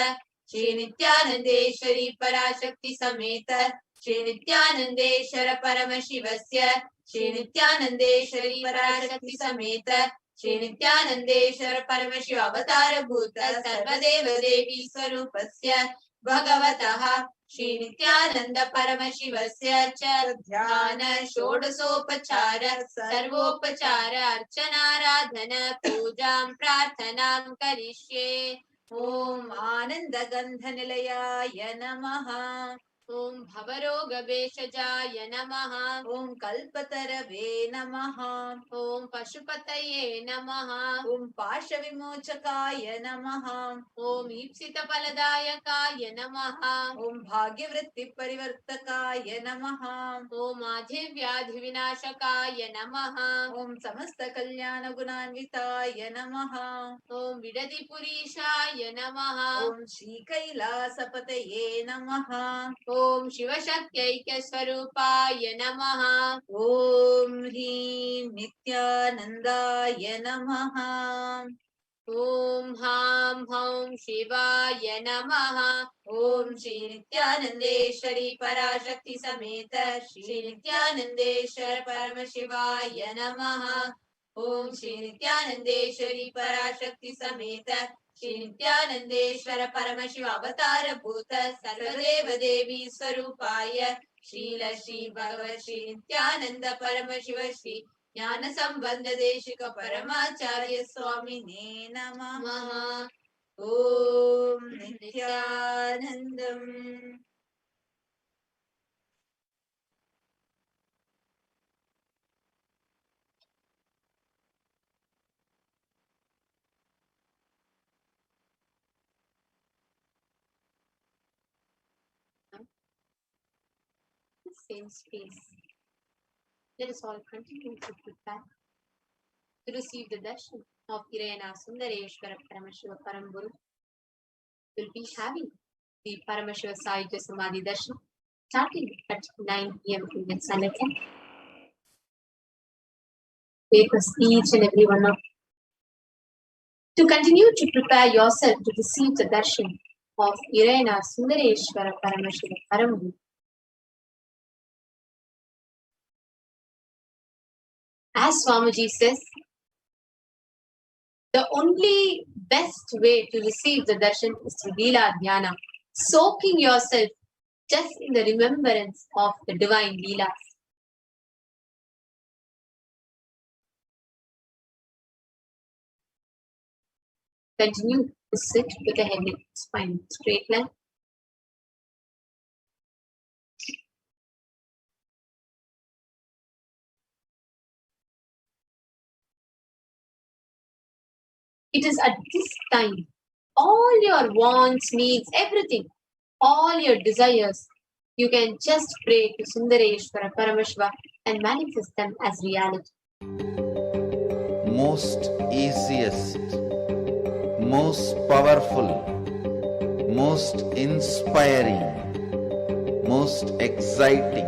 Shri Nithyanandeshwari Parashakti Sameta Shri Nithyanandeshwara Paramashivasya Shri Nithyanandeshwari Parashakti Sameta Shri Nithyanandeshwara Paramashiva Avatara Bhuta Sarvadeva Devi Swarupasya Bhagavataha Shri Nithyananda Paramashivasya Cha Dhyana Shodasopachara Sarvopachara Archana Radhana Pujam Prarthanam Karishye. Om Ananda Gandha Nilayaya Namaha. Om Bhavaroga Veshajaya Namaha. Om Kalpatarave Namaha. Om Pashupataye Namaha. Om Pasha Vimochakaya Namaha. Om Ipsita Paladayakaya Namaha. Om Bhagyavritti Parivartakaya Namaha. Om Adhivyadhi Vinashakaya Namaha. Om Samasta Kalyana Gunanvitaya Namaha. Om Vidadi Purishaya Namaha. Om Shri Kailasapataye Namaha. Om Shivashakyaikya Swarupaya Namaha. Om Hrim Nithyanandaya Namaha. Om Ham Hum Shivaya Namaha. Om Shri Nithyanandeshwari Parashakti Sameta Shri Nithyanandeshwar Paramashivaya Namaha. Om Shri Nithyanandeshwari Parashakti Sameta Shri Nithyanandeshwara Paramashiva Avatara Bhuta Sarvadeva Devi Swarupaya Srila Shri Bhagavat Shri Nithyananda Paramashiva Shri Jnana Sambandha Deshika Paramacharya Swamine Namaha. Om Nithyanandam. Same space. Let us all continue to prepare to receive the darshan of Irayana Sundareshwara Paramashiva Paramburu. We'll be having the Paramashiva Sayuja Samadhi darshan starting at 9 p.m. Indian Standard Time. Take us each and every one of to continue to prepare yourself to receive the darshan of Irayana Sundareshwara Paramashiva Paramburu. As Swamiji says, the only best way to receive the darshan is through Leela Dhyana, soaking yourself just in the remembrance of the divine Leelas. Continue to sit with a heavy spine, straight line. It is at this time, all your wants, needs, everything, all your desires, you can just pray to Sundareshwara Paramashiva and manifest them as reality. Most easiest, most powerful, most inspiring, most exciting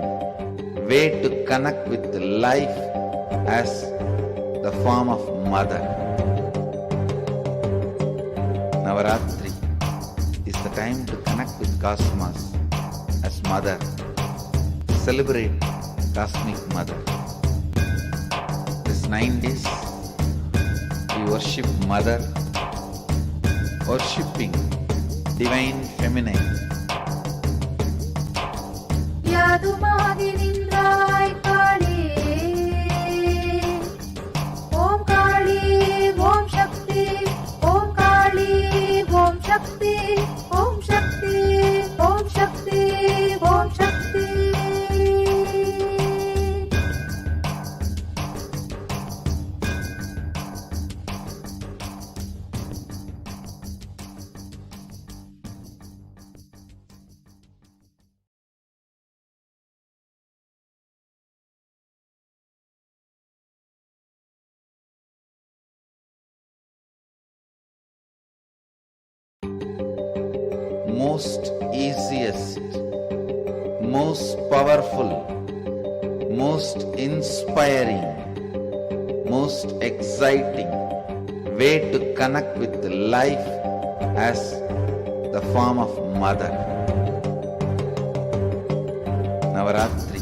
way to connect with life as the form of mother. Navaratri is the time to connect with Cosmos as mother. Celebrate Cosmic Mother. This 9 days we worship Mother, worshipping Divine Feminine. Yadumadi Nindrai Kali, Om Kali, Om Shakti, Om Kali, Om Shakti, Om Shakti, Om Shakti, Om Shakti. Most easiest, most powerful, most inspiring, most exciting way to connect with life as the form of mother. Navaratri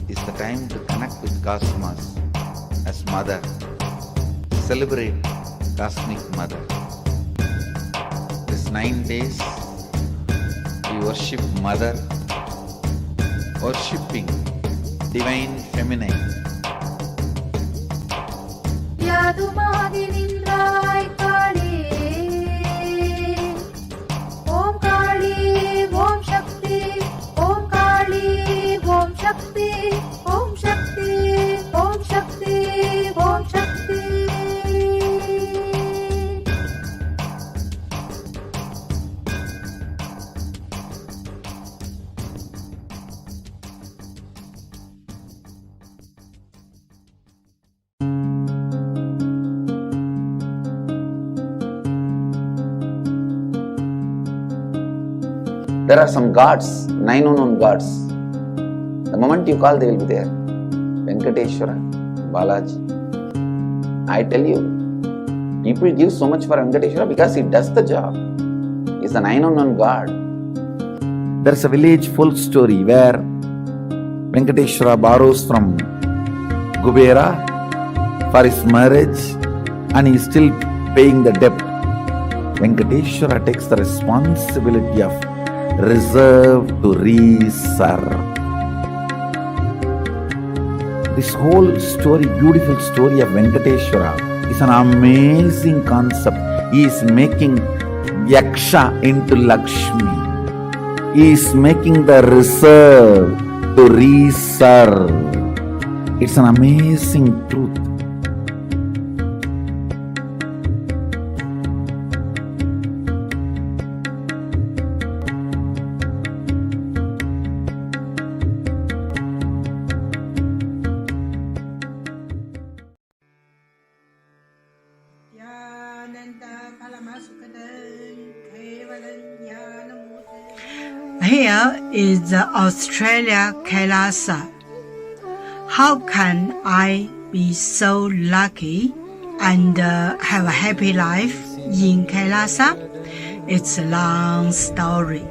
is the time to connect with Cosmos as mother. Celebrate Cosmic Mother. This 9 days we worship Mother, worshipping Divine Feminine. Yadumadi Nindrai Kali, Om Kali, Om Shakti, Om Kali, Om Shakti, Om Shakti, Om Shakti, Om Shakti. There are some gods, 9 unknown gods. The moment you call, they will be there. Venkateshwara, Balaji. I tell you, people give so much for Venkateshwara because he does the job. He is the 9 unknown god. There's a village folk story where Venkateshwara borrows from Kubera for his marriage and he is still paying the debt. Venkateshwara takes the responsibility of reserve to reserve. This whole story, beautiful story of Venkateshwara is an amazing concept. He is making Yaksha into Lakshmi. He is making the reserve to reserve. It's an amazing truth. Here is the Australia Kailasa. How can I be so lucky and have a happy life in Kailasa? It's a long story.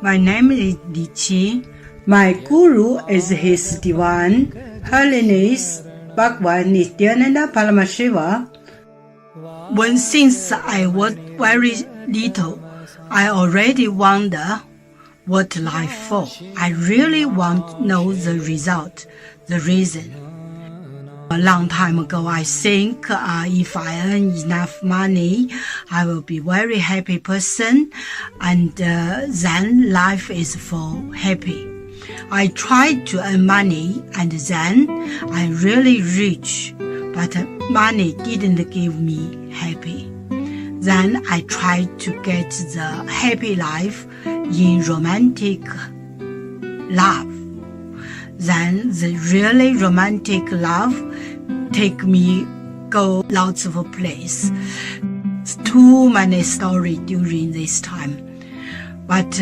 My name is Li Qi. My guru is His Divine Holiness Bhagwan Nithyananda Paramashivam. When since I was very little, I already wonder what life for. I really want to know the result, the reason. A long time ago, I think if I earn enough money, I will be very happy person, and then life is for happy. I tried to earn money, and then I really rich, but money didn't give me happy. Then I tried to get the happy life in romantic love. Then the really romantic love take me go lots of place. Too many stories during this time. But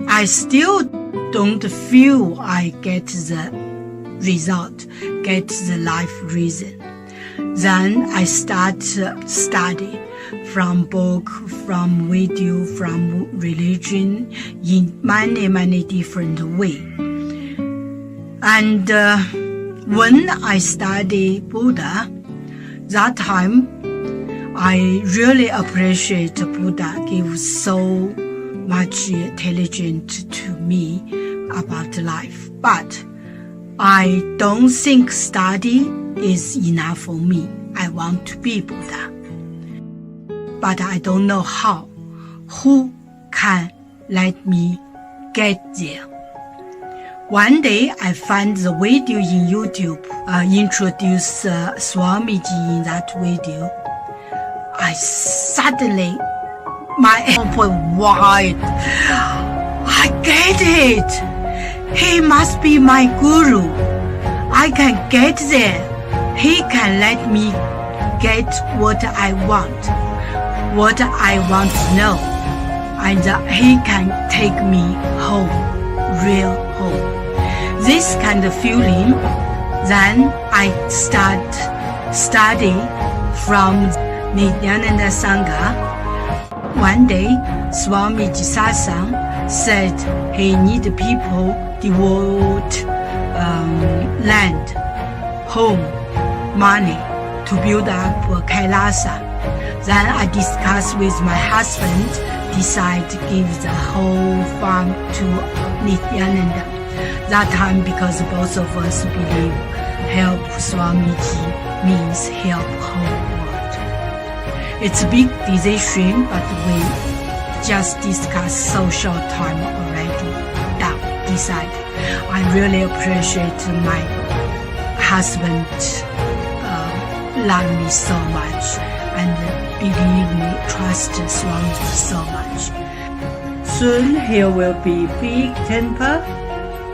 I still don't feel I get the result, get the life reason. Then I start study from book, from video, from religion in many different ways. And when I study Buddha, that time I really appreciate Buddha gives so much intelligence to me about life. But I don't think study is enough for me. I want to be Buddha. But I don't know how. Who can let me get there? One day I found the video in YouTube, introduce Swamiji in that video. I suddenly, my head went wide. I get it. He must be my guru. I can get there. He can let me get what I want to know. And he can take me home, real home. This kind of feeling, then I start studying from Nithyananda Sangha. One day, Swamiji Satsang said he need people devote land, home, money to build up Kailasa. Then I discussed with my husband, decide to give the whole farm to Nithyananda. That time, because both of us believe help Swamiji means help whole world. It's a big decision, but we just discussed so short time already. Decide. I really appreciate my husband love me so much and believe me, trust Swamiji so much. Soon here will be big temple,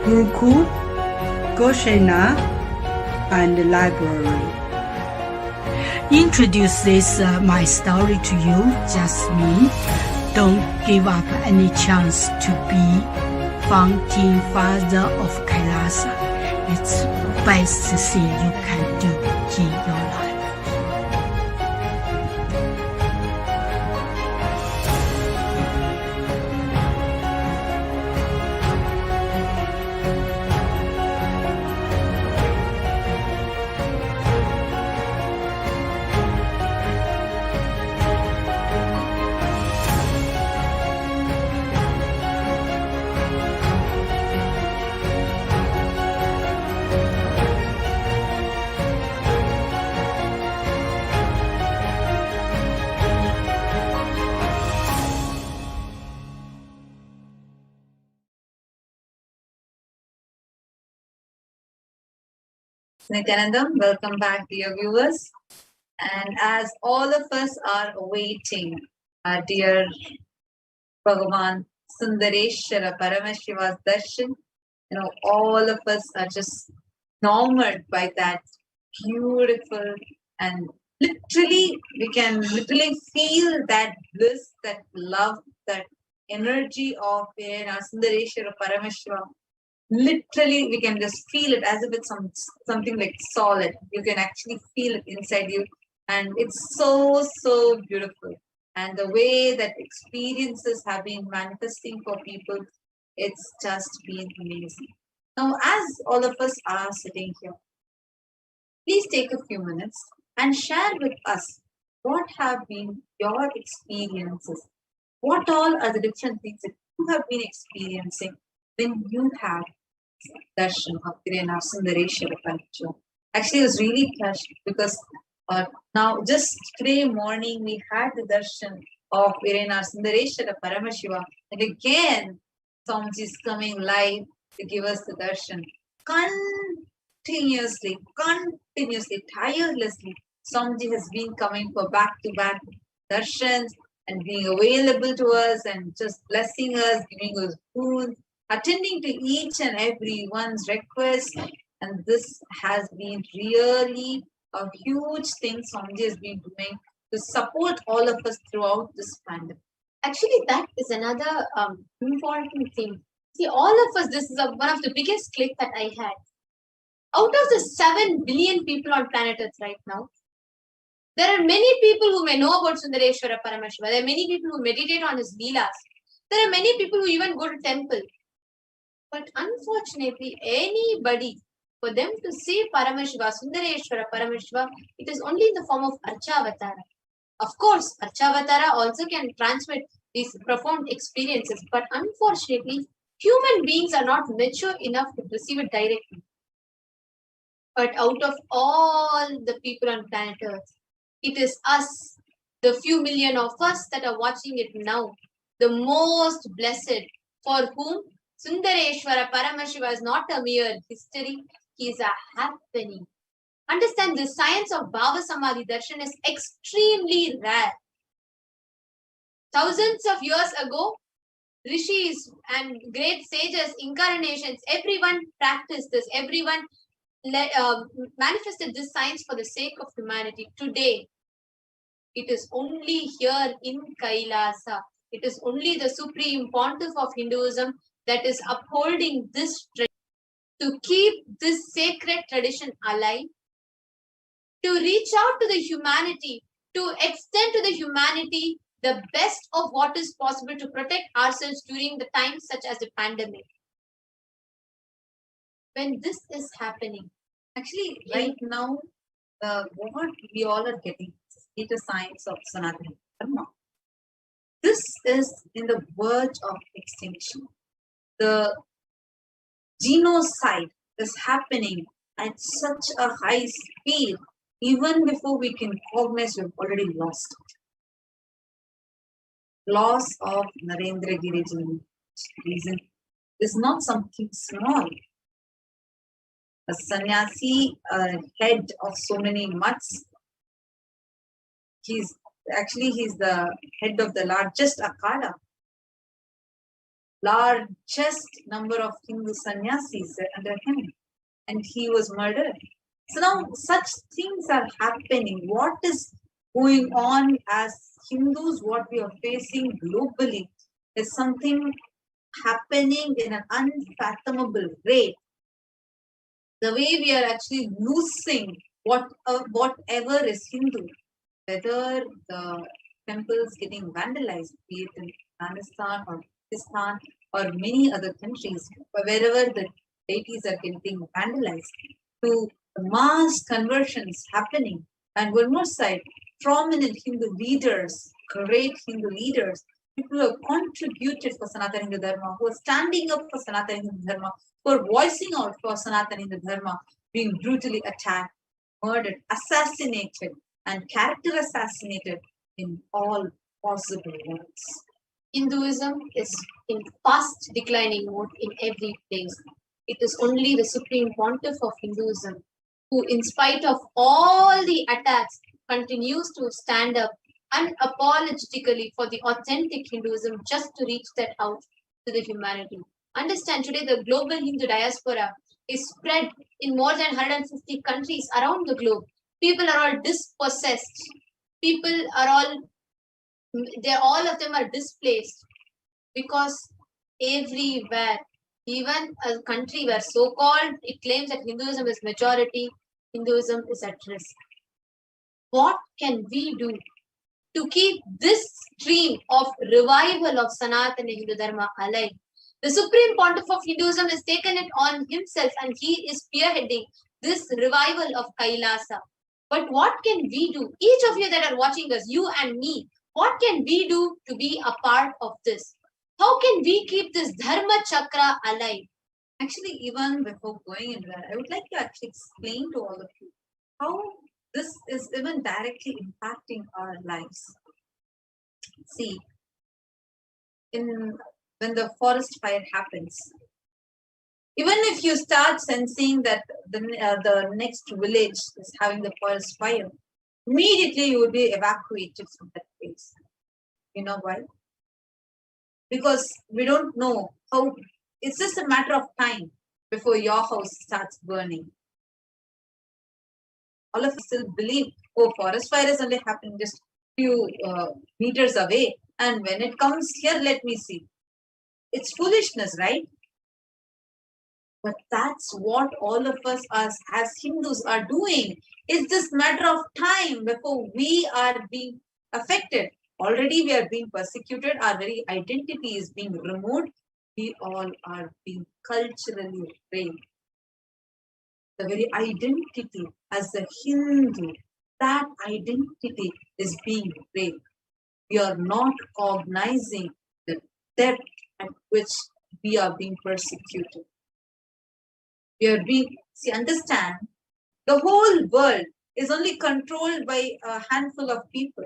Gurukul, Goshena, and library. Introduce this my story to you, just me. Don't give up any chance to be founding father of Kailasa. It's the best thing you can do in your life. Nithyanandam, welcome back, dear viewers. And as all of us are awaiting our dear Bhagavan Sundareshwara Paramashiva's darshan, all of us are just enamored by that beautiful, and literally, we can literally feel that bliss, that love, that energy of Sundareshwara Paramashivam. Literally, we can just feel it as if it's something like solid. You can actually feel it inside you. And it's so, so beautiful. And the way that experiences have been manifesting for people, it's just been amazing. Now, as all of us are sitting here, please take a few minutes and share with us what have been your experiences. What all are the different things that you have been experiencing when you have darshan of Kirena Sundareshwara Paramashivam? Actually, I was really touched because now just today morning we had the darshan of Kirena Sundareshwara Paramashivam, and again Swamiji is coming live to give us the darshan. Continuously, tirelessly, Swamiji has been coming for back-to-back darshans and being available to us and just blessing us, giving us food, attending to each and every one's request. And this has been really a huge thing Swamiji has been doing to support all of us throughout this pandemic. Actually, that is another important thing. See, all of us, this is one of the biggest click that I had. Out of the 7 billion people on planet Earth right now, there are many people who may know about Sundareshwara Paramashiva. There are many people who meditate on his leelas. There are many people who even go to temple. But unfortunately, anybody, for them to see Paramashiva, Sundareshwara Paramashiva, it is only in the form of Archavatara. Of course, Archavatara also can transmit these profound experiences, but unfortunately, human beings are not mature enough to receive it directly. But out of all the people on planet Earth, it is us, the few million of us that are watching it now, the most blessed, for whom Sundareshwara Paramashiva is not a mere history, he is a happening. Understand, the science of Bhava Samadhi Darshan is extremely rare. Thousands of years ago, rishis and great sages, incarnations, everyone practiced this, everyone manifested this science for the sake of humanity. Today, it is only here in Kailasa, it is only the Supreme Pontiff of Hinduism that is upholding this tradition, to keep this sacred tradition alive, to reach out to the humanity, to extend to the humanity the best of what is possible to protect ourselves during the times such as the pandemic. When this is happening, actually, right now, what we all are getting is the science of Sanatana Dharma. This is in the verge of extinction. The genocide is happening at such a high speed, even before we can recognize we've already lost it. Loss of Narendra Giri's reason is not something small. A sannyasi, head of so many mutts, he's the head of the largest akhada, largest number of Hindu sannyasis under him, and he was murdered. So now such things are happening. What is going on as Hindus, what we are facing globally is something happening in an unfathomable rate. The way we are actually losing whatever is Hindu, whether the temples getting vandalized, be it in Afghanistan or Pakistan or many other countries, wherever the deities are getting vandalized, to mass conversions happening. And one more side, prominent Hindu leaders, great Hindu leaders, people who have contributed for Sanatana Hindu Dharma, who are standing up for Sanatana Hindu Dharma, who are voicing out for Sanatana Hindu Dharma, being brutally attacked, murdered, assassinated, and character assassinated in all possible ways. Hinduism is in fast declining mode in every place. It is only the Supreme Pontiff of Hinduism who, in spite of all the attacks, continues to stand up unapologetically for the authentic Hinduism, just to reach that out to the humanity. Understand, today the global Hindu diaspora is spread in more than 150 countries around the globe. People are all dispossessed. People are all of them are displaced, because everywhere, even a country where so-called it claims that Hinduism is majority, Hinduism is at risk. What can we do to keep this stream of revival of Sanatana Hindu Dharma alive? The Supreme Pontiff of Hinduism has taken it on himself, and he is spearheading this revival of Kailasa. But what can we do? Each of you that are watching us, you and me, what can we do to be a part of this? How can we keep this Dharma Chakra alive? Actually, even before going into that, I would like to actually explain to all of you how this is even directly impacting our lives. See, when the forest fire happens, even if you start sensing that the next village is having the forest fire, immediately you will be evacuated from that place. You know why? Because we don't know how, it's just a matter of time before your house starts burning. All of us still believe, oh, forest fire is only happening just few meters away, and when it comes here, let me see. It's foolishness, right? But that's what all of us as Hindus are doing. It's just matter of time before we are being affected. Already we are being persecuted. Our very identity is being removed. We all are being culturally raped. The very identity as a Hindu, that identity is being raped. We are not cognizing the depth at which we are being persecuted. We are being, understand, the whole world is only controlled by a handful of people.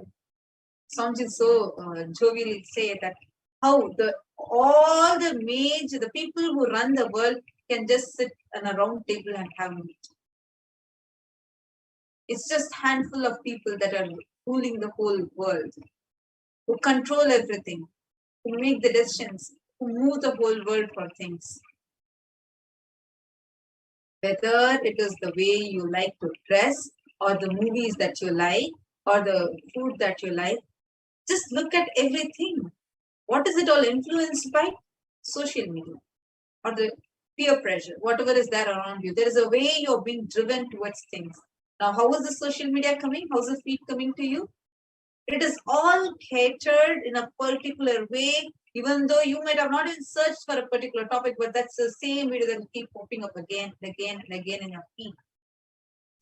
Swamiji so jovially say that how all the people who run the world can just sit on a round table and have meat. It's just handful of people that are ruling the whole world, who control everything, who make the decisions, who move the whole world for things. Whether it is the way you like to dress, or the movies that you like, or the food that you like, just look at everything. What is it all influenced by? Social media or the peer pressure, whatever is there around you. There is a way you're being driven towards things. Now, how is the social media coming? How's the feed coming to you? It is all catered in a particular way, even though you might have not even searched for a particular topic, but that's the same video that will keep popping up again and again and again in your feed.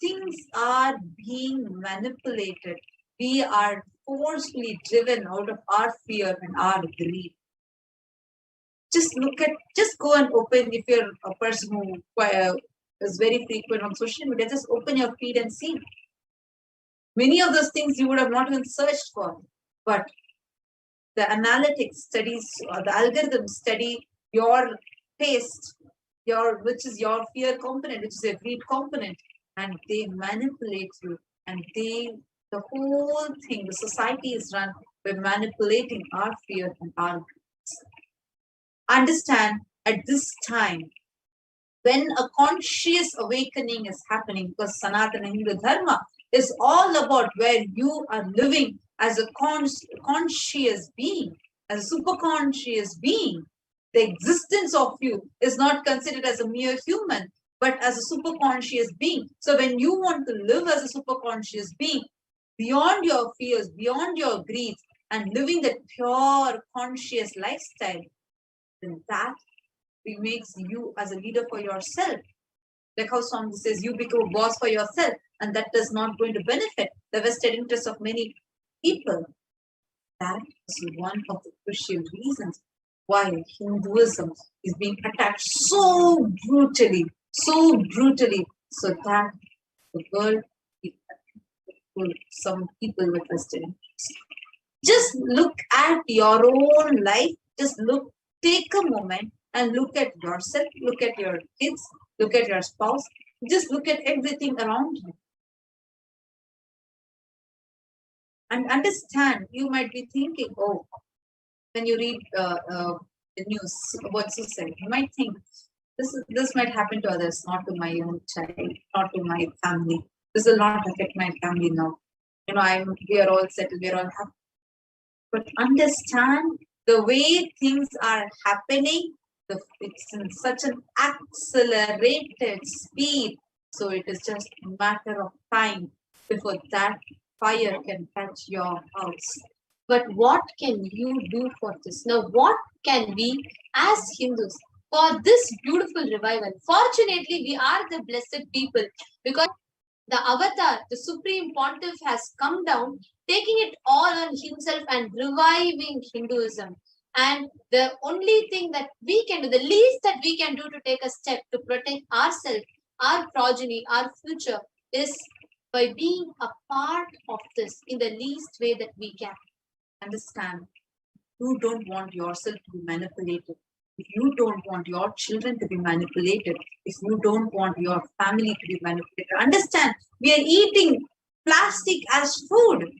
Things are being manipulated. We are forcefully driven out of our fear and our greed. Just go and open, if you're a person who is very frequent on social media, just open your feed and see. Many of those things you would have not even searched for, but the analytics studies or the algorithms study your taste, which is your fear component, which is a greed component, and they manipulate you. And the whole thing, the society is run by manipulating our fear and our greed. Understand, at this time, when a conscious awakening is happening, because Sanatana Hindu Dharma is all about where you are living as a conscious being, as a super conscious being. The existence of you is not considered as a mere human, but as a super conscious being. So when you want to live as a super conscious being, beyond your fears, beyond your greed, and living that pure conscious lifestyle, then that makes you as a leader for yourself. Like how Swami says, you become a boss for yourself, and that is not going to benefit the vested interests of many people. That is one of the crucial reasons why Hinduism is being attacked so brutally, so that the world will some people with vested interests. Just look at your own life. Take a moment and look at yourself, look at your kids, look at your spouse, just look at everything around you. And understand, you might be thinking, oh, when you read the news about suicide, you might think, this might happen to others, not to my own child, not to my family. This will not affect my family now. We are all settled, we are all happy. But understand, the way things are happening, it's in such an accelerated speed. So it is just a matter of time before that fire can touch your house. But what can you do for this? Now, what can we as Hindus, for this beautiful revival. Fortunately, we are the blessed people because the avatar, the supreme pontiff, has come down, taking it all on himself and reviving Hinduism. And the only thing that we can do, the least that we can do to take a step to protect ourselves, our progeny, our future, is by being a part of this in the least way that we can. Understand, you don't want yourself to be manipulated. If you don't want your children to be manipulated, if you don't want your family to be manipulated, understand, we are eating plastic as food.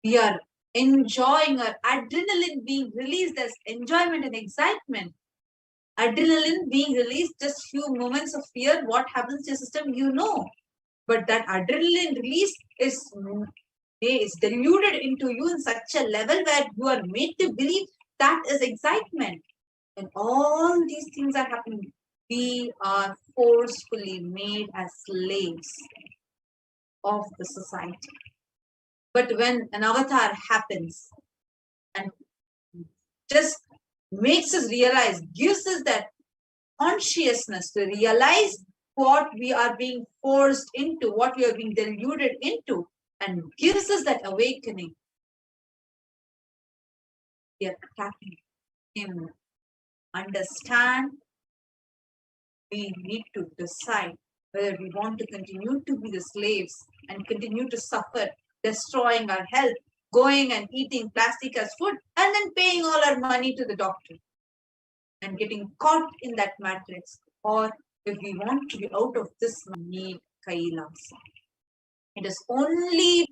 We are enjoying our adrenaline being released as enjoyment and excitement. Adrenaline being released, just few moments of fear, what happens to your system, you know. But that adrenaline release is diluted into you in such a level where you are made to believe that is excitement. And all these things are happening. We are forcefully made as slaves of the society. But when an avatar happens and just makes us realize, gives us that consciousness to realize what we are being forced into, what we are being deluded into, and gives us that awakening, we are attacking him. Understand, we need to decide whether we want to continue to be the slaves and continue to suffer, destroying our health, going and eating plastic as food, and then paying all our money to the doctor and getting caught in that matrix. Or if we want to be out of this, we need Kailasa. It is only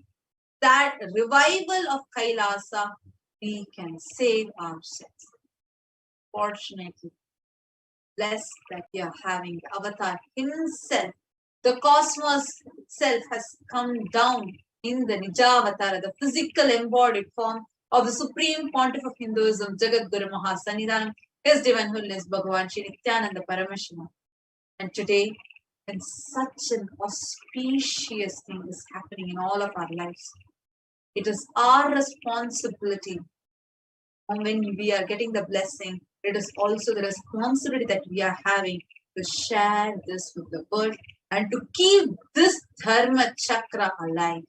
that revival of Kailasa we can save ourselves. Fortunately, blessed that we are having the avatar himself. The cosmos itself has come down in the Nijavatara, the physical embodied form of the Supreme Pontiff of Hinduism, Jagat Guru Mahasannidhanam, His Divine Holiness Bhagavan Shri Nithyananda Paramashivam. And today, when such an auspicious thing is happening in all of our lives, it is our responsibility. And when we are getting the blessing, it is also the responsibility that we are having to share this with the world and to keep this Dharma Chakra alive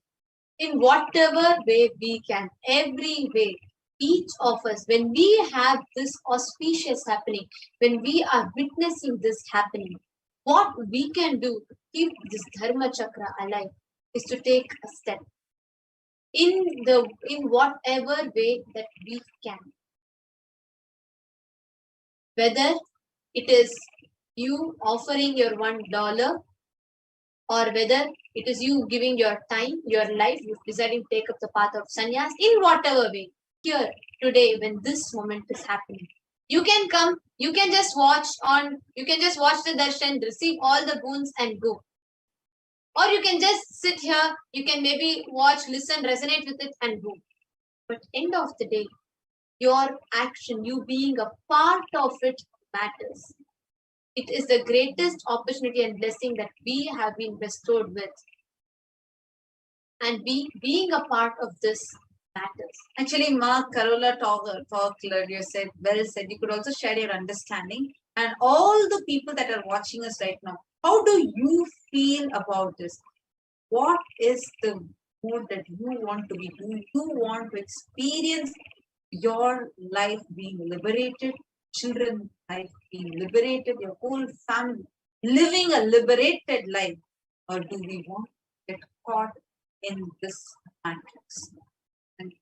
in whatever way we can, every way. Each of us, when we have this auspicious happening, when we are witnessing this happening, what we can do to keep this Dharma Chakra alive is to take a step in whatever way that we can. Whether it is you offering your $1, or whether it is you giving your time, your life, you deciding to take up the path of sannyas, in whatever way, here, today, when this moment is happening. You can come, you can just watch the darshan, receive all the boons and go. Or you can just sit here, you can maybe watch, listen, resonate with it and go. But end of the day, your action, you being a part of it matters. It is the greatest opportunity and blessing that we have been bestowed with. And being a part of this matters. Actually, Ma Carola talked earlier, said, well said. You could also share your understanding. And all the people that are watching us right now, how do you feel about this? What is the mood that you want to be? Do you want to experience your life being liberated, children's life being liberated, your whole family living a liberated life? Or do we want to get caught in this matrix? And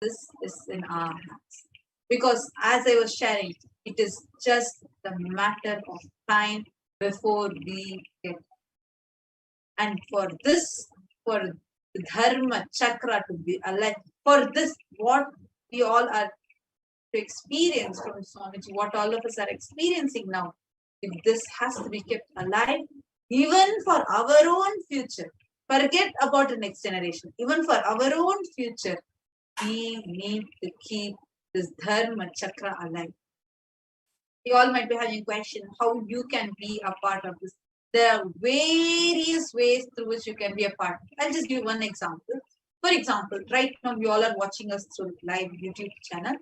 this is in our hands. Because as I was sharing, it is just the matter of time before we get. And for this, for the Dharma Chakra to be alive, for this, what we all are to experience from Swamiji, what all of us are experiencing now, if this has to be kept alive, even for our own future, forget about the next generation, even for our own future, we need to keep this Dharma Chakra alive. You all might be having a question, how you can be a part of this. There are various ways through which you can be a part. I'll just give one example. For example, right now you all are watching us through live YouTube channel.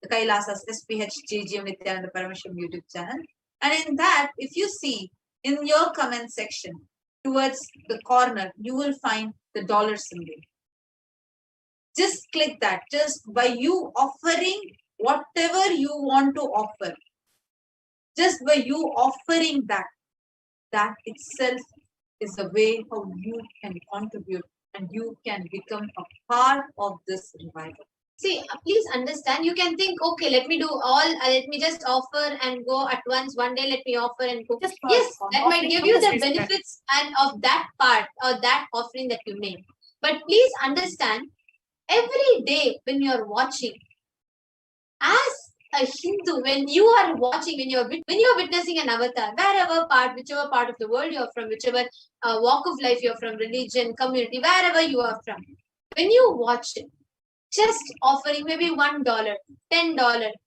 the Kailasa's HDH Nithyananda Paramashivam YouTube channel. And in that, if you see in your comment section towards the corner, you will find the dollar symbol. Just click that. Just by you offering whatever you want to offer, just by you offering that, that itself is the way how you can contribute and you can become a part of this revival. See, please understand, you can think, okay, let me do all, let me just offer and go at once, one day let me offer and go. Yes, that might give you the benefits and of that part or that offering that you make. But please understand, every day when you are watching, as a Hindu, when you are watching, when you are witnessing an avatar, whichever part of the world you are from, whichever walk of life you are from, religion, community, wherever you are from, when you watch it, just offering maybe $1, $10, $20,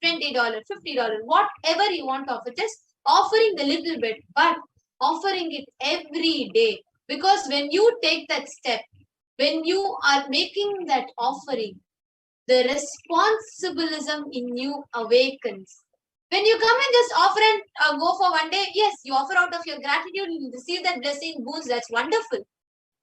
$50, whatever you want to offer, just offering the little bit, but offering it every day. Because when you take that step, when you are making that offering, the responsibilism in you awakens. When you come and just offer and go for one day, yes, you offer out of your gratitude, you receive that blessing, boost, that's wonderful.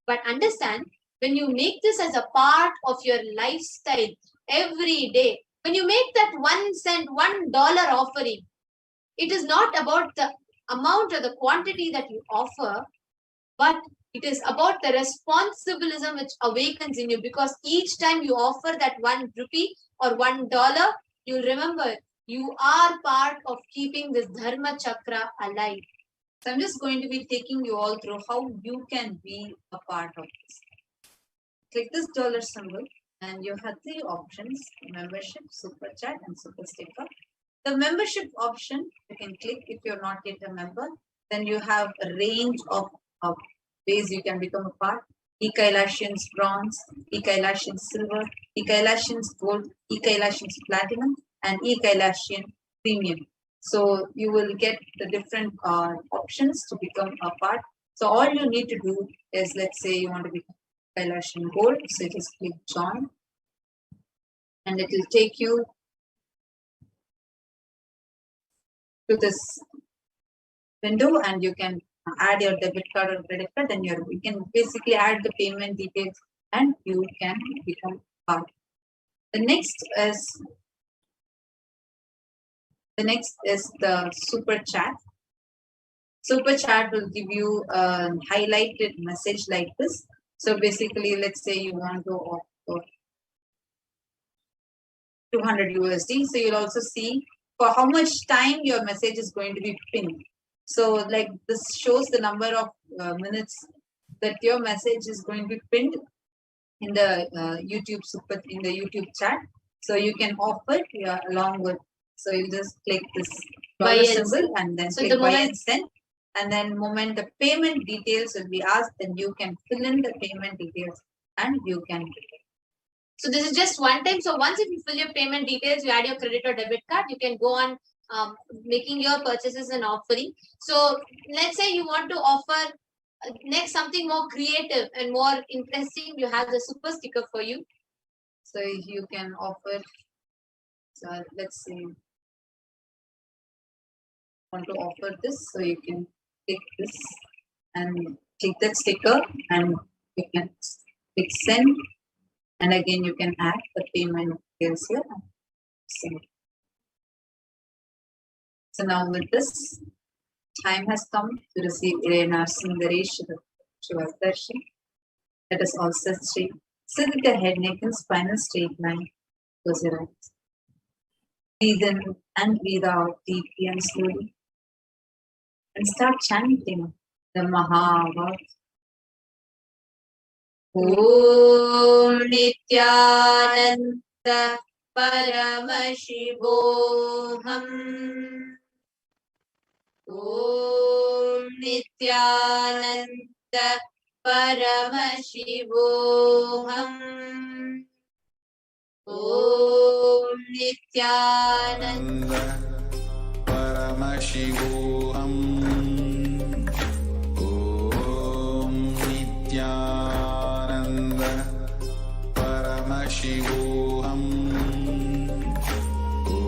But understand, when you make this as a part of your lifestyle every day, when you make that 1 cent, $1 offering, it is not about the amount or the quantity that you offer, but it is about the responsibilism which awakens in you, because each time you offer that 1 rupee or $1, you'll remember you are part of keeping this Dharma Chakra alive. So I'm just going to be taking you all through how you can be a part of this. Click this dollar symbol and you have 3 options: membership, super chat and super sticker. The membership option you can click if you're not yet a member. Then you have a range of ways you can become a part: E-Kailashians bronze, E-Kailashians silver, E-Kailashians gold, E-Kailashians platinum and E-Kailashian premium. So you will get the different options to become a part. So all you need to do is, let's say you want to become Kailashian gold, so just click join and it will take you to this window and you can add your debit card or credit card, and you can basically add the payment details and you can become part. The next is the super chat. Super chat will give you a highlighted message like this. So basically, let's say you want to offer 200 USD. So you'll also see for how much time your message is going to be pinned. So like this shows the number of minutes that your message is going to be pinned in the YouTube chat. So you can offer along with. So you just click this dollar symbol and then click buy and send. And then moment the payment details will be asked, then you can fill in the payment details and you can pay. So this is just one time. So once if you fill your payment details, you add your credit or debit card, you can go on making your purchases and offering. So let's say you want to offer next something more creative and more interesting. You have the super sticker for you. So you can offer, so let's say want to offer this, so you can click this and click that sticker and you can click send, and again you can add the payment details here. Send. So now with this, time has come to receive Irena Sundareshwara Darshan. Let us also sit with your head, neck and spinal straight line. Close your eyes. Breathe in and breathe out deeply and slowly. And start chanting the Mahavak. Om Nithyananda Paramashivoham. Om Nithyananda Paramashivoham. Om Nithyananda Paramashivoham. Om Nithyananda Paramashivoham. Om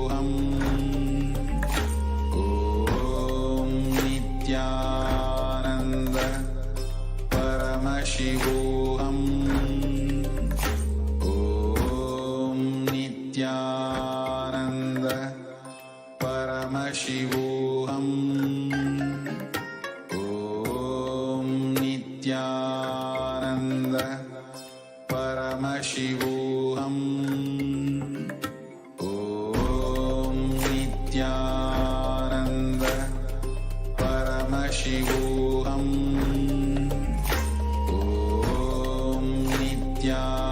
Nithyananda Paramashivoham. Om Nithyananda Paramashivoham. Om Nithyananda Paramashivoham. Om Nithyananda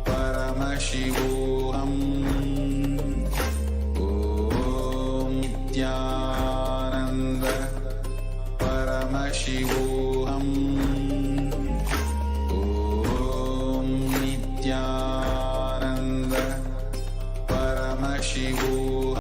Paramashivoham. Om Nithyananda Paramashivoham.